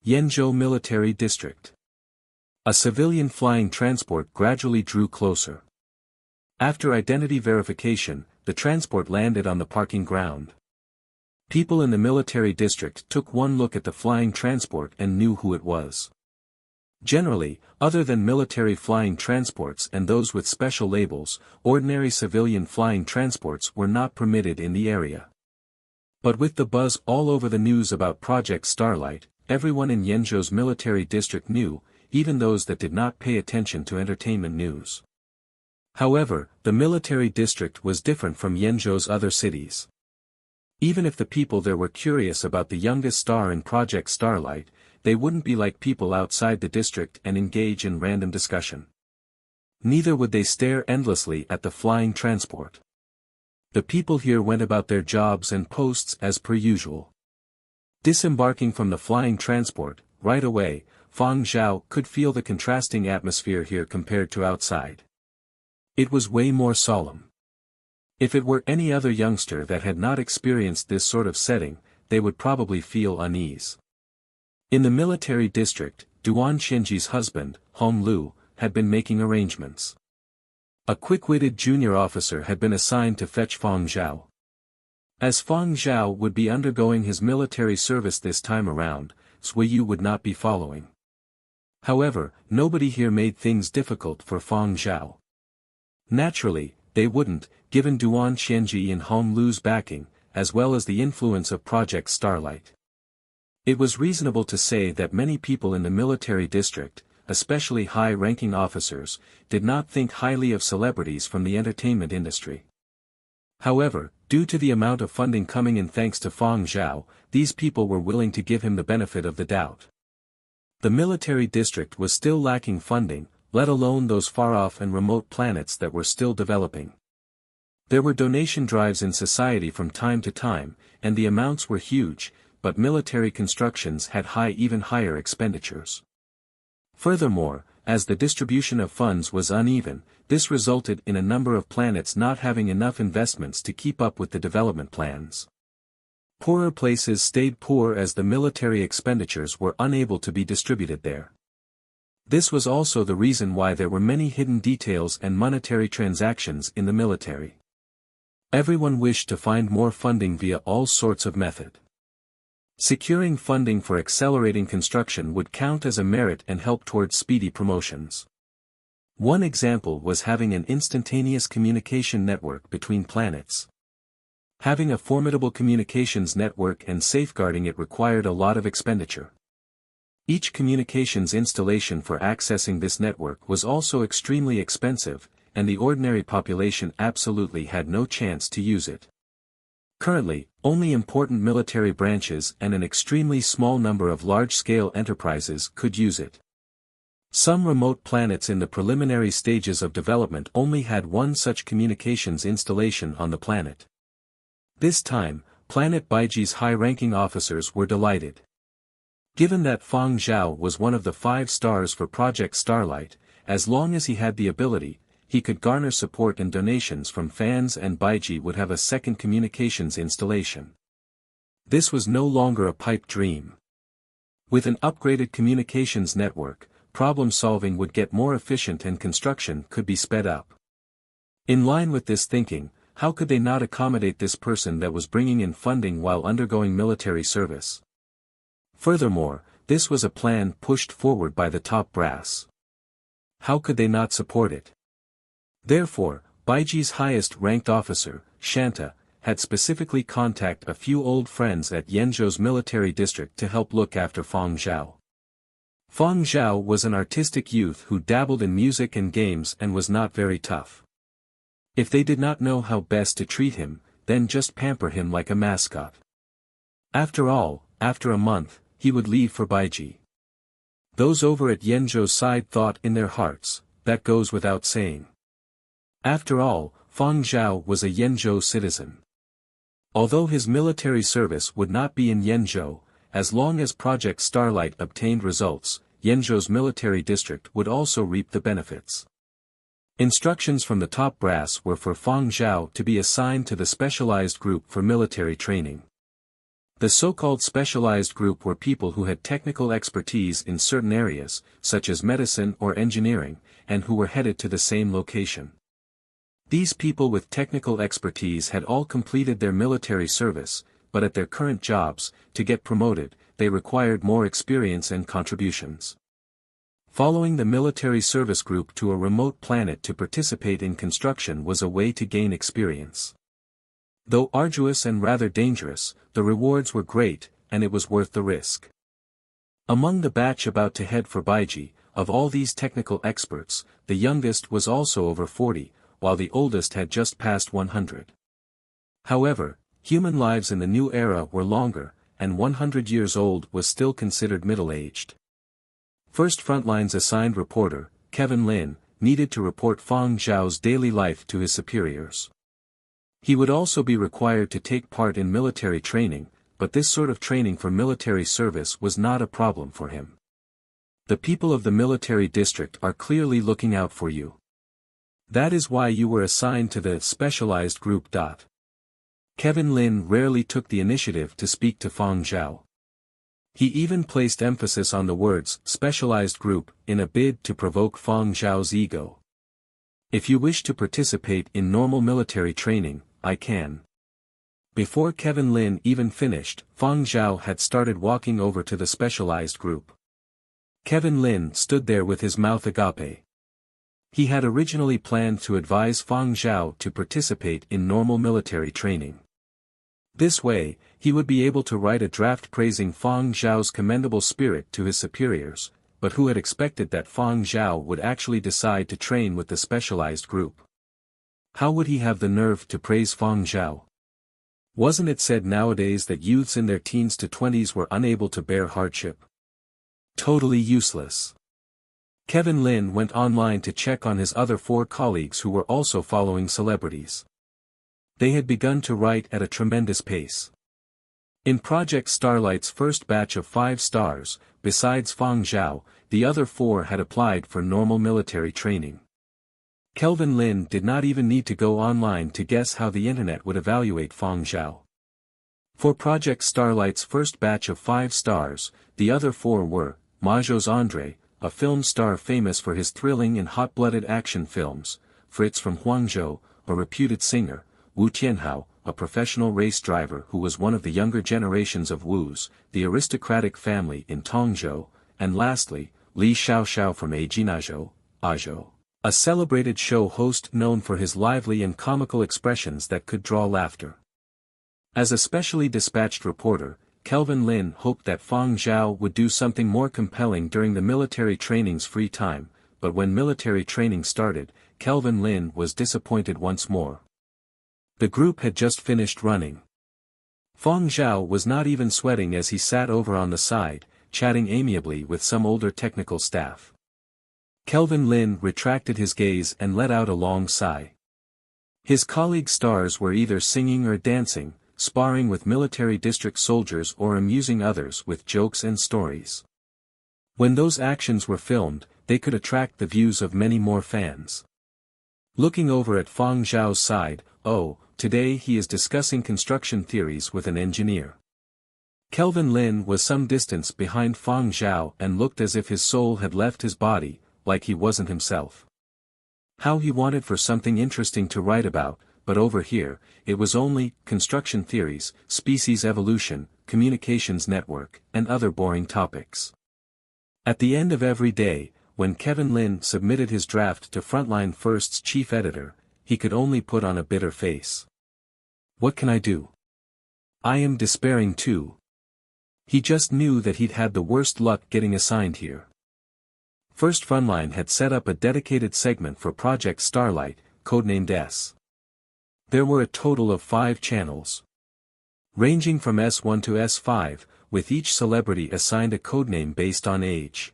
Yenzhou Military District. A civilian flying transport gradually drew closer. After identity verification, the transport landed on the parking ground. People in the military district took one look at the flying transport and knew who it was. Generally, other than military flying transports and those with special labels, ordinary civilian flying transports were not permitted in the area. But with the buzz all over the news about Project Starlight, everyone in Yenzhou's military district knew, even those that did not pay attention to entertainment news. However, the military district was different from Yenzhou's other cities. Even if the people there were curious about the youngest star in Project Starlight, they wouldn't be like people outside the district and engage in random discussion. Neither would they stare endlessly at the flying transport. The people here went about their jobs and posts as per usual. Disembarking from the flying transport, right away, Fang Zhao could feel the contrasting atmosphere here compared to outside. It was way more solemn. If it were any other youngster that had not experienced this sort of setting, they would probably feel unease. In the military district, Duan Xianji's husband, Hong Lu, had been making arrangements. A quick-witted junior officer had been assigned to fetch Fang Zhao. As Fang Zhao would be undergoing his military service this time around, Sui Yu would not be following. However, nobody here made things difficult for Fang Zhao. Naturally, they wouldn't, given Duan Xianji and Hong Lu's backing, as well as the influence of Project Starlight. It was reasonable to say that many people in the military district, especially high-ranking officers, did not think highly of celebrities from the entertainment industry. However, due to the amount of funding coming in thanks to Fang Zhao, these people were willing to give him the benefit of the doubt. The military district was still lacking funding, let alone those far-off and remote planets that were still developing. There were donation drives in society from time to time, and the amounts were huge, but military constructions had even higher expenditures. Furthermore, as the distribution of funds was uneven, this resulted in a number of planets not having enough investments to keep up with the development plans. Poorer places stayed poor as the military expenditures were unable to be distributed there. This was also the reason why there were many hidden details and monetary transactions in the military. Everyone wished to find more funding via all sorts of method. Securing funding for accelerating construction would count as a merit and help towards speedy promotions. One example was having an instantaneous communication network between planets. Having a formidable communications network and safeguarding it required a lot of expenditure. Each communications installation for accessing this network was also extremely expensive, and the ordinary population absolutely had no chance to use it. Currently, only important military branches and an extremely small number of large-scale enterprises could use it. Some remote planets in the preliminary stages of development only had one such communications installation on the planet. This time, Planet Baiji's high-ranking officers were delighted. Given that Fang Zhao was one of the 5 stars for Project Starlight, as long as he had the ability, he could garner support and donations from fans, and Baiji would have a second communications installation. This was no longer a pipe dream. With an upgraded communications network, problem-solving would get more efficient and construction could be sped up. In line with this thinking, how could they not accommodate this person that was bringing in funding while undergoing military service? Furthermore, this was a plan pushed forward by the top brass. How could they not support it? Therefore, Baiji's highest-ranked officer, Shanta, had specifically contacted a few old friends at Yenzhou's military district to help look after Fang Zhao. Fang Zhao was an artistic youth who dabbled in music and games and was not very tough. If they did not know how best to treat him, then just pamper him like a mascot. After all, after a month, he would leave for Baiji. Those over at Yenzhou's side thought in their hearts, that goes without saying. After all, Fang Zhao was a Yenzhou citizen. Although his military service would not be in Yenzhou, as long as Project Starlight obtained results, Yenzhou's military district would also reap the benefits. Instructions from the top brass were for Fang Zhao to be assigned to the specialized group for military training. The so-called specialized group were people who had technical expertise in certain areas, such as medicine or engineering, and who were headed to the same location. These people with technical expertise had all completed their military service, but at their current jobs, to get promoted, they required more experience and contributions. Following the military service group to a remote planet to participate in construction was a way to gain experience. Though arduous and rather dangerous, the rewards were great, and it was worth the risk. Among the batch about to head for Baiji, of all these technical experts, the youngest was also over 40, while the oldest had just passed 100. However, human lives in the new era were longer, and 100 years old was still considered middle-aged. First Frontline's assigned reporter, Kevin Lin, needed to report Fang Zhao's daily life to his superiors. He would also be required to take part in military training, but this sort of training for military service was not a problem for him. The people of the military district are clearly looking out for you. That is why you were assigned to the specialized group. Kevin Lin rarely took the initiative to speak to Fang Zhao. He even placed emphasis on the words specialized group in a bid to provoke Fang Zhao's ego. If you wish to participate in normal military training, I can. Before Kevin Lin even finished, Fang Zhao had started walking over to the specialized group. Kevin Lin stood there with his mouth agape. He had originally planned to advise Fang Zhao to participate in normal military training. This way, he would be able to write a draft praising Fang Zhao's commendable spirit to his superiors, but who had expected that Fang Zhao would actually decide to train with the specialized group? How would he have the nerve to praise Fang Zhao? Wasn't it said nowadays that youths in their teens to 20s were unable to bear hardship? Totally useless. Kevin Lin went online to check on his other 4 colleagues who were also following celebrities. They had begun to write at a tremendous pace. In Project Starlight's first batch of 5 stars, besides Fang Zhao, the other 4 had applied for normal military training. Kelvin Lin did not even need to go online to guess how the internet would evaluate Fang Zhao. For Project Starlight's first batch of 5 stars, the other 4 were, Majos Andre, a film star famous for his thrilling and hot-blooded action films, Fritz from Huangzhou, a reputed singer, Wu Tianhao, a professional race driver who was one of the younger generations of Wu's, the aristocratic family in Tongzhou, and lastly, Li Xiaoxiao from Ajinazhou, Azhou, a celebrated show host known for his lively and comical expressions that could draw laughter. As a specially dispatched reporter, Kelvin Lin hoped that Fang Zhao would do something more compelling during the military training's free time, but when military training started, Kelvin Lin was disappointed once more. The group had just finished running. Fang Zhao was not even sweating as he sat over on the side, chatting amiably with some older technical staff. Kelvin Lin retracted his gaze and let out a long sigh. His colleague stars were either singing or dancing, sparring with military district soldiers or amusing others with jokes and stories. When those actions were filmed, they could attract the views of many more fans. Looking over at Fang Zhao's side, oh, today he is discussing construction theories with an engineer. Kelvin Lin was some distance behind Fang Zhao and looked as if his soul had left his body, like he wasn't himself. How he wanted for something interesting to write about, but over here, it was only construction theories, species evolution, communications network, and other boring topics. At the end of every day, when Kevin Lin submitted his draft to Frontline First's chief editor, he could only put on a bitter face. What can I do? I am despairing too. He just knew that he'd had the worst luck getting assigned here. First Frontline had set up a dedicated segment for Project Starlight, codenamed S. There were a total of 5 channels. Ranging from S1 to S5, with each celebrity assigned a codename based on age.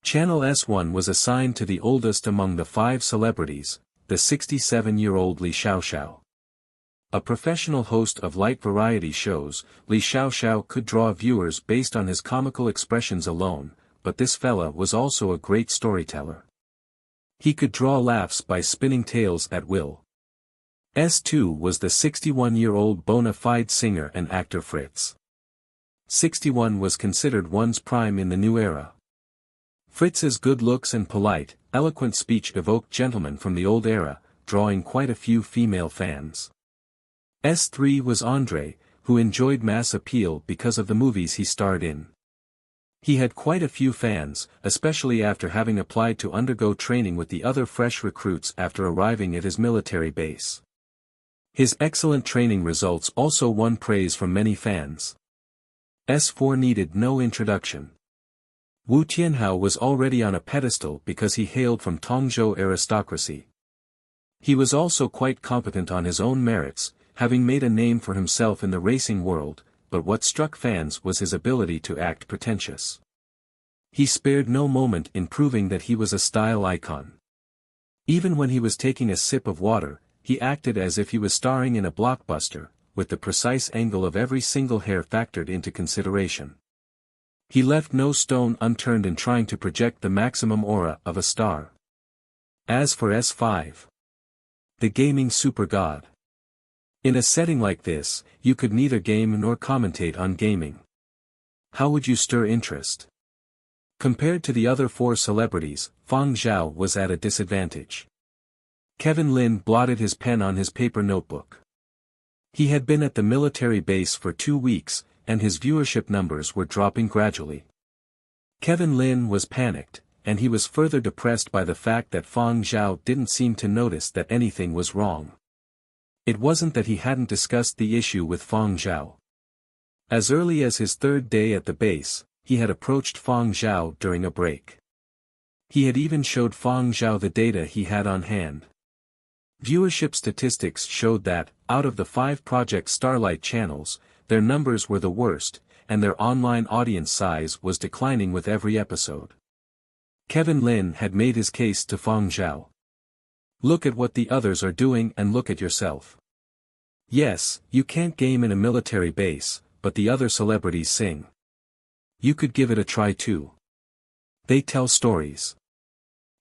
Channel S1 was assigned to the oldest among the 5 celebrities, the 67-year-old Li Xiaoxiao. A professional host of light variety shows, Li Xiaoxiao could draw viewers based on his comical expressions alone, but this fella was also a great storyteller. He could draw laughs by spinning tales at will. S2 was the 61-year-old bona fide singer and actor Fritz. 61 was considered one's prime in the new era. Fritz's good looks and polite, eloquent speech evoked gentlemen from the old era, drawing quite a few female fans. S3 was Andrei, who enjoyed mass appeal because of the movies he starred in. He had quite a few fans, especially after having applied to undergo training with the other fresh recruits after arriving at his military base. His excellent training results also won praise from many fans. S4 needed no introduction. Wu Tianhao was already on a pedestal because he hailed from Tongzhou aristocracy. He was also quite competent on his own merits, having made a name for himself in the racing world, but what struck fans was his ability to act pretentious. He spared no moment in proving that he was a style icon. Even when he was taking a sip of water, he acted as if he was starring in a blockbuster, with the precise angle of every single hair factored into consideration. He left no stone unturned in trying to project the maximum aura of a star. As for S5, the gaming super god. In a setting like this, you could neither game nor commentate on gaming. How would you stir interest? Compared to the other four celebrities, Fang Zhao was at a disadvantage. Kevin Lin blotted his pen on his paper notebook. He had been at the military base for 2 weeks, and his viewership numbers were dropping gradually. Kevin Lin was panicked, and he was further depressed by the fact that Fang Zhao didn't seem to notice that anything was wrong. It wasn't that he hadn't discussed the issue with Fang Zhao. As early as his 3rd day at the base, he had approached Fang Zhao during a break. He had even showed Fang Zhao the data he had on hand. Viewership statistics showed that, out of the 5 Project Starlight channels, their numbers were the worst, and their online audience size was declining with every episode. Kevin Lin had made his case to Fang Zhao. Look at what the others are doing and look at yourself. Yes, you can't game in a military base, but the other celebrities sing. You could give it a try too. They tell stories.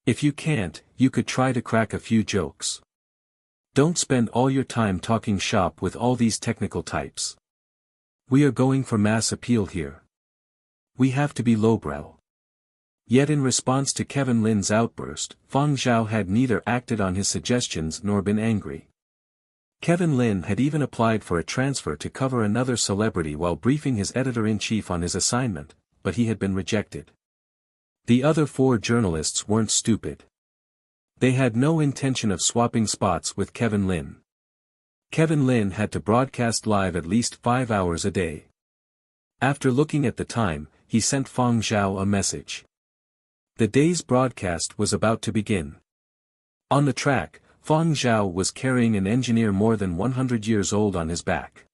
If you can't, you could try to crack a few jokes. Don't spend all your time talking shop with all these technical types. We are going for mass appeal here. We have to be lowbrow. Yet in response to Kevin Lin's outburst, Fang Zhao had neither acted on his suggestions nor been angry. Kevin Lin had even applied for a transfer to cover another celebrity while briefing his editor-in-chief on his assignment, but he had been rejected. The other 4 journalists weren't stupid. They had no intention of swapping spots with Kevin Lin. Kevin Lin had to broadcast live at least 5 hours a day. After looking at the time, he sent Fang Zhao a message. The day's broadcast was about to begin. On the track, Fang Zhao was carrying an engineer more than 100 years old on his back.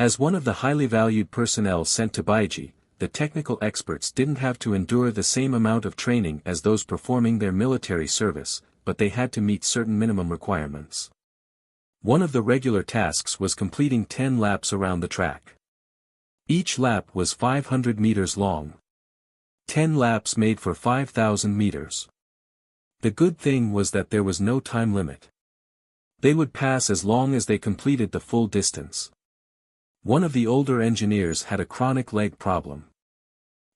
As one of the highly valued personnel sent to Baiji, the technical experts didn't have to endure the same amount of training as those performing their military service, but they had to meet certain minimum requirements. One of the regular tasks was completing 10 laps around the track. Each lap was 500 meters long. 10 laps made for 5,000 meters. The good thing was that there was no time limit. They would pass as long as they completed the full distance. One of the older engineers had a chronic leg problem.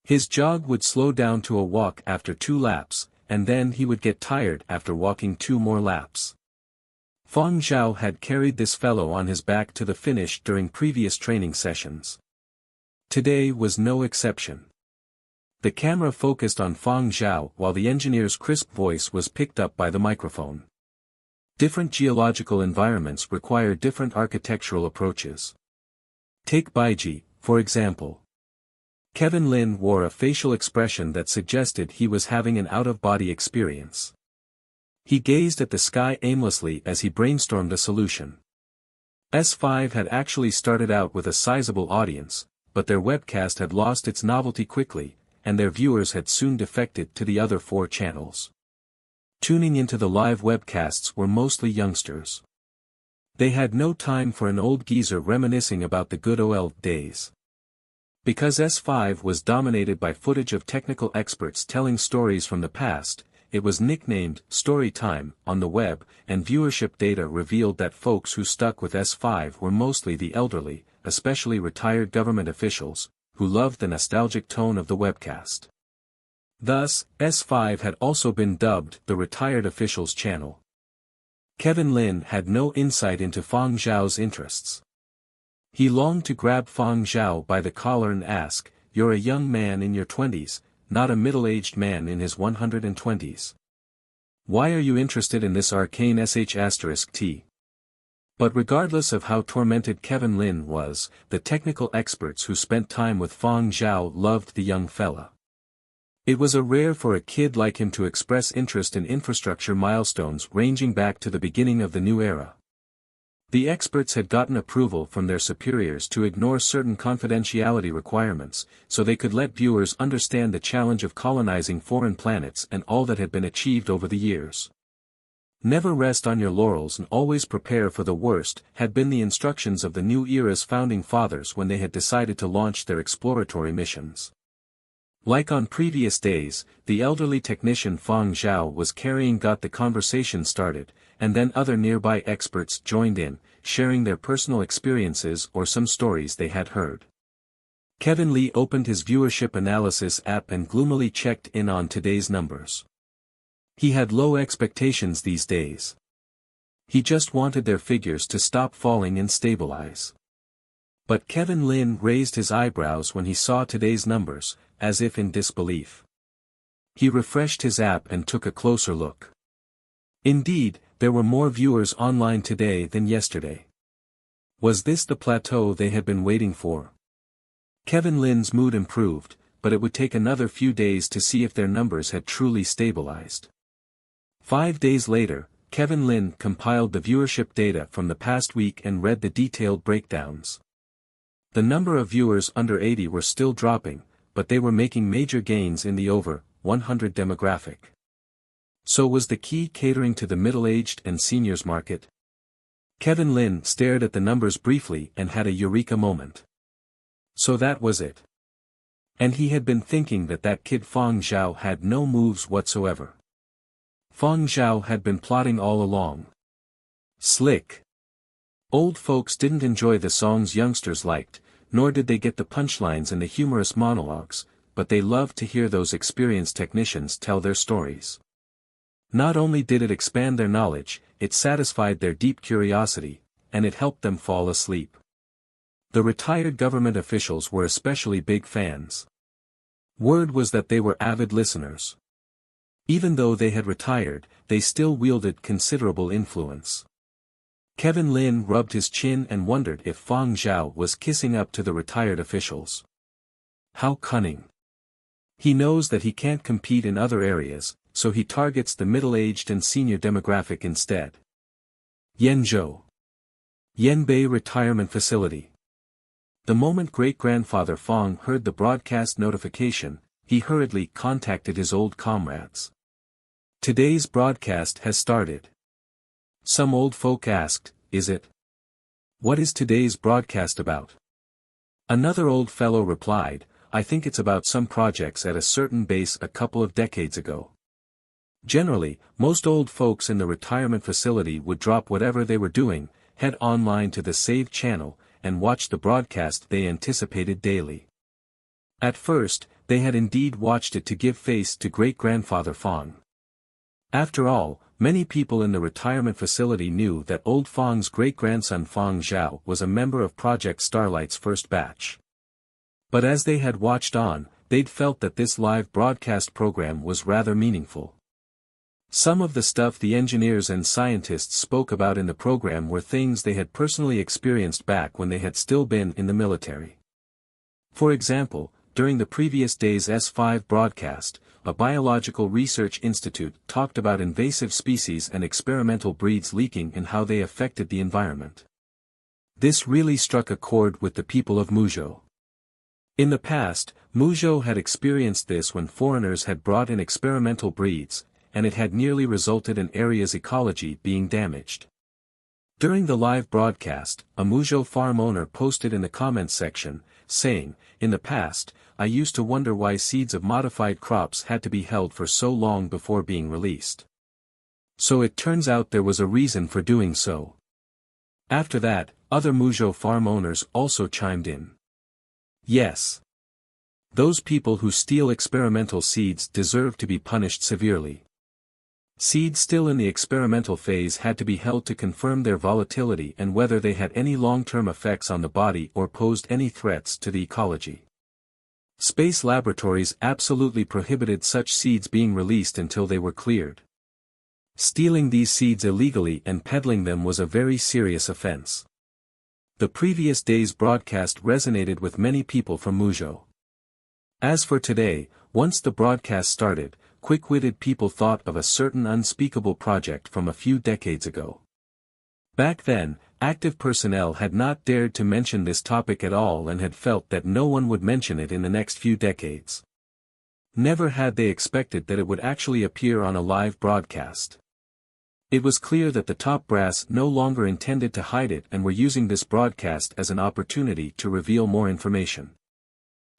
His jog would slow down to a walk after 2 laps, and then he would get tired after walking 2 more laps. Fang Zhao had carried this fellow on his back to the finish during previous training sessions. Today was no exception. The camera focused on Fang Zhao while the engineer's crisp voice was picked up by the microphone. Different geological environments require different architectural approaches. Take Baiji, for example. Kevin Lin wore a facial expression that suggested he was having an out-of-body experience. He gazed at the sky aimlessly as he brainstormed a solution. S5 had actually started out with a sizable audience, but their webcast had lost its novelty quickly, and their viewers had soon defected to the other 4 channels. Tuning into the live webcasts were mostly youngsters. They had no time for an old geezer reminiscing about the good old days. Because S5 was dominated by footage of technical experts telling stories from the past, it was nicknamed Story Time on the web, and viewership data revealed that folks who stuck with S5 were mostly the elderly, especially retired government officials, who loved the nostalgic tone of the webcast. Thus, S5 had also been dubbed the Retired Officials Channel. Kevin Lin had no insight into Fang Zhao's interests. He longed to grab Fang Zhao by the collar and ask, "You're a young man in your 20s, not a middle-aged man in his 120s. Why are you interested in this arcane sh*t?" But regardless of how tormented Kevin Lin was, the technical experts who spent time with Fang Zhao loved the young fella. It was rare for a kid like him to express interest in infrastructure milestones ranging back to the beginning of the new era. The experts had gotten approval from their superiors to ignore certain confidentiality requirements, so they could let viewers understand the challenge of colonizing foreign planets and all that had been achieved over the years. Never rest on your laurels and always prepare for the worst had been the instructions of the new era's founding fathers when they had decided to launch their exploratory missions. Like on previous days, the elderly technician Fang Zhao was got the conversation started, and then other nearby experts joined in, sharing their personal experiences or some stories they had heard. Kevin Lee opened his viewership analysis app and gloomily checked in on today's numbers. He had low expectations these days. He just wanted their figures to stop falling and stabilize. But Kevin Lin raised his eyebrows when he saw today's numbers, as if in disbelief. He refreshed his app and took a closer look. Indeed, there were more viewers online today than yesterday. Was this the plateau they had been waiting for? Kevin Lin's mood improved, but it would take another few days to see if their numbers had truly stabilized. 5 days later, Kevin Lin compiled the viewership data from the past week and read the detailed breakdowns. The number of viewers under 80 were still dropping, but they were making major gains in the over 100 demographic. So was the key catering to the middle-aged and seniors market? Kevin Lin stared at the numbers briefly and had a eureka moment. So that was it. And he had been thinking that kid Fang Zhao had no moves whatsoever. Fang Zhao had been plotting all along. Slick. Old folks didn't enjoy the songs youngsters liked, nor did they get the punchlines and the humorous monologues, but they loved to hear those experienced technicians tell their stories. Not only did it expand their knowledge, it satisfied their deep curiosity, and it helped them fall asleep. The retired government officials were especially big fans. Word was that they were avid listeners. Even though they had retired, they still wielded considerable influence. Kevin Lin rubbed his chin and wondered if Fang Zhao was kissing up to the retired officials. How cunning. He knows that he can't compete in other areas, so he targets the middle-aged and senior demographic instead. Yenzhou. Yanbei Retirement Facility. The moment great-grandfather Fang heard the broadcast notification, he hurriedly contacted his old comrades. Today's broadcast has started. Some old folk asked, "Is it? What is today's broadcast about?" Another old fellow replied, "I think it's about some projects at a certain base a couple of decades ago." Generally, most old folks in the retirement facility would drop whatever they were doing, head online to the saved channel, and watch the broadcast they anticipated daily. At first, they had indeed watched it to give face to great-grandfather Fang. After all, many people in the retirement facility knew that old Fang's great-grandson Fang Zhao was a member of Project Starlight's first batch. But as they had watched on, they'd felt that this live broadcast program was rather meaningful. Some of the stuff the engineers and scientists spoke about in the program were things they had personally experienced back when they had still been in the military. For example, during the previous day's S5 broadcast, a biological research institute talked about invasive species and experimental breeds leaking and how they affected the environment. This really struck a chord with the people of Muzhou. In the past, Muzhou had experienced this when foreigners had brought in experimental breeds, and it had nearly resulted in area's ecology being damaged. During the live broadcast, a Muzhou farm owner posted in the comments section, saying, "In the past, I used to wonder why seeds of modified crops had to be held for so long before being released. So it turns out there was a reason for doing so." After that, other Muzhou farm owners also chimed in. Yes. Those people who steal experimental seeds deserve to be punished severely. Seeds still in the experimental phase had to be held to confirm their volatility and whether they had any long-term effects on the body or posed any threats to the ecology. Space laboratories absolutely prohibited such seeds being released until they were cleared. Stealing these seeds illegally and peddling them was a very serious offense. The previous day's broadcast resonated with many people from Muzhou. As for today, once the broadcast started, quick-witted people thought of a certain unspeakable project from a few decades ago. Back then, active personnel had not dared to mention this topic at all and had felt that no one would mention it in the next few decades. Never had they expected that it would actually appear on a live broadcast. It was clear that the top brass no longer intended to hide it and were using this broadcast as an opportunity to reveal more information.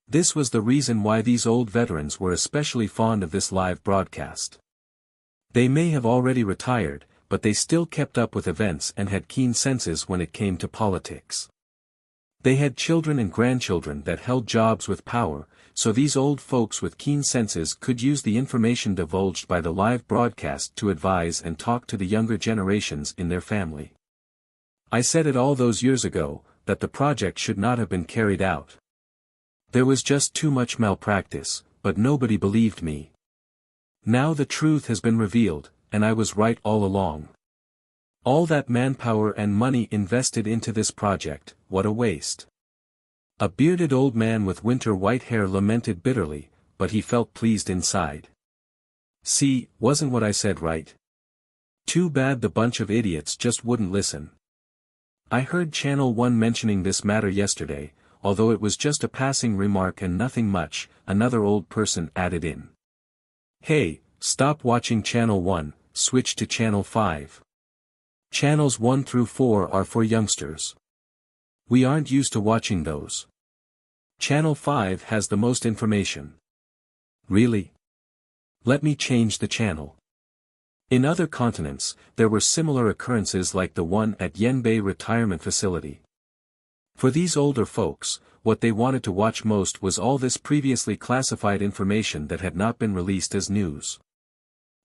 This was the reason why these old veterans were especially fond of this live broadcast. They may have already retired, but they still kept up with events and had keen senses when it came to politics. They had children and grandchildren that held jobs with power, so these old folks with keen senses could use the information divulged by the live broadcast to advise and talk to the younger generations in their family. I said it all those years ago, that the project should not have been carried out. There was just too much malpractice, but nobody believed me. Now the truth has been revealed, and I was right all along. All that manpower and money invested into this project, what a waste. A bearded old man with winter white hair lamented bitterly, but he felt pleased inside. See, wasn't what I said right? Too bad the bunch of idiots just wouldn't listen. I heard Channel 1 mentioning this matter yesterday, although it was just a passing remark and nothing much, another old person added in. Hey, stop watching Channel 1, switch to Channel 5. Channels 1 through 4 are for youngsters. We aren't used to watching those. Channel 5 has the most information. Really? Let me change the channel. In other continents, there were similar occurrences like the one at Yenbei Retirement Facility. For these older folks, what they wanted to watch most was all this previously classified information that had not been released as news.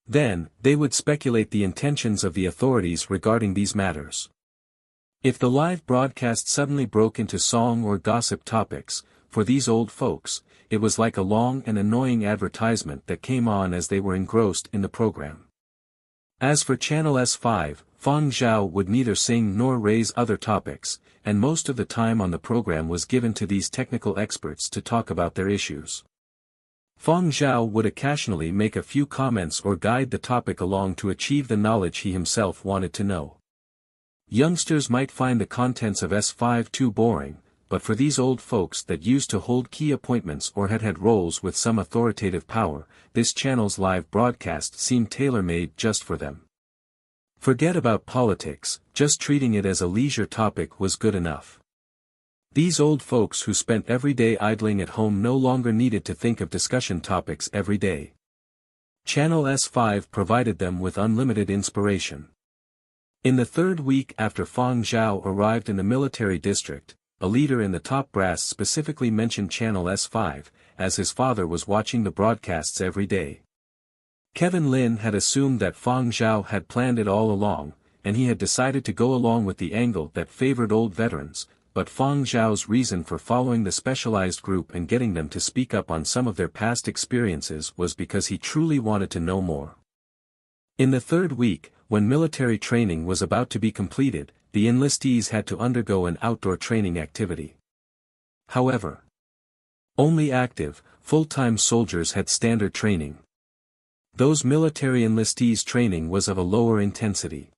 Then, they would speculate the intentions of the authorities regarding these matters. If the live broadcast suddenly broke into song or gossip topics, for these old folks, it was like a long and annoying advertisement that came on as they were engrossed in the program. As for Channel S5, Fang Zhao would neither sing nor raise other topics, and most of the time on the program was given to these technical experts to talk about their issues. Fang Zhao would occasionally make a few comments or guide the topic along to achieve the knowledge he himself wanted to know. Youngsters might find the contents of S5 too boring, but for these old folks that used to hold key appointments or had had roles with some authoritative power, this channel's live broadcast seemed tailor-made just for them. Forget about politics, just treating it as a leisure topic was good enough. These old folks who spent every day idling at home no longer needed to think of discussion topics every day. Channel S5 provided them with unlimited inspiration. In the third week after Fang Zhao arrived in the military district, a leader in the top brass specifically mentioned Channel S5, as his father was watching the broadcasts every day. Kevin Lin had assumed that Fang Zhao had planned it all along, and he had decided to go along with the angle that favored old veterans, but Fang Zhao's reason for following the specialized group and getting them to speak up on some of their past experiences was because he truly wanted to know more. In the third week, when military training was about to be completed, the enlistees had to undergo an outdoor training activity. However, only active, full-time soldiers had standard training. Those military enlistees' training was of a lower intensity.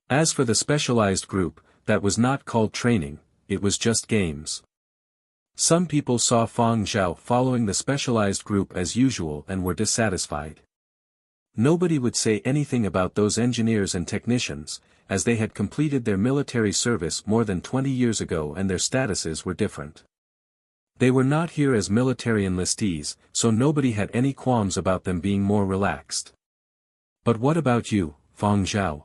As for the specialized group, that was not called training, it was just games. Some people saw Fang Zhao following the specialized group as usual and were dissatisfied. Nobody would say anything about those engineers and technicians, as they had completed their military service more than 20 years ago and their statuses were different. They were not here as military enlistees, so nobody had any qualms about them being more relaxed. But what about you, Fang Zhao?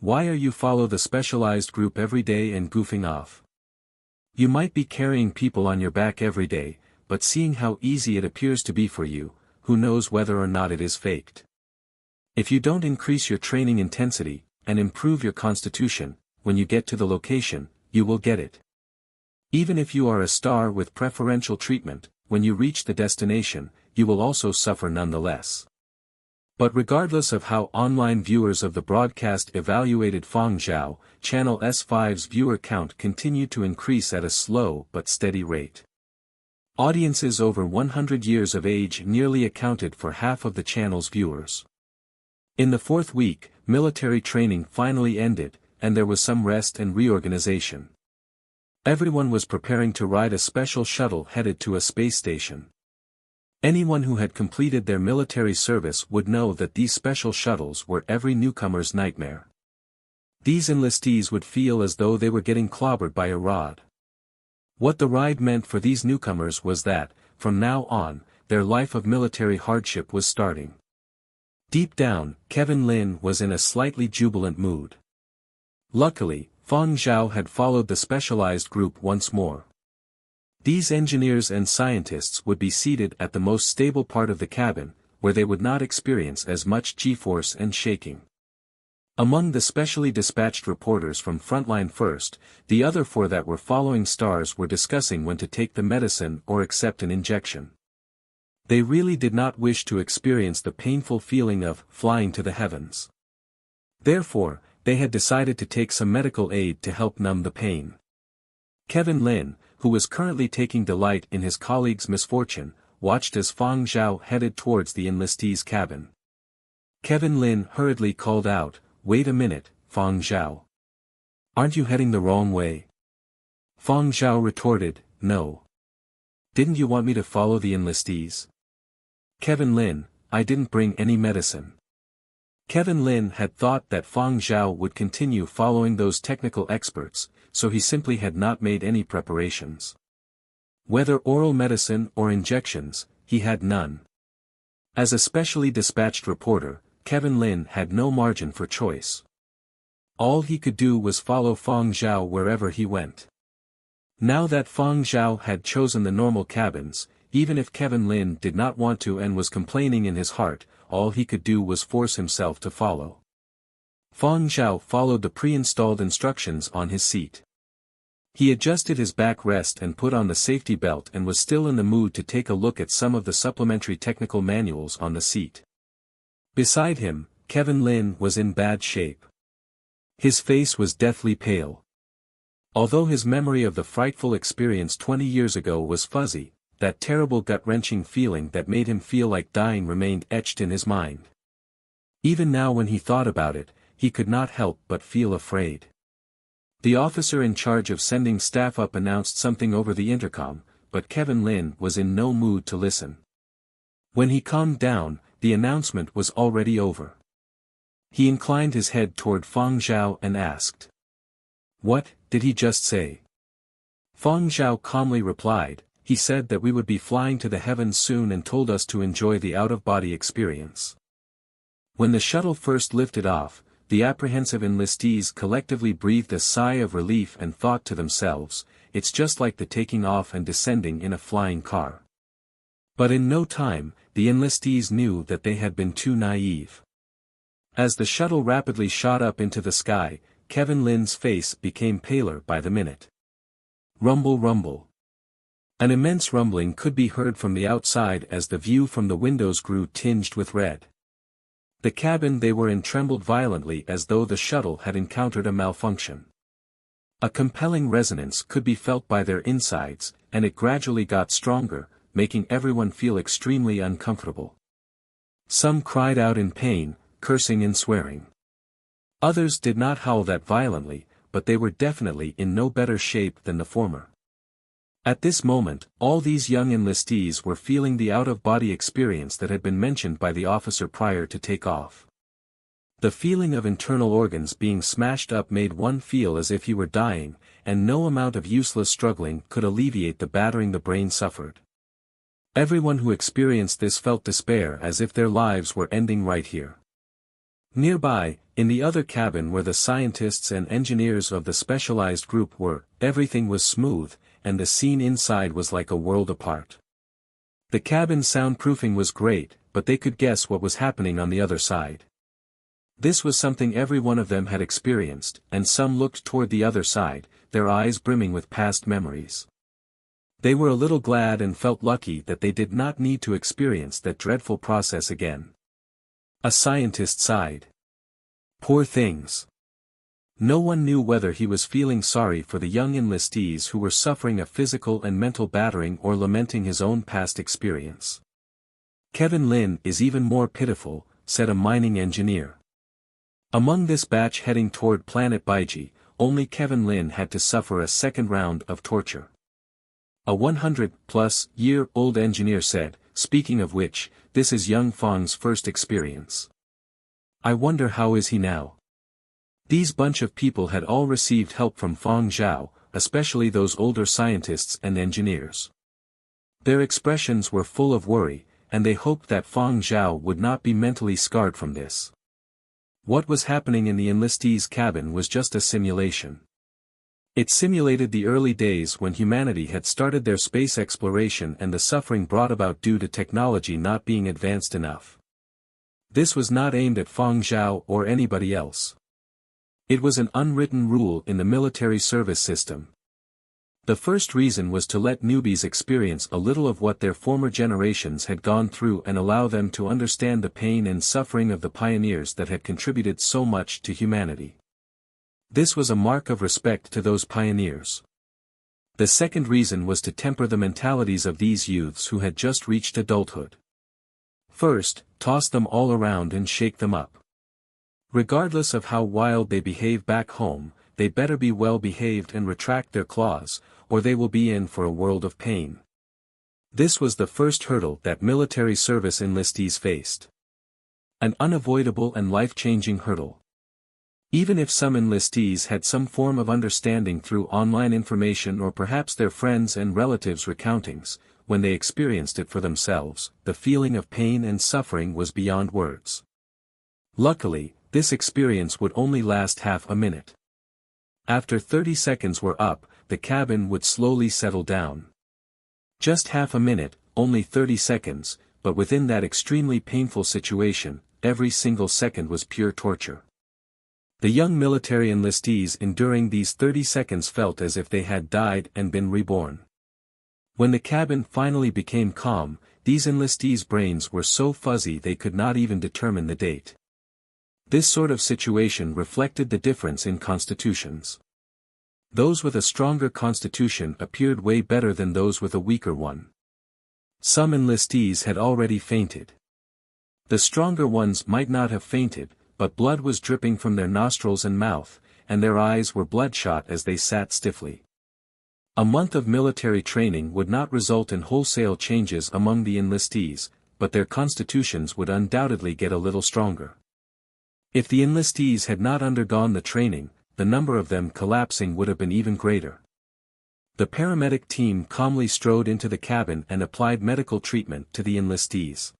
Why are you follow the specialized group every day and goofing off? You might be carrying people on your back every day, but seeing how easy it appears to be for you, who knows whether or not it is faked. If you don't increase your training intensity, and improve your constitution, when you get to the location, you will get it. Even if you are a star with preferential treatment, when you reach the destination, you will also suffer nonetheless. But regardless of how online viewers of the broadcast evaluated Fang Zhao, Channel S5's viewer count continued to increase at a slow but steady rate. Audiences over 100 years of age nearly accounted for half of the channel's viewers. In the fourth week, military training finally ended, and there was some rest and reorganization. Everyone was preparing to ride a special shuttle headed to a space station. Anyone who had completed their military service would know that these special shuttles were every newcomer's nightmare. These enlistees would feel as though they were getting clobbered by a rod. What the ride meant for these newcomers was that, from now on, their life of military hardship was starting. Deep down, Kevin Lin was in a slightly jubilant mood. Luckily, Fang Zhao had followed the specialized group once more. These engineers and scientists would be seated at the most stable part of the cabin, where they would not experience as much G-force and shaking. Among the specially dispatched reporters from Frontline First, the other four that were following stars were discussing when to take the medicine or accept an injection. They really did not wish to experience the painful feeling of flying to the heavens. Therefore, they had decided to take some medical aid to help numb the pain. Kevin Lin, who was currently taking delight in his colleague's misfortune, watched as Fang Zhao headed towards the enlistee's cabin. Kevin Lin hurriedly called out, "Wait a minute, Fang Zhao. Aren't you heading the wrong way?" Fang Zhao retorted, "No. Didn't you want me to follow the enlistees?" Kevin Lin, "I didn't bring any medicine." Kevin Lin had thought that Fang Zhao would continue following those technical experts, so he simply had not made any preparations. Whether oral medicine or injections, he had none. As a specially dispatched reporter, Kevin Lin had no margin for choice. All he could do was follow Fang Zhao wherever he went. Now that Fang Zhao had chosen the normal cabins, even if Kevin Lin did not want to and was complaining in his heart, all he could do was force himself to follow. Fang Zhao followed the pre-installed instructions on his seat. He adjusted his backrest and put on the safety belt and was still in the mood to take a look at some of the supplementary technical manuals on the seat. Beside him, Kevin Lin was in bad shape. His face was deathly pale. Although his memory of the frightful experience 20 years ago was fuzzy, that terrible gut-wrenching feeling that made him feel like dying remained etched in his mind. Even now when he thought about it, he could not help but feel afraid. The officer in charge of sending staff up announced something over the intercom, but Kevin Lin was in no mood to listen. When he calmed down, the announcement was already over. He inclined his head toward Fang Zhao and asked, "What did he just say?" Fang Zhao calmly replied, "He said that we would be flying to the heavens soon and told us to enjoy the out-of-body experience." When the shuttle first lifted off, the apprehensive enlistees collectively breathed a sigh of relief and thought to themselves, "It's just like the taking off and descending in a flying car." But in no time, the enlistees knew that they had been too naive. As the shuttle rapidly shot up into the sky, Kevin Lin's face became paler by the minute. Rumble, rumble. An immense rumbling could be heard from the outside as the view from the windows grew tinged with red. The cabin they were in trembled violently as though the shuttle had encountered a malfunction. A compelling resonance could be felt by their insides, and it gradually got stronger, making everyone feel extremely uncomfortable. Some cried out in pain, cursing and swearing. Others did not howl that violently, but they were definitely in no better shape than the former. At this moment, all these young enlistees were feeling the out-of-body experience that had been mentioned by the officer prior to takeoff. The feeling of internal organs being smashed up made one feel as if he were dying, and no amount of useless struggling could alleviate the battering the brain suffered. Everyone who experienced this felt despair as if their lives were ending right here. Nearby, in the other cabin where the scientists and engineers of the specialized group were, everything was smooth, and the scene inside was like a world apart. The cabin's soundproofing was great, but they could guess what was happening on the other side. This was something every one of them had experienced, and some looked toward the other side, their eyes brimming with past memories. They were a little glad and felt lucky that they did not need to experience that dreadful process again. A scientist sighed. Poor things. No one knew whether he was feeling sorry for the young enlistees who were suffering a physical and mental battering or lamenting his own past experience. Kevin Lin is even more pitiful, said a mining engineer. Among this batch heading toward planet Baiji, only Kevin Lin had to suffer a second round of torture. A 100-plus-year-old engineer said, speaking of which, this is young Fang's first experience. I wonder how is he now? These bunch of people had all received help from Fang Zhao, especially those older scientists and engineers. Their expressions were full of worry, and they hoped that Fang Zhao would not be mentally scarred from this. What was happening in the enlistees' cabin was just a simulation. It simulated the early days when humanity had started their space exploration and the suffering brought about due to technology not being advanced enough. This was not aimed at Fang Zhao or anybody else. It was an unwritten rule in the military service system. The first reason was to let newbies experience a little of what their former generations had gone through and allow them to understand the pain and suffering of the pioneers that had contributed so much to humanity. This was a mark of respect to those pioneers. The second reason was to temper the mentalities of these youths who had just reached adulthood. First, toss them all around and shake them up. Regardless of how wild they behave back home, they better be well behaved and retract their claws, or they will be in for a world of pain. This was the first hurdle that military service enlistees faced. An unavoidable and life-changing hurdle. Even if some enlistees had some form of understanding through online information or perhaps their friends and relatives' recountings, when they experienced it for themselves, the feeling of pain and suffering was beyond words. Luckily, this experience would only last half a minute. After 30 seconds were up, the cabin would slowly settle down. Just half a minute, only 30 seconds, but within that extremely painful situation, every single second was pure torture. The young military enlistees enduring these 30 seconds felt as if they had died and been reborn. When the cabin finally became calm, these enlistees' brains were so fuzzy they could not even determine the date. This sort of situation reflected the difference in constitutions. Those with a stronger constitution appeared way better than those with a weaker one. Some enlistees had already fainted. The stronger ones might not have fainted, but blood was dripping from their nostrils and mouth, and their eyes were bloodshot as they sat stiffly. A month of military training would not result in wholesale changes among the enlistees, but their constitutions would undoubtedly get a little stronger. If the enlistees had not undergone the training, the number of them collapsing would have been even greater. The paramedic team calmly strode into the cabin and applied medical treatment to the enlistees.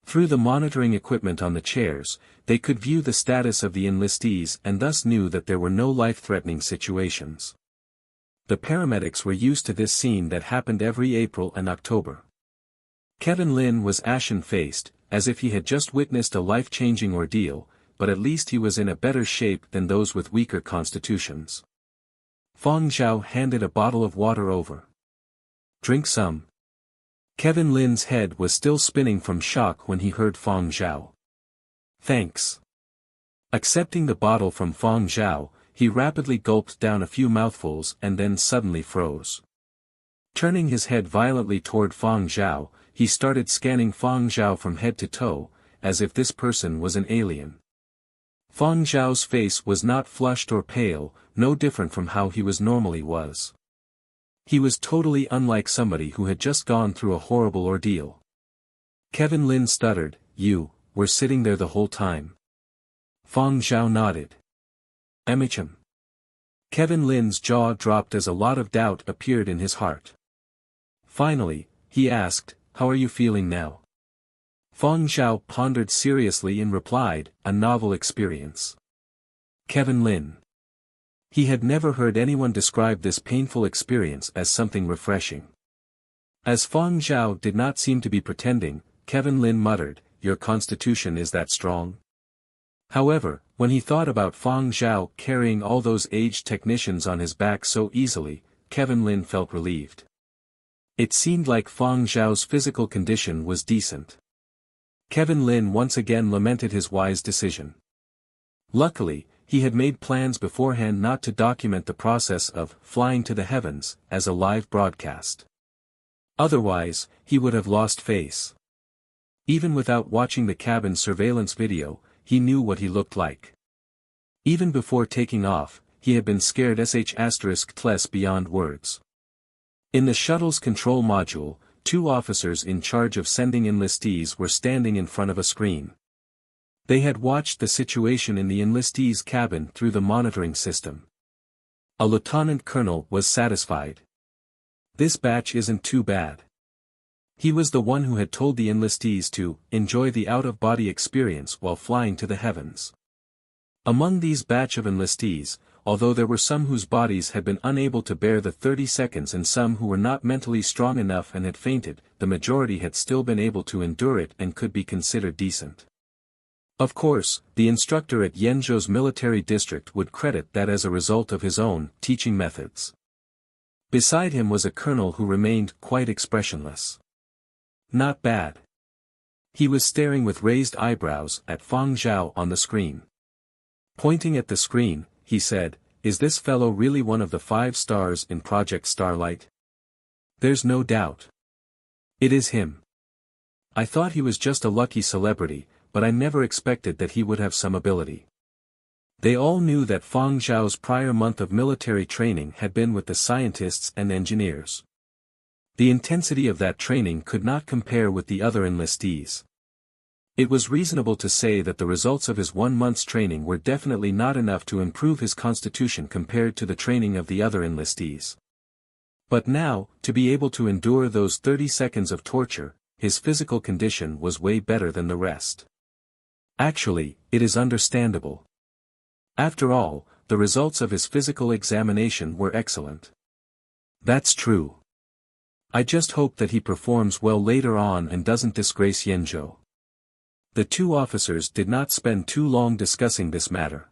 Through the monitoring equipment on the chairs, they could view the status of the enlistees and thus knew that there were no life-threatening situations. The paramedics were used to this scene that happened every April and October. Kevin Lin was ashen-faced, as if he had just witnessed a life-changing ordeal, but at least he was in a better shape than those with weaker constitutions. Fang Zhao handed a bottle of water over. Drink some. Kevin Lin's head was still spinning from shock when he heard Fang Zhao. Thanks. Accepting the bottle from Fang Zhao, he rapidly gulped down a few mouthfuls and then suddenly froze. Turning his head violently toward Fang Zhao, he started scanning Fang Zhao from head to toe, as if this person was an alien. Fang Zhao's face was not flushed or pale, no different from how he normally was. He was totally unlike somebody who had just gone through a horrible ordeal. Kevin Lin stuttered, "You were sitting there the whole time?" Fang Zhao nodded. "Emicham." Kevin Lin's jaw dropped as a lot of doubt appeared in his heart. Finally, he asked, "How are you feeling now?" Fang Zhao pondered seriously and replied, "A novel experience." Kevin Lin. He had never heard anyone describe this painful experience as something refreshing. As Fang Zhao did not seem to be pretending, Kevin Lin muttered, "Your constitution is that strong?" However, when he thought about Fang Zhao carrying all those aged technicians on his back so easily, Kevin Lin felt relieved. It seemed like Fang Zhao's physical condition was decent. Kevin Lin once again lamented his wise decision. Luckily, he had made plans beforehand not to document the process of flying to the heavens as a live broadcast. Otherwise, he would have lost face. Even without watching the cabin surveillance video, he knew what he looked like. Even before taking off, he had been scared **tles beyond words. In the shuttle's control module, 2 officers in charge of sending enlistees were standing in front of a screen. They had watched the situation in the enlistees' cabin through the monitoring system. A lieutenant colonel was satisfied. This batch isn't too bad. He was the one who had told the enlistees to enjoy the out-of-body experience while flying to the heavens. Among these batch of enlistees, although there were some whose bodies had been unable to bear the 30 seconds and some who were not mentally strong enough and had fainted, the majority had still been able to endure it and could be considered decent. Of course, the instructor at Yenzhou's military district would credit that as a result of his own teaching methods. Beside him was a colonel who remained quite expressionless. Not bad. He was staring with raised eyebrows at Fang Zhao on the screen. Pointing at the screen, he said, "Is this fellow really one of the 5 stars in Project Starlight?" "There's no doubt. It is him. I thought he was just a lucky celebrity, but I never expected that he would have some ability." They all knew that Fang Zhao's prior month of military training had been with the scientists and engineers. The intensity of that training could not compare with the other enlistees. It was reasonable to say that the results of his 1 month's training were definitely not enough to improve his constitution compared to the training of the other enlistees. But now, to be able to endure those 30 seconds of torture, his physical condition was way better than the rest. Actually, it is understandable. After all, the results of his physical examination were excellent. That's true. I just hope that he performs well later on and doesn't disgrace Yenzhou. The 2 officers did not spend too long discussing this matter.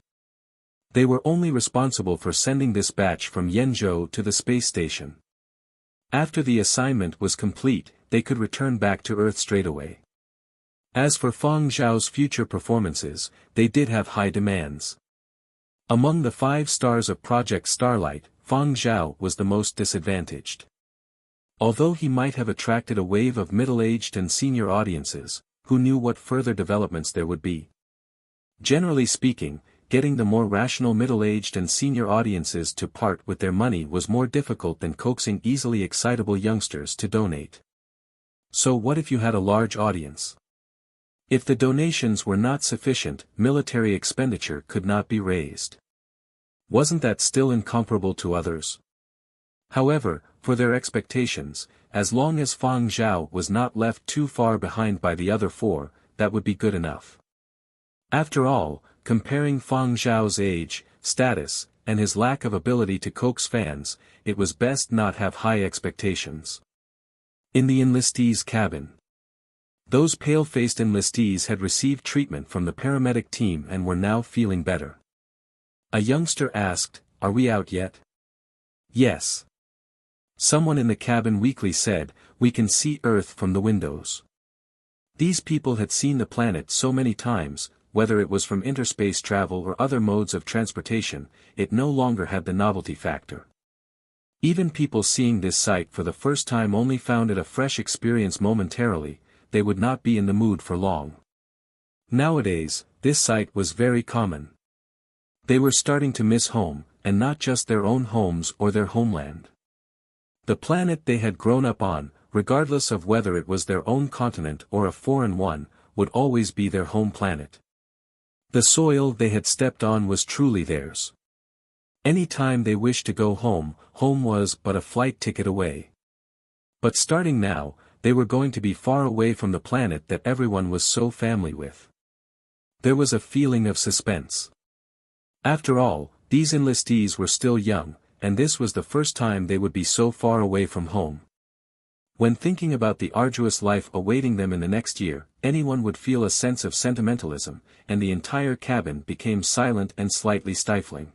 They were only responsible for sending this batch from Yenzhou to the space station. After the assignment was complete, they could return back to Earth straightaway. As for Fang Zhao's future performances, they did have high demands. Among the 5 stars of Project Starlight, Fang Zhao was the most disadvantaged. Although he might have attracted a wave of middle-aged and senior audiences, who knew what further developments there would be. Generally speaking, getting the more rational middle-aged and senior audiences to part with their money was more difficult than coaxing easily excitable youngsters to donate. So what if you had a large audience? If the donations were not sufficient, military expenditure could not be raised. Wasn't that still incomparable to others? However, for their expectations, as long as Fang Zhao was not left too far behind by the other 4, that would be good enough. After all, comparing Fang Zhao's age, status, and his lack of ability to coax fans, it was best not have high expectations. In the enlistees' cabin. Those pale-faced enlistees had received treatment from the paramedic team and were now feeling better. A youngster asked, "Are we out yet?" "Yes." Someone in the cabin weakly said, "We can see Earth from the windows." These people had seen the planet so many times, whether it was from interspace travel or other modes of transportation, it no longer had the novelty factor. Even people seeing this sight for the first time only found it a fresh experience momentarily, they would not be in the mood for long. Nowadays, this sight was very common. They were starting to miss home, and not just their own homes or their homeland. The planet they had grown up on, regardless of whether it was their own continent or a foreign one, would always be their home planet. The soil they had stepped on was truly theirs. Any time they wished to go home, home was but a flight ticket away. But starting now, they were going to be far away from the planet that everyone was so family with. There was a feeling of suspense. After all, these enlistees were still young, and this was the first time they would be so far away from home. When thinking about the arduous life awaiting them in the next year, anyone would feel a sense of sentimentalism, and the entire cabin became silent and slightly stifling.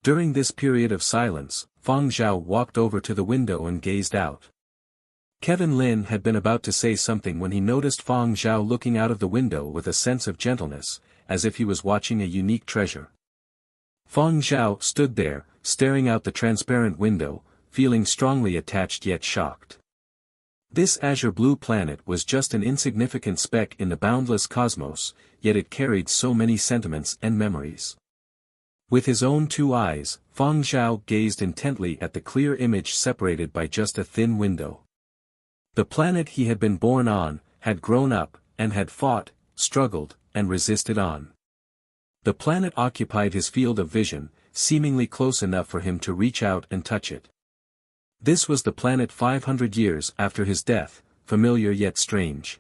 During this period of silence, Fang Zhao walked over to the window and gazed out. Kevin Lin had been about to say something when he noticed Fang Zhao looking out of the window with a sense of gentleness, as if he was watching a unique treasure. Fang Zhao stood there, staring out the transparent window, feeling strongly attached yet shocked. This azure-blue planet was just an insignificant speck in the boundless cosmos, yet it carried so many sentiments and memories. With his own two eyes, Fang Zhao gazed intently at the clear image separated by just a thin window. The planet he had been born on, had grown up, and had fought, struggled, and resisted on. The planet occupied his field of vision, seemingly close enough for him to reach out and touch it. This was the planet 500 years after his death, familiar yet strange.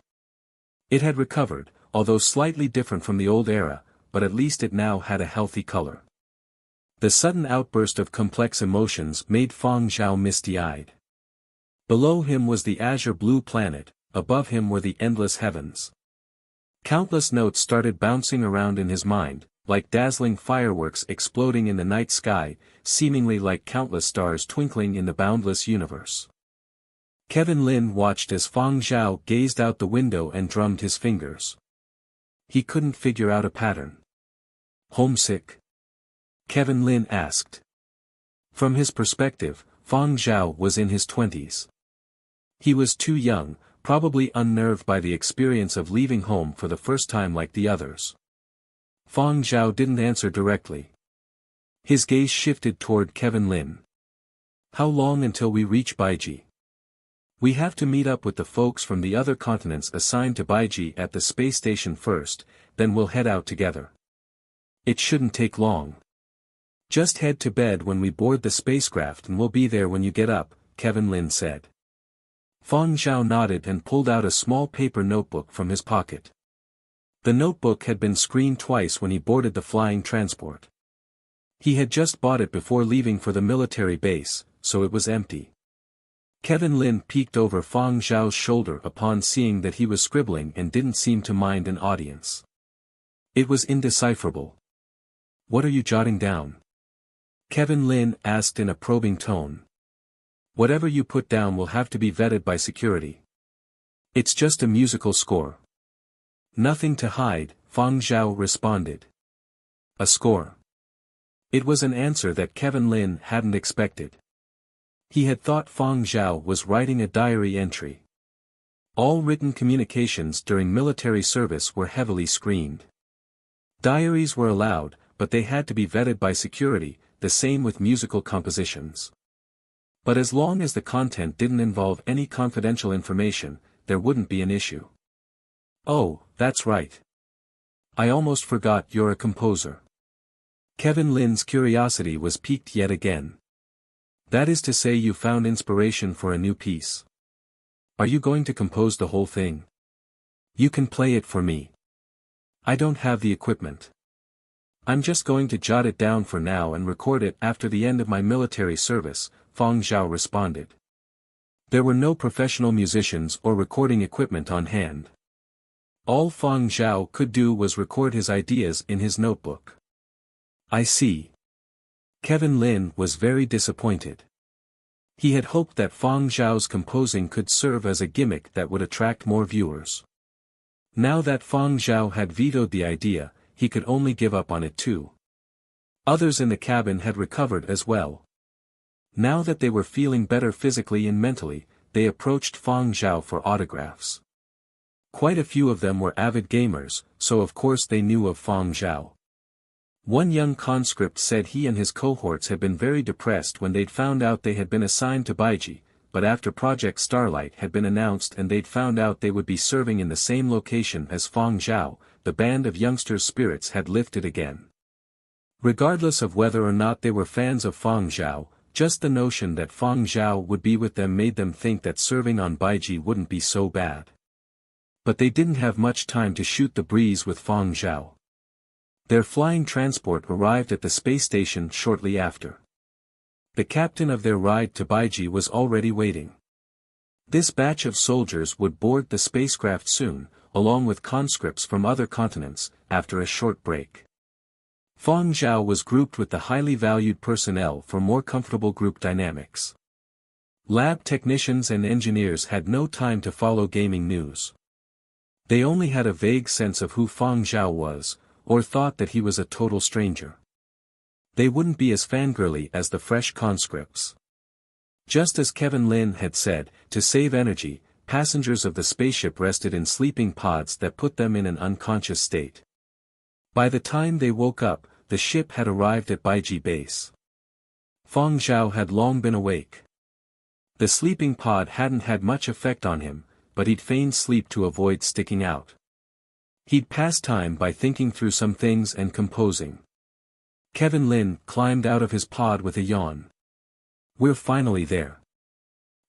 It had recovered, although slightly different from the old era, but at least it now had a healthy color. The sudden outburst of complex emotions made Fang Zhao misty-eyed. Below him was the azure-blue planet, above him were the endless heavens. Countless notes started bouncing around in his mind, like dazzling fireworks exploding in the night sky, seemingly like countless stars twinkling in the boundless universe. Kevin Lin watched as Fang Zhao gazed out the window and drummed his fingers. He couldn't figure out a pattern. Homesick? Kevin Lin asked. From his perspective, Fang Zhao was in his 20s. He was too young, probably unnerved by the experience of leaving home for the first time like the others. Fang Zhao didn't answer directly. His gaze shifted toward Kevin Lin. How long until we reach Baiji? We have to meet up with the folks from the other continents assigned to Baiji at the space station first, then we'll head out together. It shouldn't take long. Just head to bed when we board the spacecraft and we'll be there when you get up, Kevin Lin said. Fang Zhao nodded and pulled out a small paper notebook from his pocket. The notebook had been screened twice when he boarded the flying transport. He had just bought it before leaving for the military base, so it was empty. Kevin Lin peeked over Fang Zhao's shoulder upon seeing that he was scribbling and didn't seem to mind an audience. It was indecipherable. What are you jotting down? Kevin Lin asked in a probing tone. Whatever you put down will have to be vetted by security. It's just a musical score. Nothing to hide, Fang Zhao responded. A score. It was an answer that Kevin Lin hadn't expected. He had thought Fang Zhao was writing a diary entry. All written communications during military service were heavily screened. Diaries were allowed, but they had to be vetted by security, the same with musical compositions. But as long as the content didn't involve any confidential information, there wouldn't be an issue. Oh, that's right. I almost forgot you're a composer. Kevin Lin's curiosity was piqued yet again. That is to say you found inspiration for a new piece. Are you going to compose the whole thing? You can play it for me. I don't have the equipment. I'm just going to jot it down for now and record it after the end of my military service, Fang Zhao responded. There were no professional musicians or recording equipment on hand. All Fang Zhao could do was record his ideas in his notebook. I see. Kevin Lin was very disappointed. He had hoped that Fang Zhao's composing could serve as a gimmick that would attract more viewers. Now that Fang Zhao had vetoed the idea, he could only give up on it too. Others in the cabin had recovered as well. Now that they were feeling better physically and mentally, they approached Fang Zhao for autographs. Quite a few of them were avid gamers, so of course they knew of Fang Zhao. One young conscript said he and his cohorts had been very depressed when they'd found out they had been assigned to Baiji, but after Project Starlight had been announced and they'd found out they would be serving in the same location as Fang Zhao, the band of youngsters' spirits had lifted again. Regardless of whether or not they were fans of Fang Zhao, just the notion that Fang Zhao would be with them made them think that serving on Baiji wouldn't be so bad. But they didn't have much time to shoot the breeze with Fang Zhao. Their flying transport arrived at the space station shortly after. The captain of their ride to Baiji was already waiting. This batch of soldiers would board the spacecraft soon, along with conscripts from other continents, after a short break. Fang Zhao was grouped with the highly valued personnel for more comfortable group dynamics. Lab technicians and engineers had no time to follow gaming news. They only had a vague sense of who Fang Zhao was, or thought that he was a total stranger. They wouldn't be as fangirly as the fresh conscripts. Just as Kevin Lin had said, to save energy, passengers of the spaceship rested in sleeping pods that put them in an unconscious state. By the time they woke up, the ship had arrived at Baiji base. Fang Zhao had long been awake. The sleeping pod hadn't had much effect on him, but he'd feigned sleep to avoid sticking out. He'd passed time by thinking through some things and composing. Kevin Lin climbed out of his pod with a yawn. "We're finally there."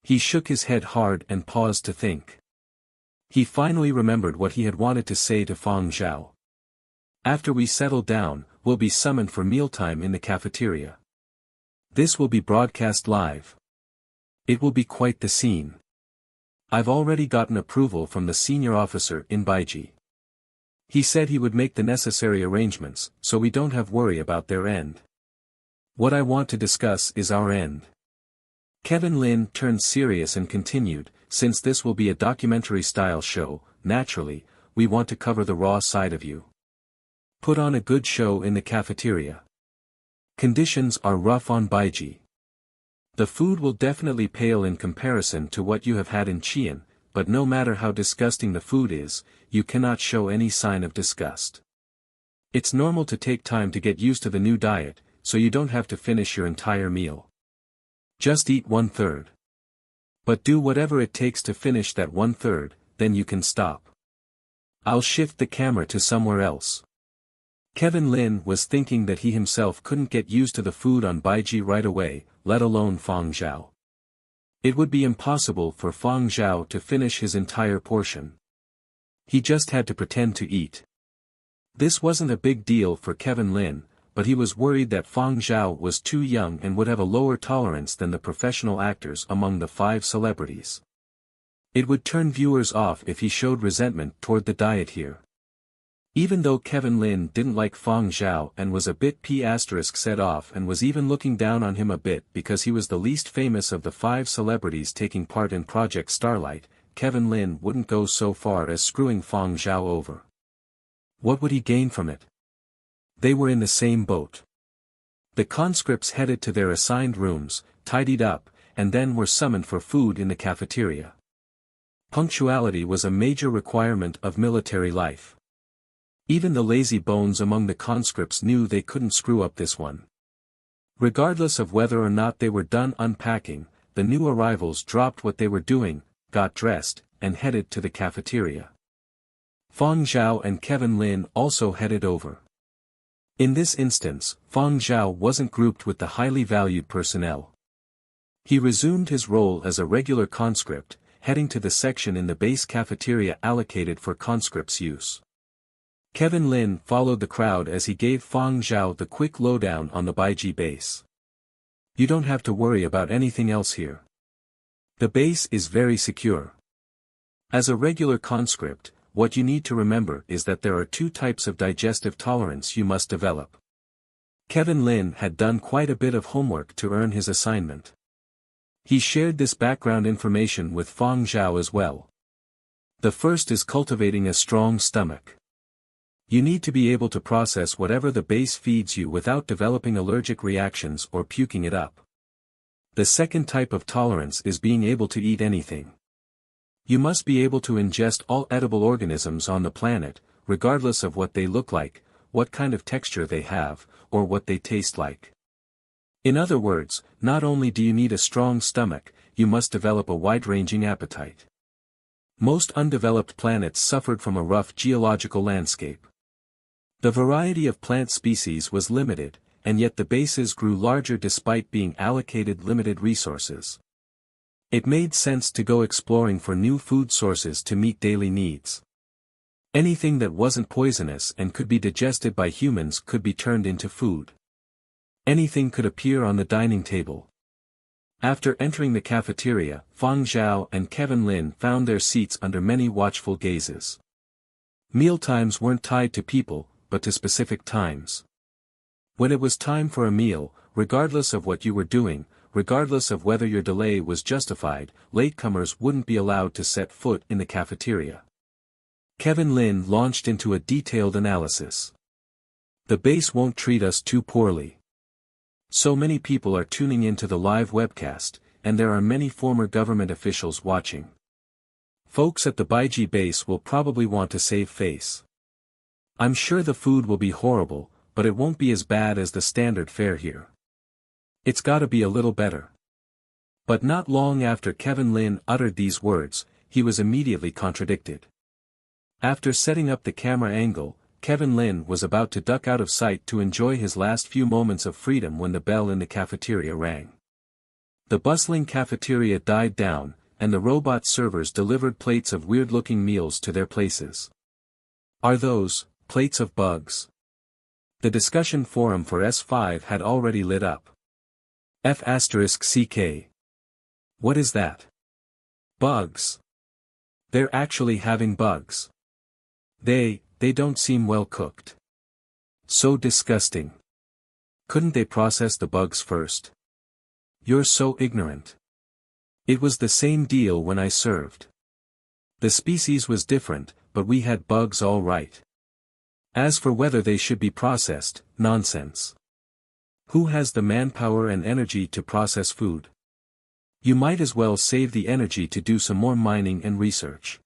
He shook his head hard and paused to think. He finally remembered what he had wanted to say to Fang Zhao. "After we settle down, we'll be summoned for mealtime in the cafeteria. This will be broadcast live. It will be quite the scene. I've already gotten approval from the senior officer in Baiji. He said he would make the necessary arrangements, so we don't have worry about their end. What I want to discuss is our end." Kevin Lin turned serious and continued, "Since this will be a documentary-style show, naturally, we want to cover the raw side of you. Put on a good show in the cafeteria. Conditions are rough on Baiji. The food will definitely pale in comparison to what you have had in Qian, but no matter how disgusting the food is, you cannot show any sign of disgust. It's normal to take time to get used to the new diet, so you don't have to finish your entire meal. Just eat 1/3. But do whatever it takes to finish that 1/3, then you can stop. I'll shift the camera to somewhere else." Kevin Lin was thinking that he himself couldn't get used to the food on Baiji right away, let alone Fang Zhao. It would be impossible for Fang Zhao to finish his entire portion. He just had to pretend to eat. This wasn't a big deal for Kevin Lin, but he was worried that Fang Zhao was too young and would have a lower tolerance than the professional actors among the 5 celebrities. It would turn viewers off if he showed resentment toward the diet here. Even though Kevin Lin didn't like Fang Zhao and was a bit set off and was even looking down on him a bit because he was the least famous of the 5 celebrities taking part in Project Starlight, Kevin Lin wouldn't go so far as screwing Fang Zhao over. What would he gain from it? They were in the same boat. The conscripts headed to their assigned rooms, tidied up, and then were summoned for food in the cafeteria. Punctuality was a major requirement of military life. Even the lazy bones among the conscripts knew they couldn't screw up this one. Regardless of whether or not they were done unpacking, the new arrivals dropped what they were doing, got dressed, and headed to the cafeteria. Fang Zhao and Kevin Lin also headed over. In this instance, Fang Zhao wasn't grouped with the highly valued personnel. He resumed his role as a regular conscript, heading to the section in the base cafeteria allocated for conscripts' use. Kevin Lin followed the crowd as he gave Fang Zhao the quick lowdown on the Baiji base. "You don't have to worry about anything else here. The base is very secure. As a regular conscript, what you need to remember is that there are 2 types of digestive tolerance you must develop." Kevin Lin had done quite a bit of homework to earn his assignment. He shared this background information with Fang Zhao as well. The first is cultivating a strong stomach. You need to be able to process whatever the base feeds you without developing allergic reactions or puking it up. The second type of tolerance is being able to eat anything. You must be able to ingest all edible organisms on the planet, regardless of what they look like, what kind of texture they have, or what they taste like. In other words, not only do you need a strong stomach, you must develop a wide-ranging appetite. Most undeveloped planets suffered from a rough geological landscape. The variety of plant species was limited, and yet the bases grew larger despite being allocated limited resources. It made sense to go exploring for new food sources to meet daily needs. Anything that wasn't poisonous and could be digested by humans could be turned into food. Anything could appear on the dining table. After entering the cafeteria, Fang Zhao and Kevin Lin found their seats under many watchful gazes. Mealtimes weren't tied to people, but to specific times. When it was time for a meal, regardless of what you were doing, regardless of whether your delay was justified, latecomers wouldn't be allowed to set foot in the cafeteria. Kevin Lin launched into a detailed analysis. The base won't treat us too poorly. So many people are tuning into the live webcast, and there are many former government officials watching. Folks at the Baiji base will probably want to save face. I'm sure the food will be horrible, but it won't be as bad as the standard fare here. It's gotta be a little better. But not long after Kevin Lin uttered these words, he was immediately contradicted. After setting up the camera angle, Kevin Lin was about to duck out of sight to enjoy his last few moments of freedom when the bell in the cafeteria rang. The bustling cafeteria died down, and the robot servers delivered plates of weird-looking meals to their places. Are those plates of bugs? The discussion forum for S5 had already lit up. F***CK. What is that? Bugs. They're actually having bugs. They don't seem well cooked. So disgusting. Couldn't they process the bugs first? You're so ignorant. It was the same deal when I served. The species was different, but we had bugs all right. As for whether they should be processed, nonsense. Who has the manpower and energy to process food? You might as well save the energy to do some more mining and research.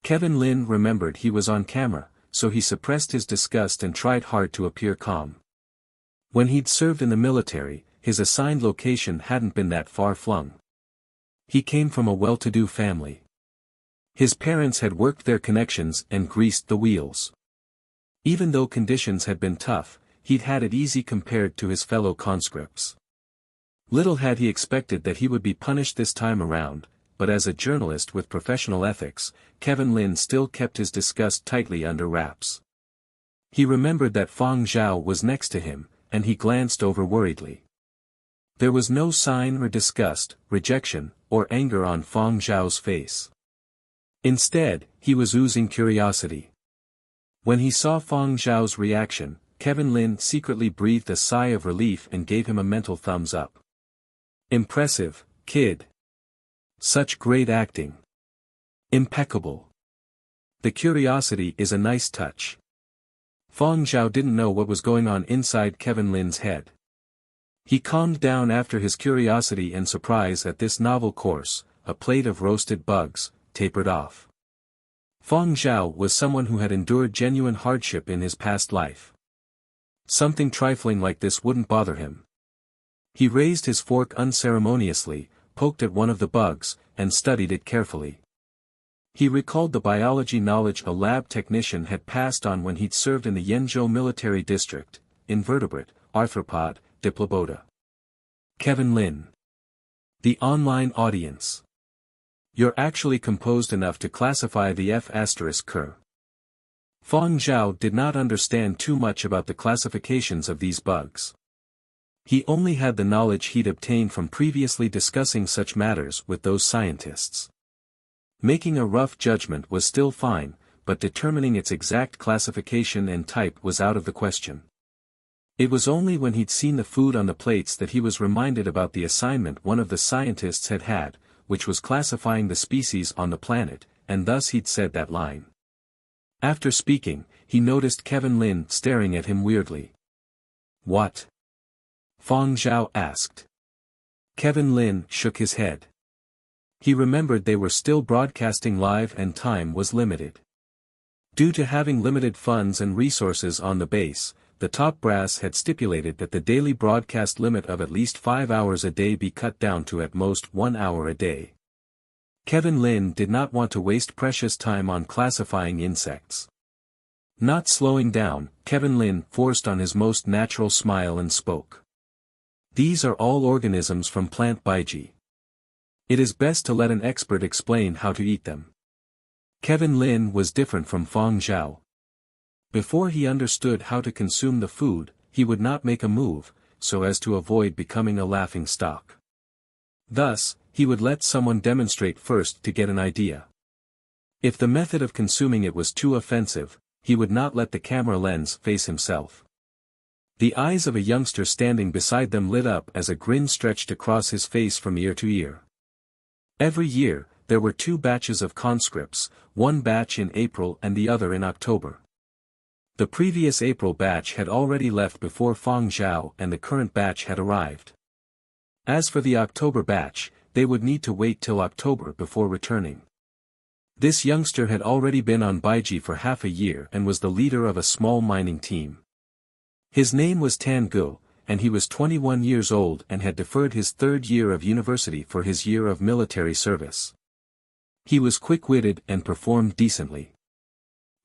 Kevin Lin remembered he was on camera, so he suppressed his disgust and tried hard to appear calm. When he'd served in the military, his assigned location hadn't been that far-flung. He came from a well-to-do family. His parents had worked their connections and greased the wheels. Even though conditions had been tough, he'd had it easy compared to his fellow conscripts. Little had he expected that he would be punished this time around, but as a journalist with professional ethics, Kevin Lin still kept his disgust tightly under wraps. He remembered that Fang Zhao was next to him, and he glanced over worriedly. There was no sign of disgust, rejection, or anger on Fang Zhao's face. Instead, he was oozing curiosity. When he saw Fang Zhao's reaction, Kevin Lin secretly breathed a sigh of relief and gave him a mental thumbs up. Impressive, kid. Such great acting. Impeccable. The curiosity is a nice touch. Fang Zhao didn't know what was going on inside Kevin Lin's head. He calmed down after his curiosity and surprise at this novel course, a plate of roasted bugs, tapered off. Fang Zhao was someone who had endured genuine hardship in his past life. Something trifling like this wouldn't bother him. He raised his fork unceremoniously, poked at one of the bugs, and studied it carefully. He recalled the biology knowledge a lab technician had passed on when he'd served in the Yenzhou military district: invertebrate, arthropod, diplobota. Kevin Lin. The online audience. You're actually composed enough to classify the F***cur. Fang Zhao did not understand too much about the classifications of these bugs. He only had the knowledge he'd obtained from previously discussing such matters with those scientists. Making a rough judgment was still fine, but determining its exact classification and type was out of the question. It was only when he'd seen the food on the plates that he was reminded about the assignment one of the scientists had had, which was classifying the species on the planet, and thus he'd said that line. After speaking, he noticed Kevin Lin staring at him weirdly. What? Fang Zhao asked. Kevin Lin shook his head. He remembered they were still broadcasting live and time was limited. Due to having limited funds and resources on the base, the top brass had stipulated that the daily broadcast limit of at least 5 hours a day be cut down to at most 1 hour a day. Kevin Lin did not want to waste precious time on classifying insects. Not slowing down, Kevin Lin forced on his most natural smile and spoke. These are all organisms from plant Baiji. It is best to let an expert explain how to eat them. Kevin Lin was different from Fang Zhao. Before he understood how to consume the food, he would not make a move, so as to avoid becoming a laughing stock. Thus, he would let someone demonstrate first to get an idea. If the method of consuming it was too offensive, he would not let the camera lens face himself. The eyes of a youngster standing beside them lit up as a grin stretched across his face from ear to ear. Every year, there were 2 batches of conscripts, one batch in April and the other in October. The previous April batch had already left before Fang Zhao and the current batch had arrived. As for the October batch, they would need to wait till October before returning. This youngster had already been on Baiji for half a year and was the leader of a small mining team. His name was Tan Gu, and he was 21 years old and had deferred his 3rd year of university for his year of military service. He was quick-witted and performed decently.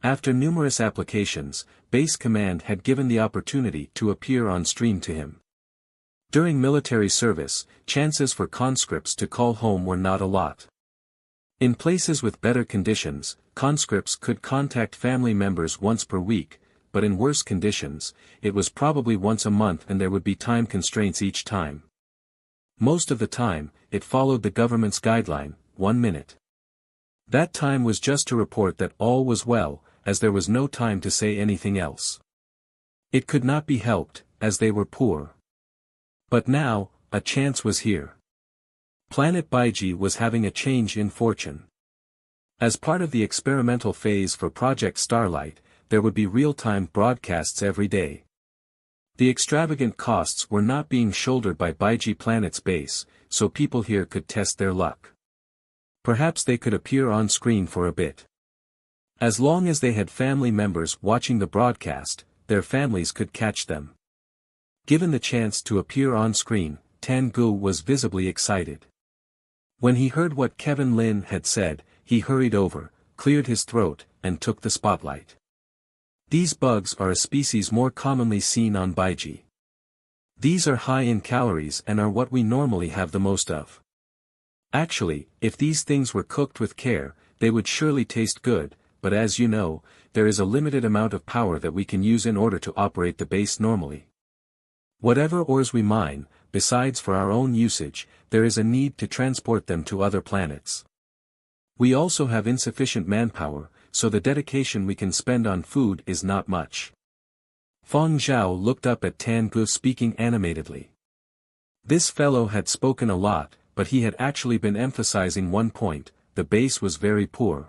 After numerous applications, Base Command had given the opportunity to appear on stream to him. During military service, chances for conscripts to call home were not a lot. In places with better conditions, conscripts could contact family members once per week, but in worse conditions, it was probably once a month and there would be time constraints each time. Most of the time, it followed the government's guideline, 1 minute. That time was just to report that all was well, as there was no time to say anything else. It could not be helped, as they were poor. But now, a chance was here. Planet Baiji was having a change in fortune. As part of the experimental phase for Project Starlight, there would be real-time broadcasts every day. The extravagant costs were not being shouldered by Baiji Planet's base, so people here could test their luck. Perhaps they could appear on screen for a bit. As long as they had family members watching the broadcast, their families could catch them. Given the chance to appear on screen, Tan Gu was visibly excited. When he heard what Kevin Lin had said, he hurried over, cleared his throat, and took the spotlight. These bugs are a species more commonly seen on Baiji. These are high in calories and are what we normally have the most of. Actually, if these things were cooked with care, they would surely taste good, but as you know, there is a limited amount of power that we can use in order to operate the base normally. Whatever ores we mine, besides for our own usage, there is a need to transport them to other planets. We also have insufficient manpower, so the dedication we can spend on food is not much. Fang Zhao looked up at Tan Gu speaking animatedly. This fellow had spoken a lot, but he had actually been emphasizing one point: the base was very poor.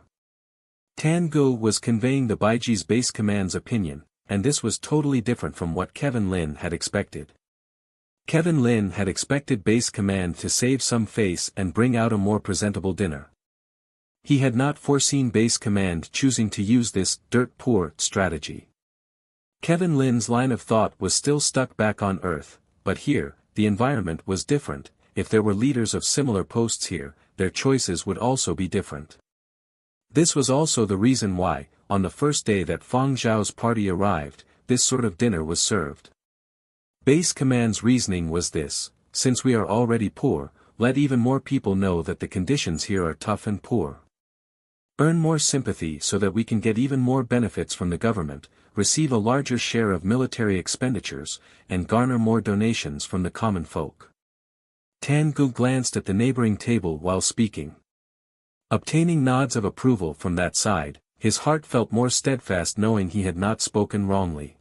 Tan Gu was conveying the Baiji's base command's opinion, and this was totally different from what Kevin Lin had expected. Kevin Lin had expected base command to save some face and bring out a more presentable dinner. He had not foreseen base command choosing to use this dirt-poor strategy. Kevin Lin's line of thought was still stuck back on Earth, but here, the environment was different. If there were leaders of similar posts here, their choices would also be different. This was also the reason why, on the first day that Fang Zhao's party arrived, this sort of dinner was served. Base command's reasoning was this: since we are already poor, let even more people know that the conditions here are tough and poor. Earn more sympathy so that we can get even more benefits from the government, receive a larger share of military expenditures, and garner more donations from the common folk. Tan Gu glanced at the neighboring table while speaking. Obtaining nods of approval from that side, his heart felt more steadfast knowing he had not spoken wrongly.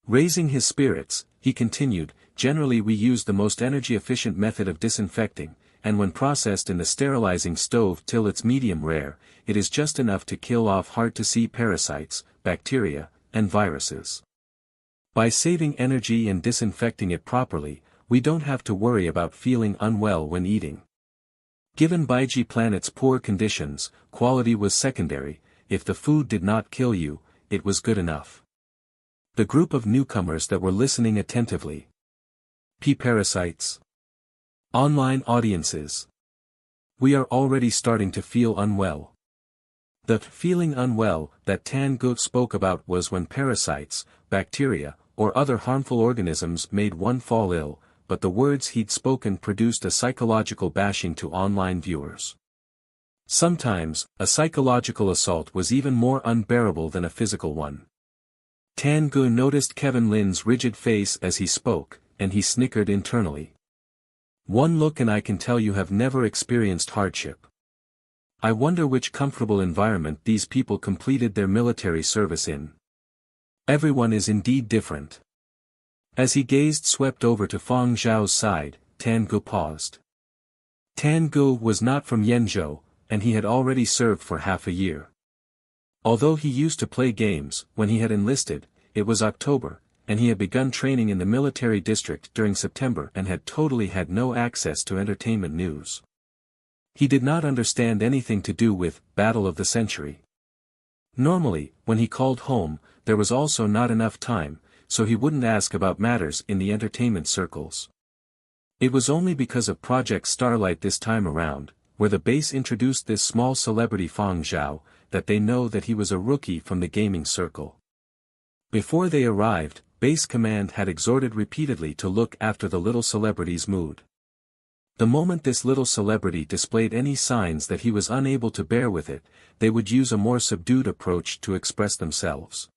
Raising his spirits, he continued, generally we use the most energy-efficient method of disinfecting, and when processed in the sterilizing stove till it's medium rare, it is just enough to kill off hard-to-see parasites, bacteria, and viruses. By saving energy and disinfecting it properly, we don't have to worry about feeling unwell when eating. Given Baiji Planet's poor conditions, quality was secondary. If the food did not kill you, it was good enough. The group of newcomers that were listening attentively. Parasites. Online audiences. We are already starting to feel unwell. The feeling unwell that Tan Gu spoke about was when parasites, bacteria, or other harmful organisms made one fall ill, but the words he'd spoken produced a psychological bashing to online viewers. Sometimes, a psychological assault was even more unbearable than a physical one. Tan Gu noticed Kevin Lin's rigid face as he spoke, and he snickered internally. One look and I can tell you have never experienced hardship. I wonder which comfortable environment these people completed their military service in. Everyone is indeed different. As he gazed swept over to Fang Zhao's side, Tangu paused. Tangu was not from Yenzhou, and he had already served for half a year. Although he used to play games, when he had enlisted, it was October, and he had begun training in the military district during September and had totally had no access to entertainment news. He did not understand anything to do with Battle of the Century. Normally, when he called home, there was also not enough time, so he wouldn't ask about matters in the entertainment circles. It was only because of Project Starlight this time around, where the base introduced this small celebrity Fang Zhao, that they know that he was a rookie from the gaming circle. Before they arrived, Base Command had exhorted repeatedly to look after the little celebrity's mood. The moment this little celebrity displayed any signs that he was unable to bear with it, they would use a more subdued approach to express themselves.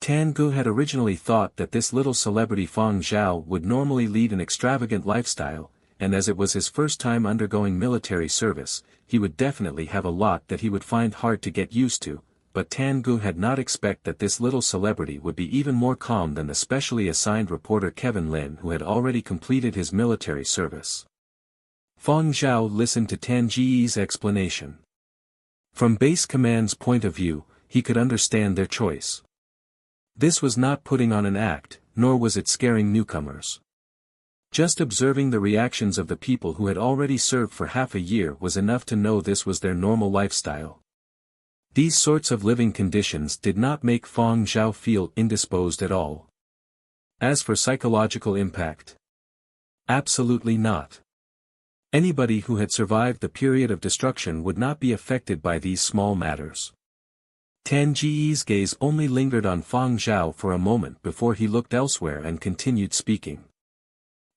Tangu had originally thought that this little celebrity Fang Zhao would normally lead an extravagant lifestyle, and as it was his first time undergoing military service, he would definitely have a lot that he would find hard to get used to, but Tangu had not expected that this little celebrity would be even more calm than the specially assigned reporter Kevin Lin who had already completed his military service. Fang Zhao listened to Tanji's explanation. From Base Command's point of view, he could understand their choice. This was not putting on an act, nor was it scaring newcomers. Just observing the reactions of the people who had already served for half a year was enough to know this was their normal lifestyle. These sorts of living conditions did not make Fang Zhao feel indisposed at all. As for psychological impact, absolutely not. Anybody who had survived the period of destruction would not be affected by these small matters. Tanji's gaze only lingered on Fang Zhao for a moment before he looked elsewhere and continued speaking.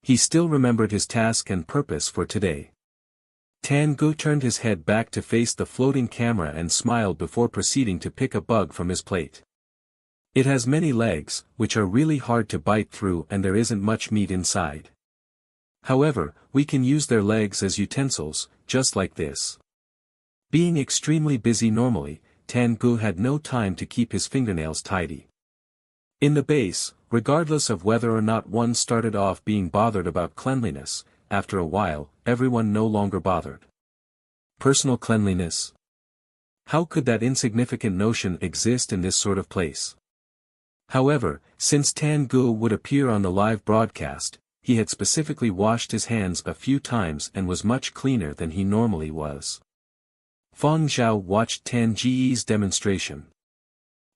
He still remembered his task and purpose for today. Tangu turned his head back to face the floating camera and smiled before proceeding to pick a bug from his plate. It has many legs, which are really hard to bite through and there isn't much meat inside. However, we can use their legs as utensils, just like this. Being extremely busy normally, Tangu had no time to keep his fingernails tidy. In the base, regardless of whether or not one started off being bothered about cleanliness, after a while, everyone no longer bothered. Personal cleanliness? How could that insignificant notion exist in this sort of place? However, since Tangu would appear on the live broadcast, he had specifically washed his hands a few times and was much cleaner than he normally was. Fang Zhao watched Tanji's demonstration.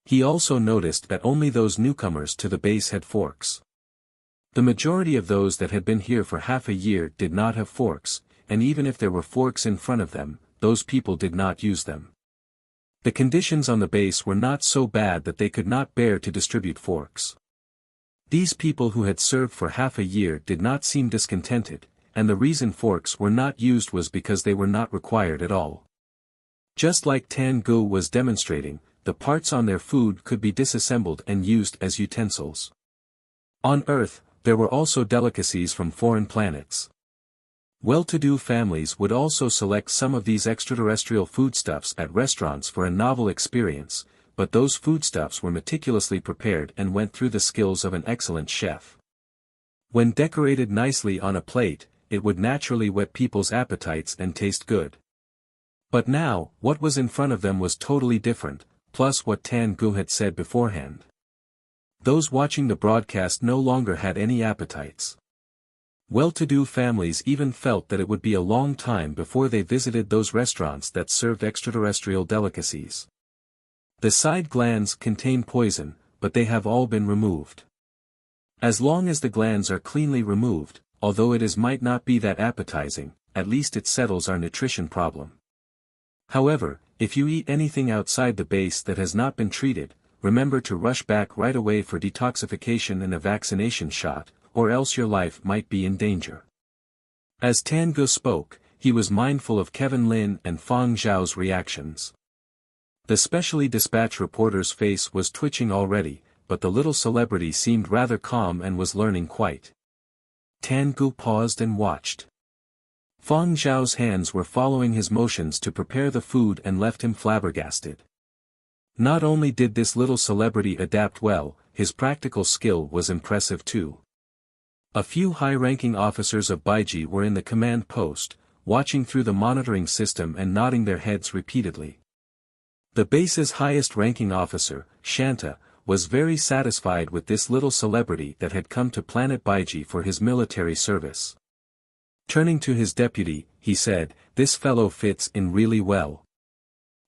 He also noticed that only those newcomers to the base had forks. The majority of those that had been here for half a year did not have forks, and even if there were forks in front of them, those people did not use them. The conditions on the base were not so bad that they could not bear to distribute forks. These people who had served for half a year did not seem discontented, and the reason forks were not used was because they were not required at all. Just like Tangu was demonstrating, the parts on their food could be disassembled and used as utensils. On Earth, there were also delicacies from foreign planets. Well-to-do families would also select some of these extraterrestrial foodstuffs at restaurants for a novel experience, but those foodstuffs were meticulously prepared and went through the skills of an excellent chef. When decorated nicely on a plate, it would naturally whet people's appetites and taste good. But now, what was in front of them was totally different, plus what Tangu had said beforehand. Those watching the broadcast no longer had any appetites. Well-to-do families even felt that it would be a long time before they visited those restaurants that served extraterrestrial delicacies. The side glands contain poison, but they have all been removed. As long as the glands are cleanly removed, although might not be that appetizing, at least it settles our nutrition problem. However, if you eat anything outside the base that has not been treated, remember to rush back right away for detoxification and a vaccination shot, or else your life might be in danger. As Tangu spoke, he was mindful of Kevin Lin and Fang Zhao's reactions. The specially dispatched reporter's face was twitching already, but the little celebrity seemed rather calm and was learning quite Tangu paused and watched. Fang Zhao's hands were following his motions to prepare the food and left him flabbergasted. Not only did this little celebrity adapt well, his practical skill was impressive too. A few high-ranking officers of Baiji were in the command post, watching through the monitoring system and nodding their heads repeatedly. The base's highest-ranking officer, Shanta, was very satisfied with this little celebrity that had come to planet Baiji for his military service. Turning to his deputy, he said, "This fellow fits in really well.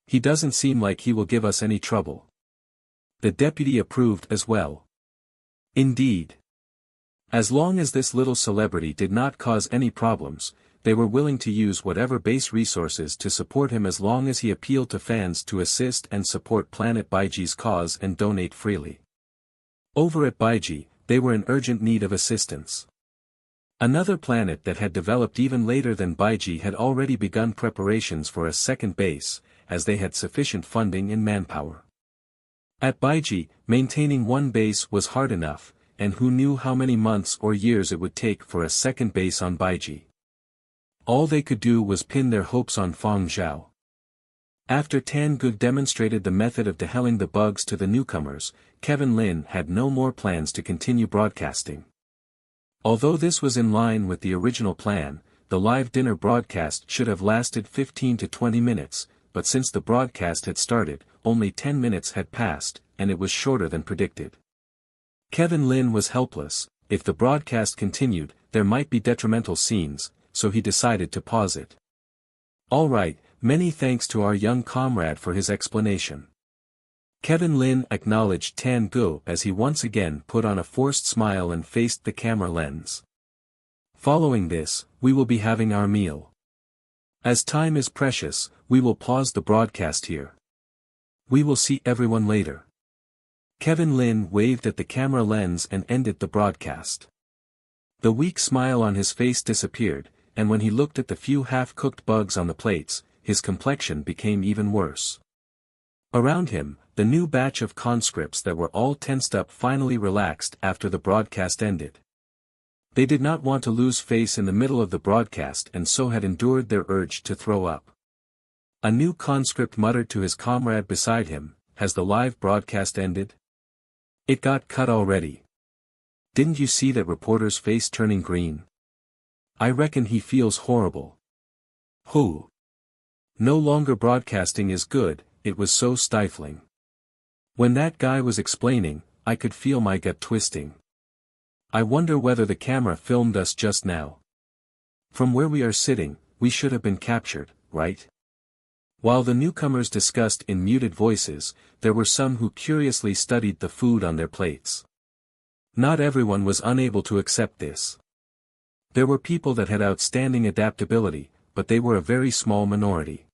He doesn't seem like he will give us any trouble." The deputy approved as well. Indeed. As long as this little celebrity did not cause any problems, they were willing to use whatever base resources to support him as long as he appealed to fans to assist and support Planet Baiji's cause and donate freely. Over at Baiji, they were in urgent need of assistance. Another planet that had developed even later than Baiji had already begun preparations for a second base, as they had sufficient funding and manpower. At Baiji, maintaining one base was hard enough, and who knew how many months or years it would take for a second base on Baiji. All they could do was pin their hopes on Fang Zhao. After Tangu demonstrated the method of dehelling the bugs to the newcomers, Kevin Lin had no more plans to continue broadcasting. Although this was in line with the original plan, the live dinner broadcast should have lasted 15 to 20 minutes, but since the broadcast had started, only 10 minutes had passed, and it was shorter than predicted. Kevin Lin was helpless. If the broadcast continued, there might be detrimental scenes, so he decided to pause it. "All right, many thanks to our young comrade for his explanation." Kevin Lin acknowledged Tangu as he once again put on a forced smile and faced the camera lens. "Following this, we will be having our meal. As time is precious, we will pause the broadcast here. We will see everyone later." Kevin Lin waved at the camera lens and ended the broadcast. The weak smile on his face disappeared, and when he looked at the few half-cooked bugs on the plates, his complexion became even worse. Around him, the new batch of conscripts that were all tensed up finally relaxed after the broadcast ended. They did not want to lose face in the middle of the broadcast and so had endured their urge to throw up. A new conscript muttered to his comrade beside him, "Has the live broadcast ended? It got cut already. Didn't you see that reporter's face turning green? I reckon he feels horrible." "Who? No longer broadcasting is good, it was so stifling. When that guy was explaining, I could feel my gut twisting. I wonder whether the camera filmed us just now. From where we are sitting, we should have been captured, right?" While the newcomers discussed in muted voices, there were some who curiously studied the food on their plates. Not everyone was unable to accept this. There were people that had outstanding adaptability, but they were a very small minority.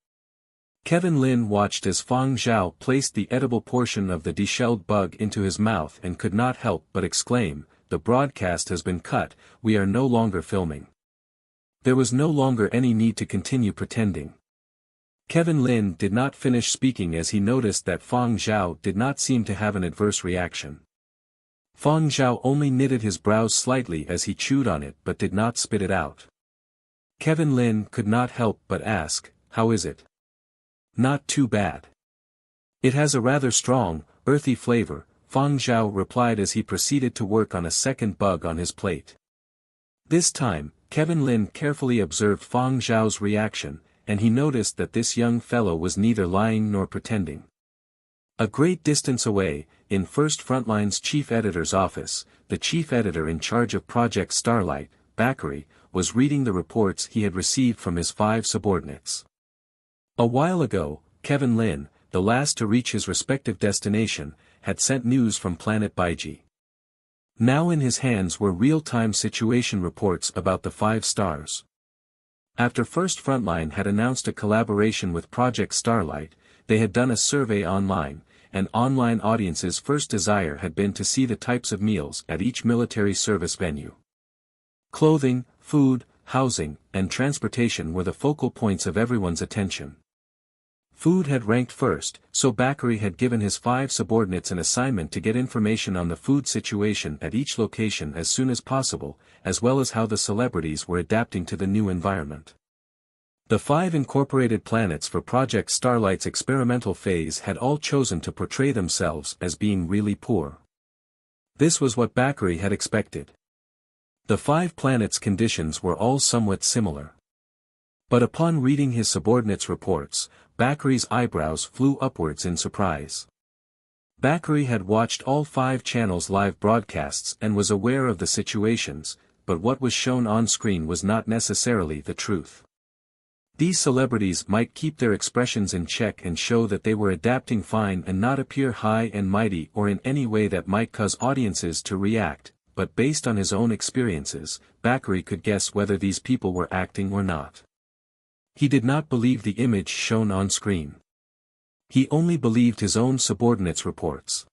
Kevin Lin watched as Fang Zhao placed the edible portion of the deshelled bug into his mouth and could not help but exclaim, "The broadcast has been cut, we are no longer filming." There was no longer any need to continue pretending. Kevin Lin did not finish speaking as he noticed that Fang Zhao did not seem to have an adverse reaction. Fang Zhao only knitted his brows slightly as he chewed on it but did not spit it out. Kevin Lin could not help but ask, "How is it?" "Not too bad. It has a rather strong, earthy flavor," Fang Zhao replied as he proceeded to work on a second bug on his plate. This time, Kevin Lin carefully observed Fang Zhao's reaction, and he noticed that this young fellow was neither lying nor pretending. A great distance away, in First Frontline's chief editor's office, the chief editor in charge of Project Starlight, Bakary, was reading the reports he had received from his 5 subordinates. A while ago, Kevin Lin, the last to reach his respective destination, had sent news from planet Baiji. Now in his hands were real-time situation reports about the 5 stars. After First Frontline had announced a collaboration with Project Starlight, they had done a survey online, and online audiences' first desire had been to see the types of meals at each military service venue. Clothing, food, housing, and transportation were the focal points of everyone's attention. Food had ranked first, so Bakary had given his 5 subordinates an assignment to get information on the food situation at each location as soon as possible, as well as how the celebrities were adapting to the new environment. The 5 incorporated planets for Project Starlight's experimental phase had all chosen to portray themselves as being really poor. This was what Bakary had expected. The 5 planets' conditions were all somewhat similar. But upon reading his subordinates' reports, Bakary's eyebrows flew upwards in surprise. Bakary had watched all 5 channels' live broadcasts and was aware of the situations, but what was shown on screen was not necessarily the truth. These celebrities might keep their expressions in check and show that they were adapting fine and not appear high and mighty or in any way that might cause audiences to react, but based on his own experiences, Bakary could guess whether these people were acting or not. He did not believe the image shown on screen. He only believed his own subordinates' reports.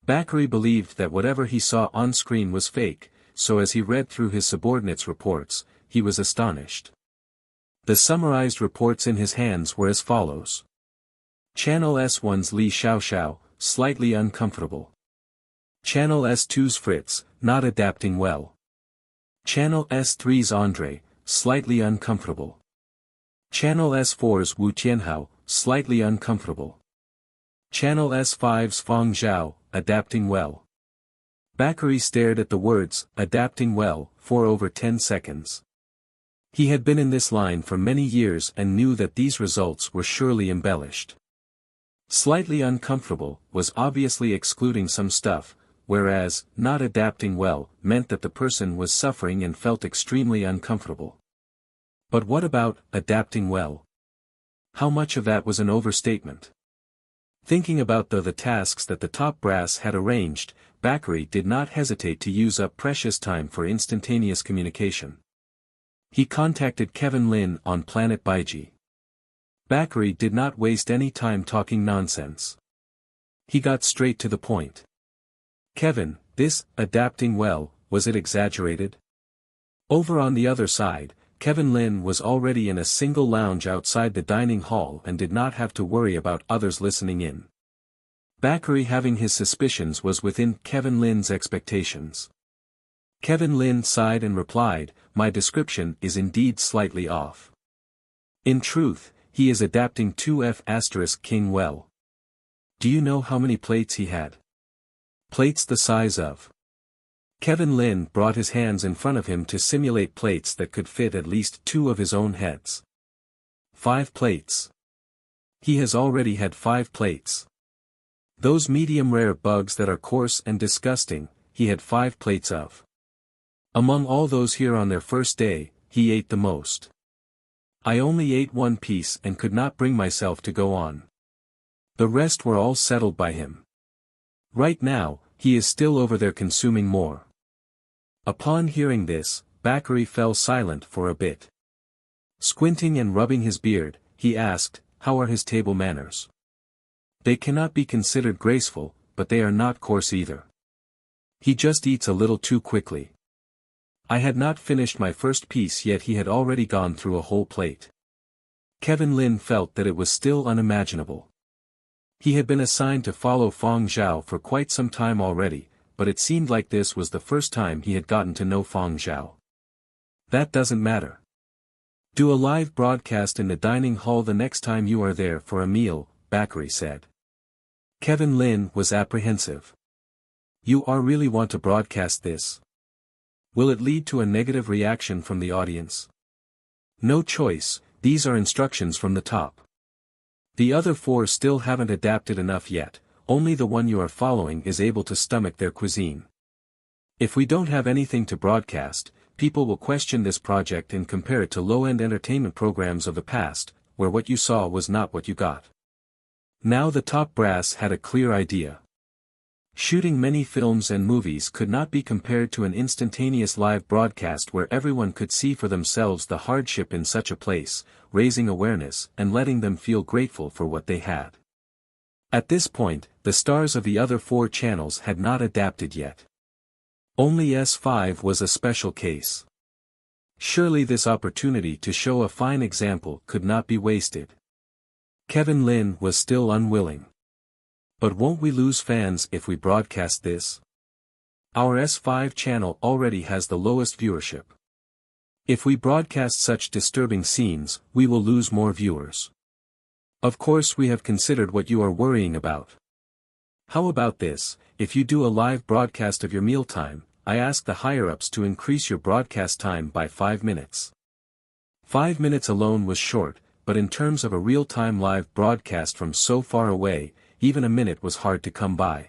Bakary believed that whatever he saw on screen was fake, so as he read through his subordinates' reports, he was astonished. The summarized reports in his hands were as follows. Channel S1's Li Xiaoxiao, slightly uncomfortable. Channel S2's Fritz, not adapting well. Channel S3's Andre, slightly uncomfortable. Channel S4's Wu Tianhao, slightly uncomfortable. Channel S5's Fang Zhao, adapting well. Bakary stared at the words, adapting well, for over 10 seconds. He had been in this line for many years and knew that these results were surely embellished. Slightly uncomfortable was obviously excluding some stuff, whereas, not adapting well, meant that the person was suffering and felt extremely uncomfortable. But what about adapting well? How much of that was an overstatement? Thinking about the tasks that the top brass had arranged, Bakary did not hesitate to use up precious time for instantaneous communication. He contacted Kevin Lin on Planet Baiji. Bakary did not waste any time talking nonsense. He got straight to the point. Kevin, this, adapting well, was it exaggerated? Over on the other side, Kevin Lin was already in a single lounge outside the dining hall and did not have to worry about others listening in. Bakary having his suspicions was within Kevin Lin's expectations. Kevin Lin sighed and replied, my description is indeed slightly off. In truth, he is adapting 2F** King well. Do you know how many plates he had? Plates the size of. Kevin Lin brought his hands in front of him to simulate plates that could fit at least 2 of his own heads. 5 plates. He has already had 5 plates. Those medium-rare bugs that are coarse and disgusting, he had 5 plates of. Among all those here on their first day, he ate the most. I only ate 1 piece and could not bring myself to go on. The rest were all settled by him. Right now, he is still over there consuming more. Upon hearing this, Bakary fell silent for a bit. Squinting and rubbing his beard, he asked, how are his table manners? They cannot be considered graceful, but they are not coarse either. He just eats a little too quickly. I had not finished my first piece yet he had already gone through a whole plate. Kevin Lin felt that it was still unimaginable. He had been assigned to follow Fang Zhao for quite some time already, but it seemed like this was the first time he had gotten to know Fang Zhao. That doesn't matter. Do a live broadcast in the dining hall the next time you are there for a meal, Bakary said. Kevin Lin was apprehensive. You really want to broadcast this? Will it lead to a negative reaction from the audience? No choice, these are instructions from the top. The other 4 still haven't adapted enough yet, only the one you are following is able to stomach their cuisine. If we don't have anything to broadcast, people will question this project and compare it to low-end entertainment programs of the past, where what you saw was not what you got. Now the top brass had a clear idea. Shooting many films and movies could not be compared to an instantaneous live broadcast where everyone could see for themselves the hardship in such a place, raising awareness and letting them feel grateful for what they had. At this point, the stars of the other 4 channels had not adapted yet. Only S5 was a special case. Surely this opportunity to show a fine example could not be wasted. Kevin Lin was still unwilling. But won't we lose fans if we broadcast this? Our S5 channel already has the lowest viewership. If we broadcast such disturbing scenes, we will lose more viewers. Of course we have considered what you are worrying about. How about this, if you do a live broadcast of your mealtime, I ask the higher-ups to increase your broadcast time by 5 minutes. 5 minutes alone was short, but in terms of a real-time live broadcast from so far away, even a minute was hard to come by.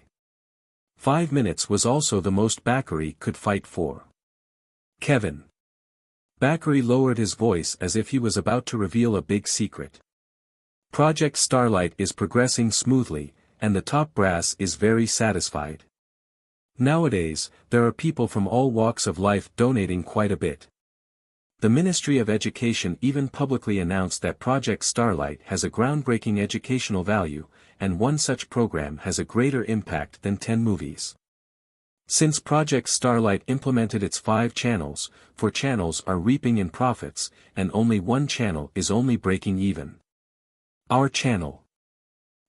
5 minutes was also the most Bakary could fight for. Kevin. Bakary lowered his voice as if he was about to reveal a big secret. Project Starlight is progressing smoothly, and the top brass is very satisfied. Nowadays, there are people from all walks of life donating quite a bit. The Ministry of Education even publicly announced that Project Starlight has a groundbreaking educational value, and one such program has a greater impact than 10 movies. Since Project Starlight implemented its 5 channels, 4 channels are reaping in profits, and only 1 channel is only breaking even. Our channel.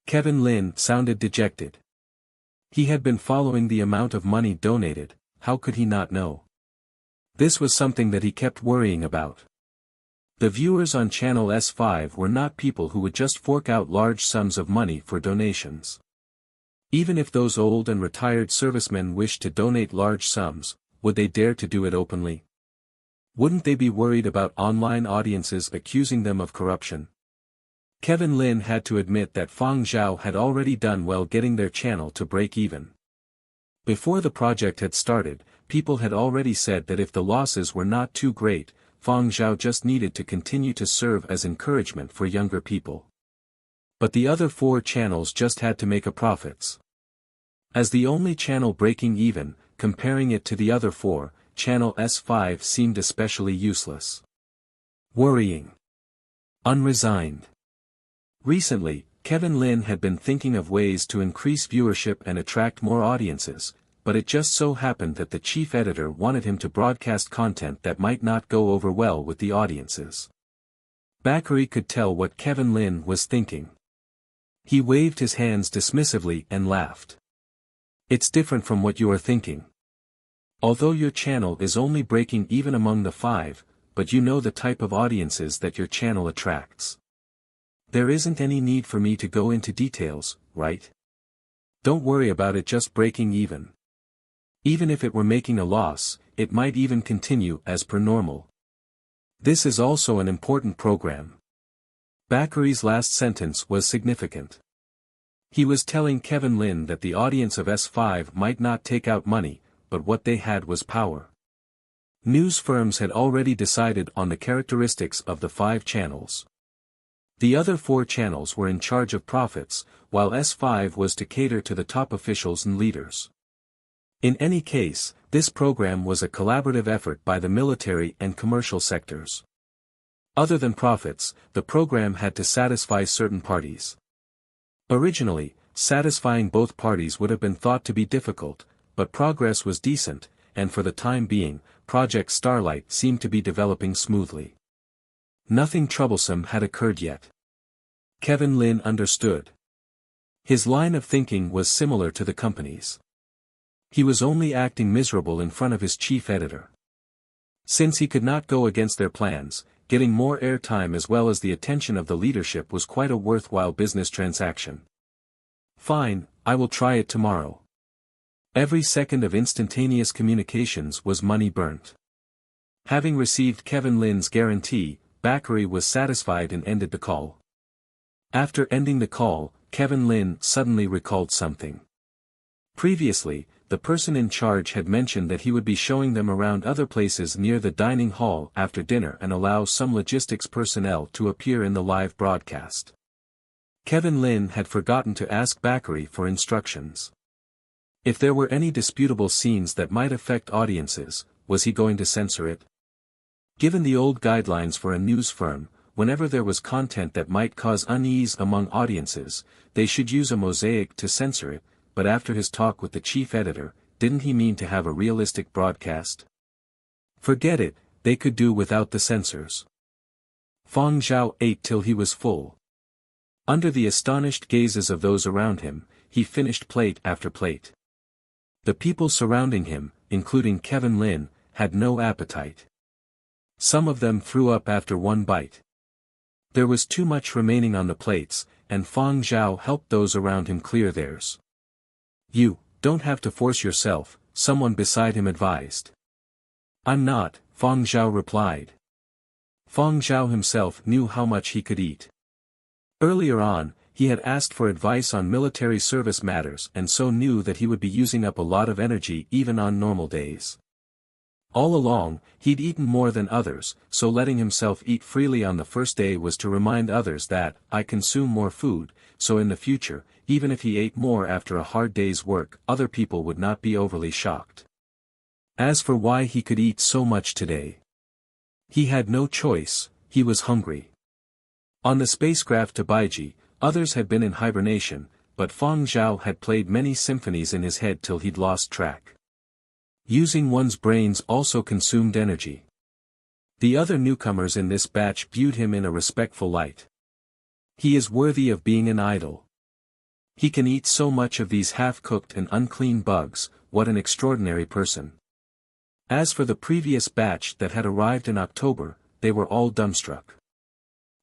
Kevin Lin sounded dejected. He had been following the amount of money donated, how could he not know? This was something that he kept worrying about. The viewers on Channel S5 were not people who would just fork out large sums of money for donations. Even if those old and retired servicemen wished to donate large sums, would they dare to do it openly? Wouldn't they be worried about online audiences accusing them of corruption? Kevin Lin had to admit that Fang Zhao had already done well getting their channel to break even. Before the project had started, people had already said that if the losses were not too great, Fang Zhao just needed to continue to serve as encouragement for younger people. But the other 4 channels just had to make a profits. As the only channel breaking even, comparing it to the other 4, Channel S5 seemed especially useless. Worrying. Unresigned. Recently, Kevin Lin had been thinking of ways to increase viewership and attract more audiences, but it just so happened that the chief editor wanted him to broadcast content that might not go over well with the audiences. Bakary could tell what Kevin Lin was thinking. He waved his hands dismissively and laughed. It's different from what you are thinking. Although your channel is only breaking even among the 5, but you know the type of audiences that your channel attracts. There isn't any need for me to go into details, right? Don't worry about it just breaking even. Even if it were making a loss, it might even continue as per normal. This is also an important program. Bakary's last sentence was significant. He was telling Kevin Lin that the audience of S5 might not take out money, but what they had was power. News firms had already decided on the characteristics of the 5 channels. The other 4 channels were in charge of profits, while S5 was to cater to the top officials and leaders. In any case, this program was a collaborative effort by the military and commercial sectors. Other than profits, the program had to satisfy certain parties. Originally, satisfying both parties would have been thought to be difficult, but progress was decent, and for the time being, Project Starlight seemed to be developing smoothly. Nothing troublesome had occurred yet. Kevin Lin understood. His line of thinking was similar to the company's. He was only acting miserable in front of his chief editor. Since he could not go against their plans, getting more airtime as well as the attention of the leadership was quite a worthwhile business transaction. Fine, I will try it tomorrow. Every second of instantaneous communications was money burnt. Having received Kevin Lin's guarantee, Bakary was satisfied and ended the call. After ending the call, Kevin Lin suddenly recalled something. Previously, the person in charge had mentioned that he would be showing them around other places near the dining hall after dinner and allow some logistics personnel to appear in the live broadcast. Kevin Lin had forgotten to ask Bakary for instructions. If there were any disputable scenes that might affect audiences, was he going to censor it? Given the old guidelines for a news firm, whenever there was content that might cause unease among audiences, they should use a mosaic to censor it, but after his talk with the chief editor, didn't he mean to have a realistic broadcast? Forget it, they could do without the censors. Fang Zhao ate till he was full. Under the astonished gazes of those around him, he finished plate after plate. The people surrounding him, including Kevin Lin, had no appetite. Some of them threw up after one bite. There was too much remaining on the plates, and Fang Zhao helped those around him clear theirs. "You don't have to force yourself," someone beside him advised. "I'm not," Fang Zhao replied. Fang Zhao himself knew how much he could eat. Earlier on, he had asked for advice on military service matters and so knew that he would be using up a lot of energy even on normal days. All along, he'd eaten more than others, so letting himself eat freely on the first day was to remind others that, I consume more food, so in the future, even if he ate more after a hard day's work, other people would not be overly shocked. As for why he could eat so much today, he had no choice, he was hungry. On the spacecraft to Baiji, others had been in hibernation, but Fang Zhao had played many symphonies in his head till he'd lost track. Using one's brains also consumed energy. The other newcomers in this batch viewed him in a respectful light. He is worthy of being an idol. He can eat so much of these half-cooked and unclean bugs, what an extraordinary person. As for the previous batch that had arrived in October, they were all dumbstruck.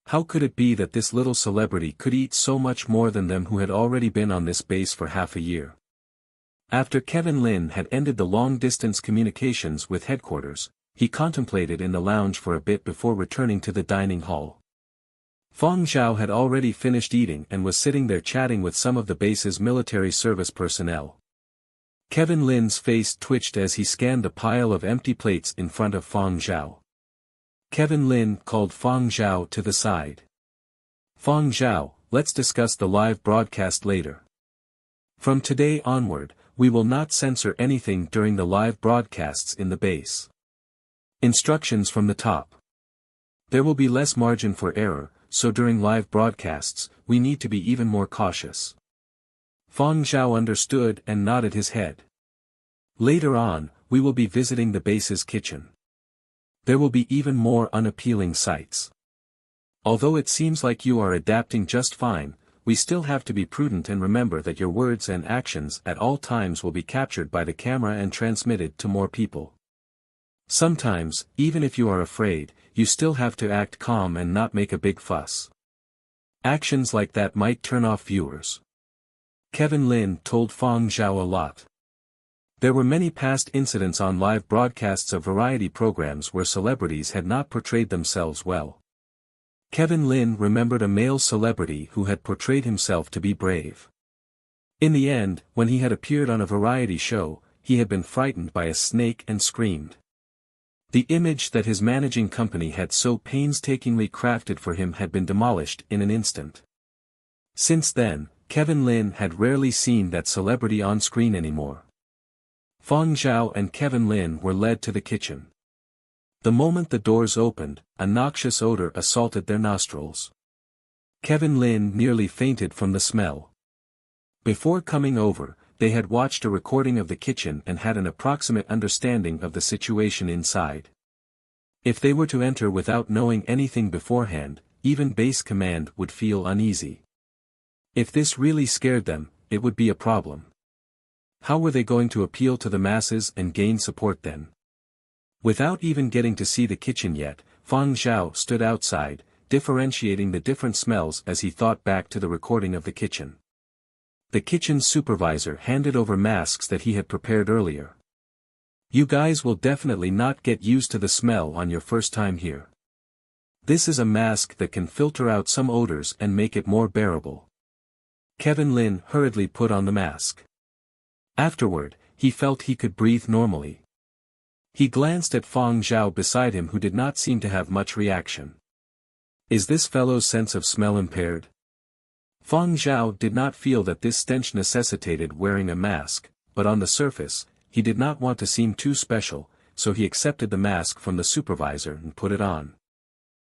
How could it be that this little celebrity could eat so much more than them who had already been on this base for half a year? After Kevin Lin had ended the long-distance communications with headquarters, he contemplated in the lounge for a bit before returning to the dining hall. Fang Zhao had already finished eating and was sitting there chatting with some of the base's military service personnel. Kevin Lin's face twitched as he scanned the pile of empty plates in front of Fang Zhao. Kevin Lin called Fang Zhao to the side. "Fang Zhao, let's discuss the live broadcast later. From today onward, we will not censor anything during the live broadcasts in the base. Instructions from the top. There will be less margin for error, so during live broadcasts, we need to be even more cautious." Fang Zhao understood and nodded his head. "Later on, we will be visiting the base's kitchen. There will be even more unappealing sights. Although it seems like you are adapting just fine, we still have to be prudent and remember that your words and actions at all times will be captured by the camera and transmitted to more people. Sometimes, even if you are afraid, you still have to act calm and not make a big fuss. Actions like that might turn off viewers." Kevin Lin told Fang Zhao a lot. There were many past incidents on live broadcasts of variety programs where celebrities had not portrayed themselves well. Kevin Lin remembered a male celebrity who had portrayed himself to be brave. In the end, when he had appeared on a variety show, he had been frightened by a snake and screamed. The image that his managing company had so painstakingly crafted for him had been demolished in an instant. Since then, Kevin Lin had rarely seen that celebrity on screen anymore. Fang Zhao and Kevin Lin were led to the kitchen. The moment the doors opened, a noxious odor assaulted their nostrils. Kevin Lin nearly fainted from the smell. Before coming over, they had watched a recording of the kitchen and had an approximate understanding of the situation inside. If they were to enter without knowing anything beforehand, even base command would feel uneasy. If this really scared them, it would be a problem. How were they going to appeal to the masses and gain support then? Without even getting to see the kitchen yet, Fang Zhao stood outside, differentiating the different smells as he thought back to the recording of the kitchen. The kitchen's supervisor handed over masks that he had prepared earlier. "You guys will definitely not get used to the smell on your first time here. This is a mask that can filter out some odors and make it more bearable." Kevin Lin hurriedly put on the mask. Afterward, he felt he could breathe normally. He glanced at Fang Zhao beside him who did not seem to have much reaction. Is this fellow's sense of smell impaired? Fang Zhao did not feel that this stench necessitated wearing a mask, but on the surface, he did not want to seem too special, so he accepted the mask from the supervisor and put it on.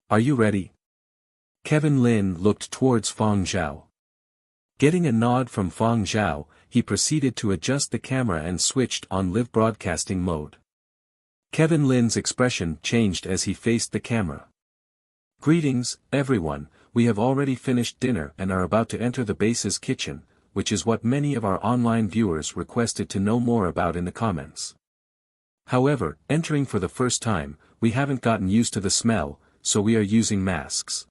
"Are you ready?" Kevin Lin looked towards Fang Zhao. Getting a nod from Fang Zhao, he proceeded to adjust the camera and switched on live broadcasting mode. Kevin Lin's expression changed as he faced the camera. "Greetings, everyone, we have already finished dinner and are about to enter the base's kitchen, which is what many of our online viewers requested to know more about in the comments. However, entering for the first time, we haven't gotten used to the smell, so we are using masks.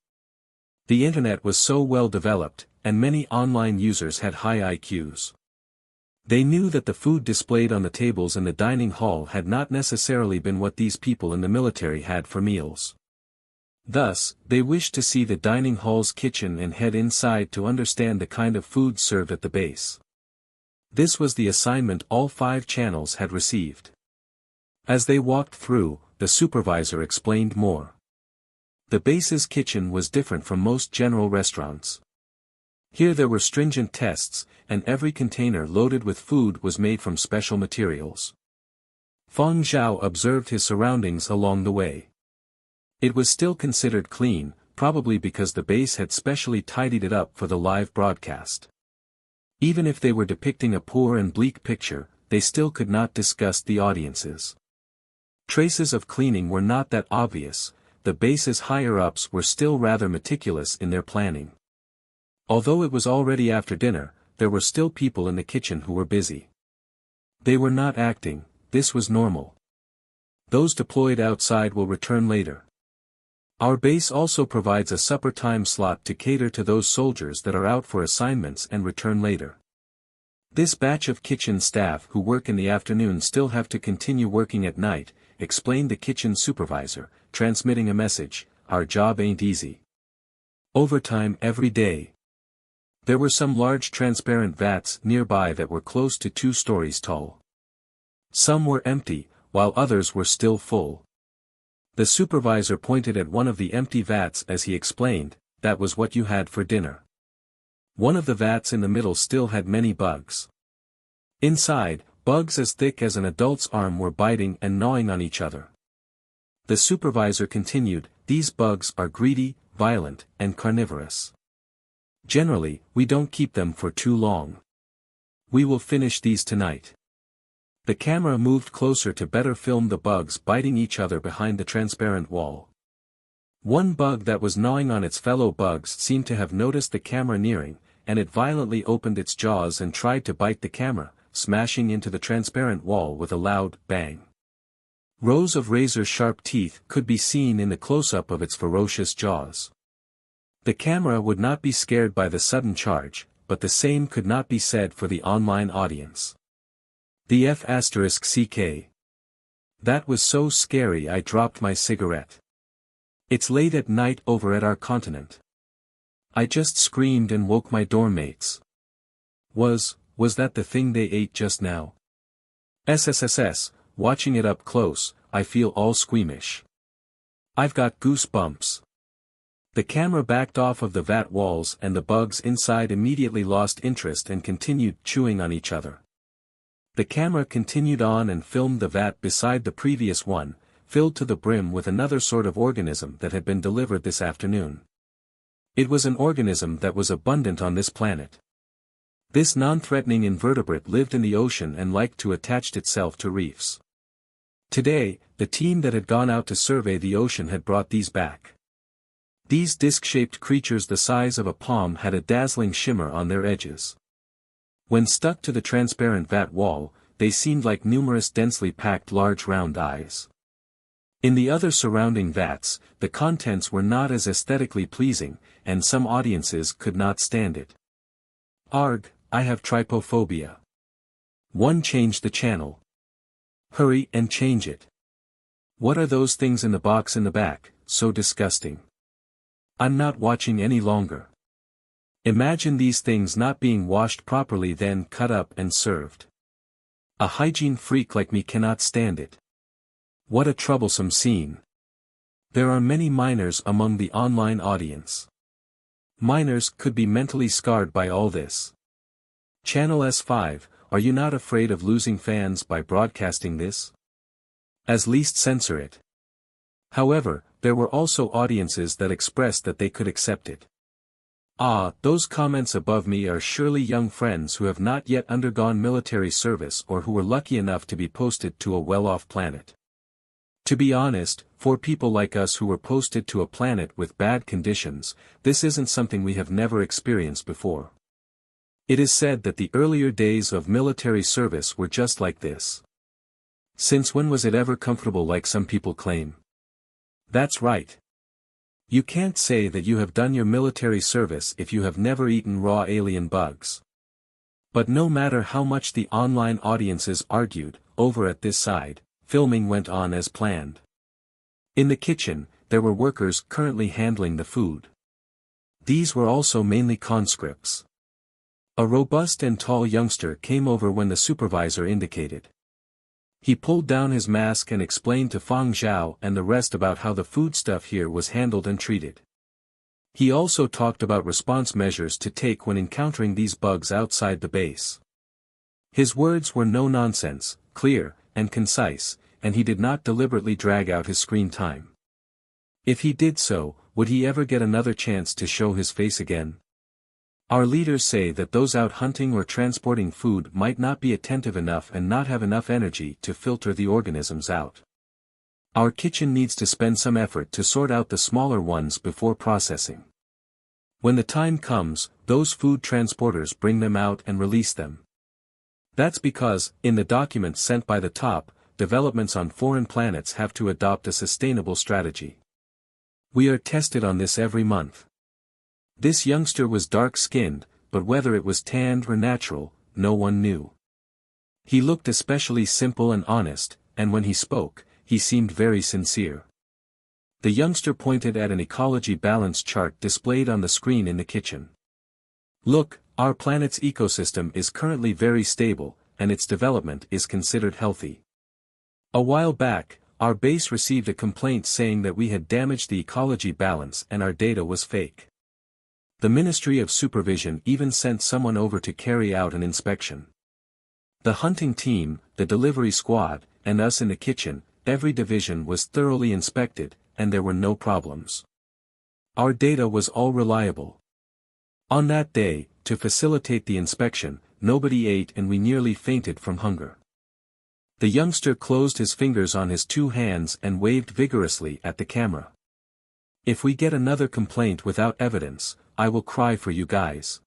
The internet was so well developed, and many online users had high IQs. They knew that the food displayed on the tables in the dining hall had not necessarily been what these people in the military had for meals. Thus, they wished to see the dining hall's kitchen and head inside to understand the kind of food served at the base. This was the assignment all 5 channels had received. As they walked through, the supervisor explained more. The base's kitchen was different from most general restaurants. Here there were stringent tests, and every container loaded with food was made from special materials. Fang Zhao observed his surroundings along the way. It was still considered clean, probably because the base had specially tidied it up for the live broadcast. Even if they were depicting a poor and bleak picture, they still could not disgust the audiences. Traces of cleaning were not that obvious, the base's higher-ups were still rather meticulous in their planning. Although it was already after dinner, there were still people in the kitchen who were busy. They were not acting, this was normal. Those deployed outside will return later. Our base also provides a supper time slot to cater to those soldiers that are out for assignments and return later. This batch of kitchen staff who work in the afternoon still have to continue working at night, explained the kitchen supervisor, transmitting a message, our job ain't easy. Overtime every day. There were some large transparent vats nearby that were close to 2 stories tall. Some were empty, while others were still full. The supervisor pointed at one of the empty vats as he explained, that was what you had for dinner. One of the vats in the middle still had many bugs. Inside, bugs as thick as an adult's arm were biting and gnawing on each other. The supervisor continued, these bugs are greedy, violent, and carnivorous. Generally, we don't keep them for too long. We will finish these tonight. The camera moved closer to better film the bugs biting each other behind the transparent wall. One bug that was gnawing on its fellow bugs seemed to have noticed the camera nearing, and it violently opened its jaws and tried to bite the camera, smashing into the transparent wall with a loud bang. Rows of razor-sharp teeth could be seen in the close-up of its ferocious jaws. The camera would not be scared by the sudden charge, but the same could not be said for the online audience. The F***CK. That was so scary I dropped my cigarette. It's late at night over at our continent. I just screamed and woke my dorm mates. Was that the thing they ate just now? SSSS, watching it up close, I feel all squeamish. I've got goosebumps. The camera backed off of the vat walls and the bugs inside immediately lost interest and continued chewing on each other. The camera continued on and filmed the vat beside the previous one, filled to the brim with another sort of organism that had been delivered this afternoon. It was an organism that was abundant on this planet. This non-threatening invertebrate lived in the ocean and liked to attach itself to reefs. Today, the team that had gone out to survey the ocean had brought these back. These disc-shaped creatures the size of a palm had a dazzling shimmer on their edges. When stuck to the transparent vat wall, they seemed like numerous densely packed large round eyes. In the other surrounding vats, the contents were not as aesthetically pleasing, and some audiences could not stand it. Arg, I have trypophobia. One changed the channel. Hurry and change it. What are those things in the box in the back, so disgusting. I'm not watching any longer. Imagine these things not being washed properly then cut up and served. A hygiene freak like me cannot stand it. What a troublesome scene. There are many minors among the online audience. Minors could be mentally scarred by all this. Channel S5, are you not afraid of losing fans by broadcasting this? At least censor it. However, there were also audiences that expressed that they could accept it. Ah, those comments above me are surely young friends who have not yet undergone military service or who were lucky enough to be posted to a well-off planet. To be honest, for people like us who were posted to a planet with bad conditions, this isn't something we have never experienced before. It is said that the earlier days of military service were just like this. Since when was it ever comfortable like some people claim? That's right. You can't say that you have done your military service if you have never eaten raw alien bugs. But no matter how much the online audiences argued, over at this side, filming went on as planned. In the kitchen, there were workers currently handling the food. These were also mainly conscripts. A robust and tall youngster came over when the supervisor indicated. He pulled down his mask and explained to Fang Zhao and the rest about how the foodstuff here was handled and treated. He also talked about response measures to take when encountering these bugs outside the base. His words were no nonsense, clear, and concise, and he did not deliberately drag out his screen time. If he did so, would he ever get another chance to show his face again? Our leaders say that those out hunting or transporting food might not be attentive enough and not have enough energy to filter the organisms out. Our kitchen needs to spend some effort to sort out the smaller ones before processing. When the time comes, those food transporters bring them out and release them. That's because, in the documents sent by the top, developments on foreign planets have to adopt a sustainable strategy. We are tested on this every month. This youngster was dark-skinned, but whether it was tanned or natural, no one knew. He looked especially simple and honest, and when he spoke, he seemed very sincere. The youngster pointed at an ecology balance chart displayed on the screen in the kitchen. Look, our planet's ecosystem is currently very stable, and its development is considered healthy. A while back, our base received a complaint saying that we had damaged the ecology balance and our data was fake. The Ministry of Supervision even sent someone over to carry out an inspection. The hunting team, the delivery squad, and us in the kitchen, every division was thoroughly inspected, and there were no problems. Our data was all reliable. On that day, to facilitate the inspection, nobody ate and we nearly fainted from hunger. The youngster closed his fingers on his two hands and waved vigorously at the camera. If we get another complaint without evidence, I will cry for you guys.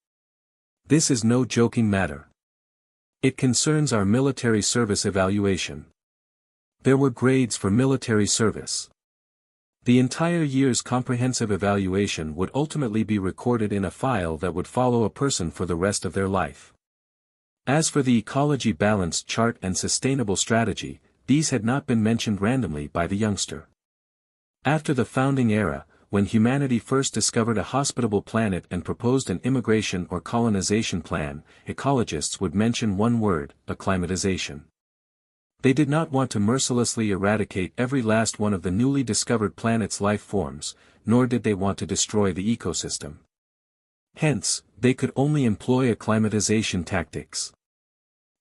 This is no joking matter. It concerns our military service evaluation. There were grades for military service. The entire year's comprehensive evaluation would ultimately be recorded in a file that would follow a person for the rest of their life. As for the ecology balance chart and sustainable strategy, these had not been mentioned randomly by the youngster. After the founding era, when humanity first discovered a hospitable planet and proposed an immigration or colonization plan, ecologists would mention one word: acclimatization. They did not want to mercilessly eradicate every last one of the newly discovered planet's life forms, nor did they want to destroy the ecosystem. Hence, they could only employ acclimatization tactics.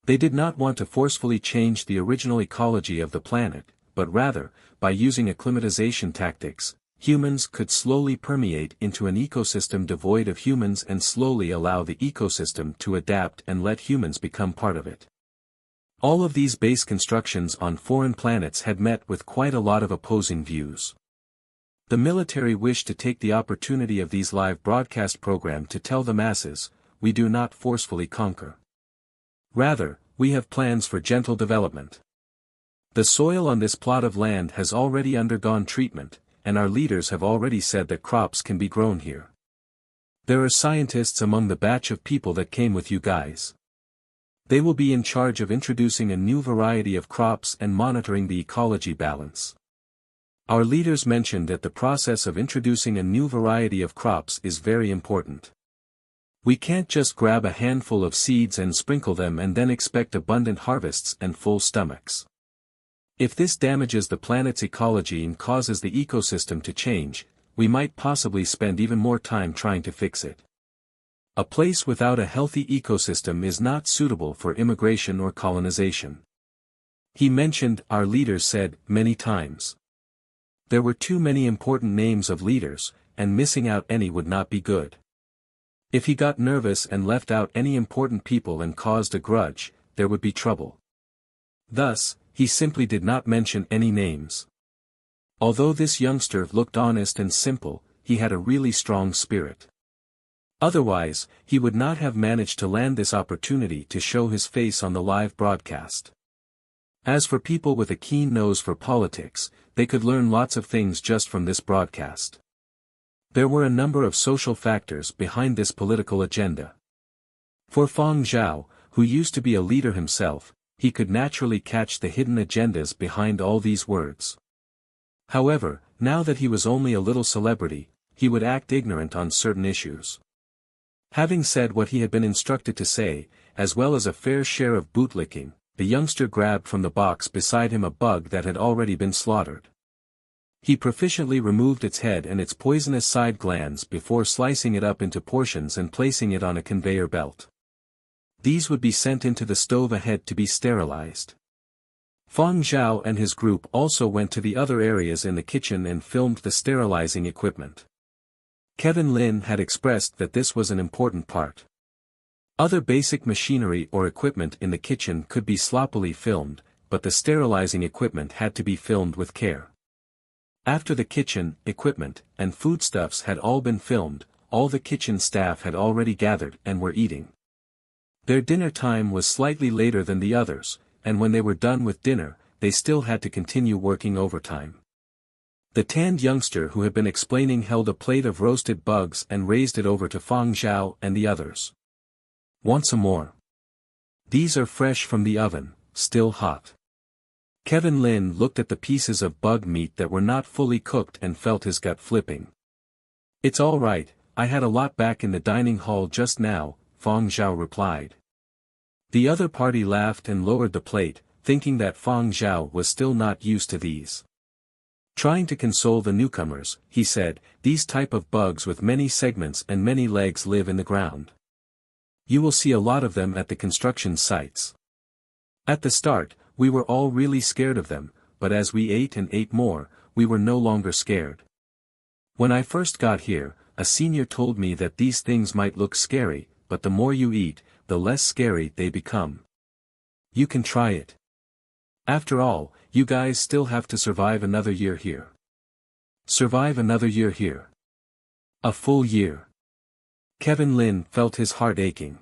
They did not want to forcefully change the original ecology of the planet, but rather, by using acclimatization tactics, humans could slowly permeate into an ecosystem devoid of humans and slowly allow the ecosystem to adapt and let humans become part of it. All of these base constructions on foreign planets had met with quite a lot of opposing views. The military wished to take the opportunity of these live broadcast program to tell the masses, we do not forcefully conquer. Rather, we have plans for gentle development. The soil on this plot of land has already undergone treatment, and our leaders have already said that crops can be grown here. There are scientists among the batch of people that came with you guys. They will be in charge of introducing a new variety of crops and monitoring the ecology balance. Our leaders mentioned that the process of introducing a new variety of crops is very important. We can't just grab a handful of seeds and sprinkle them and then expect abundant harvests and full stomachs. If this damages the planet's ecology and causes the ecosystem to change, we might possibly spend even more time trying to fix it. A place without a healthy ecosystem is not suitable for immigration or colonization. He mentioned, our leaders said, many times. There were too many important names of leaders, and missing out any would not be good. If he got nervous and left out any important people and caused a grudge, there would be trouble. Thus, he simply did not mention any names. Although this youngster looked honest and simple, he had a really strong spirit. Otherwise, he would not have managed to land this opportunity to show his face on the live broadcast. As for people with a keen nose for politics, they could learn lots of things just from this broadcast. There were a number of social factors behind this political agenda. For Fang Zhao, who used to be a leader himself, he could naturally catch the hidden agendas behind all these words. However, now that he was only a little celebrity, he would act ignorant on certain issues. Having said what he had been instructed to say, as well as a fair share of bootlicking, the youngster grabbed from the box beside him a bug that had already been slaughtered. He proficiently removed its head and its poisonous side glands before slicing it up into portions and placing it on a conveyor belt. These would be sent into the stove ahead to be sterilized. Fang Zhao and his group also went to the other areas in the kitchen and filmed the sterilizing equipment. Kevin Lin had expressed that this was an important part. Other basic machinery or equipment in the kitchen could be sloppily filmed, but the sterilizing equipment had to be filmed with care. After the kitchen, equipment, and foodstuffs had all been filmed, all the kitchen staff had already gathered and were eating. Their dinner time was slightly later than the others, and when they were done with dinner, they still had to continue working overtime. The tanned youngster who had been explaining held a plate of roasted bugs and raised it over to Fang Zhao and the others. "Want some more? These are fresh from the oven, still hot." Kevin Lin looked at the pieces of bug meat that were not fully cooked and felt his gut flipping. "It's all right, I had a lot back in the dining hall just now," Fang Zhao replied. The other party laughed and lowered the plate, thinking that Fang Zhao was still not used to these. Trying to console the newcomers, he said, "These type of bugs with many segments and many legs live in the ground. You will see a lot of them at the construction sites. At the start, we were all really scared of them, but as we ate and ate more, we were no longer scared. When I first got here, a senior told me that these things might look scary, but the more you eat, the less scary they become. You can try it. After all, you guys still have to survive another year here." Survive another year here. A full year. Kevin Lin felt his heart aching.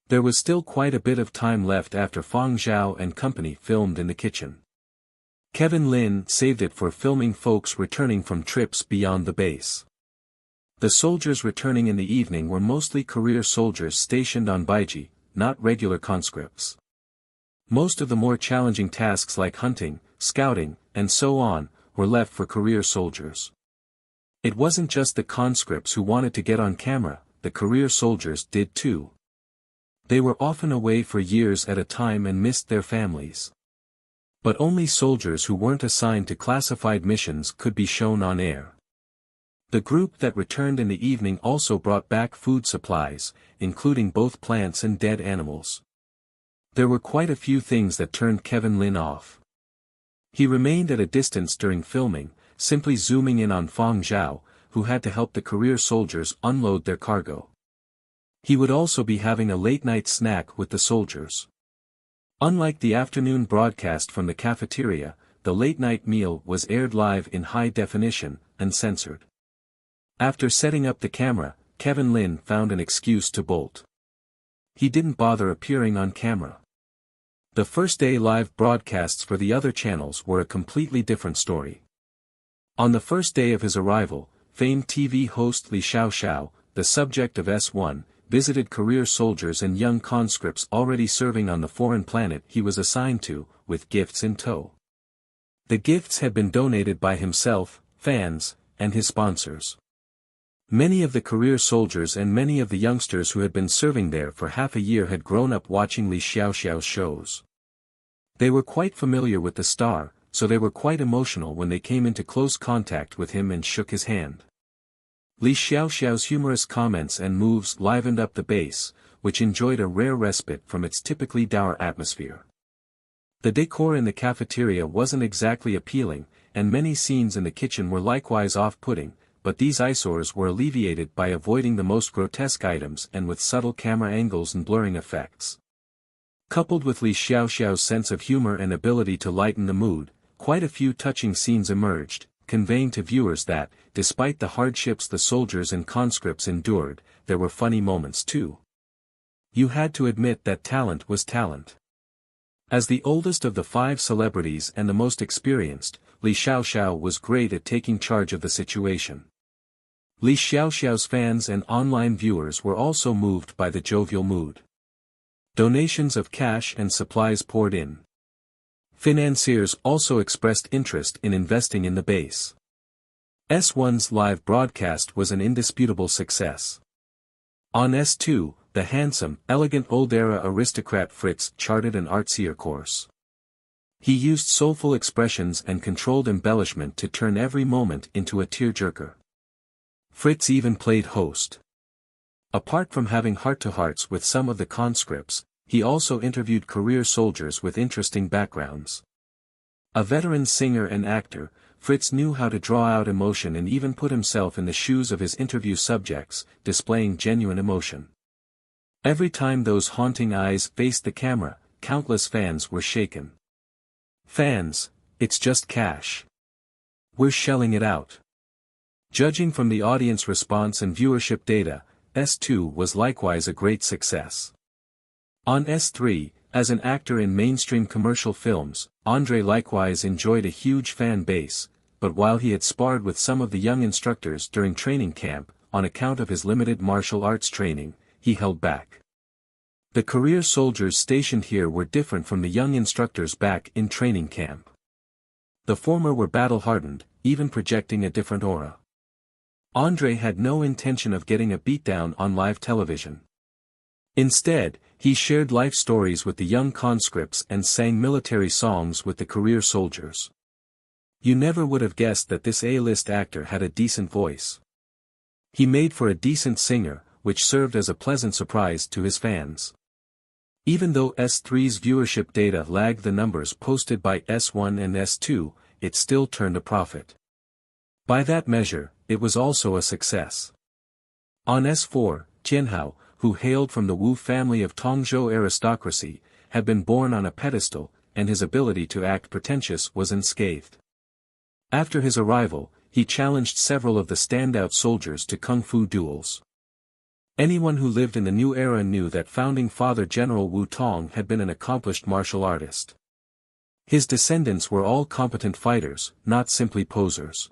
There was still quite a bit of time left after Fang Zhao and company filmed in the kitchen. Kevin Lin saved it for filming folks returning from trips beyond the base. The soldiers returning in the evening were mostly career soldiers stationed on Baiji, not regular conscripts. Most of the more challenging tasks like hunting, scouting, and so on, were left for career soldiers. It wasn't just the conscripts who wanted to get on camera, the career soldiers did too. They were often away for years at a time and missed their families. But only soldiers who weren't assigned to classified missions could be shown on air. The group that returned in the evening also brought back food supplies, including both plants and dead animals. There were quite a few things that turned Kevin Lin off. He remained at a distance during filming, simply zooming in on Fang Zhao, who had to help the career soldiers unload their cargo. He would also be having a late-night snack with the soldiers. Unlike the afternoon broadcast from the cafeteria, the late-night meal was aired live in high definition, uncensored. After setting up the camera, Kevin Lin found an excuse to bolt. He didn't bother appearing on camera. The first day live broadcasts for the other channels were a completely different story. On the first day of his arrival, famed TV host Li Xiaoxiao, the subject of S1, visited career soldiers and young conscripts already serving on the foreign planet he was assigned to, with gifts in tow. The gifts had been donated by himself, fans, and his sponsors. Many of the career soldiers and many of the youngsters who had been serving there for half a year had grown up watching Li Xiaoxiao's shows. They were quite familiar with the star, so they were quite emotional when they came into close contact with him and shook his hand. Li Xiaoxiao's humorous comments and moves livened up the base, which enjoyed a rare respite from its typically dour atmosphere. The decor in the cafeteria wasn't exactly appealing, and many scenes in the kitchen were likewise off-putting, but these eyesores were alleviated by avoiding the most grotesque items and with subtle camera angles and blurring effects. Coupled with Li Xiaoxiao's sense of humor and ability to lighten the mood, quite a few touching scenes emerged, conveying to viewers that, despite the hardships the soldiers and conscripts endured, there were funny moments too. You had to admit that talent was talent. As the oldest of the 5 celebrities and the most experienced, Li Xiaoxiao was great at taking charge of the situation. Li Xiaoxiao's fans and online viewers were also moved by the jovial mood. Donations of cash and supplies poured in. Financiers also expressed interest in investing in the base. S1's live broadcast was an indisputable success. On S2, the handsome, elegant old-era aristocrat Fritz charted an artsier course. He used soulful expressions and controlled embellishment to turn every moment into a tearjerker. Fritz even played host. Apart from having heart-to-hearts with some of the conscripts, he also interviewed career soldiers with interesting backgrounds. A veteran singer and actor, Fritz knew how to draw out emotion and even put himself in the shoes of his interview subjects, displaying genuine emotion. Every time those haunting eyes faced the camera, countless fans were shaken. Fans, it's just cash. We're shelling it out. Judging from the audience response and viewership data, S2 was likewise a great success. On S3, as an actor in mainstream commercial films, Andre likewise enjoyed a huge fan base, but while he had sparred with some of the young instructors during training camp, on account of his limited martial arts training, he held back. The career soldiers stationed here were different from the young instructors back in training camp. The former were battle-hardened, even projecting a different aura. Andre had no intention of getting a beatdown on live television. Instead, he shared life stories with the young conscripts and sang military songs with the career soldiers. You never would have guessed that this A-list actor had a decent voice. He made for a decent singer, which served as a pleasant surprise to his fans. Even though S3's viewership data lagged the numbers posted by S1 and S2, it still turned a profit. By that measure, it was also a success. On S4, Tianhao, who hailed from the Wu family of Tongzhou aristocracy, had been born on a pedestal, and his ability to act pretentious was unscathed. After his arrival, he challenged several of the standout soldiers to kung fu duels. Anyone who lived in the new era knew that founding father General Wu Tong had been an accomplished martial artist. His descendants were all competent fighters, not simply posers.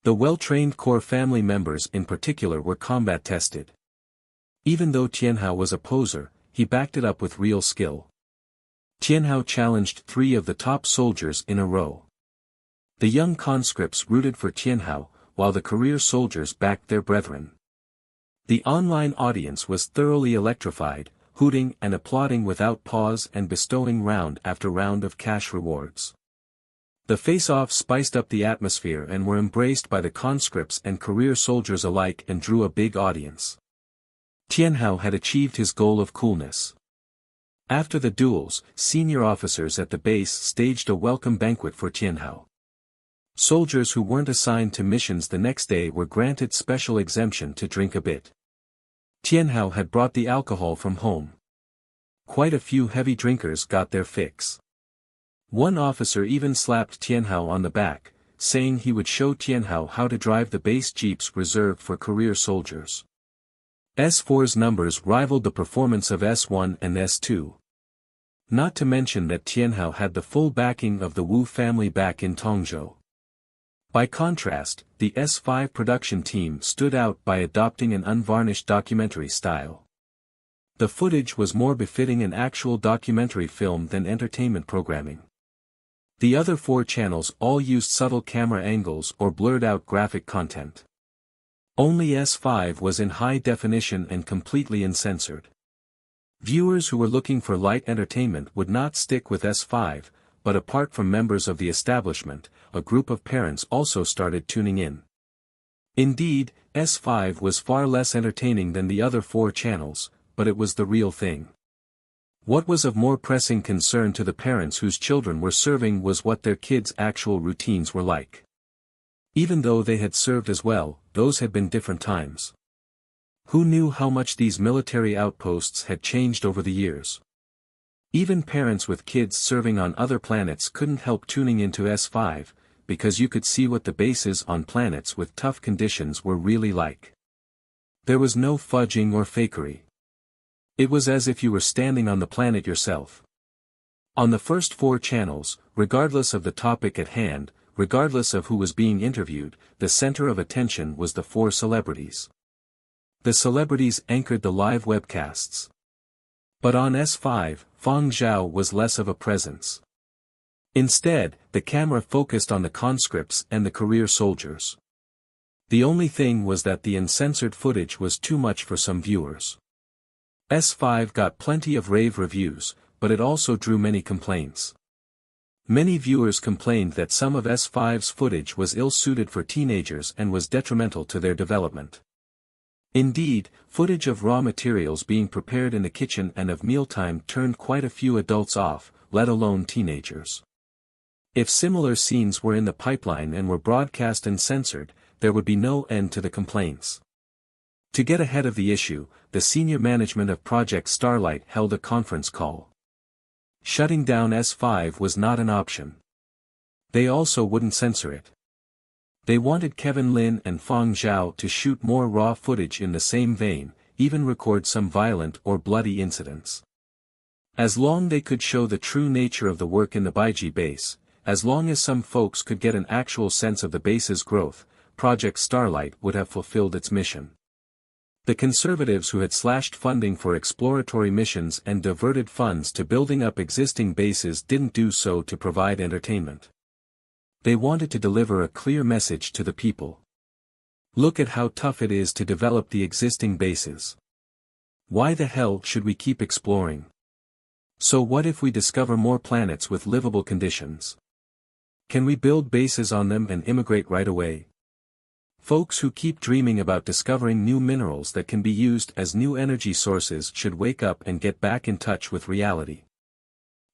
The well-trained core family members in particular were combat-tested. Even though Tianhao was a poser, he backed it up with real skill. Tianhao challenged 3 of the top soldiers in a row. The young conscripts rooted for Tianhao, while the career soldiers backed their brethren. The online audience was thoroughly electrified, hooting and applauding without pause and bestowing round after round of cash rewards. The face-offs spiced up the atmosphere and were embraced by the conscripts and career soldiers alike and drew a big audience. Tianhao had achieved his goal of coolness. After the duels, senior officers at the base staged a welcome banquet for Tianhao. Soldiers who weren't assigned to missions the next day were granted special exemption to drink a bit. Tianhao had brought the alcohol from home. Quite a few heavy drinkers got their fix. One officer even slapped Tianhao on the back, saying he would show Tianhao how to drive the base jeeps reserved for career soldiers. S4's numbers rivaled the performance of S1 and S2. Not to mention that Tianhao had the full backing of the Wu family back in Tongzhou. By contrast, the S5 production team stood out by adopting an unvarnished documentary style. The footage was more befitting an actual documentary film than entertainment programming. The other 4 channels all used subtle camera angles or blurred out graphic content. Only S5 was in high definition and completely uncensored. Viewers who were looking for light entertainment would not stick with S5, but apart from members of the establishment, a group of parents also started tuning in. Indeed, S5 was far less entertaining than the other 4 channels, but it was the real thing. What was of more pressing concern to the parents whose children were serving was what their kids' actual routines were like. Even though they had served as well, those had been different times. Who knew how much these military outposts had changed over the years? Even parents with kids serving on other planets couldn't help tuning into S5, because you could see what the bases on planets with tough conditions were really like. There was no fudging or fakery. It was as if you were standing on the planet yourself. On the first 4 channels, regardless of the topic at hand, regardless of who was being interviewed, the center of attention was the 4 celebrities. The celebrities anchored the live webcasts. But on S5, Fang Zhao was less of a presence. Instead, the camera focused on the conscripts and the career soldiers. The only thing was that the uncensored footage was too much for some viewers. S5 got plenty of rave reviews, but it also drew many complaints. Many viewers complained that some of S5's footage was ill-suited for teenagers and was detrimental to their development. Indeed, footage of raw materials being prepared in the kitchen and of mealtime turned quite a few adults off, let alone teenagers. If similar scenes were in the pipeline and were broadcast and censored, there would be no end to the complaints. To get ahead of the issue, the senior management of Project Starlight held a conference call. Shutting down S5 was not an option. They also wouldn't censor it. They wanted Kevin Lin and Fang Zhao to shoot more raw footage in the same vein, even record some violent or bloody incidents. As long as they could show the true nature of the work in the Baiji base, as long as some folks could get an actual sense of the base's growth, Project Starlight would have fulfilled its mission. The conservatives who had slashed funding for exploratory missions and diverted funds to building up existing bases didn't do so to provide entertainment. They wanted to deliver a clear message to the people. Look at how tough it is to develop the existing bases. Why the hell should we keep exploring? So what if we discover more planets with livable conditions? Can we build bases on them and immigrate right away? Folks who keep dreaming about discovering new minerals that can be used as new energy sources should wake up and get back in touch with reality.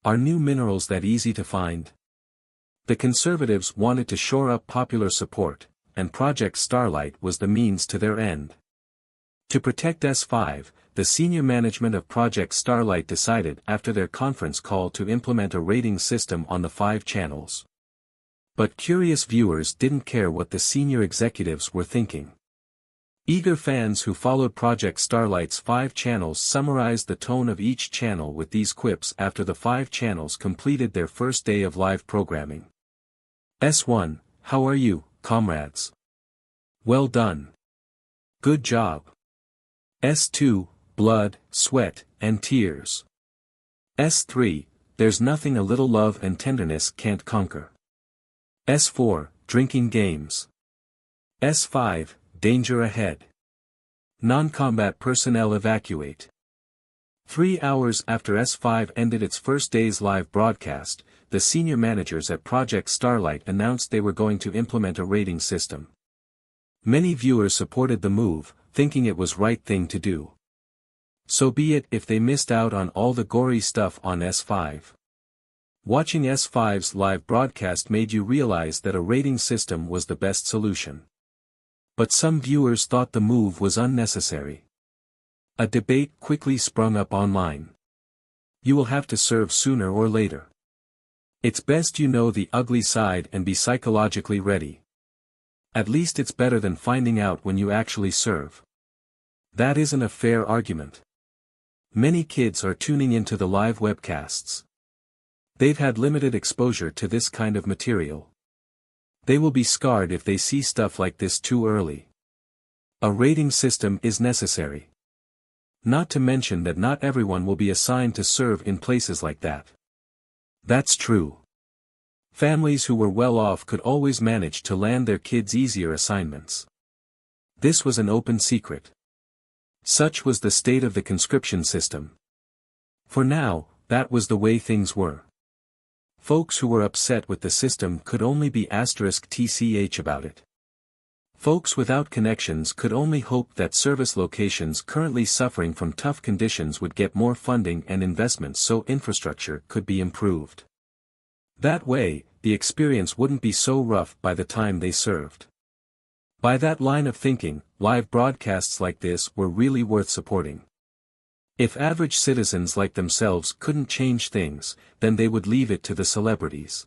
Are new minerals that easy to find? The conservatives wanted to shore up popular support, and Project Starlight was the means to their end. To protect S5, the senior management of Project Starlight decided after their conference call to implement a rating system on the 5 channels. But curious viewers didn't care what the senior executives were thinking. Eager fans who followed Project Starlight's 5 channels summarized the tone of each channel with these quips after the 5 channels completed their first day of live programming. S1, how are you, comrades? Well done. Good job. S2, blood, sweat, and tears. S3, there's nothing a little love and tenderness can't conquer. S4, drinking games. S5, danger ahead. Non-combat personnel evacuate. 3 hours after S5 ended its first day's live broadcast, the senior managers at Project Starlight announced they were going to implement a rating system. Many viewers supported the move, thinking it was right thing to do. So be it if they missed out on all the gory stuff on S5. Watching S5's live broadcast made you realize that a rating system was the best solution. But some viewers thought the move was unnecessary. A debate quickly sprung up online. You will have to serve sooner or later. It's best you know the ugly side and be psychologically ready. At least it's better than finding out when you actually serve. That isn't a fair argument. Many kids are tuning into the live webcasts. They've had limited exposure to this kind of material. They will be scarred if they see stuff like this too early. A rating system is necessary. Not to mention that not everyone will be assigned to serve in places like that. That's true. Families who were well off could always manage to land their kids easier assignments. This was an open secret. Such was the state of the conscription system. For now, that was the way things were. Folks who were upset with the system could only be *tch about it. Folks without connections could only hope that service locations currently suffering from tough conditions would get more funding and investments so infrastructure could be improved. That way, the experience wouldn't be so rough by the time they served. By that line of thinking, live broadcasts like this were really worth supporting. If average citizens like themselves couldn't change things, then they would leave it to the celebrities.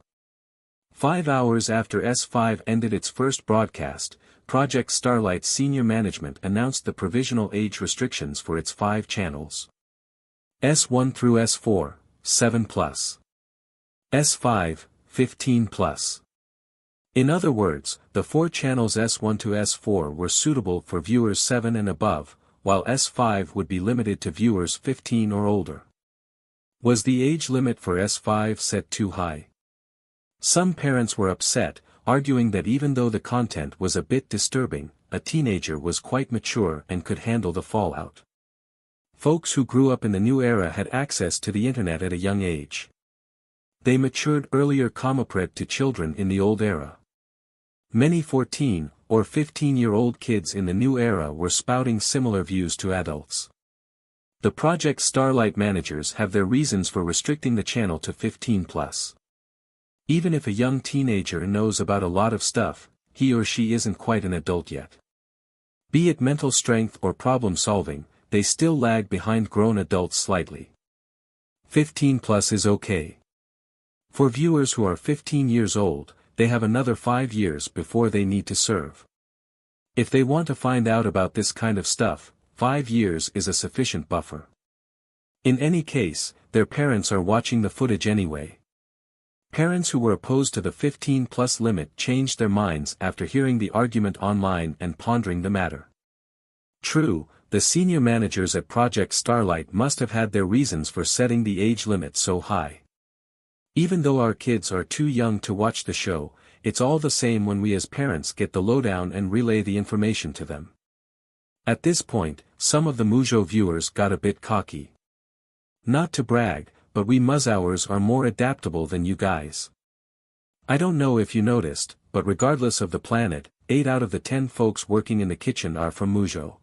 5 hours after S5 ended its first broadcast, Project Starlight's senior management announced the provisional age restrictions for its 5 channels. S1 through S4, 7+. S5, 15+. In other words, the 4 channels S1 to S4 were suitable for viewers 7 and above, while S5 would be limited to viewers 15 or older. Was the age limit for S5 set too high? Some parents were upset, arguing that even though the content was a bit disturbing, a teenager was quite mature and could handle the fallout. Folks who grew up in the new era had access to the internet at a young age. They matured earlier compared to children in the old era. Many 14 or 15-year-old kids in the new era were spouting similar views to adults. The Project Starlight managers have their reasons for restricting the channel to 15+. Even if a young teenager knows about a lot of stuff, he or she isn't quite an adult yet. Be it mental strength or problem solving, they still lag behind grown adults slightly. 15+ is okay. For viewers who are 15 years old, they have another 5 years before they need to serve. If they want to find out about this kind of stuff, 5 years is a sufficient buffer. In any case, their parents are watching the footage anyway. Parents who were opposed to the 15+ limit changed their minds after hearing the argument online and pondering the matter. True, the senior managers at Project Starlight must have had their reasons for setting the age limit so high. Even though our kids are too young to watch the show, it's all the same when we as parents get the lowdown and relay the information to them. At this point, some of the Muzhou viewers got a bit cocky. Not to brag, but we Muzhouers are more adaptable than you guys. I don't know if you noticed, but regardless of the planet, 8 out of the 10 folks working in the kitchen are from Muzhou.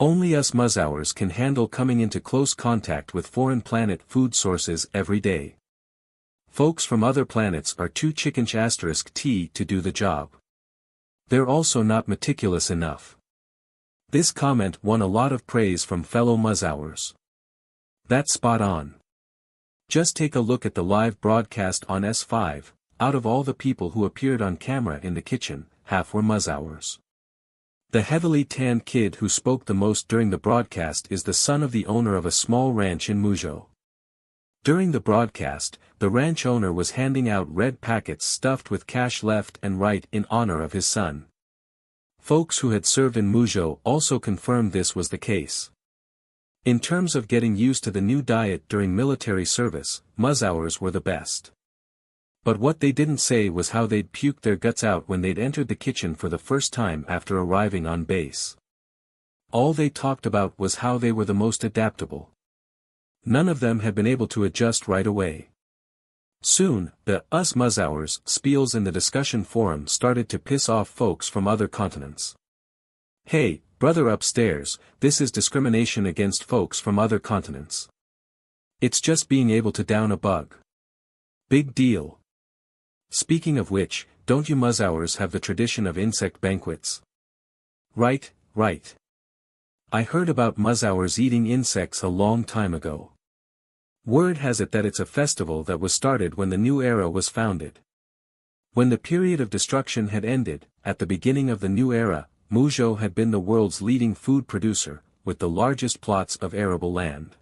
Only us Muzhouers can handle coming into close contact with foreign planet food sources every day. Folks from other planets are too *T to do the job. They're also not meticulous enough. This comment won a lot of praise from fellow Muzhouers. That's spot on. Just take a look at the live broadcast on S5, out of all the people who appeared on camera in the kitchen, half were Muzhouers. The heavily tanned kid who spoke the most during the broadcast is the son of the owner of a small ranch in Muzhou. During the broadcast, the ranch owner was handing out red packets stuffed with cash left and right in honor of his son. Folks who had served in Muzhou also confirmed this was the case. In terms of getting used to the new diet during military service, Muzhouers were the best. But what they didn't say was how they'd puked their guts out when they'd entered the kitchen for the first time after arriving on base. All they talked about was how they were the most adaptable. None of them had been able to adjust right away. Soon, the "us Muzhouers" spiels in the discussion forum started to piss off folks from other continents. Hey, brother upstairs, this is discrimination against folks from other continents. It's just being able to down a bug. Big deal. Speaking of which, don't you Muzhouers have the tradition of insect banquets? Right. I heard about Muzhouers eating insects a long time ago. Word has it that it's a festival that was started when the new era was founded. When the period of destruction had ended, at the beginning of the new era, Muzhou had been the world's leading food producer, with the largest plots of arable land.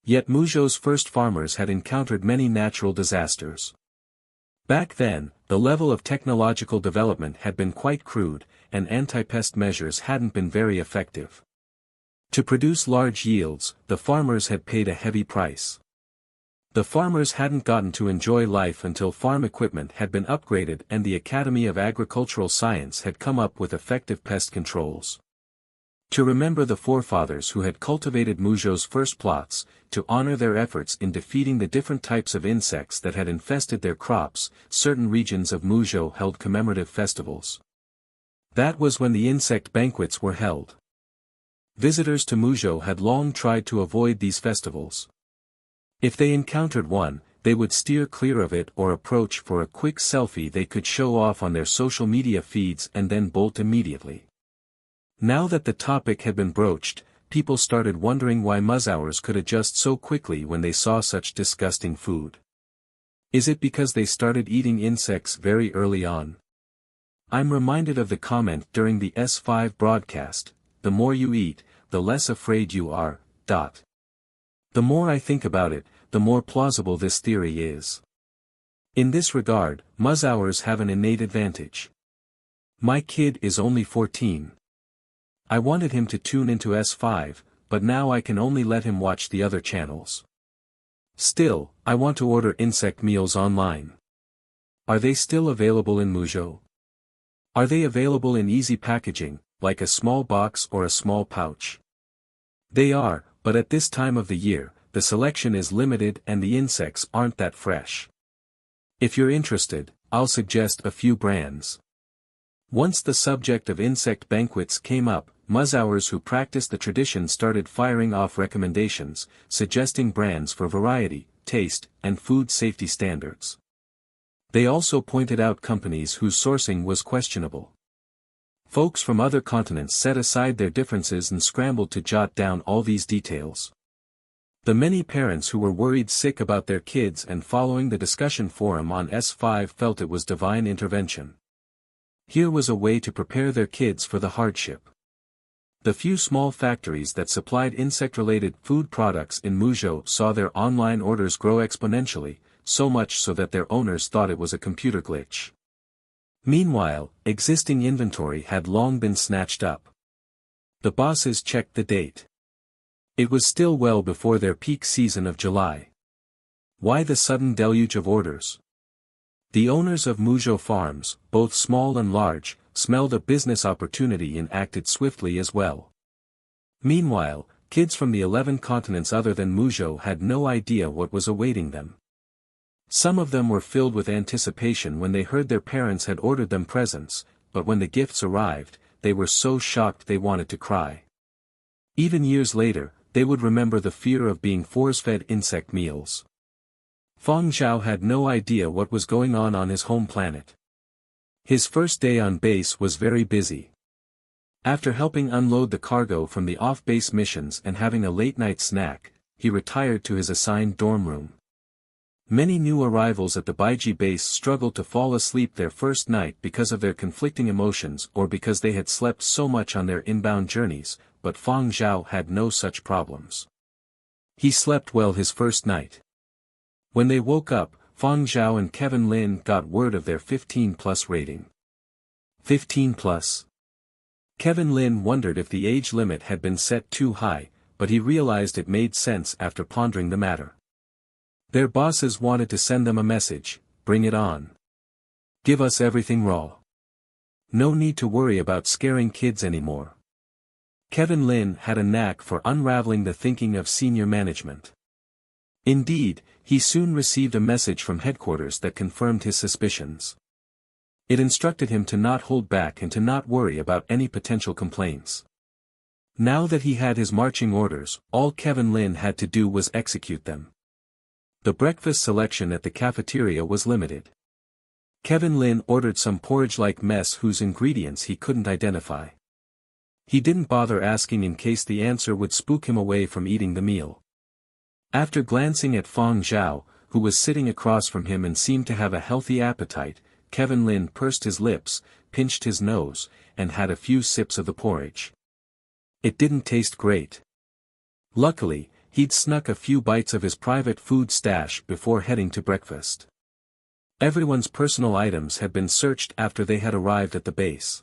Yet Muzhou's first farmers had encountered many natural disasters. Back then, the level of technological development had been quite crude, and anti-pest measures hadn't been very effective. To produce large yields, the farmers had paid a heavy price. The farmers hadn't gotten to enjoy life until farm equipment had been upgraded and the Academy of Agricultural Science had come up with effective pest controls. To remember the forefathers who had cultivated Muzhou's first plots, to honor their efforts in defeating the different types of insects that had infested their crops, certain regions of Muzhou held commemorative festivals. That was when the insect banquets were held. Visitors to Muzhou had long tried to avoid these festivals. If they encountered one, they would steer clear of it or approach for a quick selfie they could show off on their social media feeds and then bolt immediately. Now that the topic had been broached, people started wondering why Muzhours could adjust so quickly when they saw such disgusting food. Is it because they started eating insects very early on? I'm reminded of the comment during the S5 broadcast, "The more you eat, the less afraid you are." The more I think about it, the more plausible this theory is. In this regard, Muzhours have an innate advantage. My kid is only 14. I wanted him to tune into S5, but now I can only let him watch the other channels. Still, I want to order insect meals online. Are they still available in Muzhou? Are they available in easy packaging, like a small box or a small pouch? They are, but at this time of the year, the selection is limited and the insects aren't that fresh. If you're interested, I'll suggest a few brands. Once the subject of insect banquets came up, Muzhours who practiced the tradition started firing off recommendations, suggesting brands for variety, taste, and food safety standards. They also pointed out companies whose sourcing was questionable. Folks from other continents set aside their differences and scrambled to jot down all these details. The many parents who were worried sick about their kids and following the discussion forum on S5 felt it was divine intervention. Here was a way to prepare their kids for the hardship. The few small factories that supplied insect-related food products in Muzhou saw their online orders grow exponentially, so much so that their owners thought it was a computer glitch. Meanwhile, existing inventory had long been snatched up. The bosses checked the date. It was still well before their peak season of July. Why the sudden deluge of orders? The owners of Muzhou farms, both small and large, smelled a business opportunity and acted swiftly as well. Meanwhile, kids from the 11 continents other than Muzhou had no idea what was awaiting them. Some of them were filled with anticipation when they heard their parents had ordered them presents, but when the gifts arrived, they were so shocked they wanted to cry. Even years later, they would remember the fear of being force-fed insect meals. Fang Zhao had no idea what was going on his home planet. His first day on base was very busy. After helping unload the cargo from the off-base missions and having a late-night snack, he retired to his assigned dorm room. Many new arrivals at the Baiji base struggled to fall asleep their first night because of their conflicting emotions or because they had slept so much on their inbound journeys, but Fang Zhao had no such problems. He slept well his first night. When they woke up, Fang Zhao and Kevin Lin got word of their 15+ rating. 15+. Kevin Lin wondered if the age limit had been set too high, but he realized it made sense after pondering the matter. Their bosses wanted to send them a message: bring it on. Give us everything raw. No need to worry about scaring kids anymore. Kevin Lin had a knack for unraveling the thinking of senior management. Indeed, he soon received a message from headquarters that confirmed his suspicions. It instructed him to not hold back and to not worry about any potential complaints. Now that he had his marching orders, all Kevin Lin had to do was execute them. The breakfast selection at the cafeteria was limited. Kevin Lin ordered some porridge-like mess whose ingredients he couldn't identify. He didn't bother asking in case the answer would spook him away from eating the meal. After glancing at Fang Zhao, who was sitting across from him and seemed to have a healthy appetite, Kevin Lin pursed his lips, pinched his nose, and had a few sips of the porridge. It didn't taste great. Luckily, he'd snuck a few bites of his private food stash before heading to breakfast. Everyone's personal items had been searched after they had arrived at the base.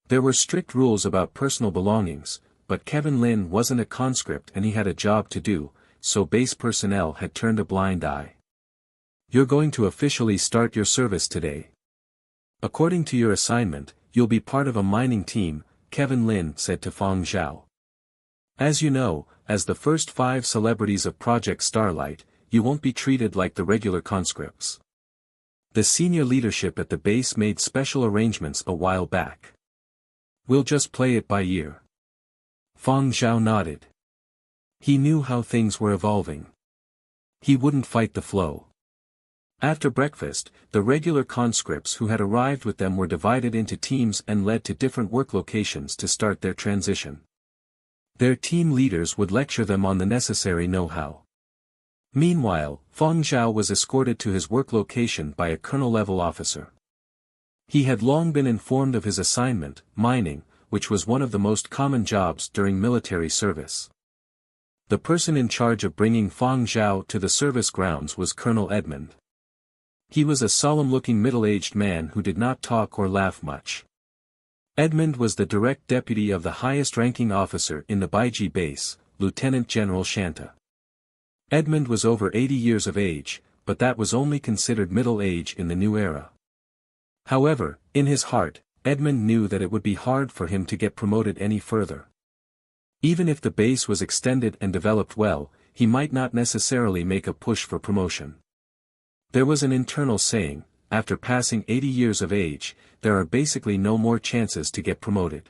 There were strict rules about personal belongings, but Kevin Lin wasn't a conscript and he had a job to do, so base personnel had turned a blind eye. You're going to officially start your service today. According to your assignment, you'll be part of a mining team, Kevin Lin said to Fang Zhao. As you know, as the first 5 celebrities of Project Starlight, you won't be treated like the regular conscripts. The senior leadership at the base made special arrangements a while back. We'll just play it by ear. Fang Zhao nodded. He knew how things were evolving. He wouldn't fight the flow. After breakfast, the regular conscripts who had arrived with them were divided into teams and led to different work locations to start their transition. Their team leaders would lecture them on the necessary know-how. Meanwhile, Fang Zhao was escorted to his work location by a colonel-level officer. He had long been informed of his assignment, mining, which was one of the most common jobs during military service. The person in charge of bringing Fang Zhao to the service grounds was Colonel Edmund. He was a solemn-looking middle-aged man who did not talk or laugh much. Edmund was the direct deputy of the highest-ranking officer in the Baiji base, Lieutenant General Shanta. Edmund was over 80 years of age, but that was only considered middle age in the new era. However, in his heart, Edmund knew that it would be hard for him to get promoted any further. Even if the base was extended and developed well, he might not necessarily make a push for promotion. There was an internal saying, after passing 80 years of age, there are basically no more chances to get promoted.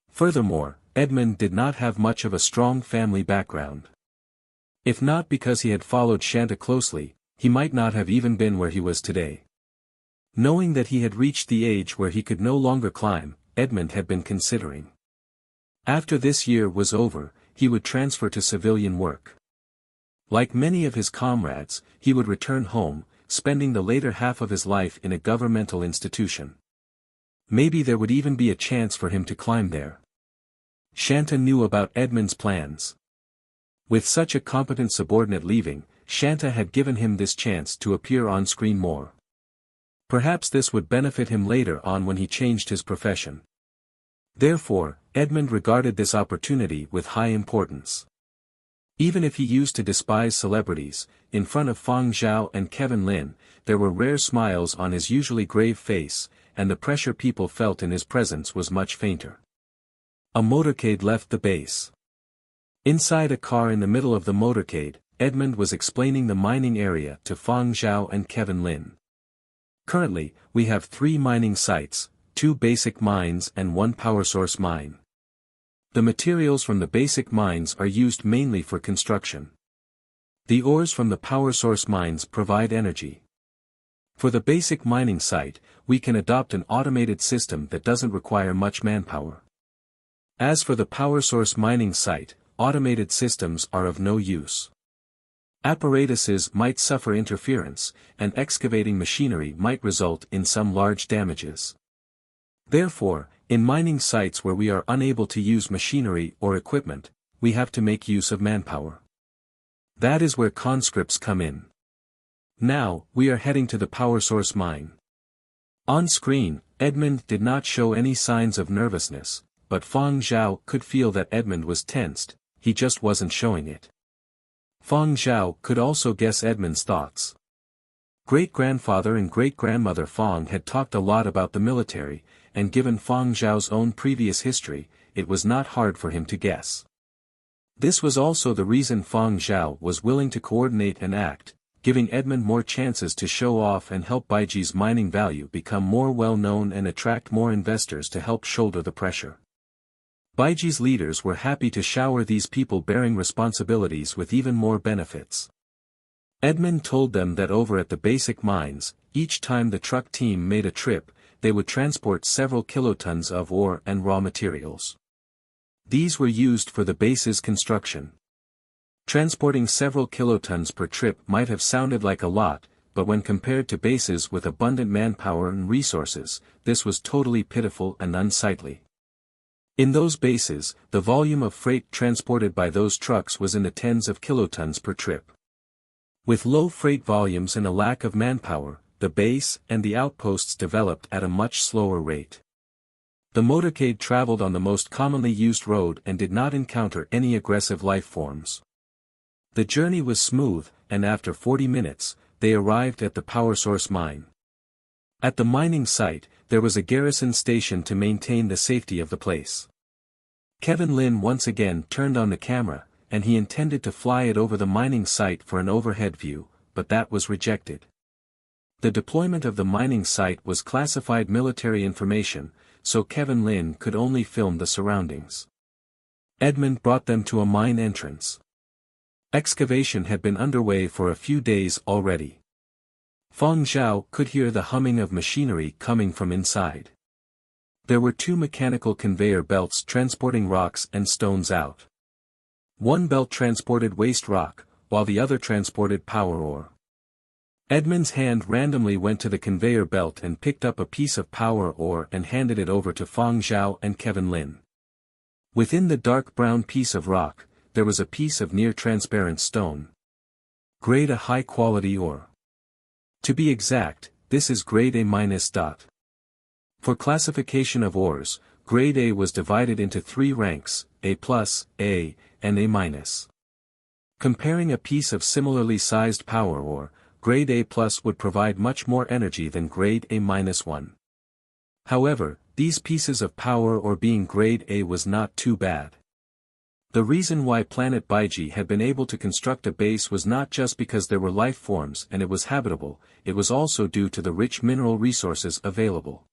Furthermore, Edmund did not have much of a strong family background. If not because he had followed Shanta closely, he might not have even been where he was today. Knowing that he had reached the age where he could no longer climb, Edmund had been considering. After this year was over, he would transfer to civilian work. Like many of his comrades, he would return home, spending the later half of his life in a governmental institution. Maybe there would even be a chance for him to climb there. Shanta knew about Edmund's plans. With such a competent subordinate leaving, Shanta had given him this chance to appear on screen more. Perhaps this would benefit him later on when he changed his profession. Therefore, Edmund regarded this opportunity with high importance. Even if he used to despise celebrities, in front of Fang Zhao and Kevin Lin, there were rare smiles on his usually grave face, and the pressure people felt in his presence was much fainter. A motorcade left the base. Inside a car in the middle of the motorcade, Edmund was explaining the mining area to Fang Zhao and Kevin Lin. Currently, we have 3 mining sites, 2 basic mines and 1 power source mine. The materials from the basic mines are used mainly for construction. The ores from the power source mines provide energy. For the basic mining site, we can adopt an automated system that doesn't require much manpower. As for the power source mining site, automated systems are of no use. Apparatuses might suffer interference, and excavating machinery might result in some large damages. Therefore, in mining sites where we are unable to use machinery or equipment, we have to make use of manpower. That is where conscripts come in. Now, we are heading to the power source mine. On screen, Edmund did not show any signs of nervousness, but Fang Zhao could feel that Edmund was tensed, he just wasn't showing it. Fang Zhao could also guess Edmund's thoughts. Great-grandfather and great-grandmother Fang had talked a lot about the military, and given Fang Zhao's own previous history, it was not hard for him to guess. This was also the reason Fang Zhao was willing to coordinate and act, giving Edmund more chances to show off and help Baiji's mining value become more well-known and attract more investors to help shoulder the pressure. Baiji's leaders were happy to shower these people bearing responsibilities with even more benefits. Edmund told them that over at the basic mines, each time the truck team made a trip, they would transport several kilotons of ore and raw materials. These were used for the base's construction. Transporting several kilotons per trip might have sounded like a lot, but when compared to bases with abundant manpower and resources, this was totally pitiful and unsightly. In those bases, the volume of freight transported by those trucks was in the tens of kilotons per trip. With low freight volumes and a lack of manpower, the base and the outposts developed at a much slower rate. The motorcade traveled on the most commonly used road and did not encounter any aggressive life forms. The journey was smooth, and after 40 minutes, they arrived at the power source mine. At the mining site, there was a garrison station to maintain the safety of the place. Kevin Lin once again turned on the camera, and he intended to fly it over the mining site for an overhead view, but that was rejected. The deployment of the mining site was classified military information, so Kevin Lin could only film the surroundings. Edmund brought them to a mine entrance. Excavation had been underway for a few days already. Fang Zhao could hear the humming of machinery coming from inside. There were two mechanical conveyor belts transporting rocks and stones out. One belt transported waste rock, while the other transported power ore. Edmund's hand randomly went to the conveyor belt and picked up a piece of power ore and handed it over to Fang Zhao and Kevin Lin. Within the dark brown piece of rock, there was a piece of near-transparent stone. Grade A high-quality ore. To be exact, this is grade A-. For classification of ores, grade A was divided into three ranks, A+, A, and A-. Comparing a piece of similarly sized power ore, grade A+ would provide much more energy than grade A-1. However, these pieces of power ore being grade A was not too bad. The reason why planet Baiji had been able to construct a base was not just because there were life forms and it was habitable, it was also due to the rich mineral resources available.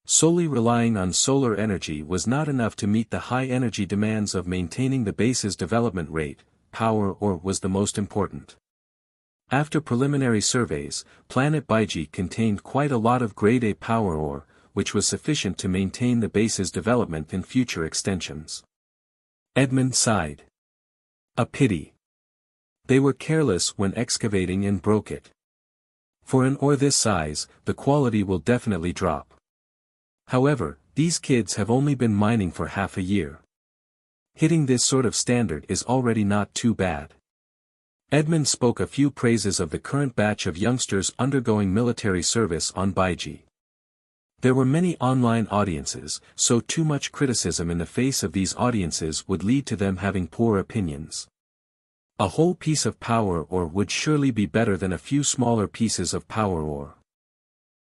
Solely relying on solar energy was not enough to meet the high energy demands of maintaining the base's development rate. Power ore was the most important. After preliminary surveys, planet Baiji contained quite a lot of grade A power ore, which was sufficient to maintain the base's development in future extensions. Edmund sighed. A pity. They were careless when excavating and broke it. For an ore this size, the quality will definitely drop. However, these kids have only been mining for half a year. Hitting this sort of standard is already not too bad. Edmund spoke a few praises of the current batch of youngsters undergoing military service on Baiji. There were many online audiences, so too much criticism in the face of these audiences would lead to them having poor opinions. A whole piece of power ore would surely be better than a few smaller pieces of power ore.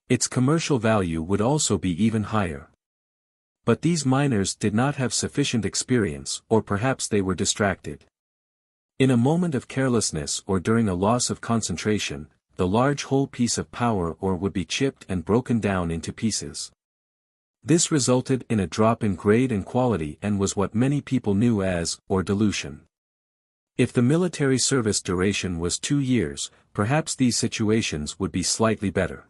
Its commercial value would also be even higher. But these miners did not have sufficient experience, or perhaps they were distracted. In a moment of carelessness or during a loss of concentration, the large whole piece of power ore would be chipped and broken down into pieces. This resulted in a drop in grade and quality and was what many people knew as ore dilution. If the military service duration was 2 years, perhaps these situations would be slightly better.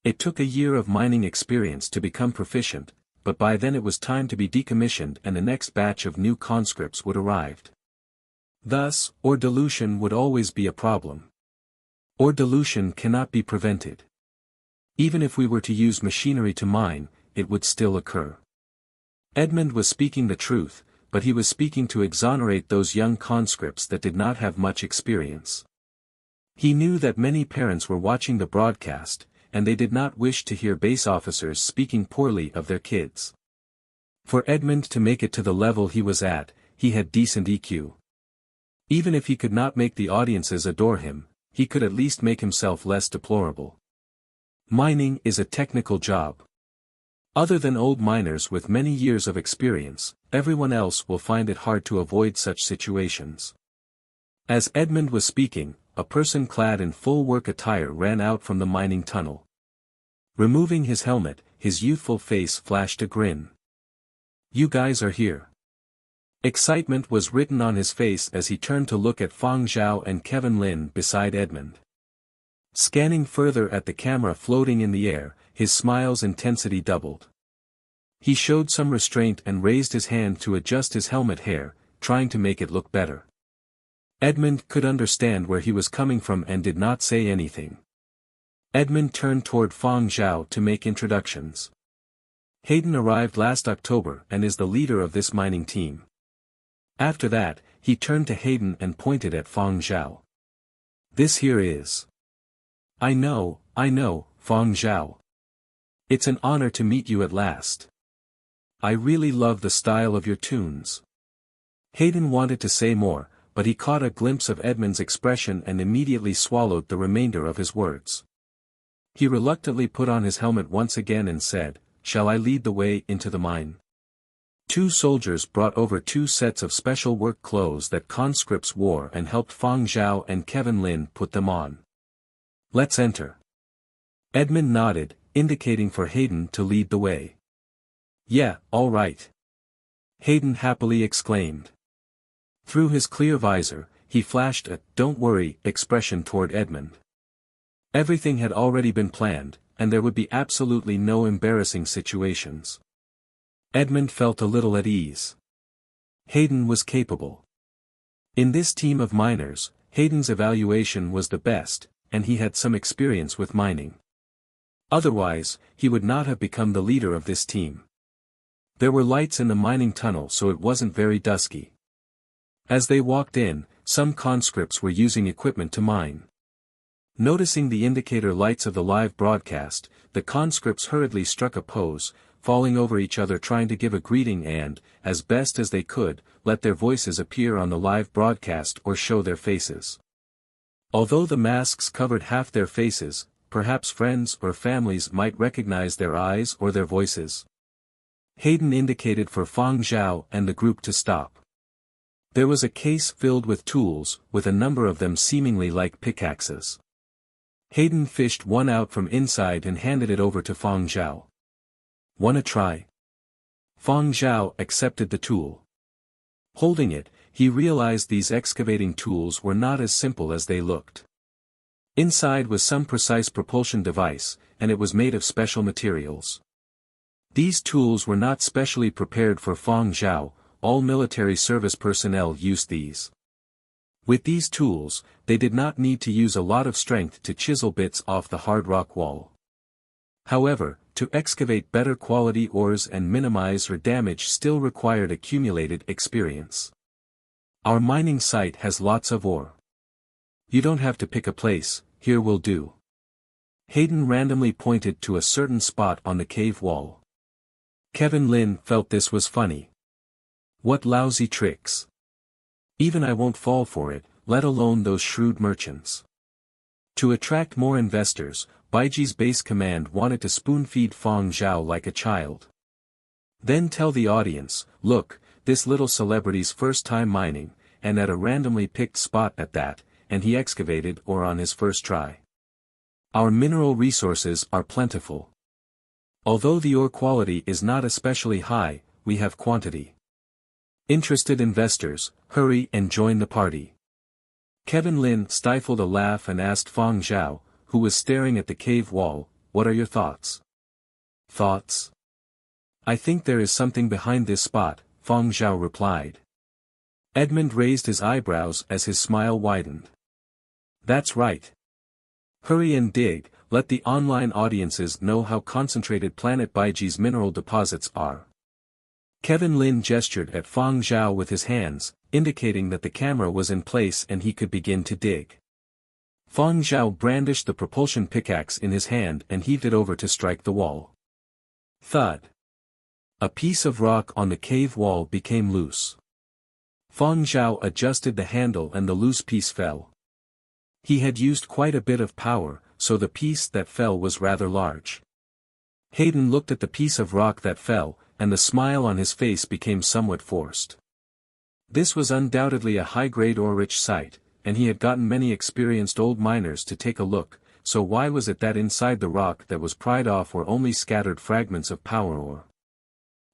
It took a year of mining experience to become proficient, but by then it was time to be decommissioned and the next batch of new conscripts would arrive. Thus, ore dilution would always be a problem. Ore dilution cannot be prevented. Even if we were to use machinery to mine, it would still occur. Edmund was speaking the truth, but he was speaking to exonerate those young conscripts that did not have much experience. He knew that many parents were watching the broadcast, and they did not wish to hear base officers speaking poorly of their kids. For Edmund to make it to the level he was at, he had decent EQ. Even if he could not make the audiences adore him, he could at least make himself less deplorable. Mining is a technical job. Other than old miners with many years of experience, everyone else will find it hard to avoid such situations. As Edmund was speaking, a person clad in full work attire ran out from the mining tunnel. Removing his helmet, his youthful face flashed a grin. "You guys are here." Excitement was written on his face as he turned to look at Fang Zhao and Kevin Lin beside Edmund. Scanning further at the camera floating in the air, his smile's intensity doubled. He showed some restraint and raised his hand to adjust his helmet hair, trying to make it look better. Edmund could understand where he was coming from and did not say anything. Edmund turned toward Fang Zhao to make introductions. Hayden arrived last October and is the leader of this mining team. After that, he turned to Hayden and pointed at Fang Zhao. "This here is." I know, Fang Zhao. It's an honor to meet you at last. I really love the style of your tunes." Hayden wanted to say more, but he caught a glimpse of Edmund's expression and immediately swallowed the remainder of his words. He reluctantly put on his helmet once again and said, "Shall I lead the way into the mine?" 2 soldiers brought over 2 sets of special work clothes that conscripts wore and helped Fang Zhao and Kevin Lin put them on. "Let's enter." Edmund nodded, indicating for Hayden to lead the way. "Yeah, all right," Hayden happily exclaimed. Through his clear visor, he flashed a "don't worry" expression toward Edmund. Everything had already been planned, and there would be absolutely no embarrassing situations. Edmund felt a little at ease. Hayden was capable. In this team of miners, Hayden's evaluation was the best, and he had some experience with mining. Otherwise, he would not have become the leader of this team. There were lights in the mining tunnel, so it wasn't very dusky. As they walked in, some conscripts were using equipment to mine. Noticing the indicator lights of the live broadcast, the conscripts hurriedly struck a pose, falling over each other trying to give a greeting and, as best as they could, let their voices appear on the live broadcast or show their faces. Although the masks covered half their faces, perhaps friends or families might recognize their eyes or their voices. Hayden indicated for Fang Zhao and the group to stop. There was a case filled with tools, with a number of them seemingly like pickaxes. Hayden fished one out from inside and handed it over to Fang Zhao. "Wanna try?" Fang Zhao accepted the tool. Holding it, he realized these excavating tools were not as simple as they looked. Inside was some precise propulsion device, and it was made of special materials. These tools were not specially prepared for Fang Zhao, all military service personnel used these. With these tools, they did not need to use a lot of strength to chisel bits off the hard rock wall. However, to excavate better quality ores and minimize or damage still required accumulated experience. "Our mining site has lots of ore. You don't have to pick a place, here will do." Hayden randomly pointed to a certain spot on the cave wall. Kevin Lin felt this was funny. "What lousy tricks. Even I won't fall for it, let alone those shrewd merchants." To attract more investors, Baiji's base command wanted to spoon-feed Fang Zhao like a child. Then tell the audience, "Look, this little celebrity's first time mining, and at a randomly picked spot at that, and he excavated or on his first try. Our mineral resources are plentiful. Although the ore quality is not especially high, we have quantity. Interested investors, hurry and join the party." Kevin Lin stifled a laugh and asked Fang Zhao, who was staring at the cave wall, "What are your thoughts?" "Thoughts? I think there is something behind this spot," Fang Zhao replied. Edmund raised his eyebrows as his smile widened. "That's right. Hurry and dig, let the online audiences know how concentrated Planet Baiji's mineral deposits are." Kevin Lin gestured at Fang Zhao with his hands, indicating that the camera was in place and he could begin to dig. Fang Zhao brandished the propulsion pickaxe in his hand and heaved it over to strike the wall. Thud. A piece of rock on the cave wall became loose. Fang Zhao adjusted the handle and the loose piece fell. He had used quite a bit of power, so the piece that fell was rather large. Hayden looked at the piece of rock that fell, and the smile on his face became somewhat forced. This was undoubtedly a high-grade ore-rich site, and he had gotten many experienced old miners to take a look, so why was it that inside the rock that was pried off were only scattered fragments of power ore?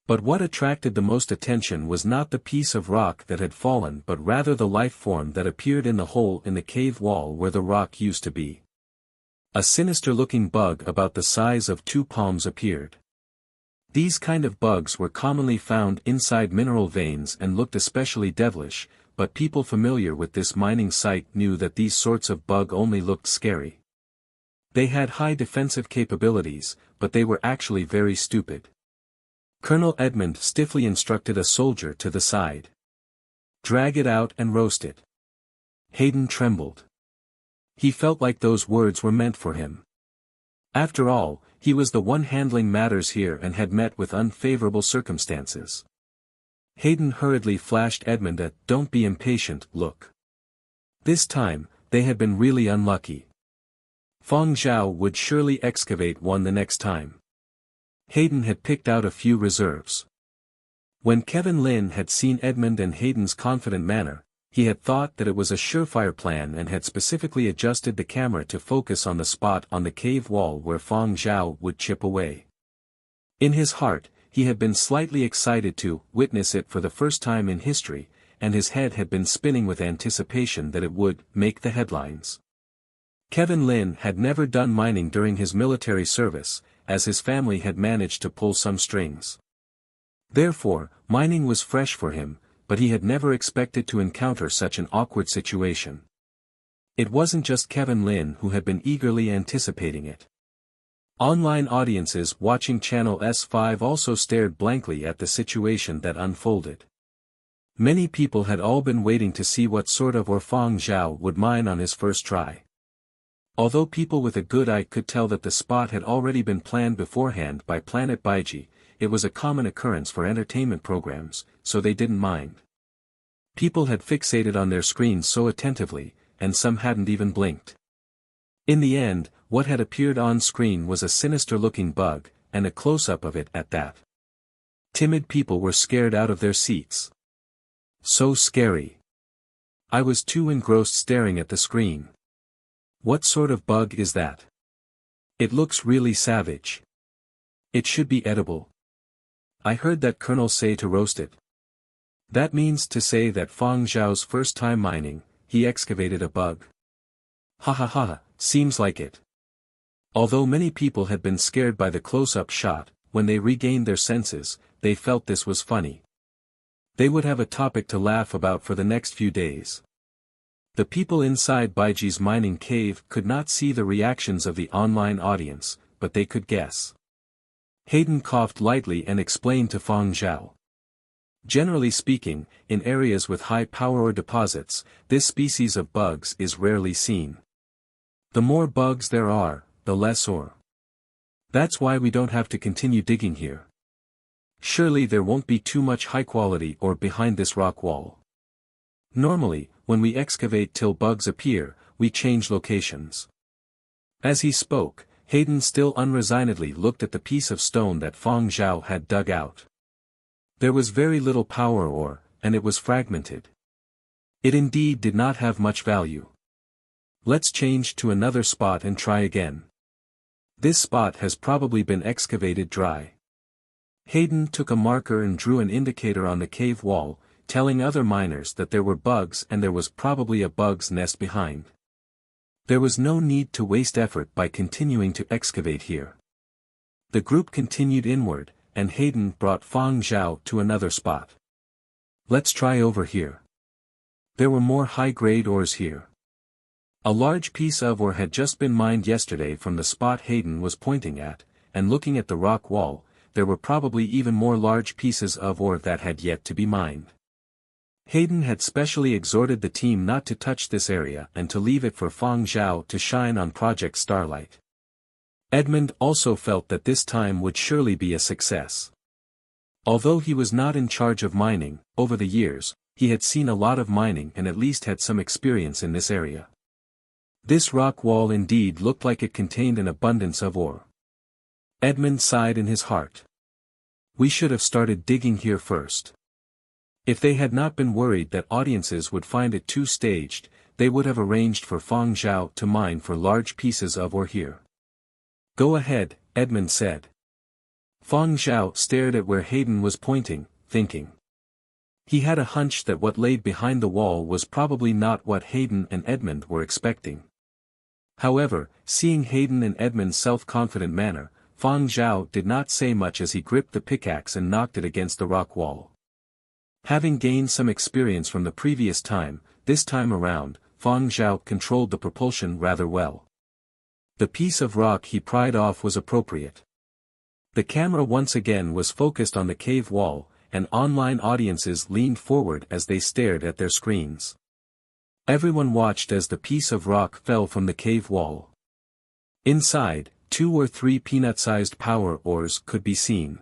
But what attracted the most attention was not the piece of rock that had fallen but rather the life form that appeared in the hole in the cave wall where the rock used to be. A sinister-looking bug about the size of 2 palms appeared. These kind of bugs were commonly found inside mineral veins and looked especially devilish, but people familiar with this mining site knew that these sorts of bug only looked scary. They had high defensive capabilities, but they were actually very stupid. Colonel Edmund stiffly instructed a soldier to the side. "Drag it out and roast it." Hayden trembled. He felt like those words were meant for him. After all, he was the one handling matters here and had met with unfavorable circumstances. Hayden hurriedly flashed Edmund a "don't be impatient" look. This time, they had been really unlucky. Fang Zhao would surely excavate one the next time. Hayden had picked out a few reserves. When Kevin Lin had seen Edmund and Hayden's confident manner, he had thought that it was a surefire plan and had specifically adjusted the camera to focus on the spot on the cave wall where Fang Zhao would chip away. In his heart, he had been slightly excited to witness it for the first time in history, and his head had been spinning with anticipation that it would make the headlines. Kevin Lin had never done mining during his military service, as his family had managed to pull some strings. Therefore, mining was fresh for him, but he had never expected to encounter such an awkward situation. It wasn't just Kevin Lin who had been eagerly anticipating it. Online audiences watching Channel S5 also stared blankly at the situation that unfolded. Many people had all been waiting to see what sort of ore Fang Zhao would mine on his first try. Although people with a good eye could tell that the spot had already been planned beforehand by Planet Baiji, it was a common occurrence for entertainment programs, so they didn't mind. People had fixated on their screens so attentively, and some hadn't even blinked. In the end, what had appeared on screen was a sinister-looking bug, and a close-up of it at that. Timid people were scared out of their seats. So scary. I was too engrossed staring at the screen. What sort of bug is that? It looks really savage. It should be edible. I heard that Colonel say to roast it. That means to say that Fang Zhao's first time mining, he excavated a bug. Ha ha ha, seems like it. Although many people had been scared by the close-up shot, when they regained their senses, they felt this was funny. They would have a topic to laugh about for the next few days. The people inside Baiji's mining cave could not see the reactions of the online audience, but they could guess. Hayden coughed lightly and explained to Fang Zhao. Generally speaking, in areas with high power ore deposits, this species of bugs is rarely seen. The more bugs there are, the less ore. That's why we don't have to continue digging here. Surely there won't be too much high-quality ore behind this rock wall. Normally, when we excavate till bugs appear, we change locations. As he spoke, Hayden still unresignedly looked at the piece of stone that Fang Zhao had dug out. There was very little power ore, and it was fragmented. It indeed did not have much value. Let's change to another spot and try again. This spot has probably been excavated dry. Hayden took a marker and drew an indicator on the cave wall, telling other miners that there were bugs and there was probably a bug's nest behind. There was no need to waste effort by continuing to excavate here. The group continued inward, and Hayden brought Fang Zhao to another spot. Let's try over here. There were more high-grade ores here. A large piece of ore had just been mined yesterday from the spot Hayden was pointing at, and looking at the rock wall, there were probably even more large pieces of ore that had yet to be mined. Hayden had specially exhorted the team not to touch this area and to leave it for Fang Zhao to shine on Project Starlight. Edmund also felt that this time would surely be a success. Although he was not in charge of mining, over the years, he had seen a lot of mining and at least had some experience in this area. This rock wall indeed looked like it contained an abundance of ore. Edmund sighed in his heart. We should have started digging here first. If they had not been worried that audiences would find it too staged, they would have arranged for Fang Zhao to mine for large pieces of ore here. Go ahead, Edmund said. Fang Zhao stared at where Hayden was pointing, thinking. He had a hunch that what laid behind the wall was probably not what Hayden and Edmund were expecting. However, seeing Hayden and Edmund's self-confident manner, Fang Zhao did not say much as he gripped the pickaxe and knocked it against the rock wall. Having gained some experience from the previous time, this time around, Fang Zhao controlled the propulsion rather well. The piece of rock he pried off was appropriate. The camera once again was focused on the cave wall, and online audiences leaned forward as they stared at their screens. Everyone watched as the piece of rock fell from the cave wall. Inside, 2 or 3 peanut-sized power ores could be seen.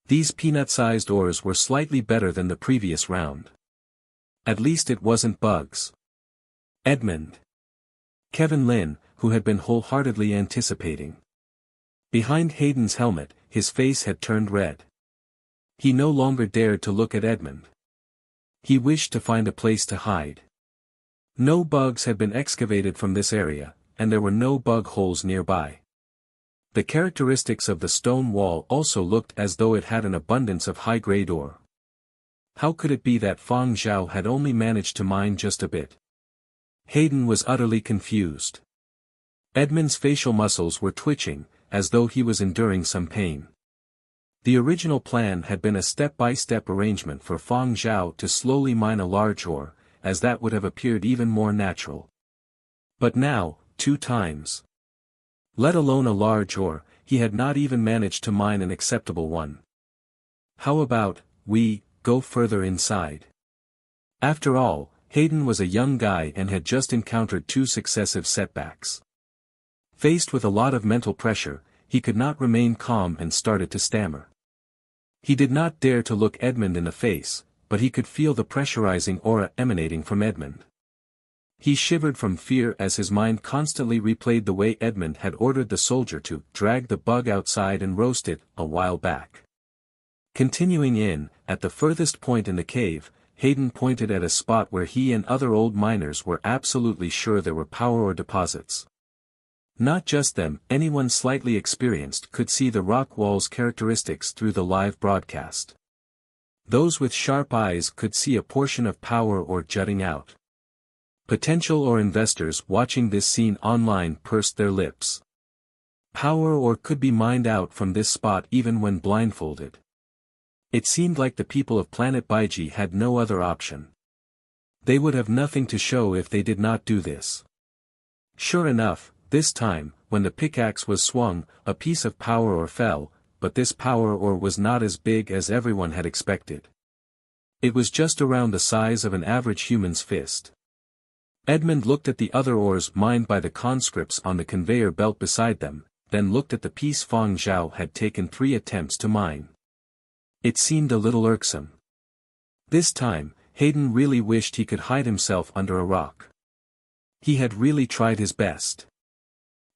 These peanut-sized ores were slightly better than the previous round. At least it wasn't bugs. Edmund. Kevin Lin, who had been wholeheartedly anticipating. Behind Hayden's helmet, his face had turned red. He no longer dared to look at Edmund. He wished to find a place to hide. No bugs had been excavated from this area, and there were no bug holes nearby. The characteristics of the stone wall also looked as though it had an abundance of high-grade ore. How could it be that Fang Zhao had only managed to mine just a bit? Hayden was utterly confused. Edmund's facial muscles were twitching, as though he was enduring some pain. The original plan had been a step-by-step arrangement for Fang Zhao to slowly mine a large ore, as that would have appeared even more natural. But now, 2 times. Let alone a large ore, he had not even managed to mine an acceptable one. How about, we go further inside? After all, Hayden was a young guy and had just encountered 2 successive setbacks. Faced with a lot of mental pressure, he could not remain calm and started to stammer. He did not dare to look Edmund in the face, but he could feel the pressurizing aura emanating from Edmund. He shivered from fear as his mind constantly replayed the way Edmund had ordered the soldier to drag the bug outside and roast it a while back. Continuing in, at the furthest point in the cave, Hayden pointed at a spot where he and other old miners were absolutely sure there were power ore deposits. Not just them, anyone slightly experienced could see the rock wall's characteristics through the live broadcast. Those with sharp eyes could see a portion of power ore jutting out. Potential ore investors watching this scene online pursed their lips. Power ore could be mined out from this spot even when blindfolded. It seemed like the people of Planet Baiji had no other option. They would have nothing to show if they did not do this. Sure enough, this time, when the pickaxe was swung, a piece of power ore fell, but this power ore was not as big as everyone had expected. It was just around the size of an average human's fist. Edmund looked at the other ores mined by the conscripts on the conveyor belt beside them, then looked at the piece Fang Zhao had taken 3 attempts to mine. It seemed a little irksome. This time, Hayden really wished he could hide himself under a rock. He had really tried his best.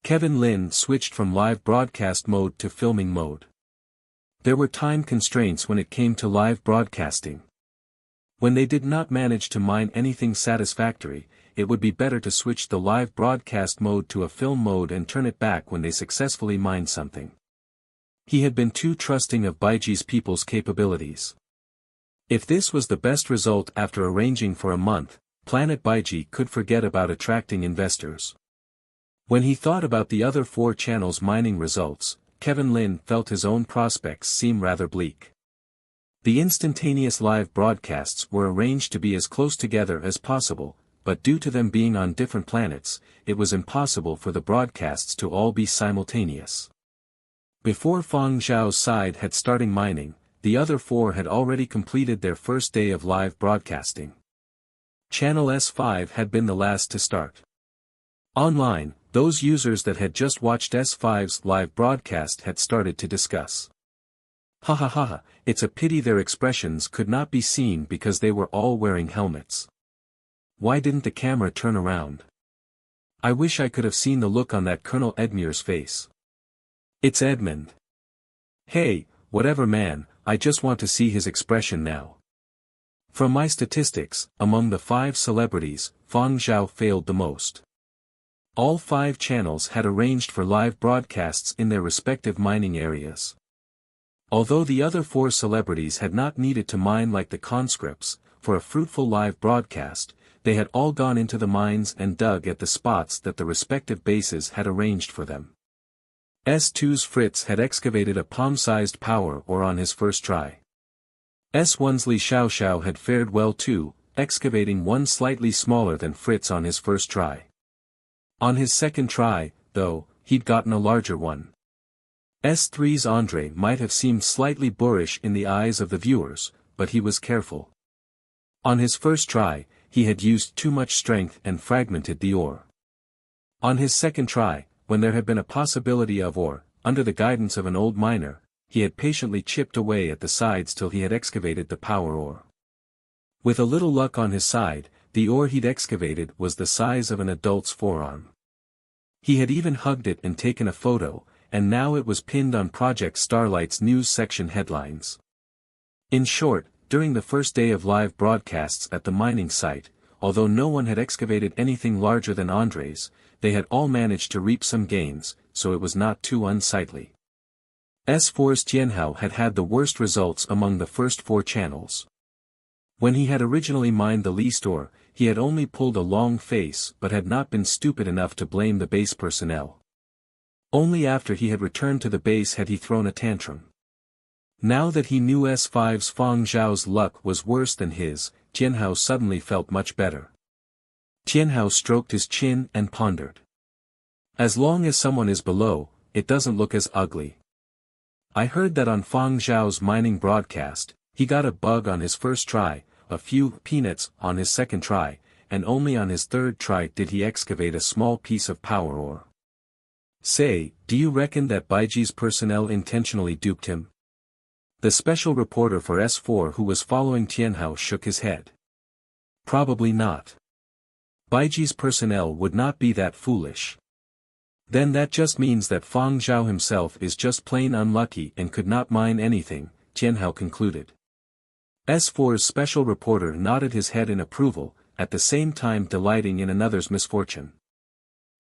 Kevin Lin switched from live broadcast mode to filming mode. There were time constraints when it came to live broadcasting. When they did not manage to mine anything satisfactory, it would be better to switch the live broadcast mode to a film mode and turn it back when they successfully mined something. He had been too trusting of Baiji's people's capabilities. If this was the best result after arranging for a month, Planet Baiji could forget about attracting investors. When he thought about the other 4 channels' mining results, Kevin Lin felt his own prospects seem rather bleak. The instantaneous live broadcasts were arranged to be as close together as possible, but due to them being on different planets, it was impossible for the broadcasts to all be simultaneous. Before Fang Zhao's side had started mining, the other 4 had already completed their first day of live broadcasting. Channel S5 had been the last to start. Online, those users that had just watched S5's live broadcast had started to discuss. Ha ha ha ha, it's a pity their expressions could not be seen because they were all wearing helmets. Why didn't the camera turn around? I wish I could have seen the look on that Colonel Edmure's face. It's Edmund. Hey, whatever man, I just want to see his expression now. From my statistics, among the 5 celebrities, Fang Zhao failed the most. All 5 channels had arranged for live broadcasts in their respective mining areas. Although the other 4 celebrities had not needed to mine like the conscripts, for a fruitful live broadcast, they had all gone into the mines and dug at the spots that the respective bases had arranged for them. S2's Fritz had excavated a palm-sized power ore on his first try. S1's Li Xiaoxiao had fared well too, excavating one slightly smaller than Fritz on his first try. On his second try, though, he'd gotten a larger one. S3's Andre might have seemed slightly boorish in the eyes of the viewers, but he was careful. On his first try, he had used too much strength and fragmented the ore. On his second try, when there had been a possibility of ore, under the guidance of an old miner, he had patiently chipped away at the sides till he had excavated the power ore. With a little luck on his side, the ore he'd excavated was the size of an adult's forearm. He had even hugged it and taken a photo, and now it was pinned on Project Starlight's news section headlines. In short, during the first day of live broadcasts at the mining site, although no one had excavated anything larger than Andre's, they had all managed to reap some gains, so it was not too unsightly. S4's Tianhao had had the worst results among the first 4 channels. When he had originally mined the least ore, he had only pulled a long face but had not been stupid enough to blame the base personnel. Only after he had returned to the base had he thrown a tantrum. Now that he knew S5's Fang Zhao's luck was worse than his, Tianhao suddenly felt much better. Tianhao stroked his chin and pondered. As long as someone is below, it doesn't look as ugly. I heard that on Fang Zhao's mining broadcast, he got a bug on his first try, a few peanuts on his second try, and only on his third try did he excavate a small piece of power ore. Say, do you reckon that Baiji's personnel intentionally duped him? The special reporter for S4 who was following Tianhao shook his head. Probably not. Baiji's personnel would not be that foolish. Then that just means that Fang Zhao himself is just plain unlucky and could not mine anything, Tianhao concluded. S4's special reporter nodded his head in approval, at the same time delighting in another's misfortune.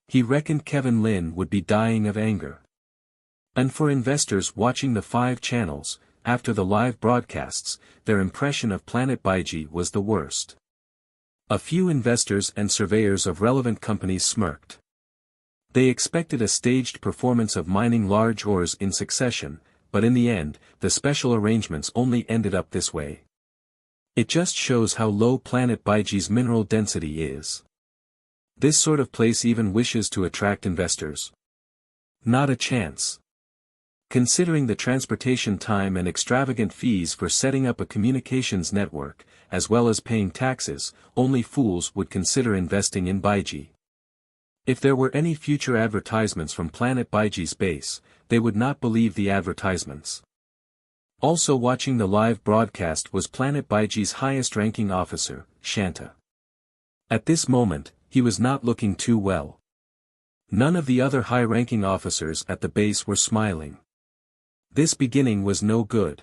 He reckoned Kevin Lin would be dying of anger. And for investors watching the 5 channels, after the live broadcasts, their impression of Planet Baiji was the worst. A few investors and surveyors of relevant companies smirked. They expected a staged performance of mining large ores in succession, but in the end, the special arrangements only ended up this way. It just shows how low Planet Baiji's mineral density is. This sort of place even wishes to attract investors. Not a chance. Considering the transportation time and extravagant fees for setting up a communications network, as well as paying taxes, only fools would consider investing in Baiji. If there were any future advertisements from Planet Baiji's base, they would not believe the advertisements. Also watching the live broadcast was Planet Baiji's highest-ranking officer, Shanta. At this moment, he was not looking too well. None of the other high-ranking officers at the base were smiling. This beginning was no good.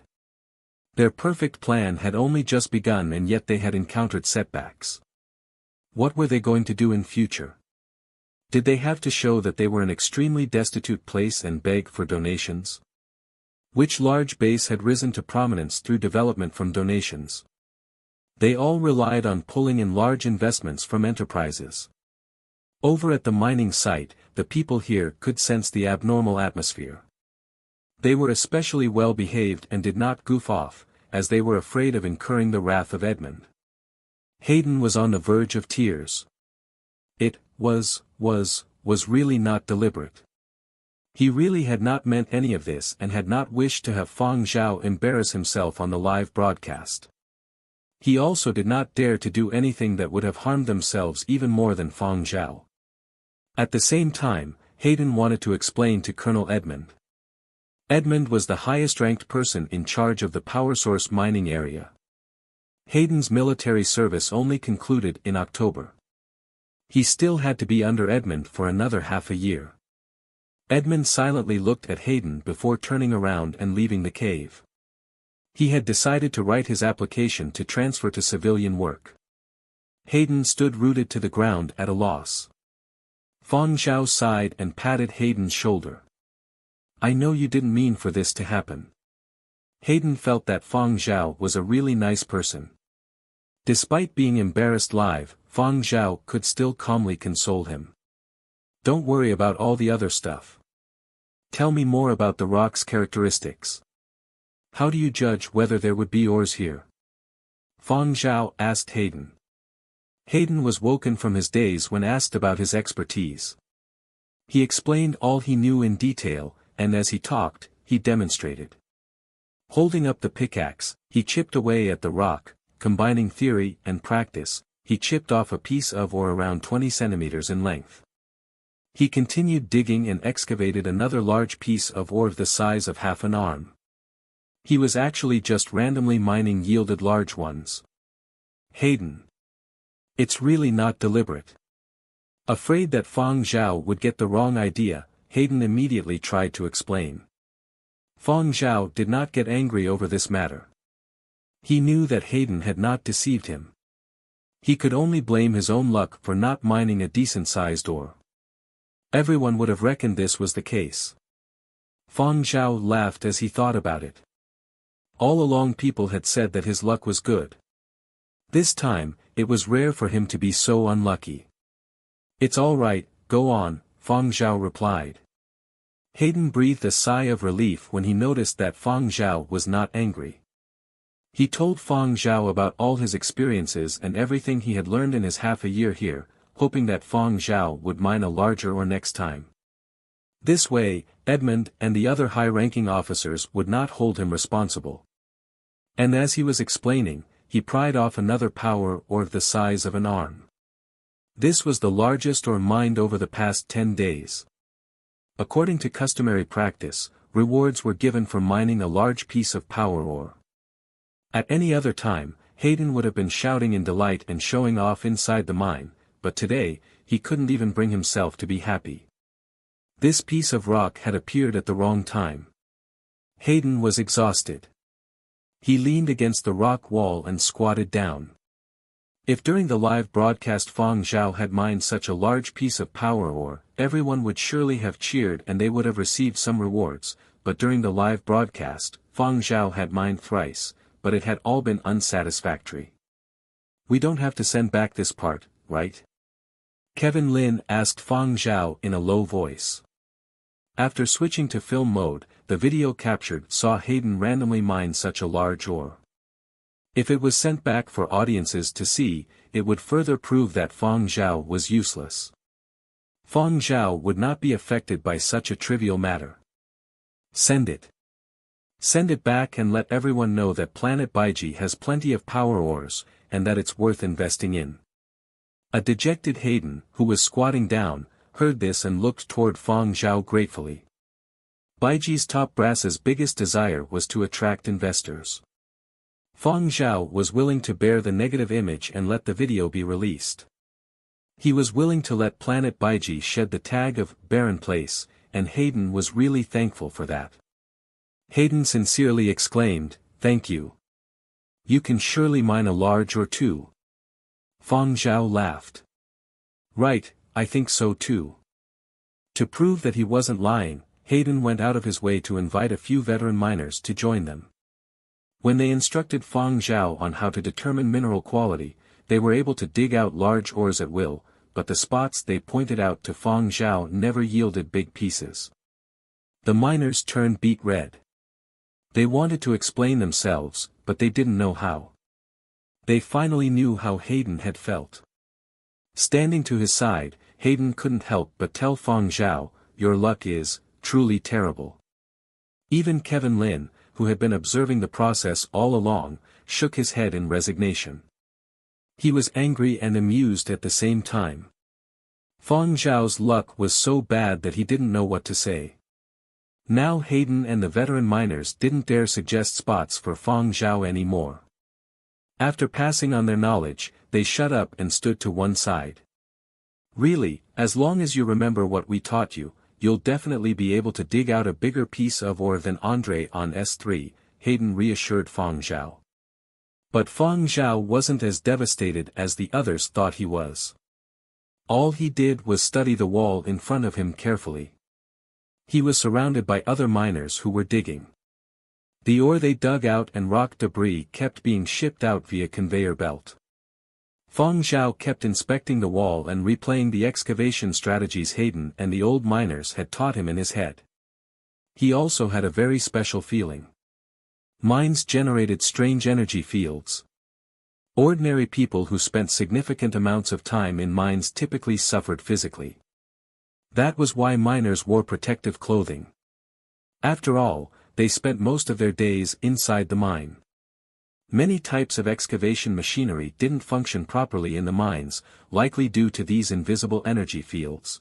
Their perfect plan had only just begun and yet they had encountered setbacks. What were they going to do in future? Did they have to show that they were an extremely destitute place and beg for donations? Which large base had risen to prominence through development from donations? They all relied on pulling in large investments from enterprises. Over at the mining site, the people here could sense the abnormal atmosphere. They were especially well behaved and did not goof off, as they were afraid of incurring the wrath of Edmund. Hayden was on the verge of tears. It was really not deliberate. He really had not meant any of this and had not wished to have Fang Zhao embarrass himself on the live broadcast. He also did not dare to do anything that would have harmed themselves even more than Fang Zhao. At the same time, Hayden wanted to explain to Colonel Edmund. Edmund was the highest-ranked person in charge of the power source mining area. Hayden's military service only concluded in October. He still had to be under Edmund for another half a year. Edmund silently looked at Hayden before turning around and leaving the cave. He had decided to write his application to transfer to civilian work. Hayden stood rooted to the ground at a loss. Fang Zhao sighed and patted Hayden's shoulder. I know you didn't mean for this to happen. Hayden felt that Fang Zhao was a really nice person. Despite being embarrassed live, Fang Zhao could still calmly console him. Don't worry about all the other stuff. Tell me more about the rock's characteristics. How do you judge whether there would be ores here? Fang Zhao asked Hayden. Hayden was woken from his daze when asked about his expertise. He explained all he knew in detail, and as he talked, he demonstrated. Holding up the pickaxe, he chipped away at the rock, combining theory and practice. He chipped off a piece of ore around 20 centimeters in length. He continued digging and excavated another large piece of ore the size of half an arm. He was actually just randomly mining yielded large ones. Hayden. It's really not deliberate. Afraid that Fang Zhao would get the wrong idea, Hayden immediately tried to explain. Fang Zhao did not get angry over this matter. He knew that Hayden had not deceived him. He could only blame his own luck for not mining a decent-sized ore. Everyone would have reckoned this was the case. Fang Zhao laughed as he thought about it. All along people had said that his luck was good. This time, it was rare for him to be so unlucky. "It's all right, go on," Fang Zhao replied. Hayden breathed a sigh of relief when he noticed that Fang Zhao was not angry. He told Fang Zhao about all his experiences and everything he had learned in his half a year here, hoping that Fang Zhao would mine a larger ore next time. This way, Edmund and the other high-ranking officers would not hold him responsible. And as he was explaining, he pried off another power ore the size of an arm. This was the largest ore mined over the past 10 days. According to customary practice, rewards were given for mining a large piece of power ore. At any other time, Hayden would have been shouting in delight and showing off inside the mine, but today, he couldn't even bring himself to be happy. This piece of rock had appeared at the wrong time. Hayden was exhausted. He leaned against the rock wall and squatted down. If during the live broadcast Fang Zhao had mined such a large piece of power ore, everyone would surely have cheered and they would have received some rewards, but during the live broadcast, Fang Zhao had mined thrice, but it had all been unsatisfactory. "We don't have to send back this part, right?" Kevin Lin asked Fang Zhao in a low voice. After switching to film mode, the video captured saw Hayden randomly mine such a large ore. If it was sent back for audiences to see, it would further prove that Fang Zhao was useless. Fang Zhao would not be affected by such a trivial matter. "Send it. Send it back and let everyone know that Planet Baiji has plenty of power ores, and that it's worth investing in." A dejected Hayden, who was squatting down, heard this and looked toward Fang Zhao gratefully. Baiji's top brass's biggest desire was to attract investors. Fang Zhao was willing to bear the negative image and let the video be released. He was willing to let Planet Baiji shed the tag of barren place, and Hayden was really thankful for that. Hayden sincerely exclaimed, "Thank you. You can surely mine a large ore too." Fang Zhao laughed. "Right, I think so too." To prove that he wasn't lying, Hayden went out of his way to invite a few veteran miners to join them. When they instructed Fang Zhao on how to determine mineral quality, they were able to dig out large ores at will, but the spots they pointed out to Fang Zhao never yielded big pieces. The miners turned beet red. They wanted to explain themselves, but they didn't know how. They finally knew how Hayden had felt. Standing to his side, Hayden couldn't help but tell Fang Zhao, "Your luck is truly terrible." Even Kevin Lin, who had been observing the process all along, shook his head in resignation. He was angry and amused at the same time. Fang Zhao's luck was so bad that he didn't know what to say. Now Hayden and the veteran miners didn't dare suggest spots for Fang Zhao anymore. After passing on their knowledge, they shut up and stood to one side. "Really, as long as you remember what we taught you, you'll definitely be able to dig out a bigger piece of ore than Andre on S3, Hayden reassured Fang Zhao. But Fang Zhao wasn't as devastated as the others thought he was. All he did was study the wall in front of him carefully. He was surrounded by other miners who were digging. The ore they dug out and rock debris kept being shipped out via conveyor belt. Fang Zhao kept inspecting the wall and replaying the excavation strategies Hayden and the old miners had taught him in his head. He also had a very special feeling. Mines generated strange energy fields. Ordinary people who spent significant amounts of time in mines typically suffered physically. That was why miners wore protective clothing. After all, they spent most of their days inside the mine. Many types of excavation machinery didn't function properly in the mines, likely due to these invisible energy fields.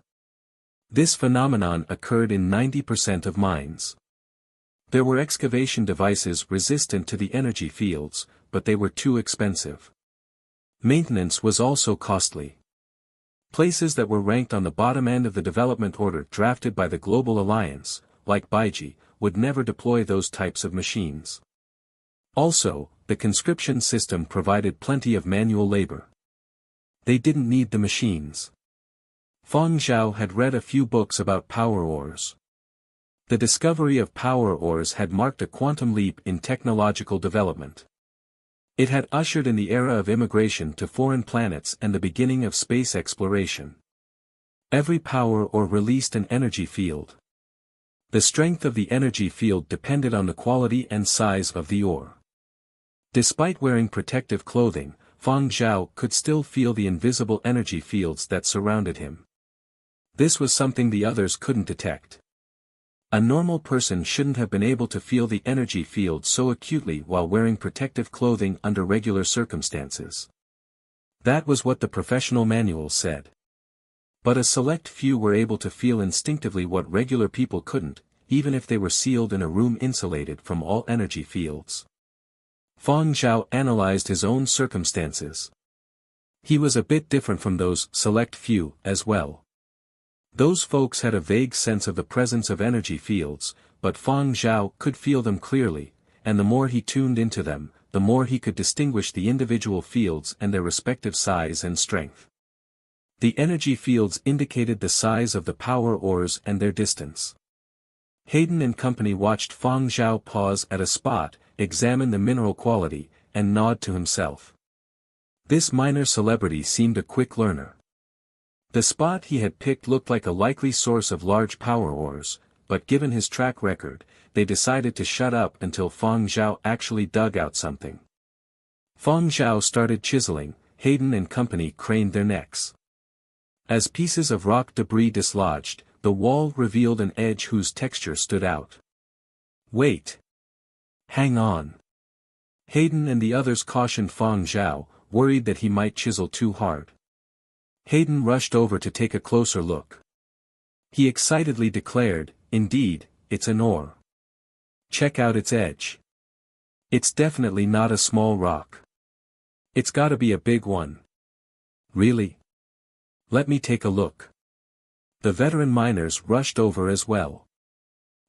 This phenomenon occurred in 90% of mines. There were excavation devices resistant to the energy fields, but they were too expensive. Maintenance was also costly. Places that were ranked on the bottom end of the development order drafted by the Global Alliance, like Baiji, would never deploy those types of machines. Also, the conscription system provided plenty of manual labor. They didn't need the machines. Fang Zhao had read a few books about power ores. The discovery of power ores had marked a quantum leap in technological development. It had ushered in the era of immigration to foreign planets and the beginning of space exploration. Every power ore released an energy field. The strength of the energy field depended on the quality and size of the ore. Despite wearing protective clothing, Fang Zhao could still feel the invisible energy fields that surrounded him. This was something the others couldn't detect. A normal person shouldn't have been able to feel the energy field so acutely while wearing protective clothing under regular circumstances. That was what the professional manual said. But a select few were able to feel instinctively what regular people couldn't, even if they were sealed in a room insulated from all energy fields. Fang Zhao analyzed his own circumstances. He was a bit different from those select few as well. Those folks had a vague sense of the presence of energy fields, but Fang Zhao could feel them clearly, and the more he tuned into them, the more he could distinguish the individual fields and their respective size and strength. The energy fields indicated the size of the power ores and their distance. Hayden and company watched Fang Zhao pause at a spot, examine the mineral quality, and nod to himself. This minor celebrity seemed a quick learner. The spot he had picked looked like a likely source of large power ores, but given his track record, they decided to shut up until Fang Zhao actually dug out something. Fang Zhao started chiseling, Hayden and company craned their necks. As pieces of rock debris dislodged, the wall revealed an edge whose texture stood out. Wait. Hang on. Hayden and the others cautioned Fang Zhao, worried that he might chisel too hard. Hayden rushed over to take a closer look. He excitedly declared, "Indeed, it's an ore. Check out its edge. It's definitely not a small rock. It's gotta be a big one." "Really? Let me take a look." The veteran miners rushed over as well.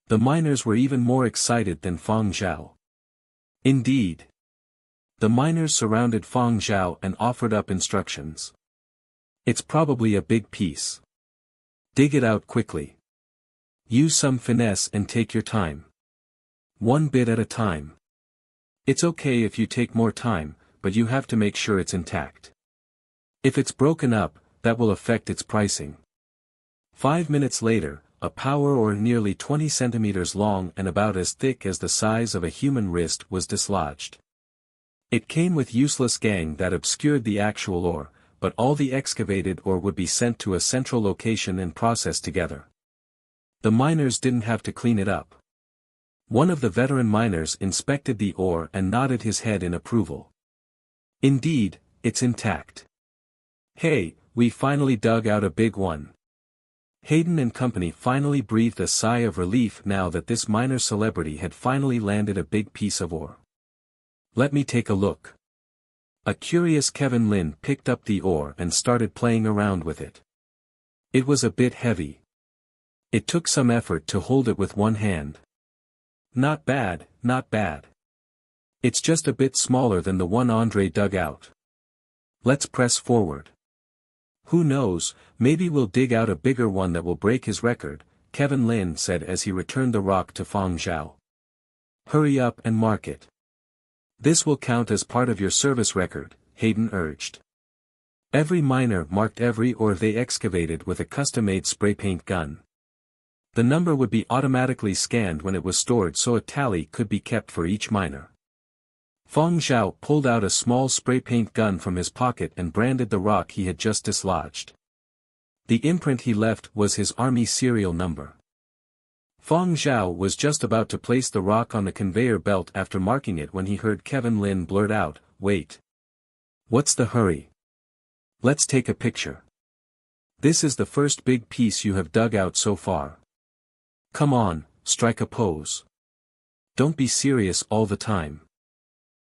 The miners were even more excited than Fang Zhao. Indeed. The miners surrounded Fang Zhao and offered up instructions. "It's probably a big piece. Dig it out quickly. Use some finesse and take your time. One bit at a time. It's okay if you take more time, but you have to make sure it's intact. If it's broken up, that will affect its pricing." 5 minutes later, a power ore nearly 20 centimeters long and about as thick as the size of a human wrist was dislodged. It came with useless gang that obscured the actual ore, but all the excavated ore would be sent to a central location and processed together. The miners didn't have to clean it up. One of the veteran miners inspected the ore and nodded his head in approval. "Indeed, it's intact. Hey, we finally dug out a big one." Hayden and company finally breathed a sigh of relief now that this minor celebrity had finally landed a big piece of ore. "Let me take a look." A curious Kevin Lin picked up the ore and started playing around with it. It was a bit heavy. It took some effort to hold it with one hand. "Not bad, not bad. It's just a bit smaller than the one Andre dug out. Let's press forward. Who knows, maybe we'll dig out a bigger one that will break his record," Kevin Lin said as he returned the rock to Fang Zhao. "Hurry up and mark it. This will count as part of your service record," Hayden urged. Every miner marked every ore they excavated with a custom-made spray paint gun. The number would be automatically scanned when it was stored so a tally could be kept for each miner. Fang Zhao pulled out a small spray paint gun from his pocket and branded the rock he had just dislodged. The imprint he left was his army serial number. Fang Zhao was just about to place the rock on the conveyor belt after marking it when he heard Kevin Lin blurt out, "Wait. What's the hurry? Let's take a picture. This is the first big piece you have dug out so far. Come on, strike a pose. Don't be serious all the time.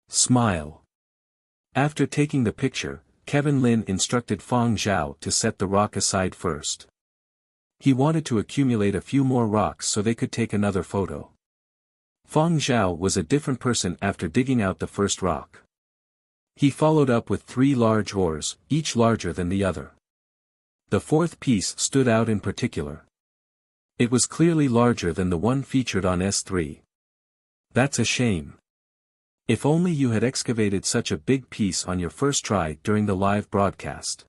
Smile." After taking the picture, Kevin Lin instructed Fang Zhao to set the rock aside first. He wanted to accumulate a few more rocks so they could take another photo. Fang Zhao was a different person after digging out the first rock. He followed up with 3 large ores, each larger than the other. The fourth piece stood out in particular. It was clearly larger than the one featured on S3. "That's a shame. If only you had excavated such a big piece on your first try during the live broadcast.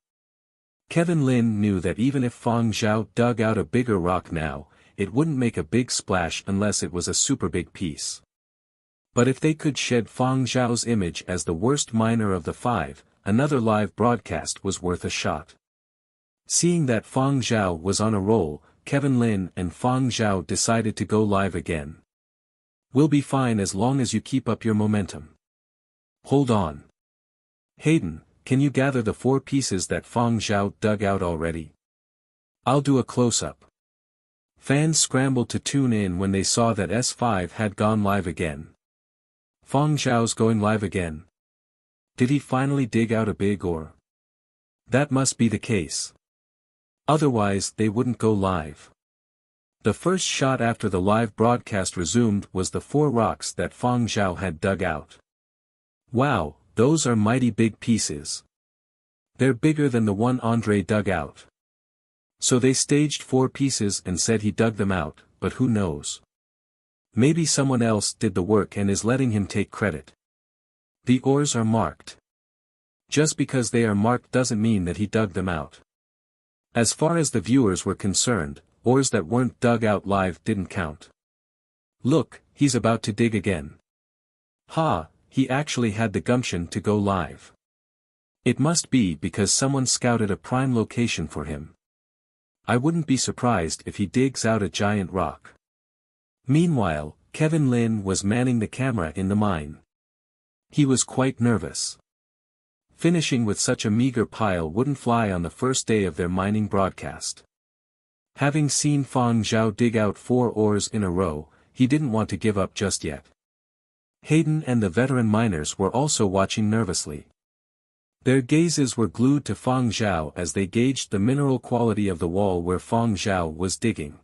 Kevin Lin knew that even if Fang Zhao dug out a bigger rock now, it wouldn't make a big splash unless it was a super big piece. But if they could shed Fang Zhao's image as the worst miner of the five, another live broadcast was worth a shot. Seeing that Fang Zhao was on a roll, Kevin Lin and Fang Zhao decided to go live again. "We'll be fine as long as you keep up your momentum. Hold on. Hayden, can you gather the 4 pieces that Fang Zhao dug out already? I'll do a close-up." Fans scrambled to tune in when they saw that S5 had gone live again. Fang Zhao's going live again. Did he finally dig out a big ore? That must be the case. Otherwise they wouldn't go live. The first shot after the live broadcast resumed was the 4 rocks that Fang Zhao had dug out. Wow, those are mighty big pieces. They're bigger than the one Andre dug out. So they staged 4 pieces and said he dug them out, but who knows? Maybe someone else did the work and is letting him take credit. The ores are marked. Just because they are marked doesn't mean that he dug them out. As far as the viewers were concerned, ores that weren't dug out live didn't count. Look, he's about to dig again. Ha, he actually had the gumption to go live. It must be because someone scouted a prime location for him. I wouldn't be surprised if he digs out a giant rock. Meanwhile, Kevin Lin was manning the camera in the mine. He was quite nervous. Finishing with such a meager pile wouldn't fly on the first day of their mining broadcast. Having seen Fang Zhao dig out 4 ores in a row, he didn't want to give up just yet. Hayden and the veteran miners were also watching nervously. Their gazes were glued to Fang Zhao as they gauged the mineral quality of the wall where Fang Zhao was digging.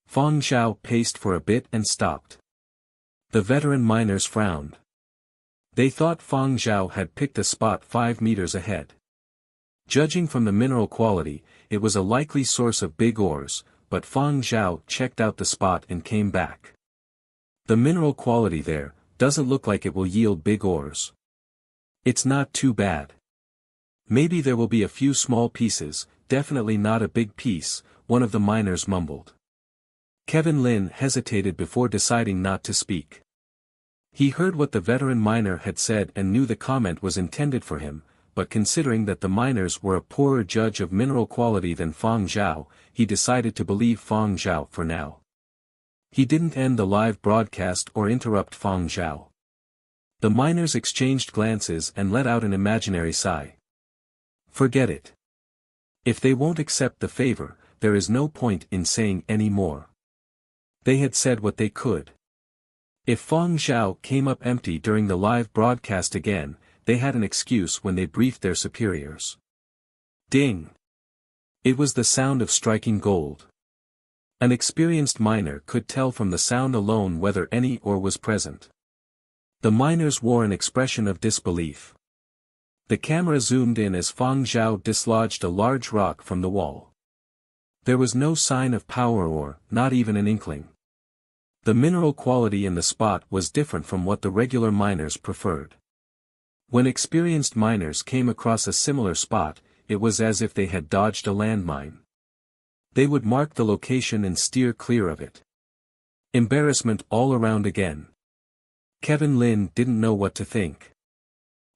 Fang Zhao paced for a bit and stopped. The veteran miners frowned. They thought Fang Zhao had picked a spot 5 meters ahead. Judging from the mineral quality, it was a likely source of big ores, but Fang Zhao checked out the spot and came back. The mineral quality there doesn't look like it will yield big ores. It's not too bad. Maybe there will be a few small pieces, definitely not a big piece, one of the miners mumbled. Kevin Lin hesitated before deciding not to speak. He heard what the veteran miner had said and knew the comment was intended for him, but considering that the miners were a poorer judge of mineral quality than Fang Zhao, he decided to believe Fang Zhao for now. He didn't end the live broadcast or interrupt Fang Zhao. The miners exchanged glances and let out an imaginary sigh. Forget it. If they won't accept the favor, there is no point in saying any more. They had said what they could. If Fang Zhao came up empty during the live broadcast again, they had an excuse when they briefed their superiors. Ding! It was the sound of striking gold. An experienced miner could tell from the sound alone whether any ore was present. The miners wore an expression of disbelief. The camera zoomed in as Fang Zhao dislodged a large rock from the wall. There was no sign of power ore, not even an inkling. The mineral quality in the spot was different from what the regular miners preferred. When experienced miners came across a similar spot, it was as if they had dodged a landmine. They would mark the location and steer clear of it. Embarrassment all around again. Kevin Lin didn't know what to think.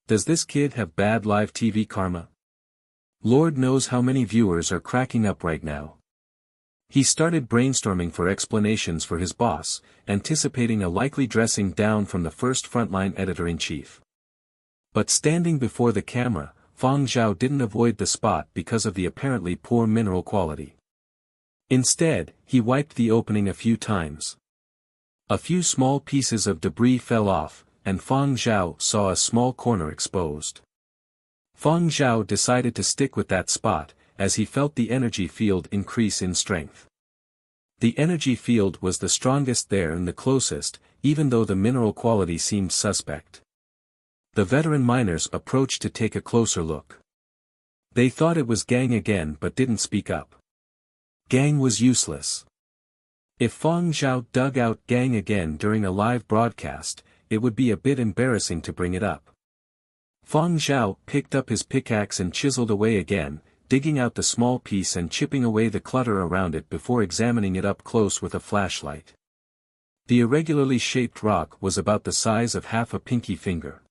Does this kid have bad live TV karma? Lord knows how many viewers are cracking up right now. He started brainstorming for explanations for his boss, anticipating a likely dressing down from the first frontline editor-in-chief. But standing before the camera, Fang Zhao didn't avoid the spot because of the apparently poor mineral quality. Instead, he wiped the opening a few times. A few small pieces of debris fell off, and Fang Zhao saw a small corner exposed. Fang Zhao decided to stick with that spot, as he felt the energy field increase in strength. The energy field was the strongest there and the closest, even though the mineral quality seemed suspect. The veteran miners approached to take a closer look. They thought it was Gang again but didn't speak up. Gang was useless. If Fang Zhao dug out Gang again during a live broadcast, it would be a bit embarrassing to bring it up. Fang Zhao picked up his pickaxe and chiseled away again, digging out the small piece and chipping away the clutter around it before examining it up close with a flashlight. The irregularly shaped rock was about the size of half a pinky finger.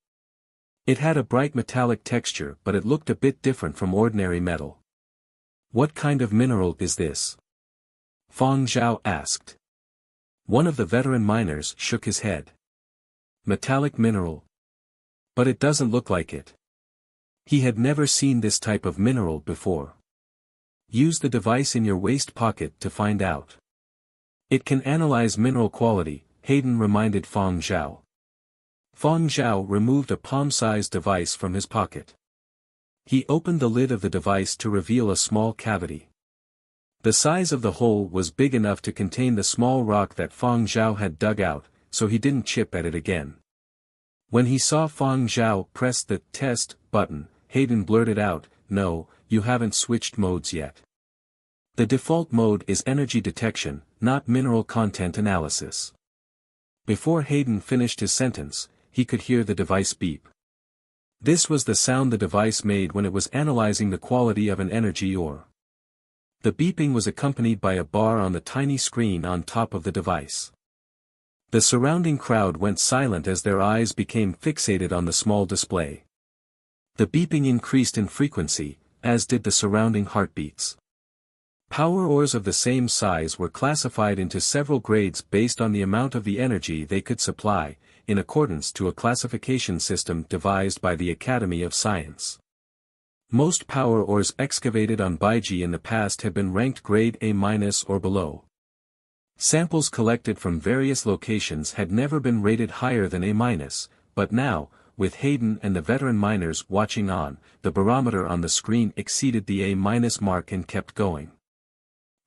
It had a bright metallic texture, but it looked a bit different from ordinary metal. "What kind of mineral is this?" Fang Zhao asked. One of the veteran miners shook his head. "Metallic mineral. But it doesn't look like it." He had never seen this type of mineral before. "Use the device in your waist pocket to find out. It can analyze mineral quality," Hayden reminded Fang Zhao. Fang Zhao removed a palm-sized device from his pocket. He opened the lid of the device to reveal a small cavity. The size of the hole was big enough to contain the small rock that Fang Zhao had dug out, so he didn't chip at it again. When he saw Fang Zhao press the test button, Hayden blurted out, "No, you haven't switched modes yet. The default mode is energy detection, not mineral content analysis." Before Hayden finished his sentence, he could hear the device beep. This was the sound the device made when it was analyzing the quality of an energy ore. The beeping was accompanied by a bar on the tiny screen on top of the device. The surrounding crowd went silent as their eyes became fixated on the small display. The beeping increased in frequency, as did the surrounding heartbeats. Power ores of the same size were classified into several grades based on the amount of the energy they could supply, in accordance to a classification system devised by the Academy of Science. Most power ores excavated on Baiji in the past had been ranked grade A- or below. Samples collected from various locations had never been rated higher than A-, but now, with Hayden and the veteran miners watching on, the barometer on the screen exceeded the A- mark and kept going.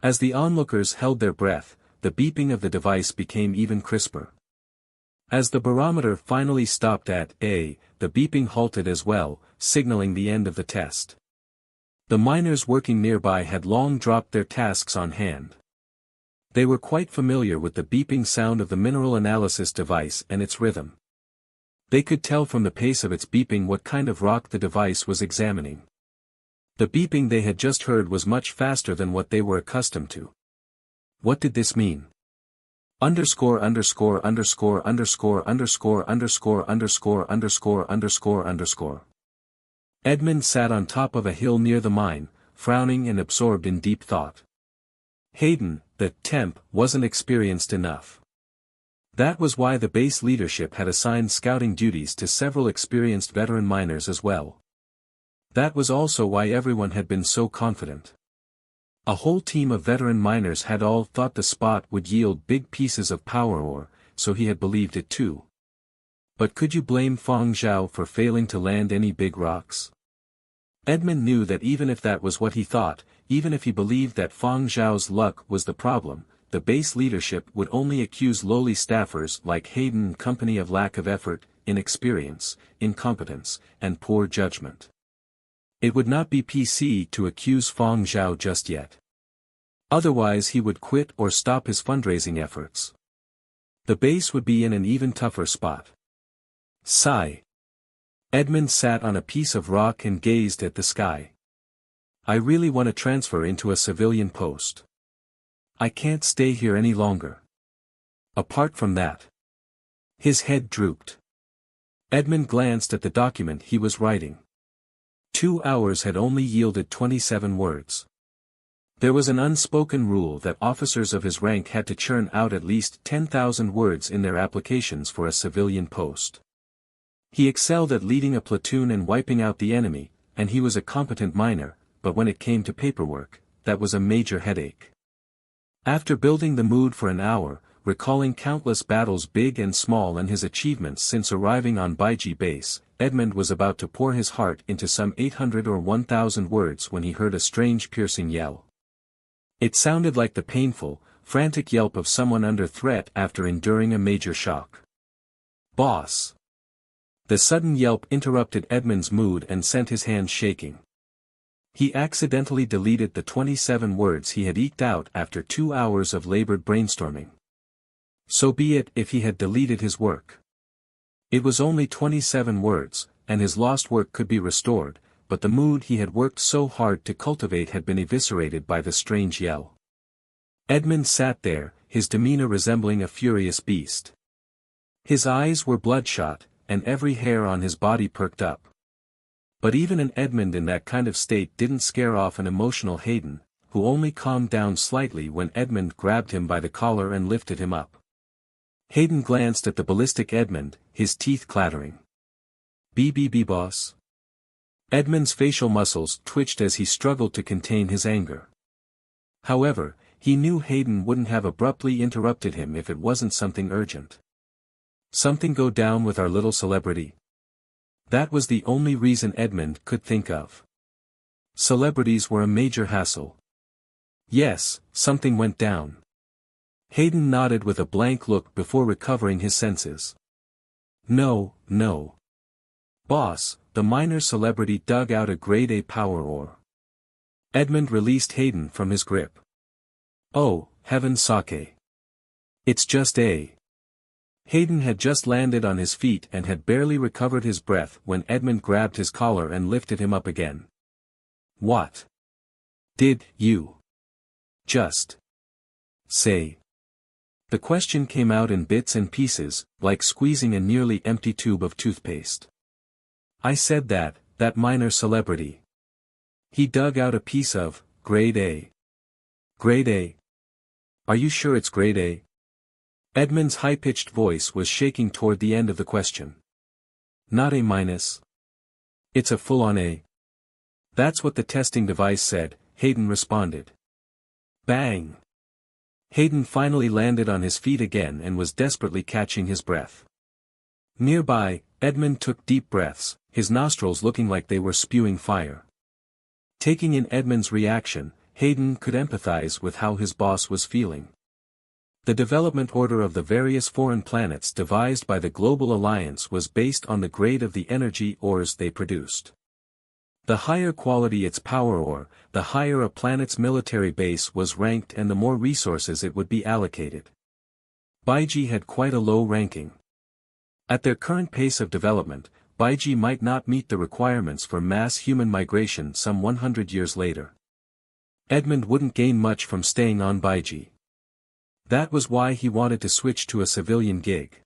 As the onlookers held their breath, the beeping of the device became even crisper. As the barometer finally stopped at A, the beeping halted as well, signaling the end of the test. The miners working nearby had long dropped their tasks on hand. They were quite familiar with the beeping sound of the mineral analysis device and its rhythm. They could tell from the pace of its beeping what kind of rock the device was examining. The beeping they had just heard was much faster than what they were accustomed to. What did this mean? Underscore underscore underscore underscore underscore underscore underscore underscore underscore underscore. Edmund sat on top of a hill near the mine, frowning and absorbed in deep thought. Hayden, the temp, wasn't experienced enough. That was why the base leadership had assigned scouting duties to several experienced veteran miners as well. That was also why everyone had been so confident. A whole team of veteran miners had all thought the spot would yield big pieces of power ore, so he had believed it too. But could you blame Fang Zhao for failing to land any big rocks? Edmund knew that even if that was what he thought, even if he believed that Fang Zhao's luck was the problem, the base leadership would only accuse lowly staffers like Hayden and company of lack of effort, inexperience, incompetence, and poor judgment. It would not be PC to accuse Fang Zhao just yet. Otherwise he would quit or stop his fundraising efforts. The base would be in an even tougher spot. Sigh. Edmund sat on a piece of rock and gazed at the sky. I really want to transfer into a civilian post. I can't stay here any longer. Apart from that. His head drooped. Edmund glanced at the document he was writing. 2 hours had only yielded 27 words. There was an unspoken rule that officers of his rank had to churn out at least 10,000 words in their applications for a civilian post. He excelled at leading a platoon and wiping out the enemy, and he was a competent miner, but when it came to paperwork, that was a major headache. After building the mood for an hour, recalling countless battles big and small and his achievements since arriving on Baiji base, Edmund was about to pour his heart into some 800 or 1,000 words when he heard a strange piercing yell. It sounded like the painful, frantic yelp of someone under threat after enduring a major shock. Boss! The sudden yelp interrupted Edmund's mood and sent his hands shaking. He accidentally deleted the 27 words he had eked out after 2 hours of labored brainstorming. So be it if he had deleted his work. It was only 27 words, and his lost work could be restored, but the mood he had worked so hard to cultivate had been eviscerated by the strange yell. Edmund sat there, his demeanor resembling a furious beast. His eyes were bloodshot, and every hair on his body perked up. But even an Edmund in that kind of state didn't scare off an emotional Hayden, who only calmed down slightly when Edmund grabbed him by the collar and lifted him up. Hayden glanced at the ballistic Edmund, his teeth clattering. "BBB boss?" Edmund's facial muscles twitched as he struggled to contain his anger. However, he knew Hayden wouldn't have abruptly interrupted him if it wasn't something urgent. "Something go down with our little celebrity?" That was the only reason Edmund could think of. Celebrities were a major hassle. "Yes, something went down." Hayden nodded with a blank look before recovering his senses. No. Boss, the minor celebrity dug out a grade A power ore." Edmund released Hayden from his grip. "Oh, heaven sake. It's just A." Hayden had just landed on his feet and had barely recovered his breath when Edmund grabbed his collar and lifted him up again. "What did you just say?" The question came out in bits and pieces, like squeezing a nearly empty tube of toothpaste. "I said that minor celebrity. He dug out a piece of, grade A." "Grade A? Are you sure it's grade A?" Edmund's high-pitched voice was shaking toward the end of the question. "Not A minus. It's a full-on A." "That's what the testing device said," Hayden responded. Bang! Hayden finally landed on his feet again and was desperately catching his breath. Nearby, Edmund took deep breaths, his nostrils looking like they were spewing fire. Taking in Edmund's reaction, Hayden could empathize with how his boss was feeling. The development order of the various foreign planets devised by the Global Alliance was based on the grade of the energy ores they produced. The higher quality its power ore, the higher a planet's military base was ranked and the more resources it would be allocated. Baiji had quite a low ranking. At their current pace of development, Baiji might not meet the requirements for mass human migration some 100 years later. Edmund wouldn't gain much from staying on Baiji. That was why he wanted to switch to a civilian gig.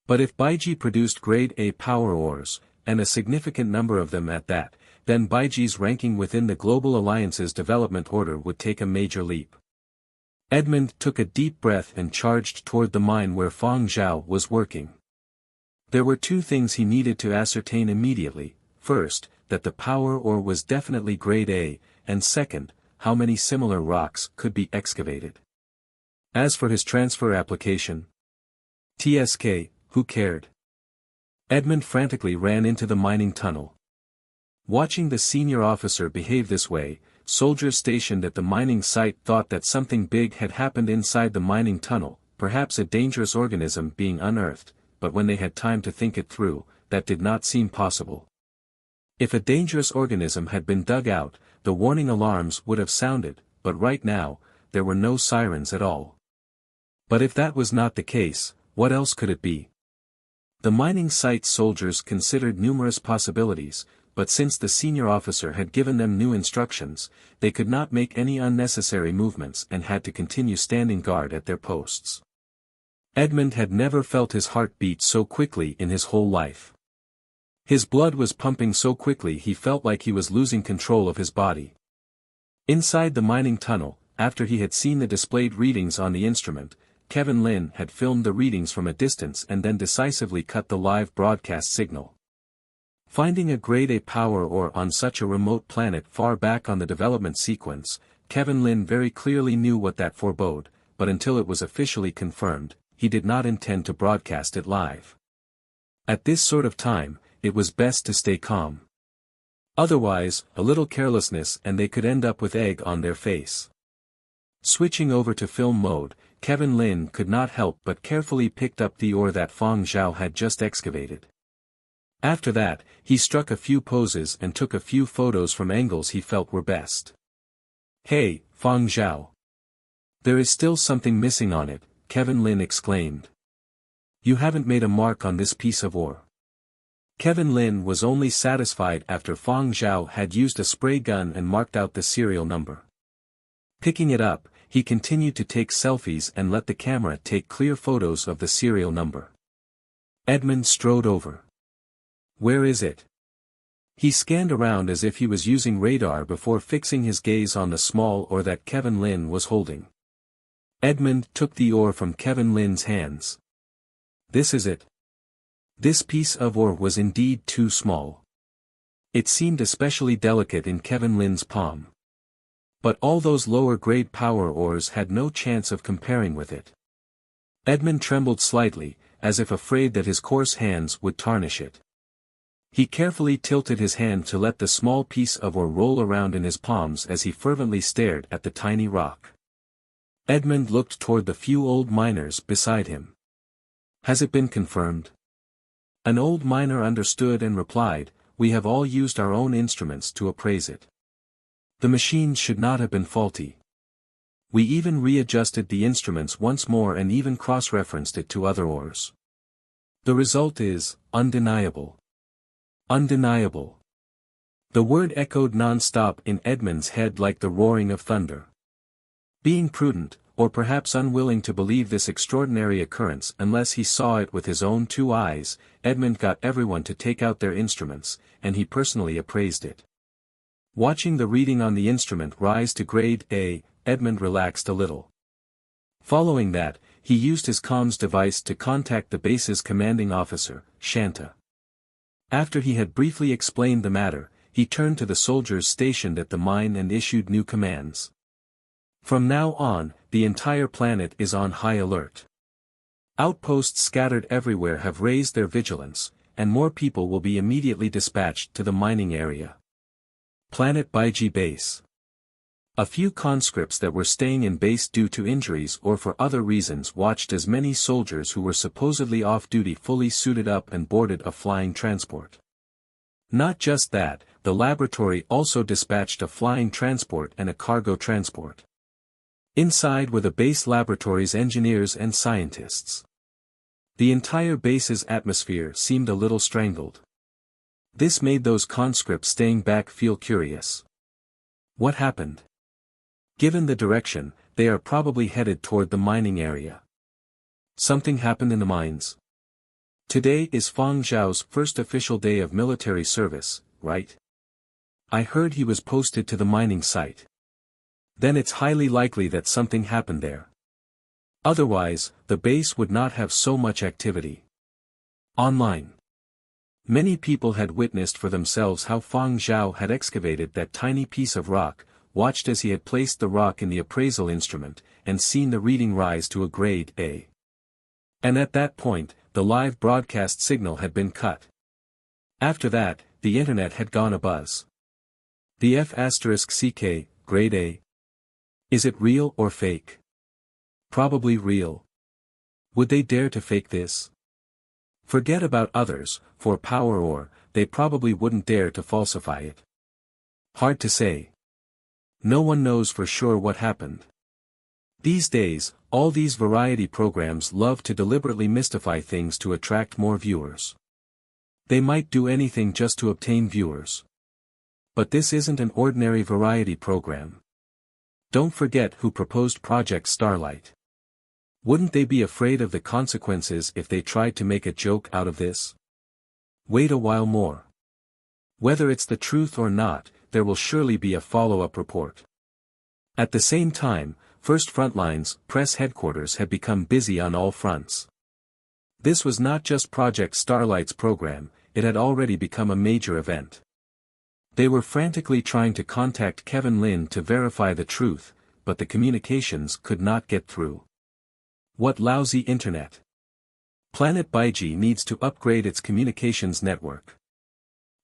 But if Baiji produced grade A power ores, and a significant number of them at that, then Baiji's ranking within the Global Alliance's development order would take a major leap. Edmund took a deep breath and charged toward the mine where Fang Zhao was working. There were two things he needed to ascertain immediately: first, that the power ore was definitely grade A, and second, how many similar rocks could be excavated. As for his transfer application, TSK, who cared? Edmund frantically ran into the mining tunnel. Watching the senior officer behave this way, soldiers stationed at the mining site thought that something big had happened inside the mining tunnel, perhaps a dangerous organism being unearthed, but when they had time to think it through, that did not seem possible. If a dangerous organism had been dug out, the warning alarms would have sounded, but right now, there were no sirens at all. But if that was not the case, what else could it be? The mining site's soldiers considered numerous possibilities, but since the senior officer had given them new instructions, they could not make any unnecessary movements and had to continue standing guard at their posts. Edmund had never felt his heart beat so quickly in his whole life. His blood was pumping so quickly he felt like he was losing control of his body. Inside the mining tunnel, after he had seen the displayed readings on the instrument, Kevin Lin had filmed the readings from a distance and then decisively cut the live broadcast signal. Finding a grade A power ore on such a remote planet far back on the development sequence, Kevin Lin very clearly knew what that forebode, but until it was officially confirmed, he did not intend to broadcast it live. At this sort of time, it was best to stay calm. Otherwise, a little carelessness and they could end up with egg on their face. Switching over to film mode, Kevin Lin could not help but carefully picked up the ore that Fang Zhao had just excavated. After that, he struck a few poses and took a few photos from angles he felt were best. "Hey, Fang Zhao. There is still something missing on it," Kevin Lin exclaimed. You haven't made a mark on this piece of ore. Kevin Lin was only satisfied after Fang Zhao had used a spray gun and marked out the serial number. Picking it up, he continued to take selfies and let the camera take clear photos of the serial number. Edmund strode over. Where is it? He scanned around as if he was using radar before fixing his gaze on the small ore that Kevin Lin was holding. Edmund took the ore from Kevin Lin's hands. This is it. This piece of ore was indeed too small. It seemed especially delicate in Kevin Lin's palm. But all those lower-grade power ores had no chance of comparing with it. Edmund trembled slightly, as if afraid that his coarse hands would tarnish it. He carefully tilted his hand to let the small piece of ore roll around in his palms as he fervently stared at the tiny rock. Edmund looked toward the few old miners beside him. Has it been confirmed? An old miner understood and replied, we have all used our own instruments to appraise it. The machine should not have been faulty. We even readjusted the instruments once more and even cross-referenced it to other ores. The result is, undeniable. Undeniable. The word echoed non-stop in Edmund's head like the roaring of thunder. Being prudent, or perhaps unwilling to believe this extraordinary occurrence unless he saw it with his own two eyes, Edmund got everyone to take out their instruments, and he personally appraised it. Watching the reading on the instrument rise to grade A, Edmund relaxed a little. Following that, he used his comms device to contact the base's commanding officer, Shanta. After he had briefly explained the matter, he turned to the soldiers stationed at the mine and issued new commands. From now on, the entire planet is on high alert. Outposts scattered everywhere have raised their vigilance, and more people will be immediately dispatched to the mining area. Planet Baiji Base. A few conscripts that were staying in base due to injuries or for other reasons watched as many soldiers who were supposedly off-duty fully suited up and boarded a flying transport. Not just that, the laboratory also dispatched a flying transport and a cargo transport. Inside were the base laboratory's engineers and scientists. The entire base's atmosphere seemed a little strangled. This made those conscripts staying back feel curious. What happened? Given the direction, they are probably headed toward the mining area. Something happened in the mines. Today is Fang Zhao's first official day of military service, right? I heard he was posted to the mining site. Then it's highly likely that something happened there. Otherwise, the base would not have so much activity. Online. Many people had witnessed for themselves how Fang Zhao had excavated that tiny piece of rock, watched as he had placed the rock in the appraisal instrument, and seen the reading rise to a grade A. And at that point, the live broadcast signal had been cut. After that, the internet had gone abuzz. The F***CK, grade A. Is it real or fake? Probably real. Would they dare to fake this? Forget about others, for power ore, they probably wouldn't dare to falsify it. Hard to say. No one knows for sure what happened. These days, all these variety programs love to deliberately mystify things to attract more viewers. They might do anything just to obtain viewers. But this isn't an ordinary variety program. Don't forget who proposed Project Starlight. Wouldn't they be afraid of the consequences if they tried to make a joke out of this? Wait a while more. Whether it's the truth or not, there will surely be a follow-up report. At the same time, First Frontline's press headquarters had become busy on all fronts. This was not just Project Starlight's program, it had already become a major event. They were frantically trying to contact Kevin Lin to verify the truth, but the communications could not get through. What lousy internet. Planet Baiji needs to upgrade its communications network.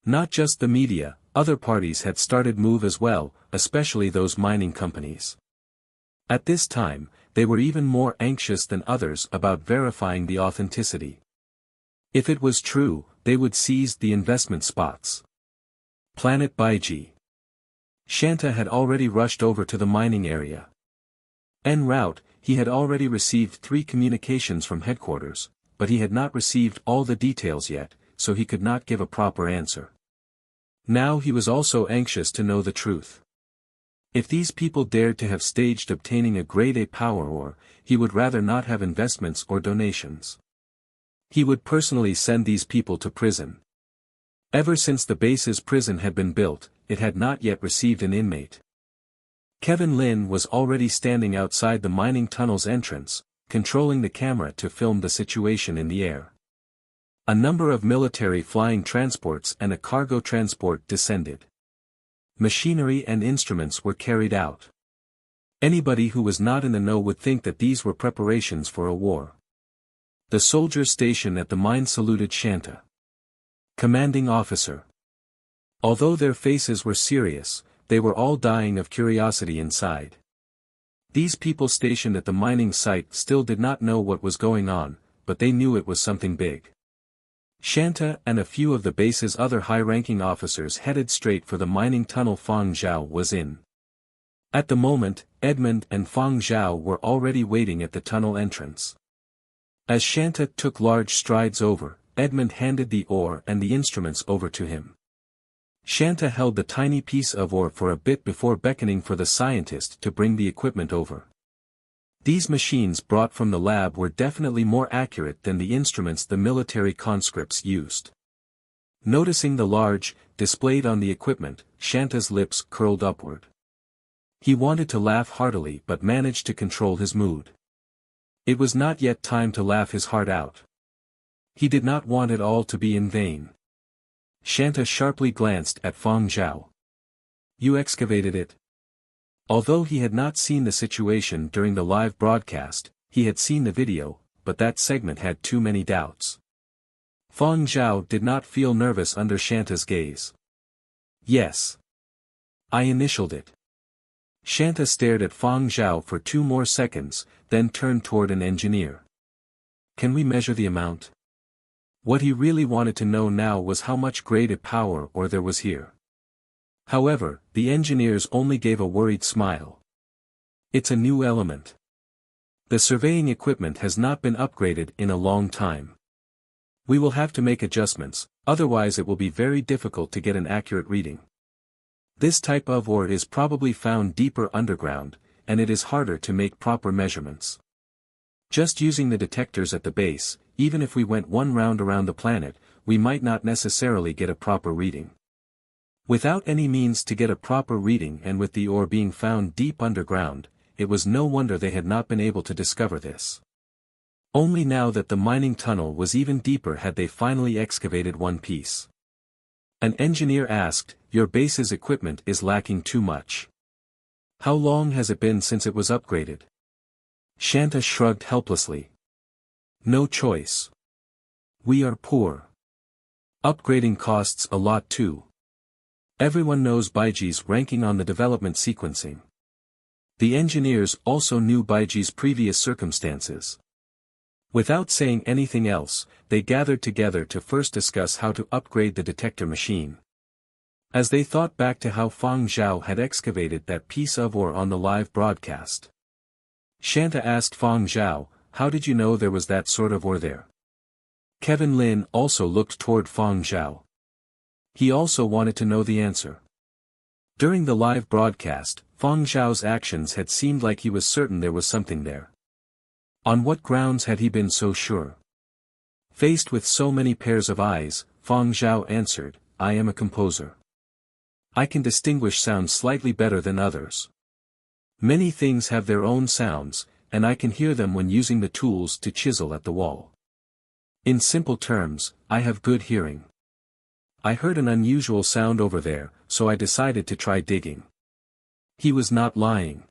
Not just the media, other parties had started move as well, especially those mining companies. At this time, they were even more anxious than others about verifying the authenticity. If it was true, they would seize the investment spots. Planet Baiji. Shanta had already rushed over to the mining area. En route, he had already received 3 communications from headquarters, but he had not received all the details yet, so he could not give a proper answer. Now he was also anxious to know the truth. If these people dared to have staged obtaining a grade A power ore, he would rather not have investments or donations. He would personally send these people to prison. Ever since the base's prison had been built, it had not yet received an inmate. Kevin Lin was already standing outside the mining tunnel's entrance, controlling the camera to film the situation in the air. A number of military flying transports and a cargo transport descended. Machinery and instruments were carried out. Anybody who was not in the know would think that these were preparations for a war. The soldiers stationed at the mine saluted Shanta. Commanding officer. Although their faces were serious, they were all dying of curiosity inside. These people stationed at the mining site still did not know what was going on, but they knew it was something big. Shanta and a few of the base's other high-ranking officers headed straight for the mining tunnel Fang Zhao was in. At the moment, Edmund and Fang Zhao were already waiting at the tunnel entrance. As Shanta took large strides over, Edmund handed the ore and the instruments over to him. Shanta held the tiny piece of ore for a bit before beckoning for the scientist to bring the equipment over. These machines brought from the lab were definitely more accurate than the instruments the military conscripts used. Noticing the large, displayed on the equipment, Shanta's lips curled upward. He wanted to laugh heartily but managed to control his mood. It was not yet time to laugh his heart out. He did not want it all to be in vain. Shanta sharply glanced at Fang Zhao. You excavated it? Although he had not seen the situation during the live broadcast, he had seen the video, but that segment had too many doubts. Fang Zhao did not feel nervous under Shanta's gaze. Yes. I initialed it. Shanta stared at Fang Zhao for 2 more seconds, then turned toward an engineer. Can we measure the amount? What he really wanted to know now was how much grade A power ore there was here. However, the engineers only gave a worried smile. It's a new element. The surveying equipment has not been upgraded in a long time. We will have to make adjustments, otherwise it will be very difficult to get an accurate reading. This type of ore is probably found deeper underground, and it is harder to make proper measurements. Just using the detectors at the base, even if we went 1 round around the planet, we might not necessarily get a proper reading. Without any means to get a proper reading and with the ore being found deep underground, it was no wonder they had not been able to discover this. Only now that the mining tunnel was even deeper had they finally excavated one piece. An engineer asked, your base's equipment is lacking too much. How long has it been since it was upgraded? Shanta shrugged helplessly. No choice. We are poor. Upgrading costs a lot too. Everyone knows Baiji's ranking on the development sequencing. The engineers also knew Baiji's previous circumstances. Without saying anything else, they gathered together to first discuss how to upgrade the detector machine. As they thought back to how Fang Zhao had excavated that piece of ore on the live broadcast. Shanta asked Fang Zhao, how did you know there was that sort of ore there? Kevin Lin also looked toward Fang Zhao. He also wanted to know the answer. During the live broadcast, Fang Zhao's actions had seemed like he was certain there was something there. On what grounds had he been so sure? Faced with so many pairs of eyes, Fang Zhao answered, I am a composer. I can distinguish sounds slightly better than others. Many things have their own sounds, and I can hear them when using the tools to chisel at the wall. In simple terms, I have good hearing. I heard an unusual sound over there, so I decided to try digging. He was not lying.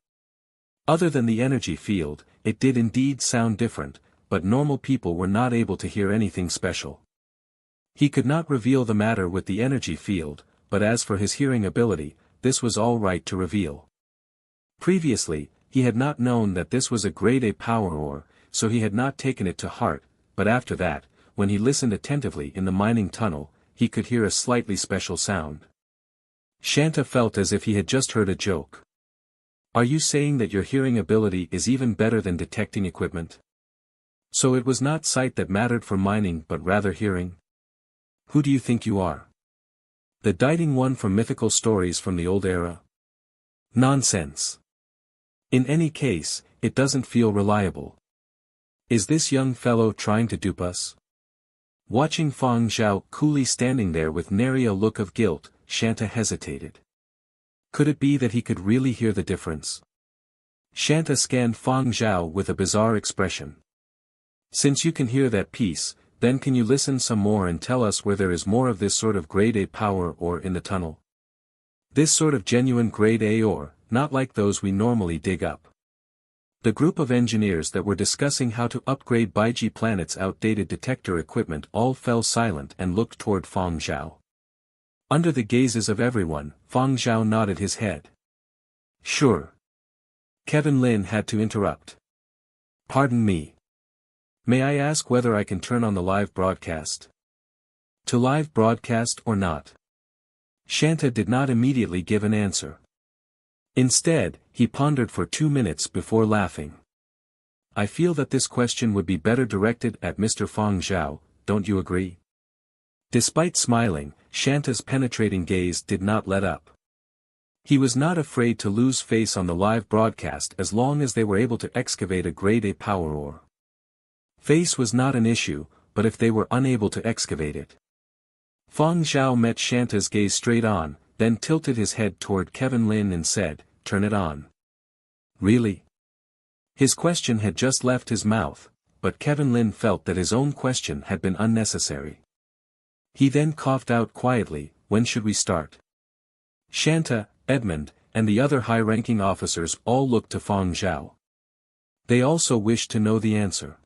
Other than the energy field, it did indeed sound different, but normal people were not able to hear anything special. He could not reveal the matter with the energy field, but as for his hearing ability, this was all right to reveal. Previously, he had not known that this was a grade A power ore, so he had not taken it to heart, but after that, when he listened attentively in the mining tunnel, he could hear a slightly special sound. Shanta felt as if he had just heard a joke. Are you saying that your hearing ability is even better than detecting equipment? So it was not sight that mattered for mining but rather hearing? Who do you think you are? The doting one from mythical stories from the old era? Nonsense. In any case, it doesn't feel reliable. Is this young fellow trying to dupe us? Watching Fang Zhao coolly standing there with nary a look of guilt, Shanta hesitated. Could it be that he could really hear the difference? Shanta scanned Fang Zhao with a bizarre expression. Since you can hear that piece, then can you listen some more and tell us where there is more of this sort of grade A power ore in the tunnel? This sort of genuine grade A ore, not like those we normally dig up. The group of engineers that were discussing how to upgrade Baiji Planet's outdated detector equipment all fell silent and looked toward Fang Zhao. Under the gazes of everyone, Fang Zhao nodded his head. Sure. Kevin Lin had to interrupt. Pardon me. May I ask whether I can turn on the live broadcast? To live broadcast or not? Shanta did not immediately give an answer. Instead, he pondered for 2 minutes before laughing. I feel that this question would be better directed at Mr. Fang Zhao, don't you agree? Despite smiling, Shanta's penetrating gaze did not let up. He was not afraid to lose face on the live broadcast as long as they were able to excavate a grade A power ore. Face was not an issue, but if they were unable to excavate it. Fang Zhao met Shanta's gaze straight on, then tilted his head toward Kevin Lin and said, turn it on. Really? His question had just left his mouth, but Kevin Lin felt that his own question had been unnecessary. He then coughed out quietly, when should we start? Shanta, Edmund, and the other high-ranking officers all looked to Fang Zhao. They also wished to know the answer.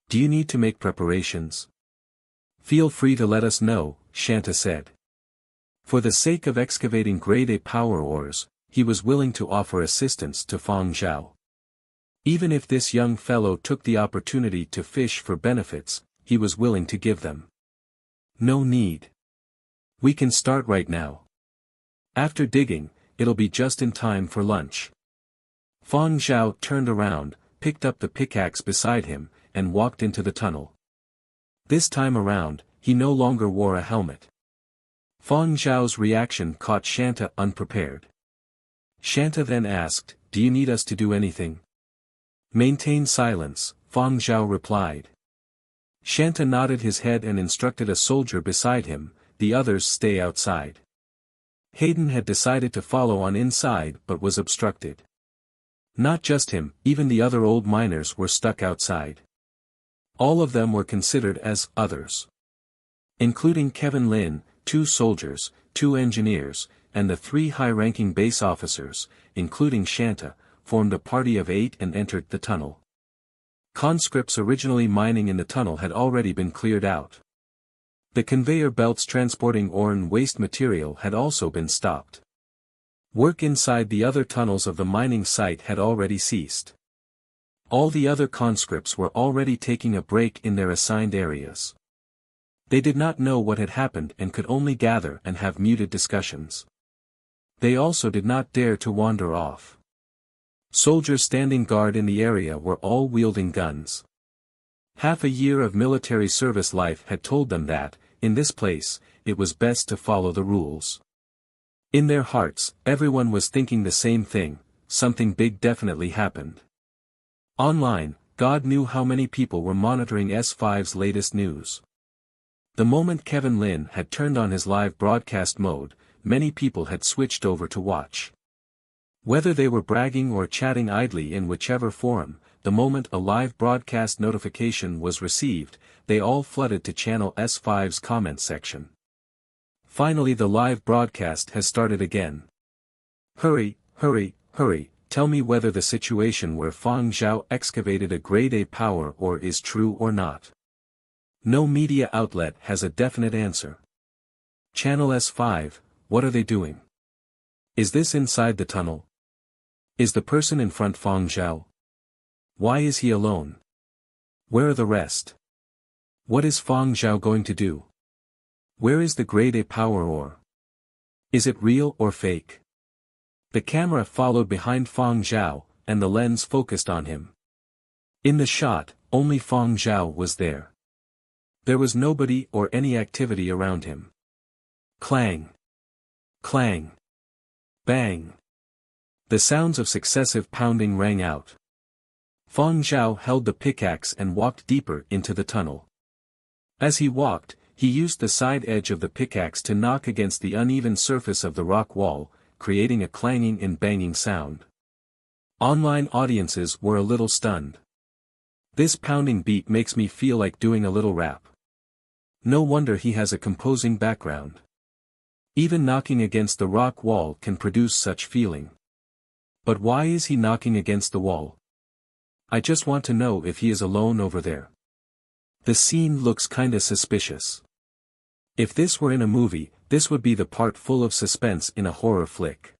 Do you need to make preparations? Feel free to let us know, Shanta said. For the sake of excavating grade A power ores, he was willing to offer assistance to Fang Zhao. Even if this young fellow took the opportunity to fish for benefits, he was willing to give them. No need. We can start right now. After digging, it'll be just in time for lunch. Fang Zhao turned around, picked up the pickaxe beside him, and walked into the tunnel. This time around, he no longer wore a helmet. Fang Zhao's reaction caught Shanta unprepared. Shanta then asked, do you need us to do anything? Maintain silence, Fang Zhao replied. Shanta nodded his head and instructed a soldier beside him, the others stay outside. Hayden had decided to follow on inside but was obstructed. Not just him, even the other old miners were stuck outside. All of them were considered as others. Including Kevin Lin, 2 soldiers, 2 engineers, and the 3 high-ranking base officers, including Shanta, formed a party of 8 and entered the tunnel. Conscripts originally mining in the tunnel had already been cleared out. The conveyor belts transporting ore and waste material had also been stopped. Work inside the other tunnels of the mining site had already ceased. All the other conscripts were already taking a break in their assigned areas. They did not know what had happened and could only gather and have muted discussions. They also did not dare to wander off. Soldiers standing guard in the area were all wielding guns. Half a year of military service life had told them that, in this place, it was best to follow the rules. In their hearts, everyone was thinking the same thing, something big definitely happened. Online, God knew how many people were monitoring S5's latest news. The moment Kevin Lin had turned on his live broadcast mode, many people had switched over to watch. Whether they were bragging or chatting idly in whichever forum, the moment a live broadcast notification was received, they all flooded to Channel S5's comment section. Finally, the live broadcast has started again. Hurry, hurry, hurry, tell me whether the situation where Fang Zhao excavated a grade A power ore is true or not. No media outlet has a definite answer. Channel S5, what are they doing? Is this inside the tunnel? Is the person in front Fang Zhao? Why is he alone? Where are the rest? What is Fang Zhao going to do? Where is the grade A power ore? Is it real or fake? The camera followed behind Fang Zhao, and the lens focused on him. In the shot, only Fang Zhao was there. There was nobody or any activity around him. Clang. Clang. Bang. The sounds of successive pounding rang out. Fang Zhao held the pickaxe and walked deeper into the tunnel. As he walked, he used the side edge of the pickaxe to knock against the uneven surface of the rock wall, creating a clanging and banging sound. Online audiences were a little stunned. This pounding beat makes me feel like doing a little rap. No wonder he has a composing background. Even knocking against the rock wall can produce such feeling. But why is he knocking against the wall? I just want to know if he is alone over there. The scene looks kinda suspicious. If this were in a movie, this would be the part full of suspense in a horror flick.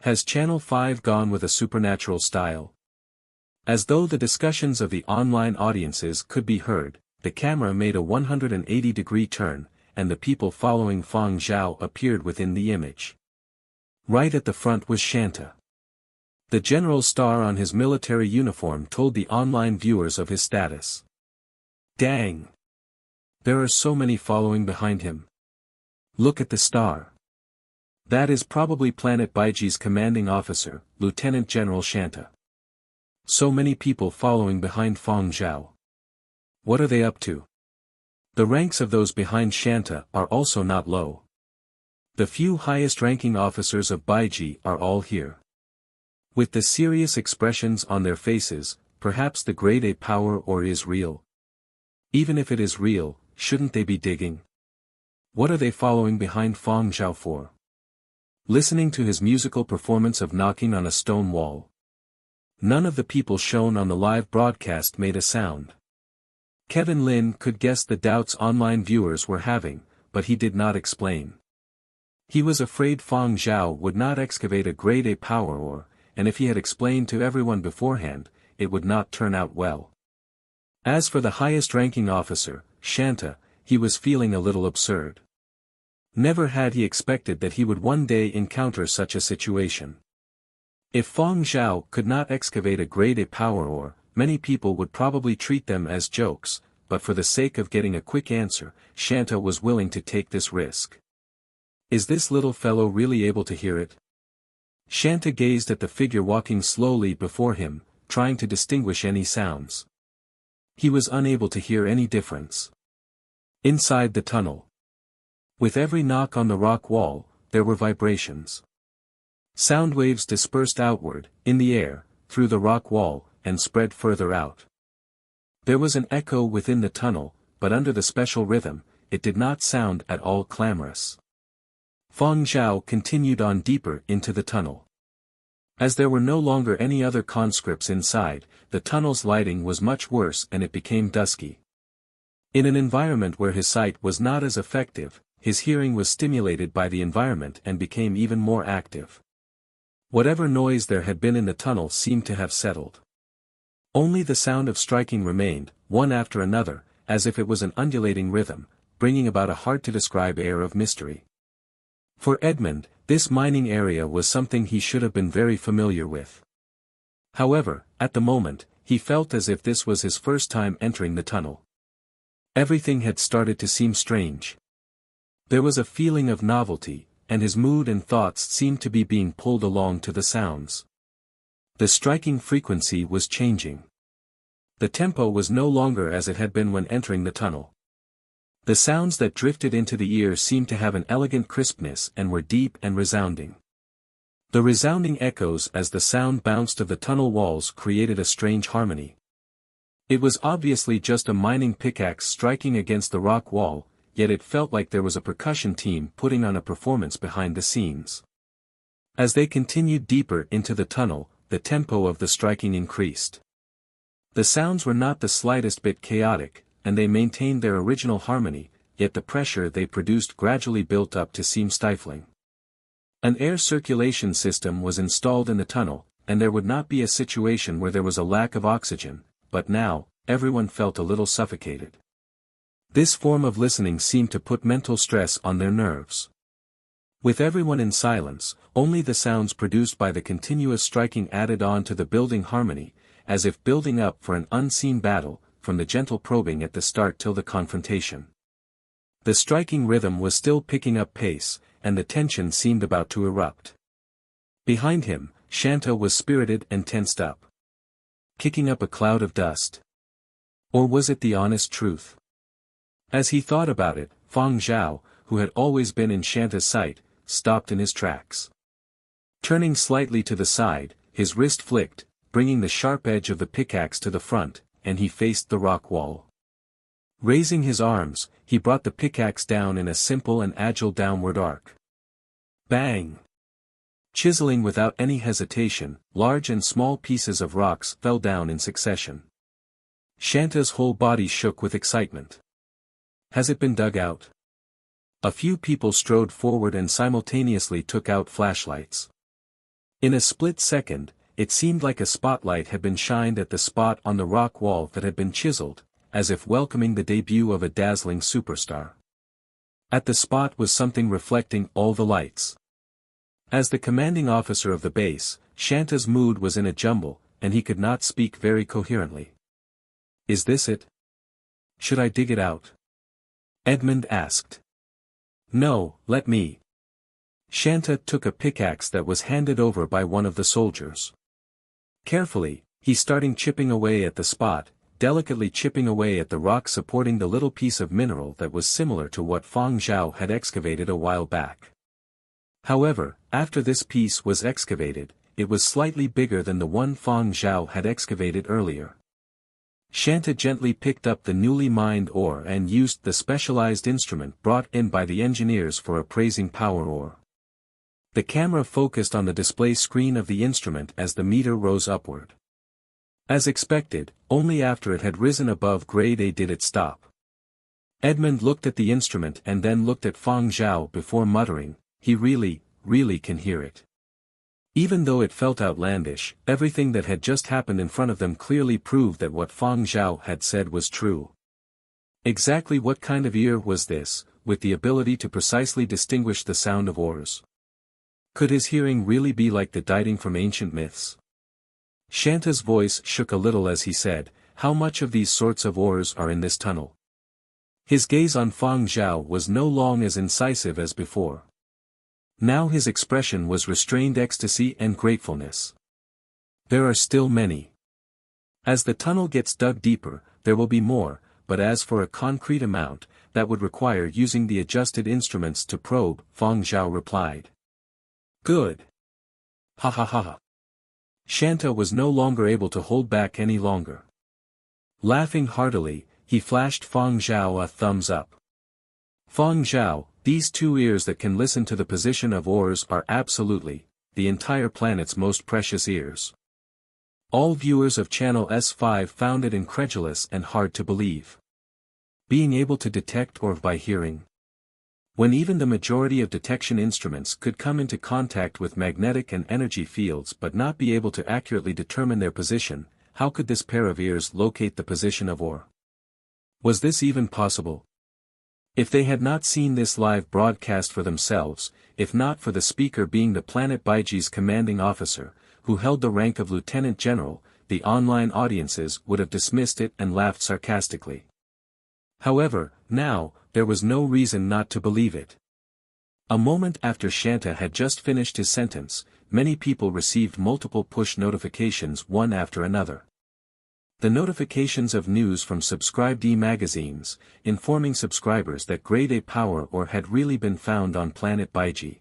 Has Channel 5 gone with a supernatural style? As though the discussions of the online audiences could be heard, the camera made a 180-degree turn, and the people following Fang Zhao appeared within the image. Right at the front was Shanta. The general star on his military uniform told the online viewers of his status. Dang! There are so many following behind him. Look at the star. That is probably Planet Baiji's commanding officer, Lieutenant General Shanta. So many people following behind Fang Zhao. What are they up to? The ranks of those behind Shanta are also not low. The few highest-ranking officers of Baiji are all here. With the serious expressions on their faces, perhaps the grade A power or is real. Even if it is real, shouldn't they be digging? What are they following behind Fang Zhao for? Listening to his musical performance of knocking on a stone wall. None of the people shown on the live broadcast made a sound. Kevin Lin could guess the doubts online viewers were having, but he did not explain. He was afraid Fang Zhao would not excavate a grade A power ore, and if he had explained to everyone beforehand, it would not turn out well. As for the highest-ranking officer, Shanta, he was feeling a little absurd. Never had he expected that he would one day encounter such a situation. If Fang Zhao could not excavate a grade A power ore, many people would probably treat them as jokes, but for the sake of getting a quick answer, Shanta was willing to take this risk. Is this little fellow really able to hear it? Shanta gazed at the figure walking slowly before him, trying to distinguish any sounds. He was unable to hear any difference. Inside the tunnel. With every knock on the rock wall, there were vibrations. Sound waves dispersed outward, in the air, through the rock wall, and spread further out. There was an echo within the tunnel, but under the special rhythm, it did not sound at all clamorous. Fang Zhao continued on deeper into the tunnel. As there were no longer any other conscripts inside, the tunnel's lighting was much worse and it became dusky. In an environment where his sight was not as effective, his hearing was stimulated by the environment and became even more active. Whatever noise there had been in the tunnel seemed to have settled. Only the sound of striking remained, one after another, as if it was an undulating rhythm, bringing about a hard-to-describe air of mystery. For Edmund, this mining area was something he should have been very familiar with. However, at the moment, he felt as if this was his first time entering the tunnel. Everything had started to seem strange. There was a feeling of novelty, and his mood and thoughts seemed to be being pulled along to the sounds. The striking frequency was changing. The tempo was no longer as it had been when entering the tunnel. The sounds that drifted into the ear seemed to have an elegant crispness and were deep and resounding. The resounding echoes as the sound bounced of the tunnel walls created a strange harmony. It was obviously just a mining pickaxe striking against the rock wall, yet it felt like there was a percussion team putting on a performance behind the scenes. As they continued deeper into the tunnel, the tempo of the striking increased. The sounds were not the slightest bit chaotic, and they maintained their original harmony, yet the pressure they produced gradually built up to seem stifling. An air circulation system was installed in the tunnel, and there would not be a situation where there was a lack of oxygen, but now, everyone felt a little suffocated. This form of listening seemed to put mental stress on their nerves. With everyone in silence, only the sounds produced by the continuous striking added on to the building harmony, as if building up for an unseen battle, from the gentle probing at the start till the confrontation. The striking rhythm was still picking up pace, and the tension seemed about to erupt. Behind him, Shanta was spirited and tensed up, kicking up a cloud of dust. Or was it the honest truth? As he thought about it, Fang Zhao, who had always been in Shanta's sight, stopped in his tracks. Turning slightly to the side, his wrist flicked, bringing the sharp edge of the pickaxe to the front, and he faced the rock wall. Raising his arms, he brought the pickaxe down in a simple and agile downward arc. Bang! Chiseling without any hesitation, large and small pieces of rocks fell down in succession. Shanta's whole body shook with excitement. Has it been dug out? A few people strode forward and simultaneously took out flashlights. In a split second, it seemed like a spotlight had been shined at the spot on the rock wall that had been chiseled, as if welcoming the debut of a dazzling superstar. At the spot was something reflecting all the lights. As the commanding officer of the base, Shanta's mood was in a jumble, and he could not speak very coherently. Is this it? Should I dig it out? Edmund asked. No, let me. Shanta took a pickaxe that was handed over by one of the soldiers. Carefully, he started chipping away at the spot, delicately chipping away at the rock supporting the little piece of mineral that was similar to what Fang Zhao had excavated a while back. However, after this piece was excavated, it was slightly bigger than the one Fang Zhao had excavated earlier. Shanta gently picked up the newly mined ore and used the specialized instrument brought in by the engineers for appraising power ore. The camera focused on the display screen of the instrument as the meter rose upward. As expected, only after it had risen above grade A did it stop. Edmund looked at the instrument and then looked at Fang Zhao before muttering, he really can hear it. Even though it felt outlandish, everything that had just happened in front of them clearly proved that what Fang Zhao had said was true. Exactly what kind of ear was this, with the ability to precisely distinguish the sound of oars? Could his hearing really be like the dicting from ancient myths? Shanta's voice shook a little as he said, how much of these sorts of ores are in this tunnel? His gaze on Fang Zhao was no longer as incisive as before. Now his expression was restrained ecstasy and gratefulness. There are still many. As the tunnel gets dug deeper, there will be more, but as for a concrete amount, that would require using the adjusted instruments to probe, Fang Zhao replied. Good. Ha ha ha ha. Shanta was no longer able to hold back any longer. Laughing heartily, he flashed Fang Zhao a thumbs up. Fang Zhao, these two ears that can listen to the position of ores are absolutely, the entire planet's most precious ears. All viewers of Channel S5 found it incredulous and hard to believe. Being able to detect ore by hearing. When even the majority of detection instruments could come into contact with magnetic and energy fields but not be able to accurately determine their position, how could this pair of ears locate the position of ore? Was this even possible? If they had not seen this live broadcast for themselves, if not for the speaker being the Planet Baiji's commanding officer, who held the rank of lieutenant general, the online audiences would have dismissed it and laughed sarcastically. However, now, there was no reason not to believe it. A moment after Shanta had just finished his sentence, many people received multiple push notifications one after another. The notifications of news from subscribed e-magazines, informing subscribers that grade A power ore had really been found on Planet Baiji.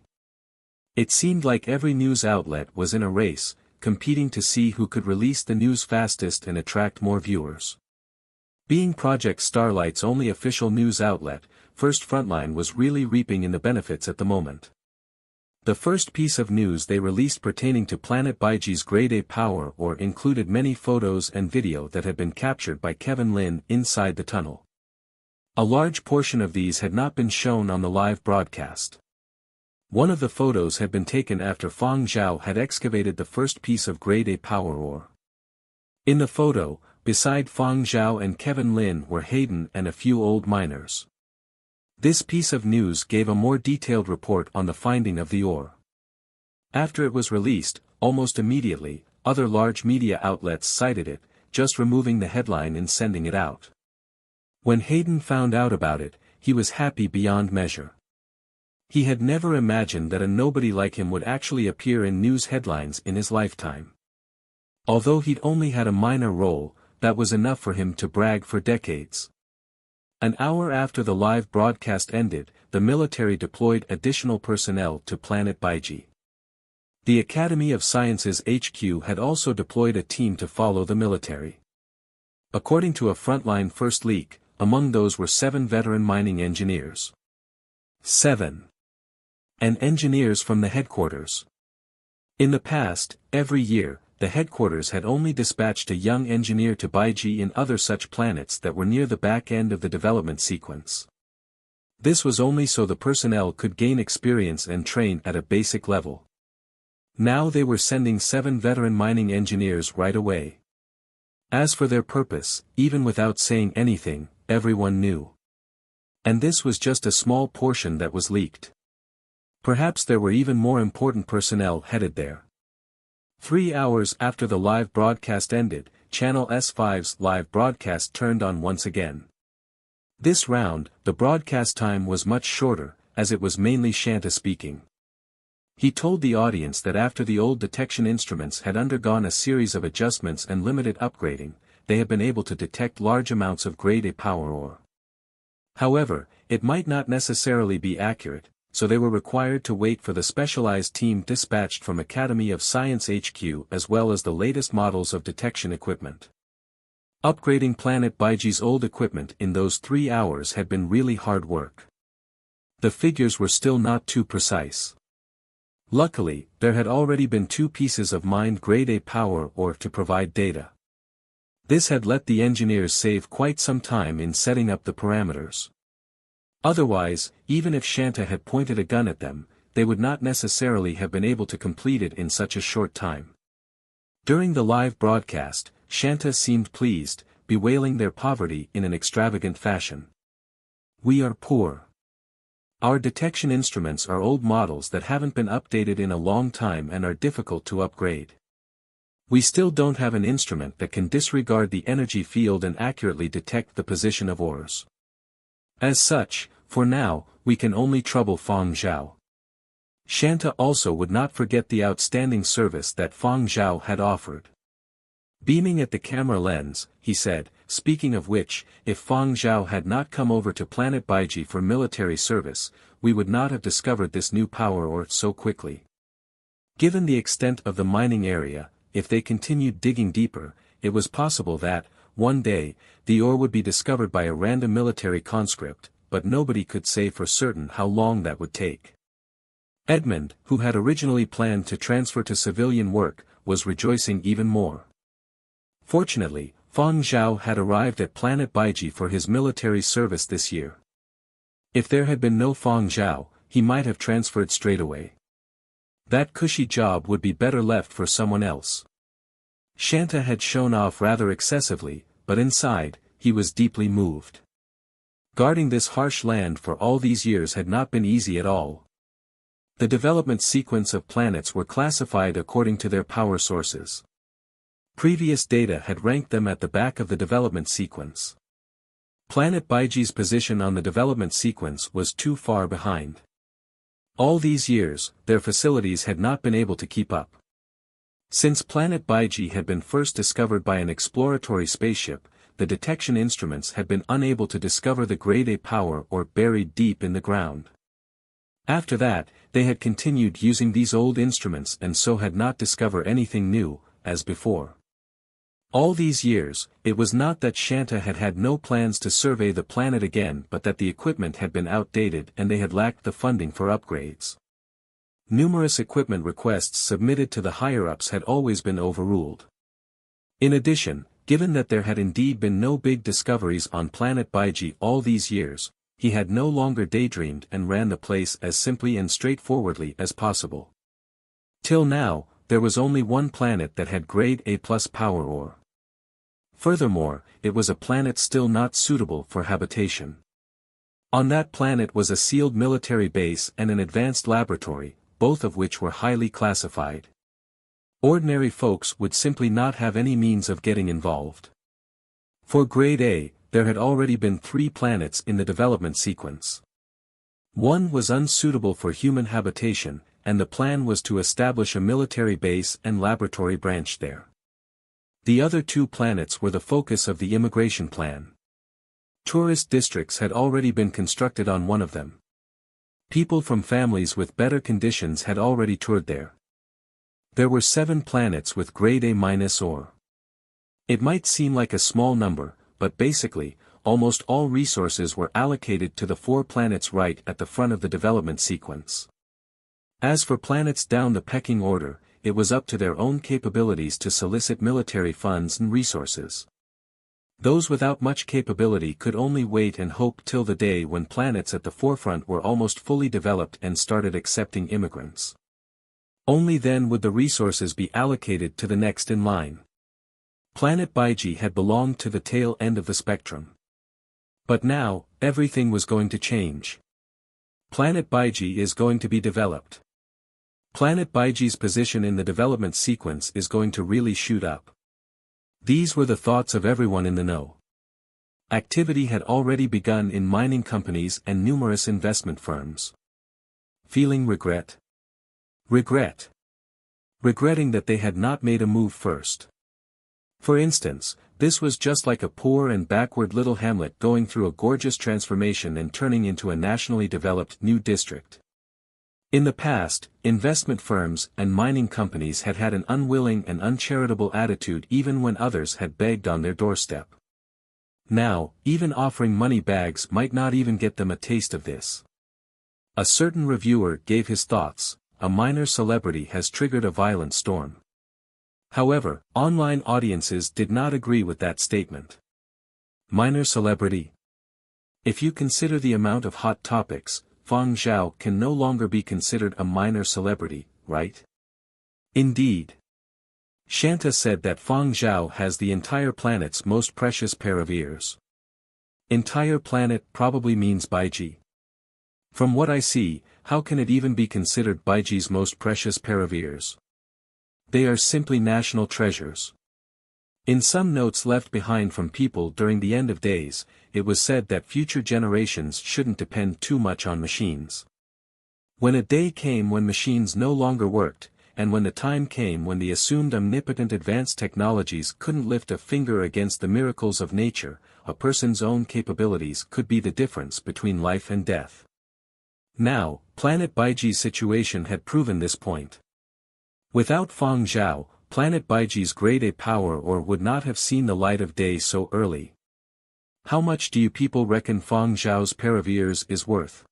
It seemed like every news outlet was in a race, competing to see who could release the news fastest and attract more viewers. Being Project Starlight's only official news outlet, First Frontline was really reaping in the benefits at the moment. The first piece of news they released pertaining to Planet Baiji's grade A power ore included many photos and video that had been captured by Kevin Lin inside the tunnel. A large portion of these had not been shown on the live broadcast. One of the photos had been taken after Fang Zhao had excavated the first piece of grade A power ore. In the photo, beside Fang Zhao and Kevin Lin were Hayden and a few old miners. This piece of news gave a more detailed report on the finding of the ore. After it was released, almost immediately, other large media outlets cited it, just removing the headline and sending it out. When Hayden found out about it, he was happy beyond measure. He had never imagined that a nobody like him would actually appear in news headlines in his lifetime. Although he'd only had a minor role, that was enough for him to brag for decades. An hour after the live broadcast ended, the military deployed additional personnel to Planet Baiji. The Academy of Sciences HQ had also deployed a team to follow the military. According to a frontline first leak, among those were 7 veteran mining engineers. 7. And engineers from the headquarters. In the past, every year, the headquarters had only dispatched a young engineer to Baiji in other such planets that were near the back end of the development sequence. This was only so the personnel could gain experience and train at a basic level. Now they were sending 7 veteran mining engineers right away. As for their purpose, even without saying anything, everyone knew. And this was just a small portion that was leaked. Perhaps there were even more important personnel headed there. 3 hours after the live broadcast ended, Channel S5's live broadcast turned on once again. This round, the broadcast time was much shorter, as it was mainly Shanta speaking. He told the audience that after the old detection instruments had undergone a series of adjustments and limited upgrading, they had been able to detect large amounts of grade A power ore. However, it might not necessarily be accurate, so they were required to wait for the specialized team dispatched from Academy of Science HQ as well as the latest models of detection equipment. Upgrading Planet Baiji's old equipment in those 3 hours had been really hard work. The figures were still not too precise. Luckily, there had already been 2 pieces of mined grade A power ore to provide data. This had let the engineers save quite some time in setting up the parameters. Otherwise, even if Shanta had pointed a gun at them, they would not necessarily have been able to complete it in such a short time. During the live broadcast, Shanta seemed pleased, bewailing their poverty in an extravagant fashion. "We are poor. Our detection instruments are old models that haven't been updated in a long time and are difficult to upgrade. We still don't have an instrument that can disregard the energy field and accurately detect the position of ores. As such, for now, we can only trouble Fang Zhao." Shanta also would not forget the outstanding service that Fang Zhao had offered. Beaming at the camera lens, he said, "Speaking of which, if Fang Zhao had not come over to Planet Baiji for military service, we would not have discovered this new power ore so quickly. Given the extent of the mining area, if they continued digging deeper, it was possible that, one day, the ore would be discovered by a random military conscript, but nobody could say for certain how long that would take." Edmund, who had originally planned to transfer to civilian work, was rejoicing even more. Fortunately, Fang Zhao had arrived at Planet Baiji for his military service this year. If there had been no Fang Zhao, he might have transferred straight away. That cushy job would be better left for someone else. Shanta had shown off rather excessively, but inside, he was deeply moved. Guarding this harsh land for all these years had not been easy at all. The development sequence of planets were classified according to their power sources. Previous data had ranked them at the back of the development sequence. Planet Baiji's position on the development sequence was too far behind. All these years, their facilities had not been able to keep up. Since Planet Baiji had been first discovered by an exploratory spaceship, the detection instruments had been unable to discover the grade A power ore buried deep in the ground. After that, they had continued using these old instruments and so had not discovered anything new, as before. All these years, it was not that Shanta had had no plans to survey the planet again but that the equipment had been outdated and they had lacked the funding for upgrades. Numerous equipment requests submitted to the higher-ups had always been overruled. In addition, given that there had indeed been no big discoveries on Planet Baiji all these years, he had no longer daydreamed and ran the place as simply and straightforwardly as possible. Till now, there was only one planet that had grade A+ power ore. Furthermore, it was a planet still not suitable for habitation. On that planet was a sealed military base and an advanced laboratory, both of which were highly classified. Ordinary folks would simply not have any means of getting involved. For Grade A, there had already been 3 planets in the development sequence. One was unsuitable for human habitation, and the plan was to establish a military base and laboratory branch there. The other 2 planets were the focus of the immigration plan. Tourist districts had already been constructed on one of them. People from families with better conditions had already toured there. There were 7 planets with Grade A- or. It might seem like a small number, but basically, almost all resources were allocated to the 4 planets right at the front of the development sequence. As for planets down the pecking order, it was up to their own capabilities to solicit military funds and resources. Those without much capability could only wait and hope till the day when planets at the forefront were almost fully developed and started accepting immigrants. Only then would the resources be allocated to the next in line. Planet Baiji had belonged to the tail end of the spectrum. But now, everything was going to change. Planet Baiji is going to be developed. Planet Baiji's position in the development sequence is going to really shoot up. These were the thoughts of everyone in the know. Activity had already begun in mining companies and numerous investment firms. Feeling regret? Regretting that they had not made a move first. For instance, this was just like a poor and backward little hamlet going through a gorgeous transformation and turning into a nationally developed new district. In the past, investment firms and mining companies had had an unwilling and uncharitable attitude even when others had begged on their doorstep. Now, even offering money bags might not even get them a taste of this. A certain reviewer gave his thoughts: a minor celebrity has triggered a violent storm. However, online audiences did not agree with that statement. Minor celebrity? If you consider the amount of hot topics, Fang Zhao can no longer be considered a minor celebrity, right? Indeed. Shanta said that Fang Zhao has the entire planet's most precious pair of ears. Entire planet probably means Baiji. From what I see, how can it even be considered Baiji's most precious pair of ears? They are simply national treasures. In some notes left behind from people during the end of days, it was said that future generations shouldn't depend too much on machines. When a day came when machines no longer worked, and when the time came when the assumed omnipotent advanced technologies couldn't lift a finger against the miracles of nature, a person's own capabilities could be the difference between life and death. Now, Planet Baiji's situation had proven this point. Without Fang Zhao, Planet Baiji's Grade A power or would not have seen the light of day so early. How much do you people reckon Fang Zhao's pair of ears is worth?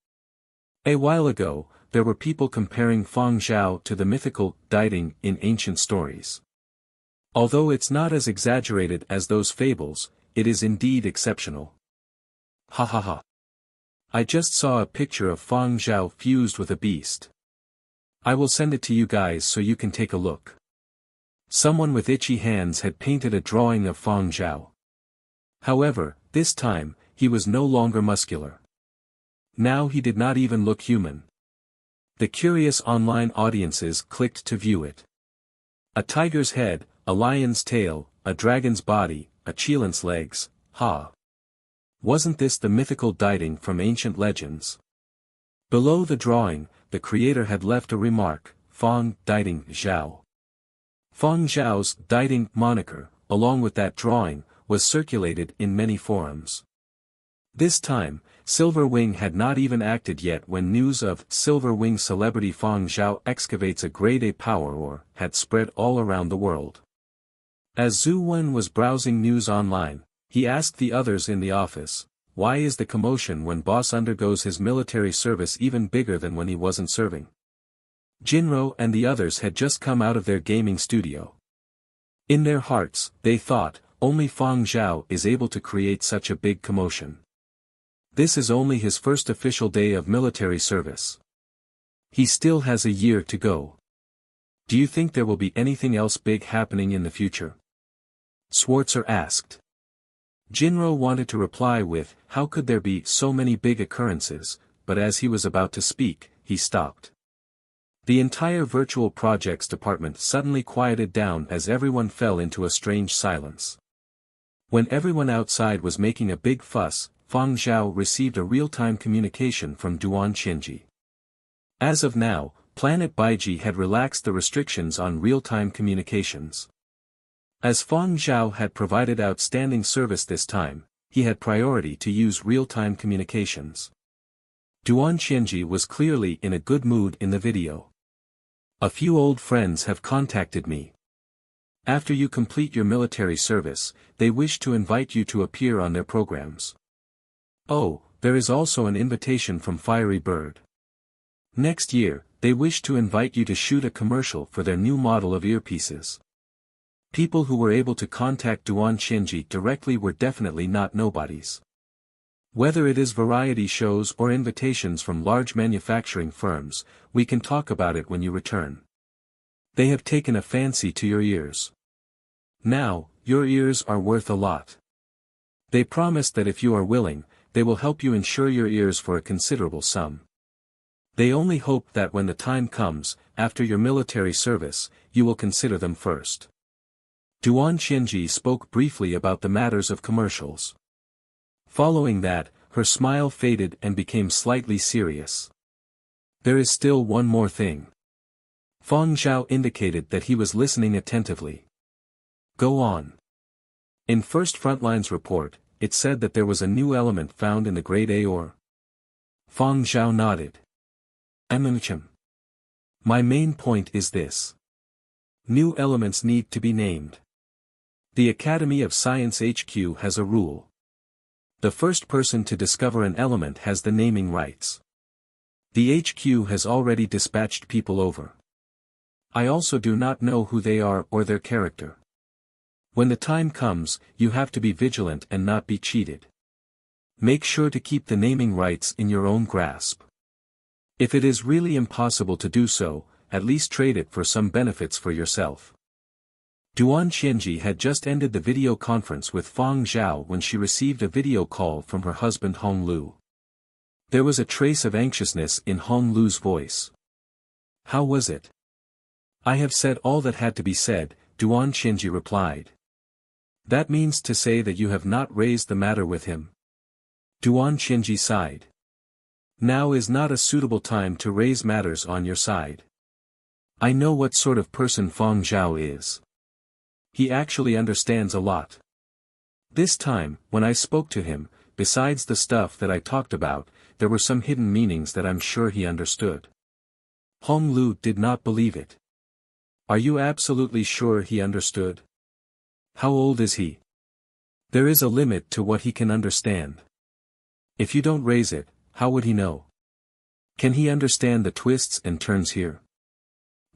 A while ago, there were people comparing Fang Zhao to the mythical Diding in ancient stories. Although it's not as exaggerated as those fables, it is indeed exceptional. Ha ha ha. I just saw a picture of Fang Zhao fused with a beast. I will send it to you guys so you can take a look. Someone with itchy hands had painted a drawing of Fang Zhao. However, this time, he was no longer muscular. Now he did not even look human. The curious online audiences clicked to view it. A tiger's head, a lion's tail, a dragon's body, a cheetah's legs, ha! Wasn't this the mythical Diding from ancient legends? Below the drawing, the creator had left a remark: Fang Diding Zhao. Fang Zhao's Diding moniker, along with that drawing, was circulated in many forums. This time, Silver Wing had not even acted yet when news of Silver Wing celebrity Fang Zhao excavates a Grade A power ore had spread all around the world. As Zhu Wen was browsing news online, he asked the others in the office, why is the commotion when boss undergoes his military service even bigger than when he wasn't serving? Jinro and the others had just come out of their gaming studio. In their hearts, they thought, only Fang Zhao is able to create such a big commotion. This is only his first official day of military service. He still has a year to go. Do you think there will be anything else big happening in the future? Schwarzer asked. Jinro wanted to reply with, how could there be so many big occurrences, but as he was about to speak, he stopped. The entire virtual projects department suddenly quieted down as everyone fell into a strange silence. When everyone outside was making a big fuss, Fang Zhao received a real-time communication from Duan Qianji. As of now, Planet Baiji had relaxed the restrictions on real-time communications. As Fang Zhao had provided outstanding service this time, he had priority to use real-time communications. Duan Qianji was clearly in a good mood in the video. A few old friends have contacted me. After you complete your military service, they wish to invite you to appear on their programs. Oh, there is also an invitation from Fiery Bird. Next year, they wish to invite you to shoot a commercial for their new model of earpieces. People who were able to contact Duan Qianji directly were definitely not nobodies. Whether it is variety shows or invitations from large manufacturing firms, we can talk about it when you return. They have taken a fancy to your ears. Now, your ears are worth a lot. They promise that if you are willing, they will help you insure your ears for a considerable sum. They only hope that when the time comes, after your military service, you will consider them first. Duan Qianji spoke briefly about the matters of commercials. Following that, her smile faded and became slightly serious. There is still one more thing. Fang Zhao indicated that he was listening attentively. Go on. In First Frontline's report, it said that there was a new element found in the Grade A ore. Fang Zhao nodded. My main point is this. New elements need to be named. The Academy of Science HQ has a rule. The first person to discover an element has the naming rights. The HQ has already dispatched people over. I also do not know who they are or their character. When the time comes, you have to be vigilant and not be cheated. Make sure to keep the naming rights in your own grasp. If it is really impossible to do so, at least trade it for some benefits for yourself. Duan Qianji had just ended the video conference with Fang Zhao when she received a video call from her husband Hong Lu. There was a trace of anxiousness in Hong Lu's voice. How was it? I have said all that had to be said, Duan Qianji replied. That means to say that you have not raised the matter with him. Duan Qianji sighed. Now is not a suitable time to raise matters on your side. I know what sort of person Fang Zhao is. He actually understands a lot. This time, when I spoke to him, besides the stuff that I talked about, there were some hidden meanings that I'm sure he understood. Hong Lu did not believe it. Are you absolutely sure he understood? How old is he? There is a limit to what he can understand. If you don't raise it, how would he know? Can he understand the twists and turns here?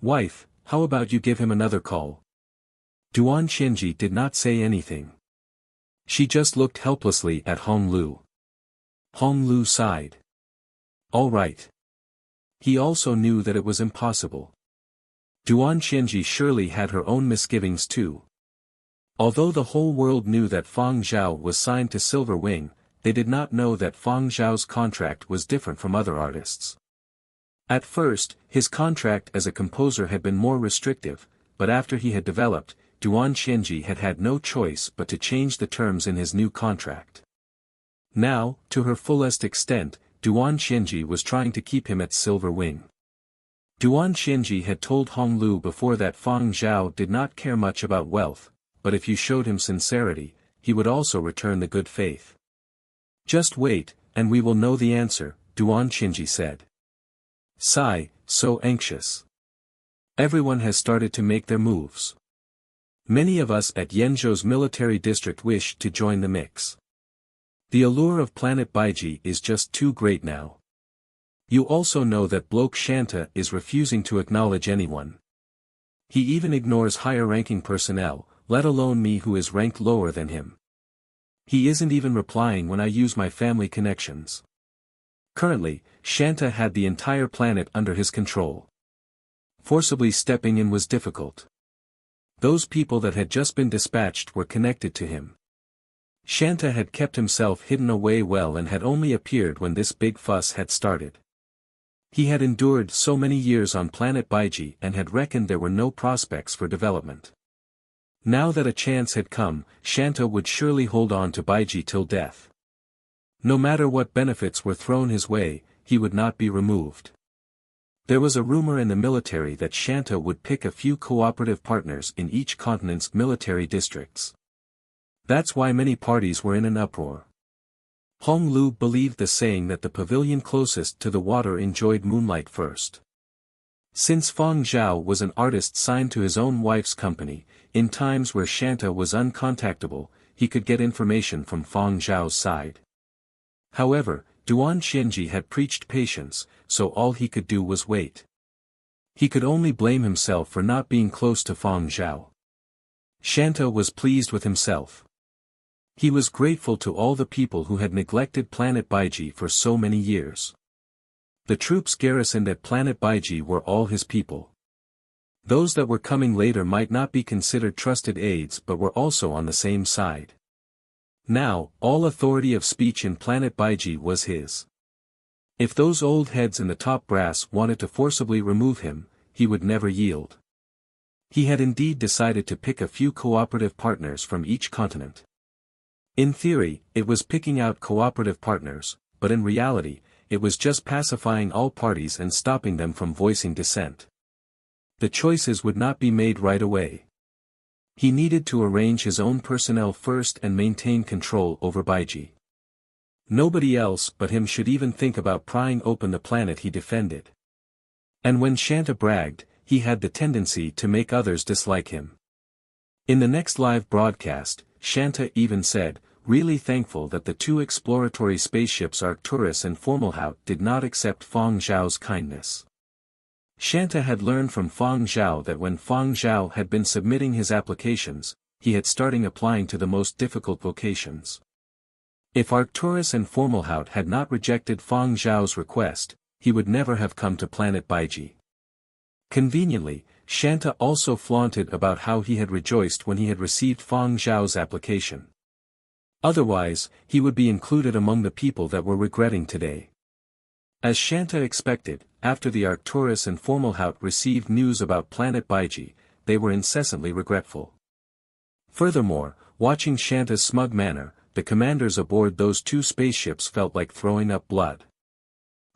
Wife, how about you give him another call? Duan Qianji did not say anything. She just looked helplessly at Hong Lu. Hong Lu sighed. All right. He also knew that it was impossible. Duan Qianji surely had her own misgivings too. Although the whole world knew that Fang Zhao was signed to Silver Wing, they did not know that Fang Zhao's contract was different from other artists. At first, his contract as a composer had been more restrictive, but after he had developed, Duan Qianji had had no choice but to change the terms in his new contract. Now, to her fullest extent, Duan Qianji was trying to keep him at Silver Wing. Duan Qianji had told Hong Lu before that Fang Zhao did not care much about wealth, but if you showed him sincerity, he would also return the good faith. Just wait, and we will know the answer, Duan Qianji said. Sigh, so anxious. Everyone has started to make their moves. Many of us at Yenzhou's military district wish to join the mix. The allure of Planet Baiji is just too great now. You also know that bloke Shanta is refusing to acknowledge anyone. He even ignores higher-ranking personnel, let alone me who is ranked lower than him. He isn't even replying when I use my family connections. Currently, Shanta had the entire planet under his control. Forcibly stepping in was difficult. Those people that had just been dispatched were connected to him. Shanta had kept himself hidden away well and had only appeared when this big fuss had started. He had endured so many years on planet Baiji and had reckoned there were no prospects for development. Now that a chance had come, Shanta would surely hold on to Baiji till death. No matter what benefits were thrown his way, he would not be removed. There was a rumor in the military that Shanta would pick a few cooperative partners in each continent's military districts. That's why many parties were in an uproar. Hong Lu believed the saying that the pavilion closest to the water enjoyed moonlight first. Since Fang Zhao was an artist signed to his own wife's company, in times where Shanta was uncontactable, he could get information from Fang Zhao's side. However, Duan Xianji had preached patience, so all he could do was wait. He could only blame himself for not being close to Fang Zhao. Shanta was pleased with himself. He was grateful to all the people who had neglected planet Baiji for so many years. The troops garrisoned at planet Baiji were all his people. Those that were coming later might not be considered trusted aides but were also on the same side. Now, all authority of speech in planet Baiji was his. If those old heads in the top brass wanted to forcibly remove him, he would never yield. He had indeed decided to pick a few cooperative partners from each continent. In theory, it was picking out cooperative partners, but in reality, it was just pacifying all parties and stopping them from voicing dissent. The choices would not be made right away. He needed to arrange his own personnel first and maintain control over Baiji. Nobody else but him should even think about prying open the planet he defended. And when Shanta bragged, he had the tendency to make others dislike him. In the next live broadcast, Shanta even said, really thankful that the two exploratory spaceships Arcturus and Formalhaut did not accept Fang Zhao's kindness. Shanta had learned from Fang Zhao that when Fang Zhao had been submitting his applications, he had started applying to the most difficult vocations. If Arcturus and Formalhaut had not rejected Fang Zhao's request, he would never have come to planet Baiji. Conveniently, Shanta also flaunted about how he had rejoiced when he had received Fang Zhao's application. Otherwise, he would be included among the people that were regretting today. As Shanta expected, after the Arcturus and Formalhaut received news about planet Baiji, they were incessantly regretful. Furthermore, watching Shanta's smug manner, the commanders aboard those two spaceships felt like throwing up blood.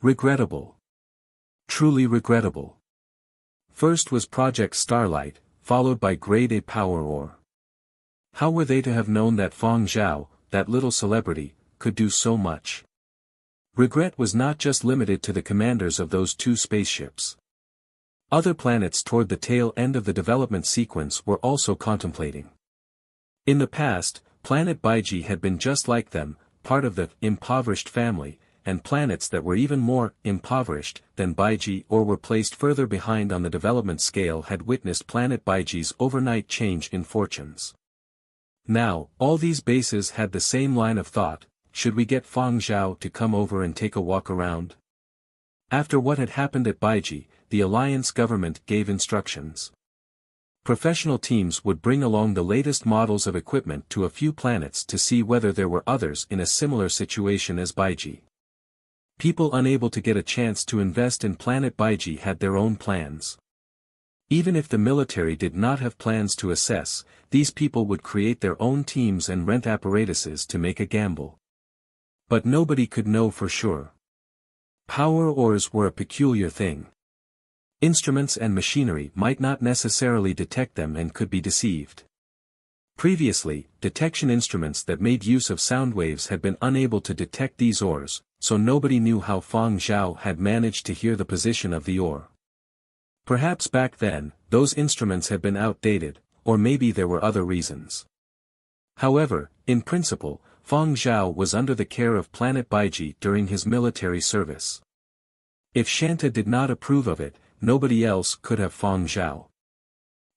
Regrettable. Truly regrettable. First was Project Starlight, followed by Grade A Power Ore. How were they to have known that Fang Zhao, that little celebrity, could do so much? Regret was not just limited to the commanders of those two spaceships. Other planets toward the tail end of the development sequence were also contemplating. In the past, planet Baiji had been just like them, part of the impoverished family, and planets that were even more impoverished than Baiji or were placed further behind on the development scale had witnessed planet Baiji's overnight change in fortunes. Now, all these bases had the same line of thought: should we get Fang Zhao to come over and take a walk around? After what had happened at Baiji, the alliance government gave instructions. Professional teams would bring along the latest models of equipment to a few planets to see whether there were others in a similar situation as Baiji. People unable to get a chance to invest in planet Baiji had their own plans. Even if the military did not have plans to assess, these people would create their own teams and rent apparatuses to make a gamble. But nobody could know for sure. Power ores were a peculiar thing. Instruments and machinery might not necessarily detect them and could be deceived. Previously, detection instruments that made use of sound waves had been unable to detect these ores, so nobody knew how Fang Zhao had managed to hear the position of the ore. Perhaps back then, those instruments had been outdated, or maybe there were other reasons. However, in principle, Fang Zhao was under the care of planet Baiji during his military service. If Shanta did not approve of it, nobody else could have Fang Zhao.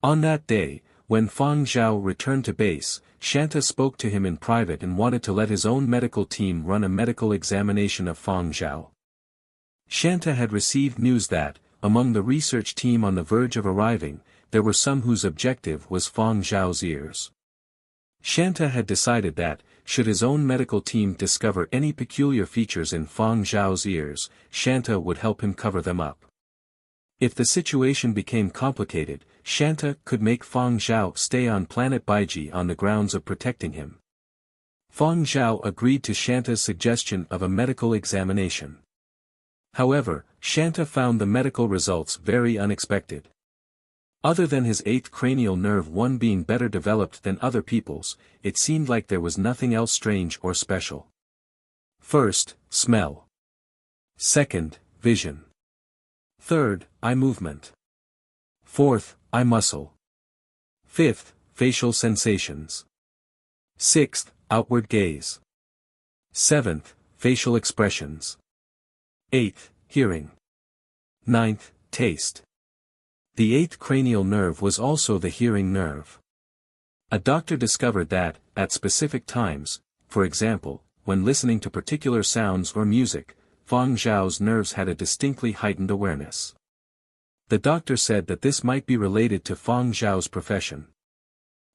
On that day, when Fang Zhao returned to base, Shanta spoke to him in private and wanted to let his own medical team run a medical examination of Fang Zhao. Shanta had received news that, among the research team on the verge of arriving, there were some whose objective was Fang Zhao's ears. Shanta had decided that, should his own medical team discover any peculiar features in Fang Zhao's ears, Shanta would help him cover them up. If the situation became complicated, Shanta could make Fang Zhao stay on planet Baiji on the grounds of protecting him. Fang Zhao agreed to Shanta's suggestion of a medical examination. However, Shanta found the medical results very unexpected. Other than his 8th cranial nerve one being better developed than other people's, it seemed like there was nothing else strange or special. First, smell. Second, vision. Third, eye movement. Fourth, eye muscle. Fifth, facial sensations. Sixth, outward gaze. Seventh, facial expressions. Eighth, hearing. Ninth, taste. The 8th cranial nerve was also the hearing nerve. A doctor discovered that, at specific times, for example, when listening to particular sounds or music, Fang Zhao's nerves had a distinctly heightened awareness. The doctor said that this might be related to Fang Zhao's profession.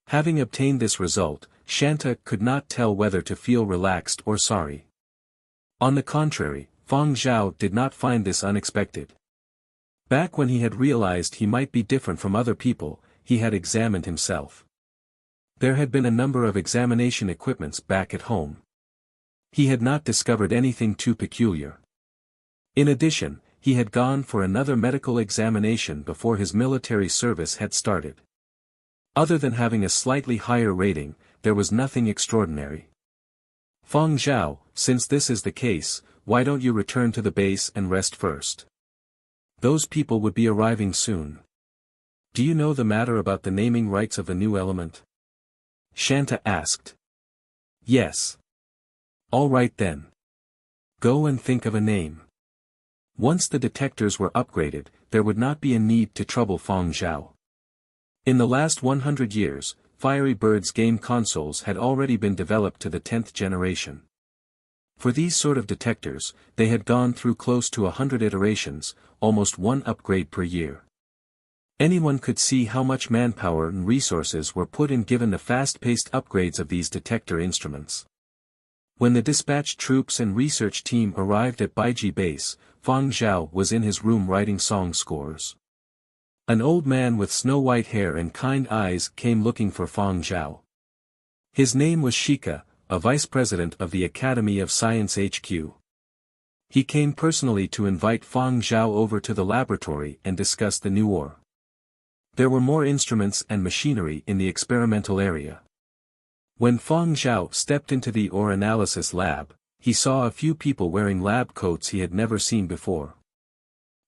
Having obtained this result, Shanta could not tell whether to feel relaxed or sorry. On the contrary, Fang Zhao did not find this unexpected. Back when he had realized he might be different from other people, he had examined himself. There had been a number of examination equipments back at home. He had not discovered anything too peculiar. In addition, he had gone for another medical examination before his military service had started. Other than having a slightly higher rating, there was nothing extraordinary. Fang Zhao, since this is the case, why don't you return to the base and rest first? Those people would be arriving soon. Do you know the matter about the naming rights of a new element? Shanta asked. Yes. All right then. Go and think of a name. Once the detectors were upgraded, there would not be a need to trouble Fang Zhao. In the last 100 years, Fiery Bird's game consoles had already been developed to the 10th generation. For these sort of detectors, they had gone through close to 100 iterations, almost one upgrade per year. Anyone could see how much manpower and resources were put in given the fast-paced upgrades of these detector instruments. When the dispatched troops and research team arrived at Baiji base, Fang Zhao was in his room writing song scores. An old man with snow-white hair and kind eyes came looking for Fang Zhao. His name was Shika, a vice president of the Academy of Science HQ. He came personally to invite Fang Zhao over to the laboratory and discuss the new ore. There were more instruments and machinery in the experimental area. When Fang Zhao stepped into the ore analysis lab, he saw a few people wearing lab coats he had never seen before.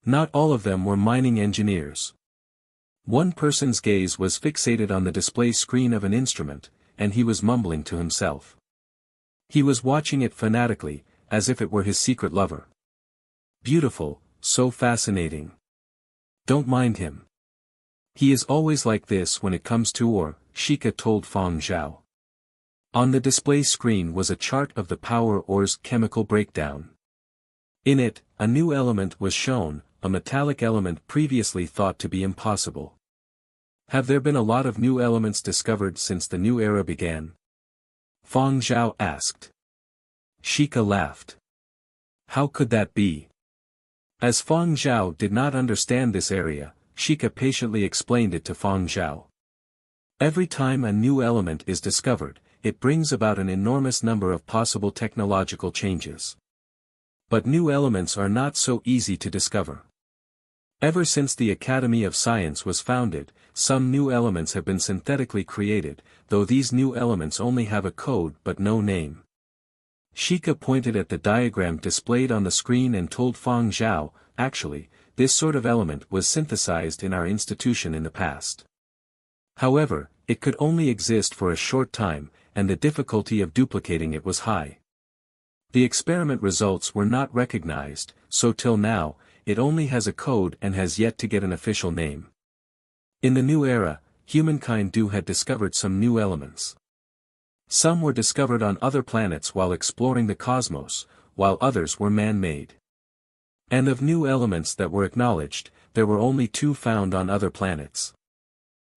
Not all of them were mining engineers. One person's gaze was fixated on the display screen of an instrument, and he was mumbling to himself. He was watching it fanatically, as if it were his secret lover. Beautiful, so fascinating. Don't mind him. He is always like this when it comes to ore, Shika told Fang Zhao. On the display screen was a chart of the power ore's chemical breakdown. In it, a new element was shown, a metallic element previously thought to be impossible. Have there been a lot of new elements discovered since the new era began? Fang Zhao asked. Shika laughed. How could that be? As Fang Zhao did not understand this area, Shika patiently explained it to Fang Zhao. Every time a new element is discovered, it brings about an enormous number of possible technological changes. But new elements are not so easy to discover. Ever since the Academy of Science was founded, some new elements have been synthetically created, though these new elements only have a code but no name. Shika pointed at the diagram displayed on the screen and told Fang Zhao, actually, this sort of element was synthesized in our institution in the past. However, it could only exist for a short time, and the difficulty of duplicating it was high. The experiment results were not recognized, so till now, it only has a code and has yet to get an official name. In the new era, humankind had discovered some new elements. Some were discovered on other planets while exploring the cosmos, while others were man-made. And of new elements that were acknowledged, there were only 2 found on other planets.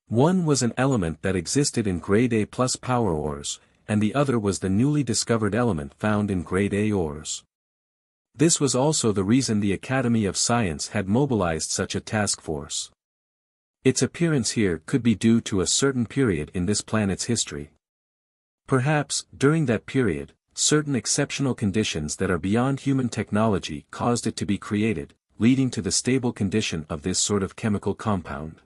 One was an element that existed in grade A+ power ores, and the other was the newly discovered element found in grade A ores. This was also the reason the Academy of Science had mobilized such a task force. Its appearance here could be due to a certain period in this planet's history. Perhaps, during that period, certain exceptional conditions that are beyond human technology caused it to be created, leading to the stable condition of this sort of chemical compound.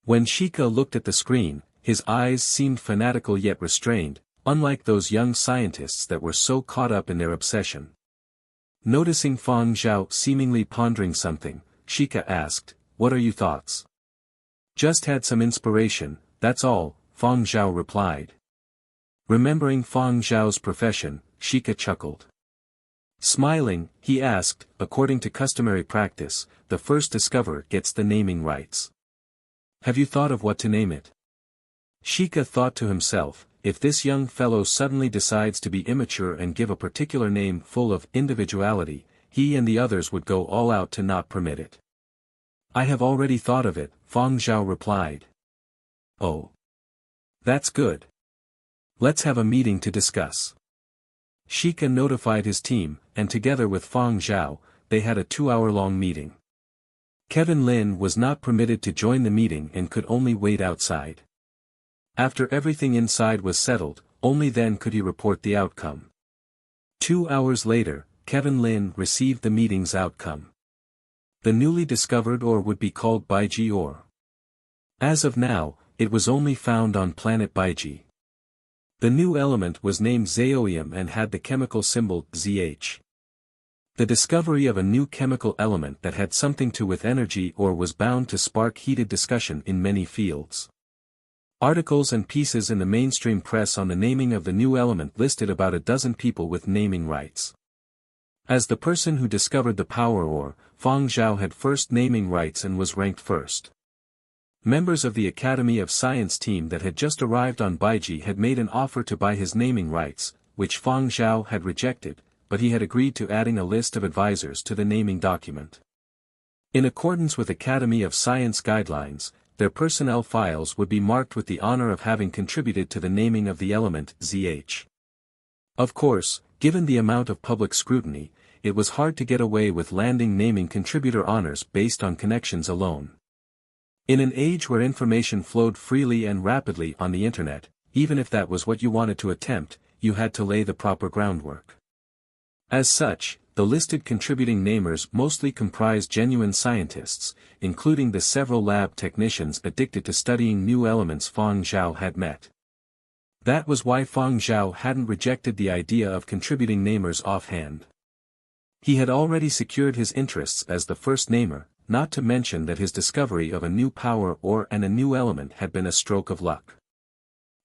When Sheikah looked at the screen, his eyes seemed fanatical yet restrained, unlike those young scientists that were so caught up in their obsession. Noticing Fang Zhao seemingly pondering something, Sheikah asked, "What are your thoughts?" "Just had some inspiration, that's all," Fang Zhao replied. Remembering Fang Zhao's profession, Sheikah chuckled. Smiling, he asked, "According to customary practice, the first discoverer gets the naming rights. Have you thought of what to name it?" Sheikah thought to himself, if this young fellow suddenly decides to be immature and give a particular name full of individuality, he and the others would go all out to not permit it. "I have already thought of it," Fang Zhao replied. "Oh. That's good. Let's have a meeting to discuss." Sheikah notified his team, and together with Fang Zhao, they had a 2-hour-long meeting. Kevin Lin was not permitted to join the meeting and could only wait outside. After everything inside was settled, only then could he report the outcome. 2 hours later, Kevin Lin received the meeting's outcome. The newly discovered ore would be called Baiji ore. As of now, it was only found on planet Baiji. The new element was named Zaoium and had the chemical symbol ZH. The discovery of a new chemical element that had something to do with energy or was bound to spark heated discussion in many fields. Articles and pieces in the mainstream press on the naming of the new element listed about a dozen people with naming rights. As the person who discovered the power ore, Fang Zhao had first naming rights and was ranked first. Members of the Academy of Science team that had just arrived on Baiji had made an offer to buy his naming rights, which Fang Zhao had rejected, but he had agreed to adding a list of advisors to the naming document. In accordance with Academy of Science guidelines, their personnel files would be marked with the honor of having contributed to the naming of the element ZH. Of course, given the amount of public scrutiny, it was hard to get away with landing naming contributor honors based on connections alone. In an age where information flowed freely and rapidly on the internet, even if that was what you wanted to attempt, you had to lay the proper groundwork. As such, the listed contributing namers mostly comprised genuine scientists, including the several lab technicians addicted to studying new elements Fang Zhao had met. That was why Fang Zhao hadn't rejected the idea of contributing namers offhand. He had already secured his interests as the first namer, not to mention that his discovery of a new power ore and a new element had been a stroke of luck.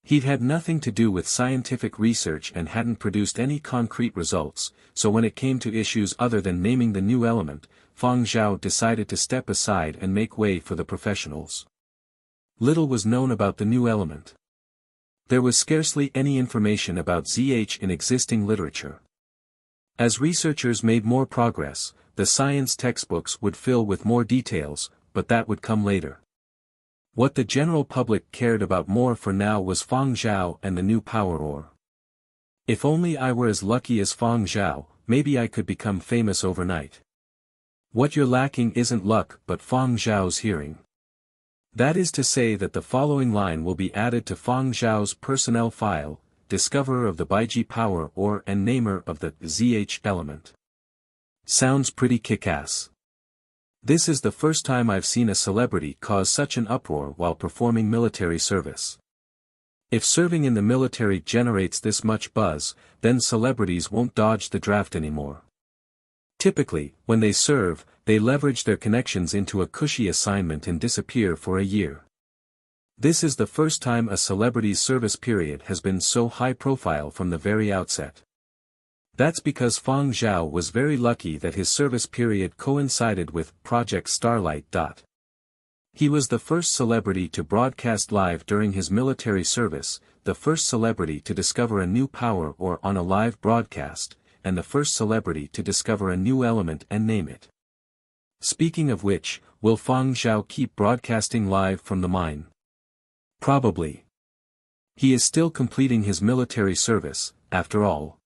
He'd had nothing to do with scientific research and hadn't produced any concrete results, so when it came to issues other than naming the new element, Fang Zhao decided to step aside and make way for the professionals. Little was known about the new element. There was scarcely any information about ZH in existing literature. As researchers made more progress, the science textbooks would fill with more details, but that would come later. What the general public cared about more for now was Fang Zhao and the new power ore. If only I were as lucky as Fang Zhao, maybe I could become famous overnight. What you're lacking isn't luck but Fang Zhao's hearing. That is to say that the following line will be added to Fang Zhao's personnel file, discoverer of the Baiji power ore and namer of the ZH element. Sounds pretty kick-ass. This is the first time I've seen a celebrity cause such an uproar while performing military service. If serving in the military generates this much buzz, then celebrities won't dodge the draft anymore. Typically, when they serve, they leverage their connections into a cushy assignment and disappear for a year. This is the first time a celebrity's service period has been so high profile from the very outset. That's because Fang Zhao was very lucky that his service period coincided with Project Starlight. He was the first celebrity to broadcast live during his military service, the first celebrity to discover a new power ore on a live broadcast, and the first celebrity to discover a new element and name it. Speaking of which, will Fang Zhao keep broadcasting live from the mine? Probably. He is still completing his military service, after all.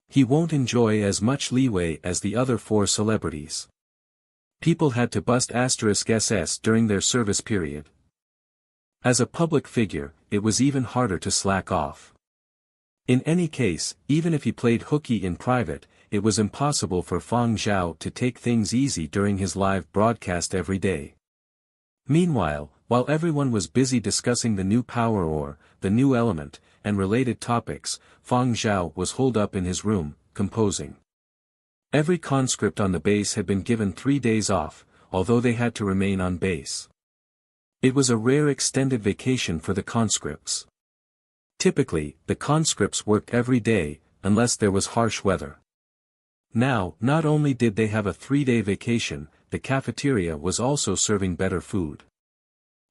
He won't enjoy as much leeway as the other 4 celebrities. People had to bust *SS during their service period. As a public figure, it was even harder to slack off. In any case, even if he played hooky in private, it was impossible for Fang Zhao to take things easy during his live broadcast every day. Meanwhile, while everyone was busy discussing the new power ore, the new element, and related topics, Fang Zhao was holed up in his room, composing. Every conscript on the base had been given 3 days off, although they had to remain on base. It was a rare extended vacation for the conscripts. Typically, the conscripts worked every day, unless there was harsh weather. Now, not only did they have a 3-day vacation, the cafeteria was also serving better food.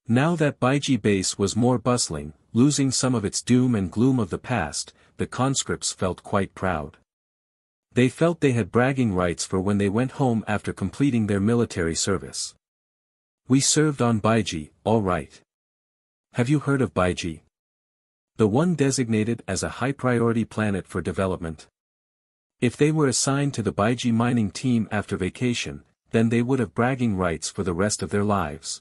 Now that Baiji base was more bustling, losing some of its doom and gloom of the past, the conscripts felt quite proud. They felt they had bragging rights for when they went home after completing their military service. We served on Baiji, all right. Have you heard of Baiji? The one designated as a high-priority planet for development. If they were assigned to the Baiji mining team after vacation, then they would have bragging rights for the rest of their lives.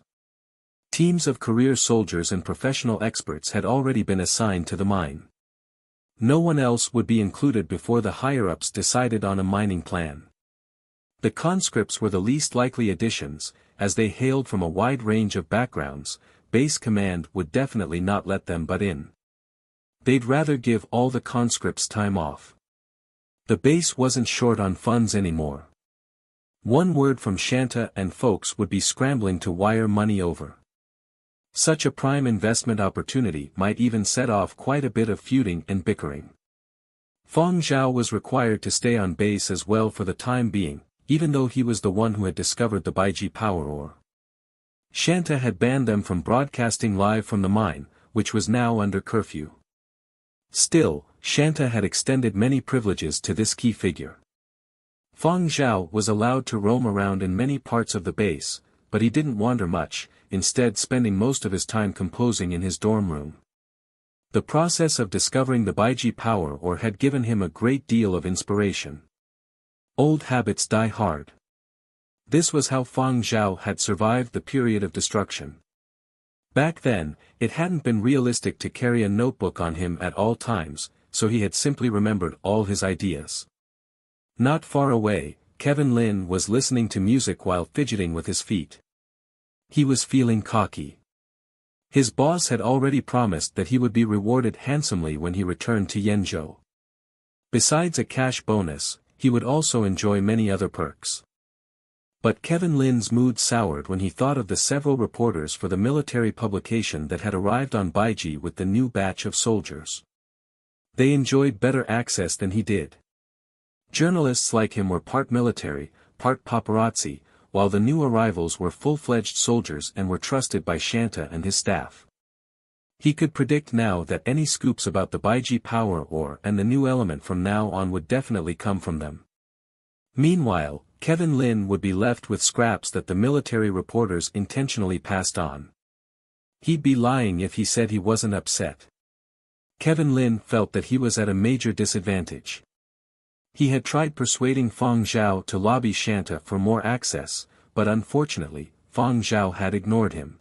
Teams of career soldiers and professional experts had already been assigned to the mine. No one else would be included before the higher-ups decided on a mining plan. The conscripts were the least likely additions, as they hailed from a wide range of backgrounds. Base command would definitely not let them butt in. They'd rather give all the conscripts time off. The base wasn't short on funds anymore. One word from Shanta and folks would be scrambling to wire money over. Such a prime investment opportunity might even set off quite a bit of feuding and bickering. Fang Zhao was required to stay on base as well for the time being, even though he was the one who had discovered the Baiji power ore. Shanta had banned them from broadcasting live from the mine, which was now under curfew. Still, Shanta had extended many privileges to this key figure. Fang Zhao was allowed to roam around in many parts of the base, but he didn't wander much, instead spending most of his time composing in his dorm room. The process of discovering the Baiji power ore had given him a great deal of inspiration. Old habits die hard. This was how Fang Zhao had survived the period of destruction. Back then, it hadn't been realistic to carry a notebook on him at all times, so he had simply remembered all his ideas. Not far away, Kevin Lin was listening to music while fidgeting with his feet. He was feeling cocky. His boss had already promised that he would be rewarded handsomely when he returned to Yenzhou. Besides a cash bonus, he would also enjoy many other perks. But Kevin Lin's mood soured when he thought of the several reporters for the military publication that had arrived on Baiji with the new batch of soldiers. They enjoyed better access than he did. Journalists like him were part military, part paparazzi, while the new arrivals were full-fledged soldiers and were trusted by Shanta and his staff. He could predict now that any scoops about the Baiji power ore and the new element from now on would definitely come from them. Meanwhile, Kevin Lin would be left with scraps that the military reporters intentionally passed on. He'd be lying if he said he wasn't upset. Kevin Lin felt that he was at a major disadvantage. He had tried persuading Fang Zhao to lobby Shanta for more access, but unfortunately, Fang Zhao had ignored him.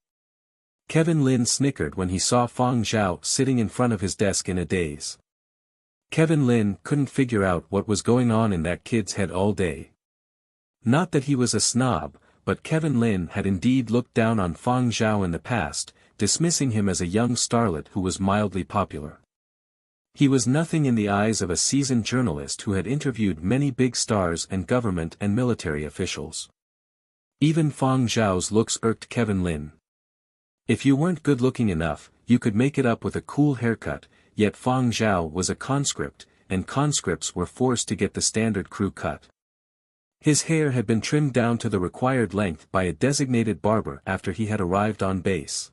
Kevin Lin snickered when he saw Fang Zhao sitting in front of his desk in a daze. Kevin Lin couldn't figure out what was going on in that kid's head all day. Not that he was a snob, but Kevin Lin had indeed looked down on Fang Zhao in the past, dismissing him as a young starlet who was mildly popular. He was nothing in the eyes of a seasoned journalist who had interviewed many big stars and government and military officials. Even Fang Zhao's looks irked Kevin Lin. If you weren't good-looking enough, you could make it up with a cool haircut, yet Fang Zhao was a conscript, and conscripts were forced to get the standard crew cut. His hair had been trimmed down to the required length by a designated barber after he had arrived on base.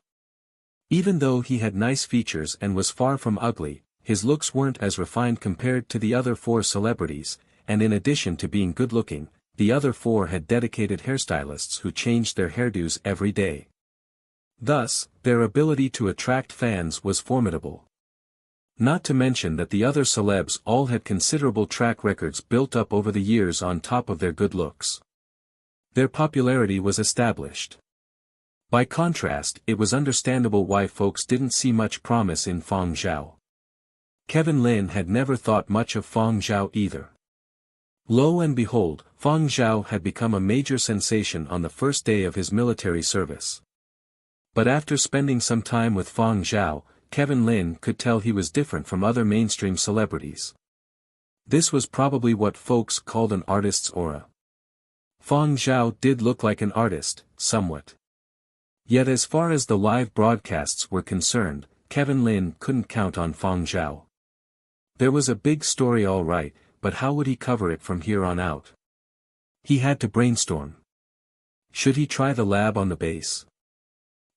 Even though he had nice features and was far from ugly, his looks weren't as refined compared to the other 4 celebrities, and in addition to being good-looking, the other 4 had dedicated hairstylists who changed their hairdos every day. Thus, their ability to attract fans was formidable. Not to mention that the other celebs all had considerable track records built up over the years on top of their good looks. Their popularity was established. By contrast, it was understandable why folks didn't see much promise in Fang Zhao. Kevin Lin had never thought much of Fang Zhao either. Lo and behold, Fang Zhao had become a major sensation on the first day of his military service. But after spending some time with Fang Zhao, Kevin Lin could tell he was different from other mainstream celebrities. This was probably what folks called an artist's aura. Fang Zhao did look like an artist, somewhat. Yet as far as the live broadcasts were concerned, Kevin Lin couldn't count on Fang Zhao. There was a big story all right, but how would he cover it from here on out? He had to brainstorm. Should he try the lab on the base?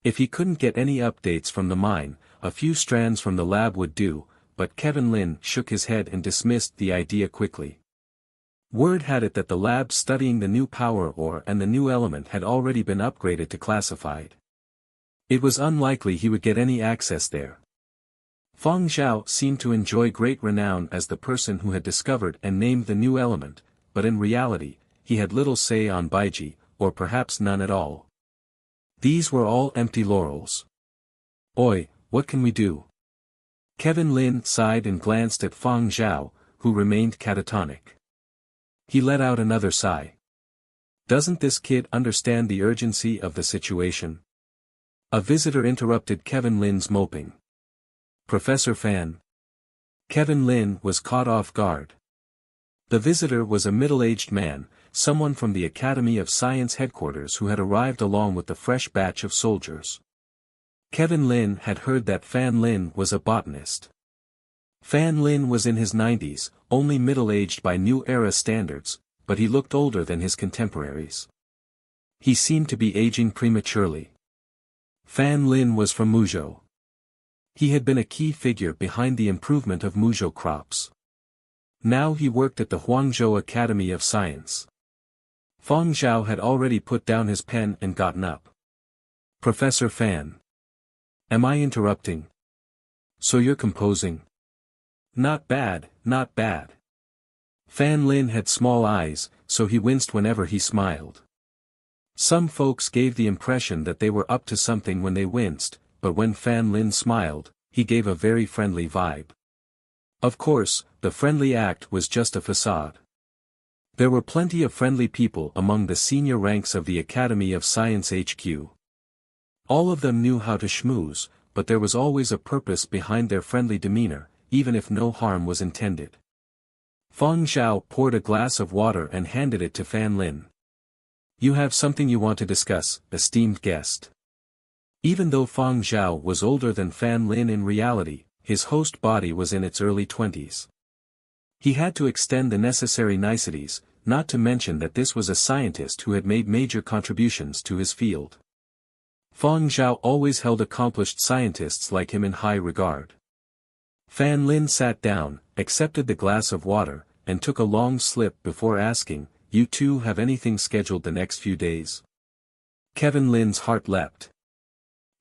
If he couldn't get any updates from the mine, a few strands from the lab would do, but Kevin Lin shook his head and dismissed the idea quickly. Word had it that the lab studying the new power ore and the new element had already been upgraded to classified. It was unlikely he would get any access there. Fang Zhao seemed to enjoy great renown as the person who had discovered and named the new element, but in reality, he had little say on Baiji, or perhaps none at all. These were all empty laurels. Oi, what can we do? Kevin Lin sighed and glanced at Fang Zhao, who remained catatonic. He let out another sigh. Doesn't this kid understand the urgency of the situation? A visitor interrupted Kevin Lin's moping. Professor Fan. Kevin Lin was caught off guard. The visitor was a middle-aged man, someone from the Academy of Science headquarters who had arrived along with the fresh batch of soldiers. Kevin Lin had heard that Fan Lin was a botanist. Fan Lin was in his 90s, only middle-aged by New Era standards, but he looked older than his contemporaries. He seemed to be aging prematurely. Fan Lin was from Muzhou. He had been a key figure behind the improvement of Muzhou crops. Now he worked at the Huangzhou Academy of Science. Fang Zhao had already put down his pen and gotten up. Professor Fan. Am I interrupting? So you're composing? Not bad, not bad. Fan Lin had small eyes, so he winced whenever he smiled. Some folks gave the impression that they were up to something when they winced, but when Fan Lin smiled, he gave a very friendly vibe. Of course, the friendly act was just a facade. There were plenty of friendly people among the senior ranks of the Academy of Science HQ. All of them knew how to schmooze, but there was always a purpose behind their friendly demeanor, even if no harm was intended. Fang Zhao poured a glass of water and handed it to Fan Lin. You have something you want to discuss, esteemed guest. Even though Fang Zhao was older than Fan Lin in reality, his host body was in its early 20s. He had to extend the necessary niceties, not to mention that this was a scientist who had made major contributions to his field. Fang Zhao always held accomplished scientists like him in high regard. Fan Lin sat down, accepted the glass of water, and took a long slip before asking, You two have anything scheduled the next few days? Kevin Lin's heart leapt.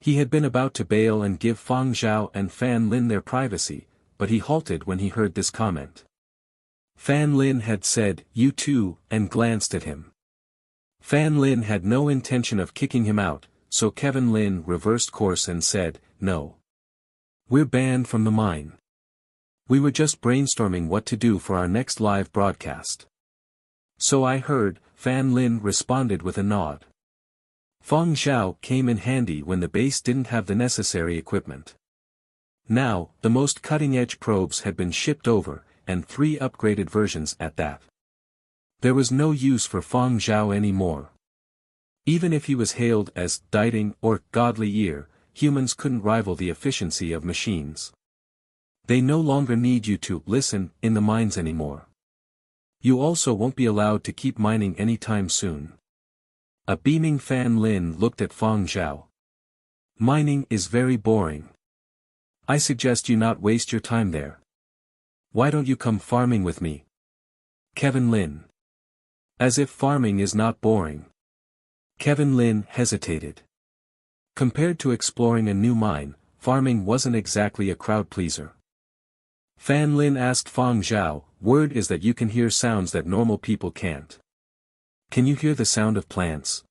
He had been about to bail and give Fang Zhao and Fan Lin their privacy, but he halted when he heard this comment. Fan Lin had said, You two, and glanced at him. Fan Lin had no intention of kicking him out, so Kevin Lin reversed course and said, No. We're banned from the mine. We were just brainstorming what to do for our next live broadcast. So I heard, Fan Lin responded with a nod. Fang Zhao came in handy when the base didn't have the necessary equipment. Now, the most cutting-edge probes had been shipped over, and 3 upgraded versions at that. There was no use for Fang Zhao anymore. Even if he was hailed as Dieting or Godly Ear, humans couldn't rival the efficiency of machines. They no longer need you to listen in the mines anymore. You also won't be allowed to keep mining anytime soon. A beaming Fan Lin looked at Fang Zhao. Mining is very boring. I suggest you not waste your time there. Why don't you come farming with me? Kevin Lin. As if farming is not boring. Kevin Lin hesitated. Compared to exploring a new mine, farming wasn't exactly a crowd pleaser. Fan Lin asked Fang Zhao, word is that you can hear sounds that normal people can't. Can you hear the sound of plants?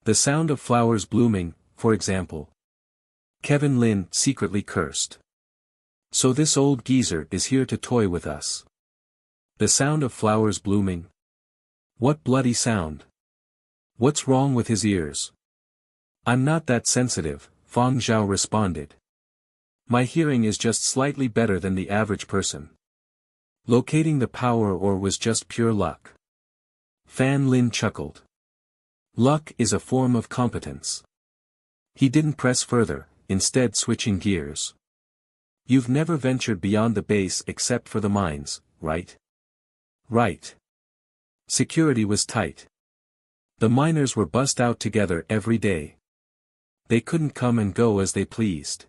The sound of flowers blooming, for example. Kevin Lin secretly cursed. So this old geezer is here to toy with us. The sound of flowers blooming? What bloody sound? What's wrong with his ears? I'm not that sensitive, Fang Zhao responded. My hearing is just slightly better than the average person. Locating the power ore was just pure luck. Fan Lin chuckled. Luck is a form of competence. He didn't press further, instead switching gears. You've never ventured beyond the base except for the mines, right? Right. Security was tight. The miners were bussed out together every day. They couldn't come and go as they pleased.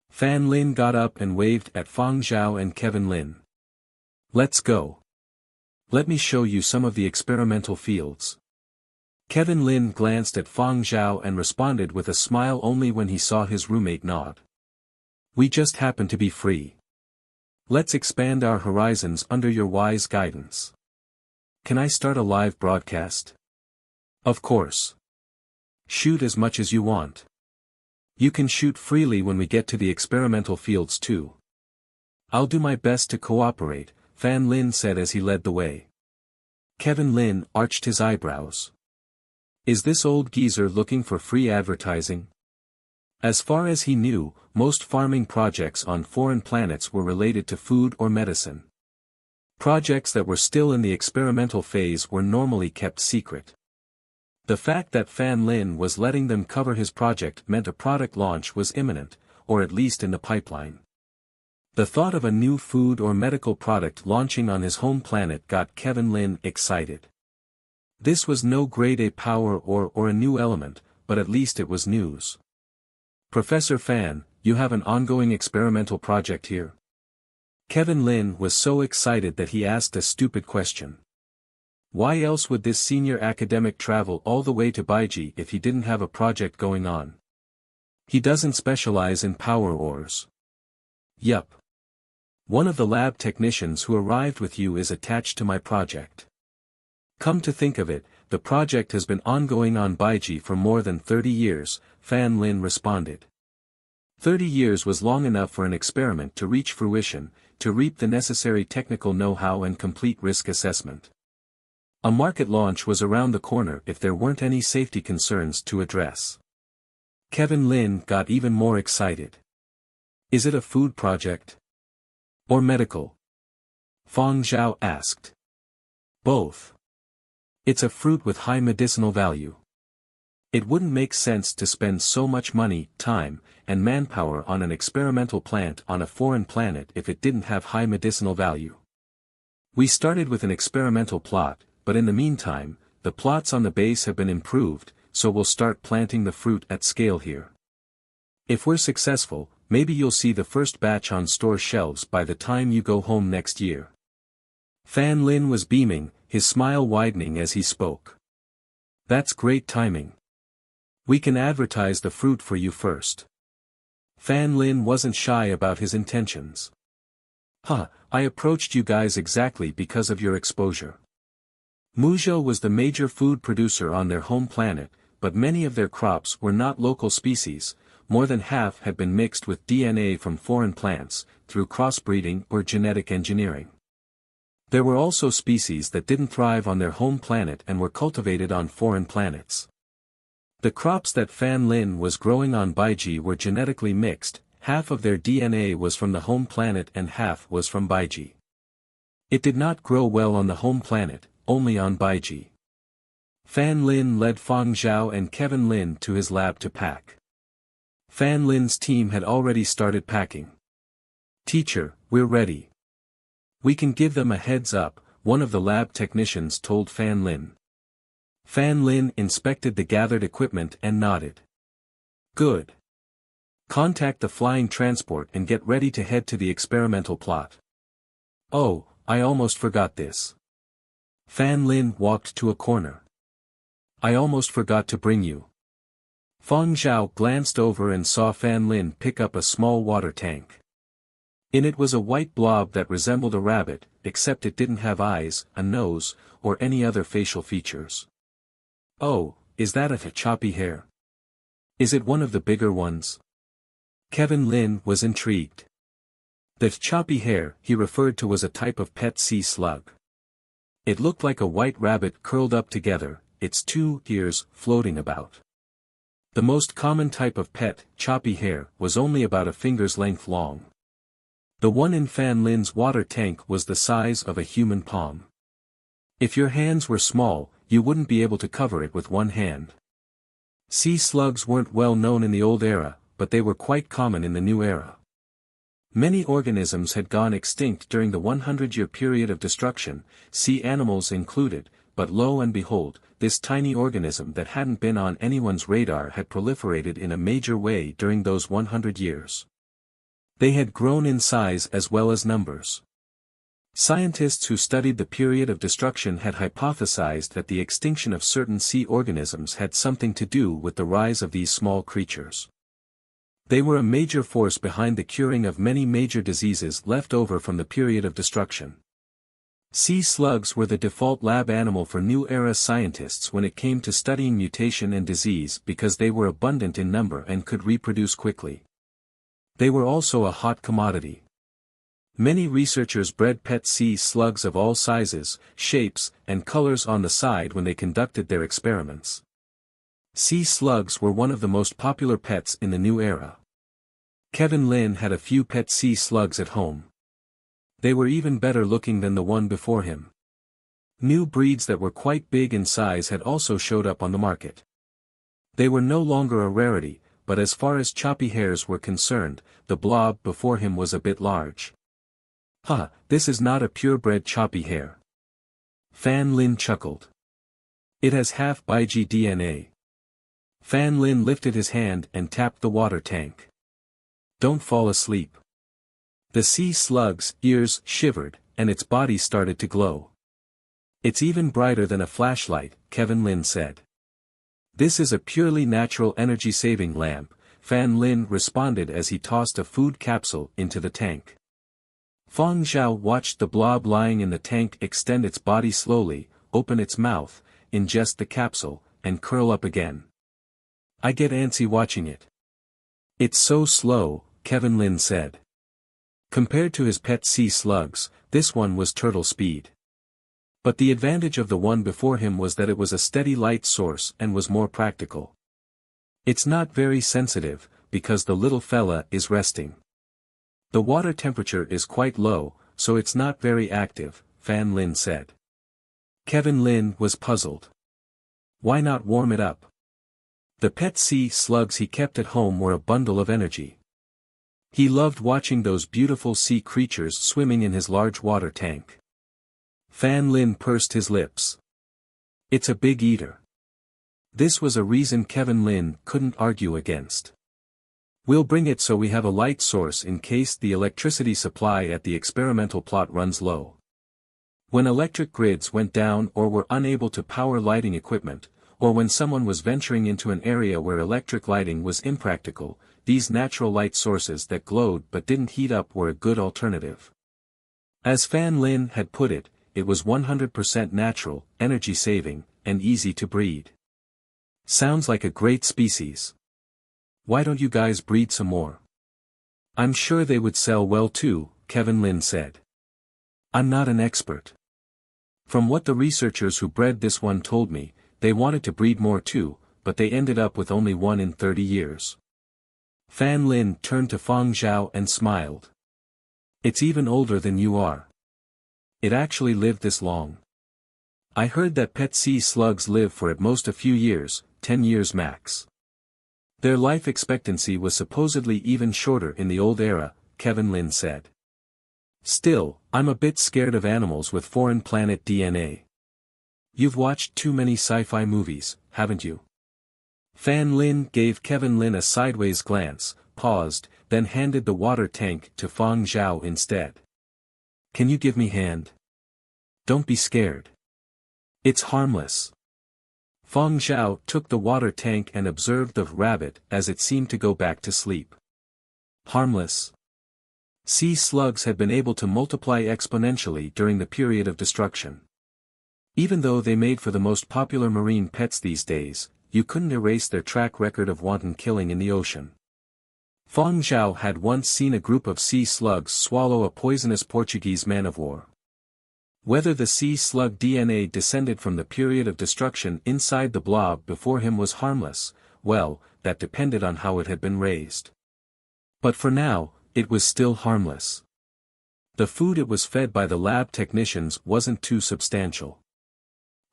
Fan Lin got up and waved at Fang Zhao and Kevin Lin. Let's go. Let me show you some of the experimental fields. Kevin Lin glanced at Fang Zhao and responded with a smile only when he saw his roommate nod. We just happen to be free. Let's expand our horizons under your wise guidance. Can I start a live broadcast? Of course. Shoot as much as you want. You can shoot freely when we get to the experimental fields too. I'll do my best to cooperate, Fan Lin said as he led the way. Kevin Lin arched his eyebrows. Is this old geezer looking for free advertising? As far as he knew, most farming projects on foreign planets were related to food or medicine. Projects that were still in the experimental phase were normally kept secret. The fact that Fan Lin was letting them cover his project meant a product launch was imminent, or at least in the pipeline. The thought of a new food or medical product launching on his home planet got Kevin Lin excited. This was no grade A power or a new element, but at least it was news. Professor Fan, you have an ongoing experimental project here? Kevin Lin was so excited that he asked a stupid question. Why else would this senior academic travel all the way to Baiji if he didn't have a project going on? He doesn't specialize in power ores. Yup. One of the lab technicians who arrived with you is attached to my project. Come to think of it, the project has been ongoing on Baiji for more than 30 years, Fan Lin responded. 30 years was long enough for an experiment to reach fruition, to reap the necessary technical know-how and complete risk assessment. A market launch was around the corner if there weren't any safety concerns to address. Kevin Lin got even more excited. Is it a food project? Or medical? Fang Zhao asked. Both. It's a fruit with high medicinal value. It wouldn't make sense to spend so much money, time, and manpower on an experimental plant on a foreign planet if it didn't have high medicinal value. We started with an experimental plot, but in the meantime, the plots on the base have been improved, so we'll start planting the fruit at scale here. If we're successful, maybe you'll see the first batch on store shelves by the time you go home next year. Fan Lin was beaming, his smile widening as he spoke. That's great timing. We can advertise the fruit for you first. Fan Lin wasn't shy about his intentions. I approached you guys exactly because of your exposure. Muzhou was the major food producer on their home planet, but many of their crops were not local species, more than half had been mixed with DNA from foreign plants, through crossbreeding or genetic engineering. There were also species that didn't thrive on their home planet and were cultivated on foreign planets. The crops that Fan Lin was growing on Baiji were genetically mixed, half of their DNA was from the home planet and half was from Baiji. It did not grow well on the home planet, only on Baiji. Fan Lin led Fang Zhao and Kevin Lin to his lab to pack. Fan Lin's team had already started packing. Teacher, we're ready. We can give them a heads up, one of the lab technicians told Fan Lin. Fan Lin inspected the gathered equipment and nodded. Good. Contact the flying transport and get ready to head to the experimental plot. Oh, I almost forgot this. Fan Lin walked to a corner. I almost forgot to bring you. Fang Zhao glanced over and saw Fan Lin pick up a small water tank. In it was a white blob that resembled a rabbit, except it didn't have eyes, a nose, or any other facial features. Oh, is that a choppy hair? Is it one of the bigger ones? Kevin Lin was intrigued. The choppy hair he referred to was a type of pet sea slug. It looked like a white rabbit curled up together, its two ears floating about. The most common type of pet, choppy hair, was only about a finger's length long. The one in Fan Lin's water tank was the size of a human palm. If your hands were small, you wouldn't be able to cover it with one hand. Sea slugs weren't well known in the old era, but they were quite common in the new era. Many organisms had gone extinct during the 100-year period of destruction, sea animals included, but lo and behold, this tiny organism that hadn't been on anyone's radar had proliferated in a major way during those 100 years. They had grown in size as well as numbers. Scientists who studied the period of destruction had hypothesized that the extinction of certain sea organisms had something to do with the rise of these small creatures. They were a major force behind the curing of many major diseases left over from the period of destruction. Sea slugs were the default lab animal for new era scientists when it came to studying mutation and disease because they were abundant in number and could reproduce quickly. They were also a hot commodity. Many researchers bred pet sea slugs of all sizes, shapes, and colors on the side when they conducted their experiments. Sea slugs were one of the most popular pets in the new era. Kevin Lin had a few pet sea slugs at home. They were even better looking than the one before him. New breeds that were quite big in size had also showed up on the market. They were no longer a rarity, but as far as choppy hairs were concerned, the blob before him was a bit large. This is not a purebred choppy hair. Fan Lin chuckled. It has half Baiji DNA. Fan Lin lifted his hand and tapped the water tank. Don't fall asleep. The sea slug's ears shivered, and its body started to glow. It's even brighter than a flashlight, Kevin Lin said. This is a purely natural energy-saving lamp, Fan Lin responded as he tossed a food capsule into the tank. Fang Zhao watched the blob lying in the tank extend its body slowly, open its mouth, ingest the capsule, and curl up again. I get antsy watching it. It's so slow, Kevin Lin said. Compared to his pet sea slugs, this one was turtle speed. But the advantage of the one before him was that it was a steady light source and was more practical. It's not very sensitive, because the little fella is resting. The water temperature is quite low, so it's not very active, Fan Lin said. Kevin Lin was puzzled. Why not warm it up? The pet sea slugs he kept at home were a bundle of energy. He loved watching those beautiful sea creatures swimming in his large water tank. Fan Lin pursed his lips. It's a big eater. This was a reason Kevin Lin couldn't argue against. We'll bring it so we have a light source in case the electricity supply at the experimental plot runs low. When electric grids went down or were unable to power lighting equipment, or when someone was venturing into an area where electric lighting was impractical, these natural light sources that glowed but didn't heat up were a good alternative. As Fan Lin had put it, it was 100% natural, energy-saving, and easy to breed. Sounds like a great species. Why don't you guys breed some more? I'm sure they would sell well too, Kevin Lin said. I'm not an expert. From what the researchers who bred this one told me, they wanted to breed more too, but they ended up with only one in 30 years. Fan Lin turned to Fang Zhao and smiled. It's even older than you are. It actually lived this long. I heard that pet sea slugs live for at most a few years, 10 years max. Their life expectancy was supposedly even shorter in the old era, Kevin Lin said. Still, I'm a bit scared of animals with foreign planet DNA. You've watched too many sci-fi movies, haven't you? Fan Lin gave Kevin Lin a sideways glance, paused, then handed the water tank to Fang Zhao instead. Can you give me hand? Don't be scared. It's harmless. Fang Zhao took the water tank and observed the rabbit as it seemed to go back to sleep. Harmless. Sea slugs had been able to multiply exponentially during the period of destruction. Even though they made for the most popular marine pets these days, you couldn't erase their track record of wanton killing in the ocean. Fang Zhao had once seen a group of sea slugs swallow a poisonous Portuguese man-of-war. Whether the sea slug DNA descended from the period of destruction inside the blob before him was harmless, well, that depended on how it had been raised. But for now, it was still harmless. The food it was fed by the lab technicians wasn't too substantial.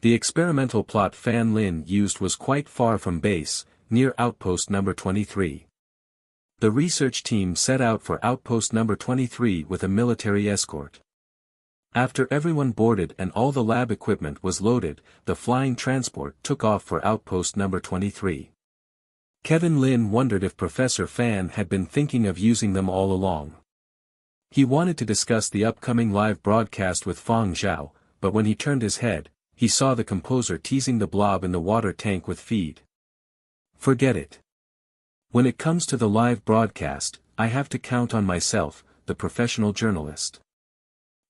The experimental plot Fan Lin used was quite far from base, near outpost number 23. The research team set out for outpost number 23 with a military escort. After everyone boarded and all the lab equipment was loaded, the flying transport took off for outpost number 23. Kevin Lin wondered if Professor Fan had been thinking of using them all along. He wanted to discuss the upcoming live broadcast with Fang Zhao, but when he turned his head, he saw the composer teasing the blob in the water tank with feed. Forget it. When it comes to the live broadcast, I have to count on myself, the professional journalist.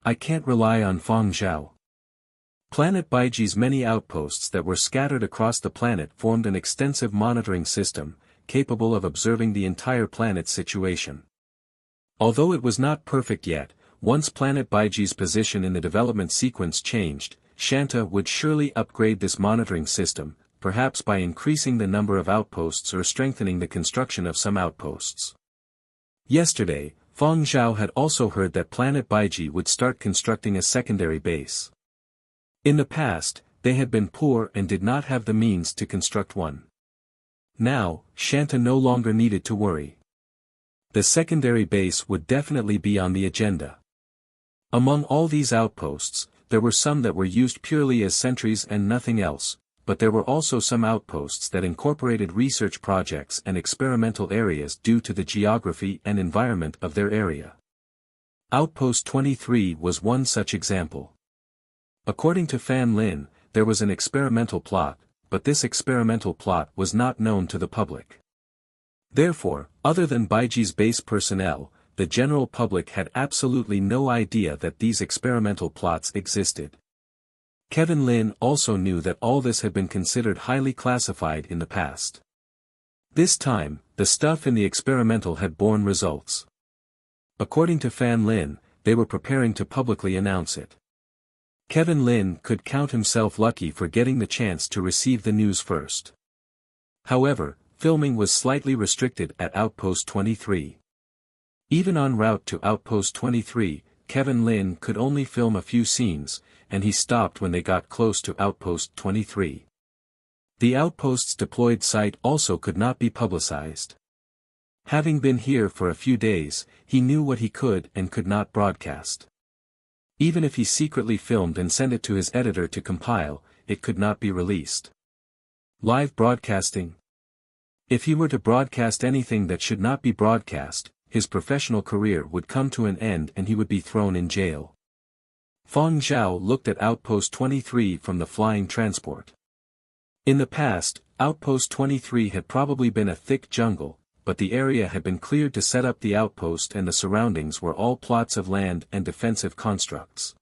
I can't rely on Fang Zhao. Planet Baiji's many outposts that were scattered across the planet formed an extensive monitoring system, capable of observing the entire planet's situation. Although it was not perfect yet, once Planet Baiji's position in the development sequence changed, Shanta would surely upgrade this monitoring system, perhaps by increasing the number of outposts or strengthening the construction of some outposts. Yesterday, Fang Zhao had also heard that Planet Baiji would start constructing a secondary base. In the past, they had been poor and did not have the means to construct one. Now, Shanta no longer needed to worry. The secondary base would definitely be on the agenda. Among all these outposts, there were some that were used purely as sentries and nothing else, but there were also some outposts that incorporated research projects and experimental areas due to the geography and environment of their area. Outpost 23 was one such example. According to Fan Lin, there was an experimental plot, but this experimental plot was not known to the public. Therefore, other than Baiji's base personnel, the general public had absolutely no idea that these experimental plots existed. Kevin Lin also knew that all this had been considered highly classified in the past. This time, the stuff in the experimental had borne results. According to Fan Lin, they were preparing to publicly announce it. Kevin Lin could count himself lucky for getting the chance to receive the news first. However, filming was slightly restricted at Outpost 23. Even en route to Outpost 23, Kevin Lin could only film a few scenes, and he stopped when they got close to Outpost 23. The outpost's deployed site also could not be publicized. Having been here for a few days, he knew what he could and could not broadcast. Even if he secretly filmed and sent it to his editor to compile, it could not be released. Live broadcasting. If he were to broadcast anything that should not be broadcast, his professional career would come to an end and he would be thrown in jail. Fang Zhao looked at Outpost 23 from the flying transport. In the past, Outpost 23 had probably been a thick jungle, but the area had been cleared to set up the outpost and the surroundings were all plots of land and defensive constructs.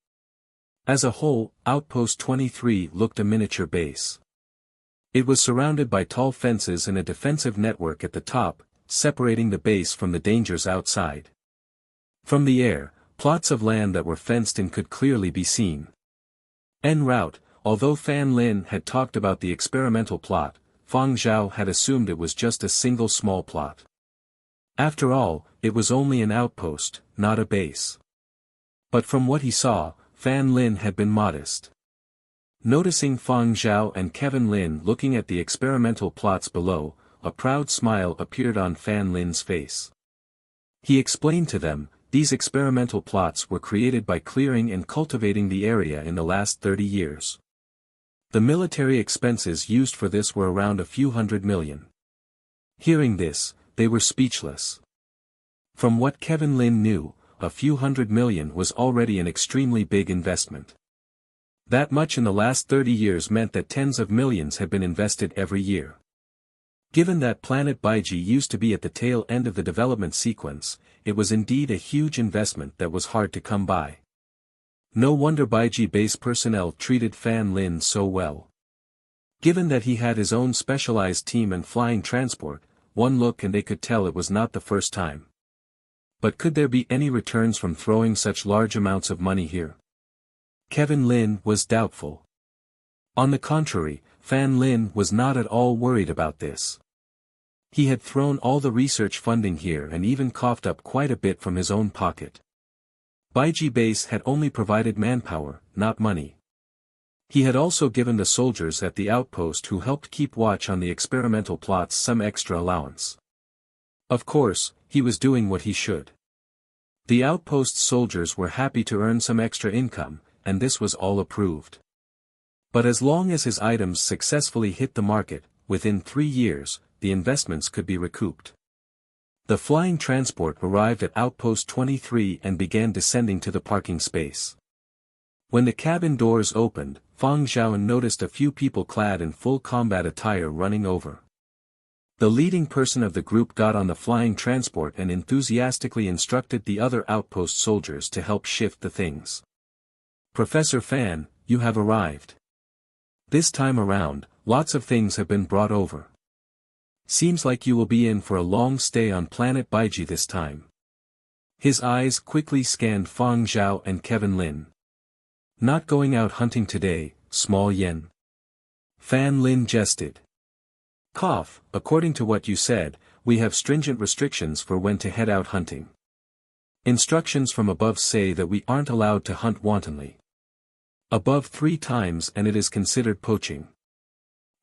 As a whole, Outpost 23 looked a miniature base. It was surrounded by tall fences and a defensive network at the top, separating the base from the dangers outside. From the air, plots of land that were fenced in could clearly be seen. En route, although Fan Lin had talked about the experimental plot, Fang Zhao had assumed it was just a single small plot. After all, it was only an outpost, not a base. But from what he saw, Fan Lin had been modest. Noticing Fang Zhao and Kevin Lin looking at the experimental plots below, a proud smile appeared on Fan Lin's face. He explained to them, these experimental plots were created by clearing and cultivating the area in the last 30 years. The military expenses used for this were around a few $100 million. Hearing this, they were speechless. From what Kevin Lin knew, a few $100 million was already an extremely big investment. That much in the last 30 years meant that tens of millions had been invested every year. Given that Planet Baiji used to be at the tail end of the development sequence, it was indeed a huge investment that was hard to come by. No wonder Baiji base personnel treated Fan Lin so well. Given that he had his own specialized team and flying transport, one look and they could tell it was not the first time. But could there be any returns from throwing such large amounts of money here? Kevin Lin was doubtful. On the contrary, Fan Lin was not at all worried about this. He had thrown all the research funding here and even coughed up quite a bit from his own pocket. Baiji Base had only provided manpower, not money. He had also given the soldiers at the outpost who helped keep watch on the experimental plots some extra allowance. Of course, he was doing what he should. The outpost's soldiers were happy to earn some extra income, and this was all approved. But as long as his items successfully hit the market, within 3 years, the investments could be recouped. The flying transport arrived at Outpost 23 and began descending to the parking space. When the cabin doors opened, Fang Zhao noticed a few people clad in full combat attire running over. The leading person of the group got on the flying transport and enthusiastically instructed the other outpost soldiers to help shift the things. "Professor Fan, you have arrived. This time around, lots of things have been brought over. Seems like you will be in for a long stay on Planet Baiji this time." His eyes quickly scanned Fang Zhao and Kevin Lin. "Not going out hunting today, small yen?" Fan Lin jested. "Cough, according to what you said, we have stringent restrictions for when to head out hunting. Instructions from above say that we aren't allowed to hunt wantonly. Above 3 times and it is considered poaching.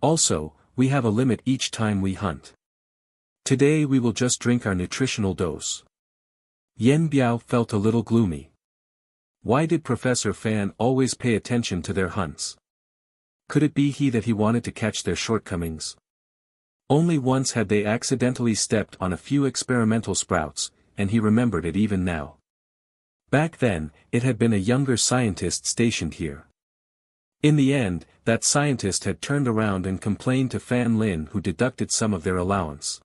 Also, we have a limit each time we hunt. Today we will just drink our nutritional dose." Yen Biao felt a little gloomy. Why did Professor Fan always pay attention to their hunts? Could it be that he wanted to catch their shortcomings? Only once had they accidentally stepped on a few experimental sprouts, and he remembered it even now. Back then, it had been a younger scientist stationed here. In the end, that scientist had turned around and complained to Fan Lin, who deducted some of their allowance.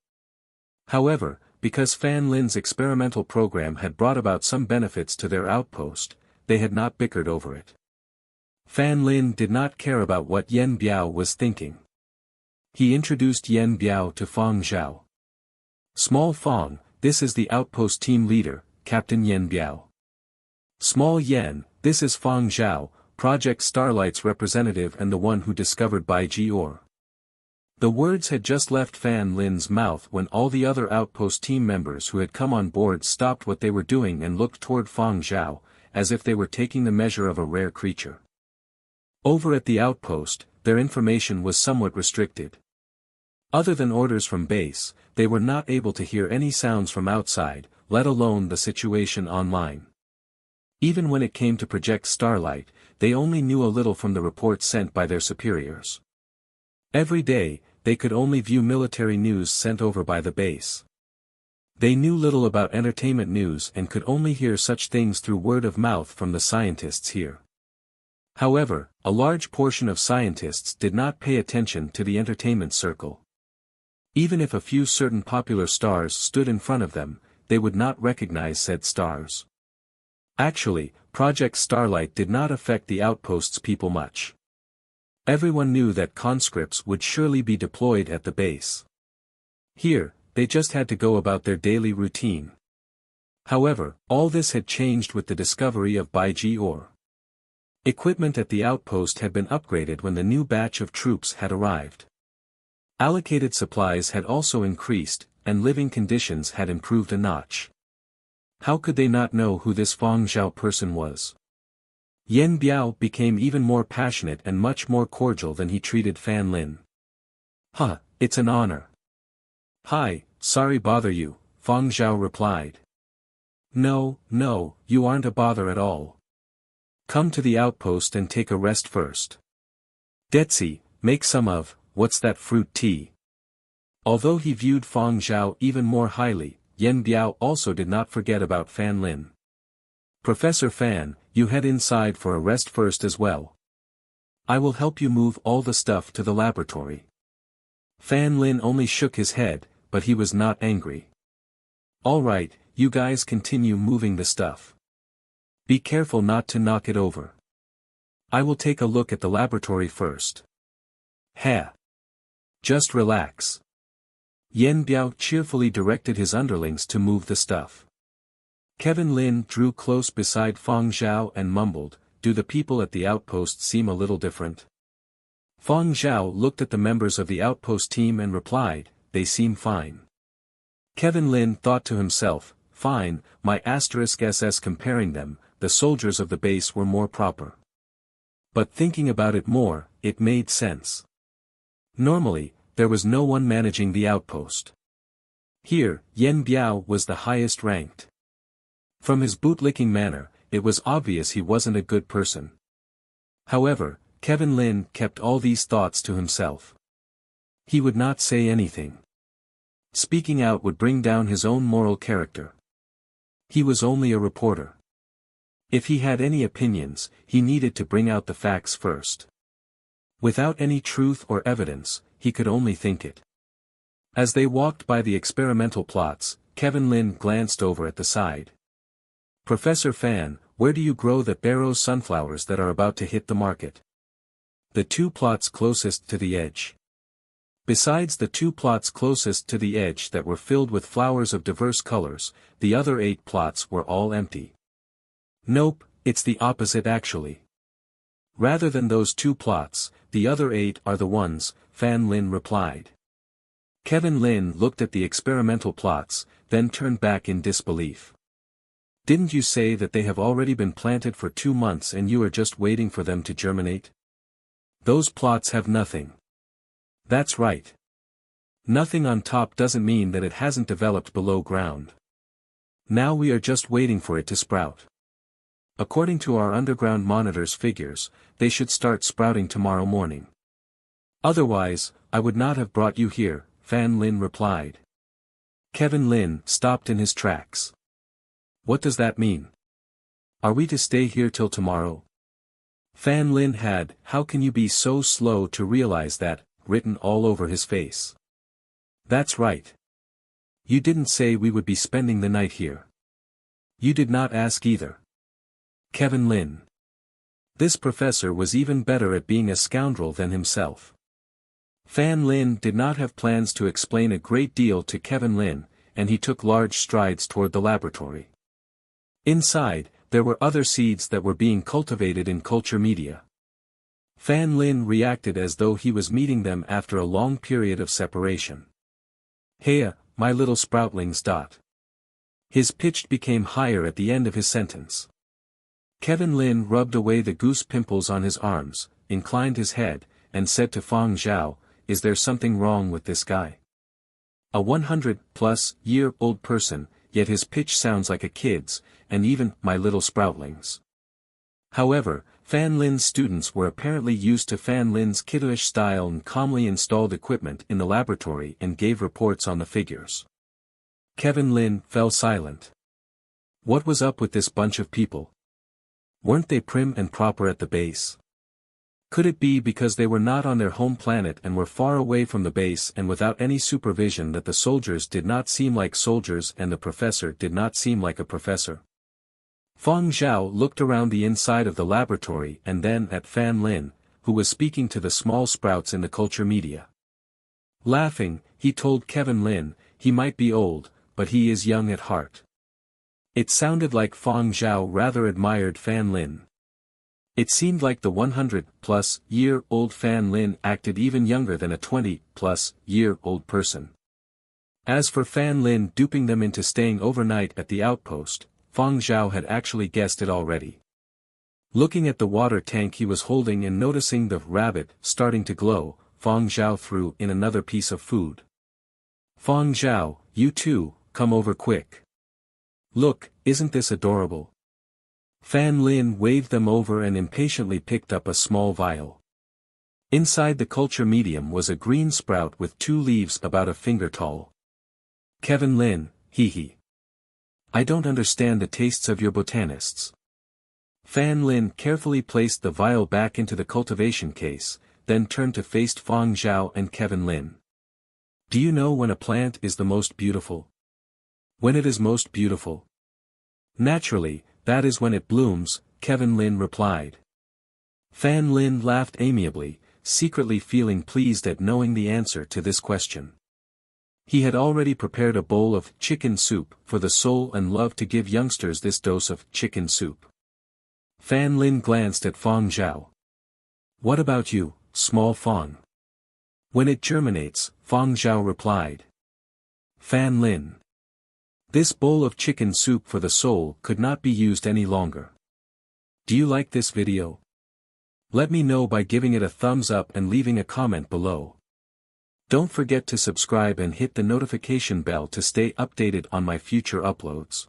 However, because Fan Lin's experimental program had brought about some benefits to their outpost, they had not bickered over it. Fan Lin did not care about what Yen Biao was thinking. He introduced Yen Biao to Fang Zhao. "Small Fang, this is the outpost team leader, Captain Yen Biao. Small Yen, this is Fang Zhao, Project Starlight's representative and the one who discovered Baiji ore." The words had just left Fan Lin's mouth when all the other outpost team members who had come on board stopped what they were doing and looked toward Fang Zhao, as if they were taking the measure of a rare creature. Over at the outpost, their information was somewhat restricted. Other than orders from base, they were not able to hear any sounds from outside, let alone the situation online. Even when it came to Project Starlight, they only knew a little from the reports sent by their superiors. Every day, they could only view military news sent over by the base. They knew little about entertainment news and could only hear such things through word of mouth from the scientists here. However, a large portion of scientists did not pay attention to the entertainment circle. Even if a few certain popular stars stood in front of them, they would not recognize said stars. Actually, Project Starlight did not affect the outpost's people much. Everyone knew that conscripts would surely be deployed at the base. Here, they just had to go about their daily routine. However, all this had changed with the discovery of Baiji ore. Equipment at the outpost had been upgraded when the new batch of troops had arrived. Allocated supplies had also increased, and living conditions had improved a notch. How could they not know who this Fang Zhao person was? Yen Biao became even more passionate and much more cordial than he treated Fan Lin. "Huh, it's an honor." "Hi, sorry bother you," Fang Zhao replied. No, you aren't a bother at all. Come to the outpost and take a rest first. Detsi, make some of, what's that fruit tea?" Although he viewed Fang Zhao even more highly, Yen Biao also did not forget about Fan Lin. "Professor Fan, you head inside for a rest first as well. I will help you move all the stuff to the laboratory." Fan Lin only shook his head, but he was not angry. All right, you guys continue moving the stuff. Be careful not to knock it over. I will take a look at the laboratory first. Ha! Just relax. Yen Biao cheerfully directed his underlings to move the stuff. Kevin Lin drew close beside Fang Zhao and mumbled, "Do the people at the outpost seem a little different?" Fang Zhao looked at the members of the outpost team and replied, "They seem fine." Kevin Lin thought to himself, "Fine, my *SS comparing them, the soldiers of the base were more proper." But thinking about it more, it made sense. Normally, there was no one managing the outpost. Here, Yen Biao was the highest ranked. From his bootlicking manner, it was obvious he wasn't a good person. However, Kevin Lin kept all these thoughts to himself. He would not say anything. Speaking out would bring down his own moral character. He was only a reporter. If he had any opinions, he needed to bring out the facts first. Without any truth or evidence, he could only think it. As they walked by the experimental plots, Kevin Lin glanced over at the side. "Professor Fan, where do you grow the Barrows sunflowers that are about to hit the market?" "The 2 plots closest to the edge." Besides the 2 plots closest to the edge that were filled with flowers of diverse colors, the other 8 plots were all empty. "Nope, it's the opposite actually. Rather than those 2 plots, the other 8 are the ones," Fan Lin replied. Kevin Lin looked at the experimental plots, then turned back in disbelief. "Didn't you say that they have already been planted for 2 months and you are just waiting for them to germinate? Those plots have nothing." "That's right. Nothing on top doesn't mean that it hasn't developed below ground. Now we are just waiting for it to sprout. According to our underground monitor's figures, they should start sprouting tomorrow morning. Otherwise, I would not have brought you here," Fan Lin replied. Kevin Lin stopped in his tracks. "What does that mean? Are we to stay here till tomorrow?" Fan Lin had, "How can you be so slow to realize that," written all over his face. "That's right. You didn't say we would be spending the night here. You did not ask either." Kevin Lin. This professor was even better at being a scoundrel than himself. Fan Lin did not have plans to explain a great deal to Kevin Lin, and he took large strides toward the laboratory. Inside, there were other seeds that were being cultivated in culture media. Fan Lin reacted as though he was meeting them after a long period of separation. "Hey, my little sproutlings. His pitch became higher at the end of his sentence. Kevin Lin rubbed away the goose pimples on his arms, inclined his head, and said to Fang Zhao, "Is there something wrong with this guy? A 100-plus-year-old person, yet his pitch sounds like a kid's, and even, my little sproutlings." However, Fan Lin's students were apparently used to Fan Lin's kiddish style and calmly installed equipment in the laboratory and gave reports on the figures. Kevin Lin fell silent. What was up with this bunch of people? Weren't they prim and proper at the base? Could it be because they were not on their home planet and were far away from the base and without any supervision that the soldiers did not seem like soldiers and the professor did not seem like a professor? Fang Zhao looked around the inside of the laboratory and then at Fan Lin, who was speaking to the small sprouts in the culture media. Laughing, he told Kevin Lin, "He might be old, but he is young at heart." It sounded like Fang Zhao rather admired Fan Lin. It seemed like the 100-plus-year-old Fan Lin acted even younger than a 20-plus-year-old person. As for Fan Lin duping them into staying overnight at the outpost, Fang Zhao had actually guessed it already. Looking at the water tank he was holding and noticing the rabbit starting to glow, Fang Zhao threw in another piece of food. "Fang Zhao, you too, come over quick. Look, isn't this adorable?" Fan Lin waved them over and impatiently picked up a small vial. Inside the culture medium was a green sprout with 2 leaves about a finger tall. Kevin Lin, hee hee. "I don't understand the tastes of your botanists." Fan Lin carefully placed the vial back into the cultivation case, then turned to face Fang Zhao and Kevin Lin. Do you know when a plant is the most beautiful? When it is most beautiful? Naturally, that is when it blooms, Kevin Lin replied. Fan Lin laughed amiably, secretly feeling pleased at knowing the answer to this question. He had already prepared a bowl of chicken soup for the soul and loved to give youngsters this dose of chicken soup. Fan Lin glanced at Fang Zhao. What about you, small Fang? When it germinates, Fang Zhao replied. Fan Lin. This bowl of chicken soup for the soul could not be used any longer. Do you like this video? Let me know by giving it a thumbs up and leaving a comment below. Don't forget to subscribe and hit the notification bell to stay updated on my future uploads.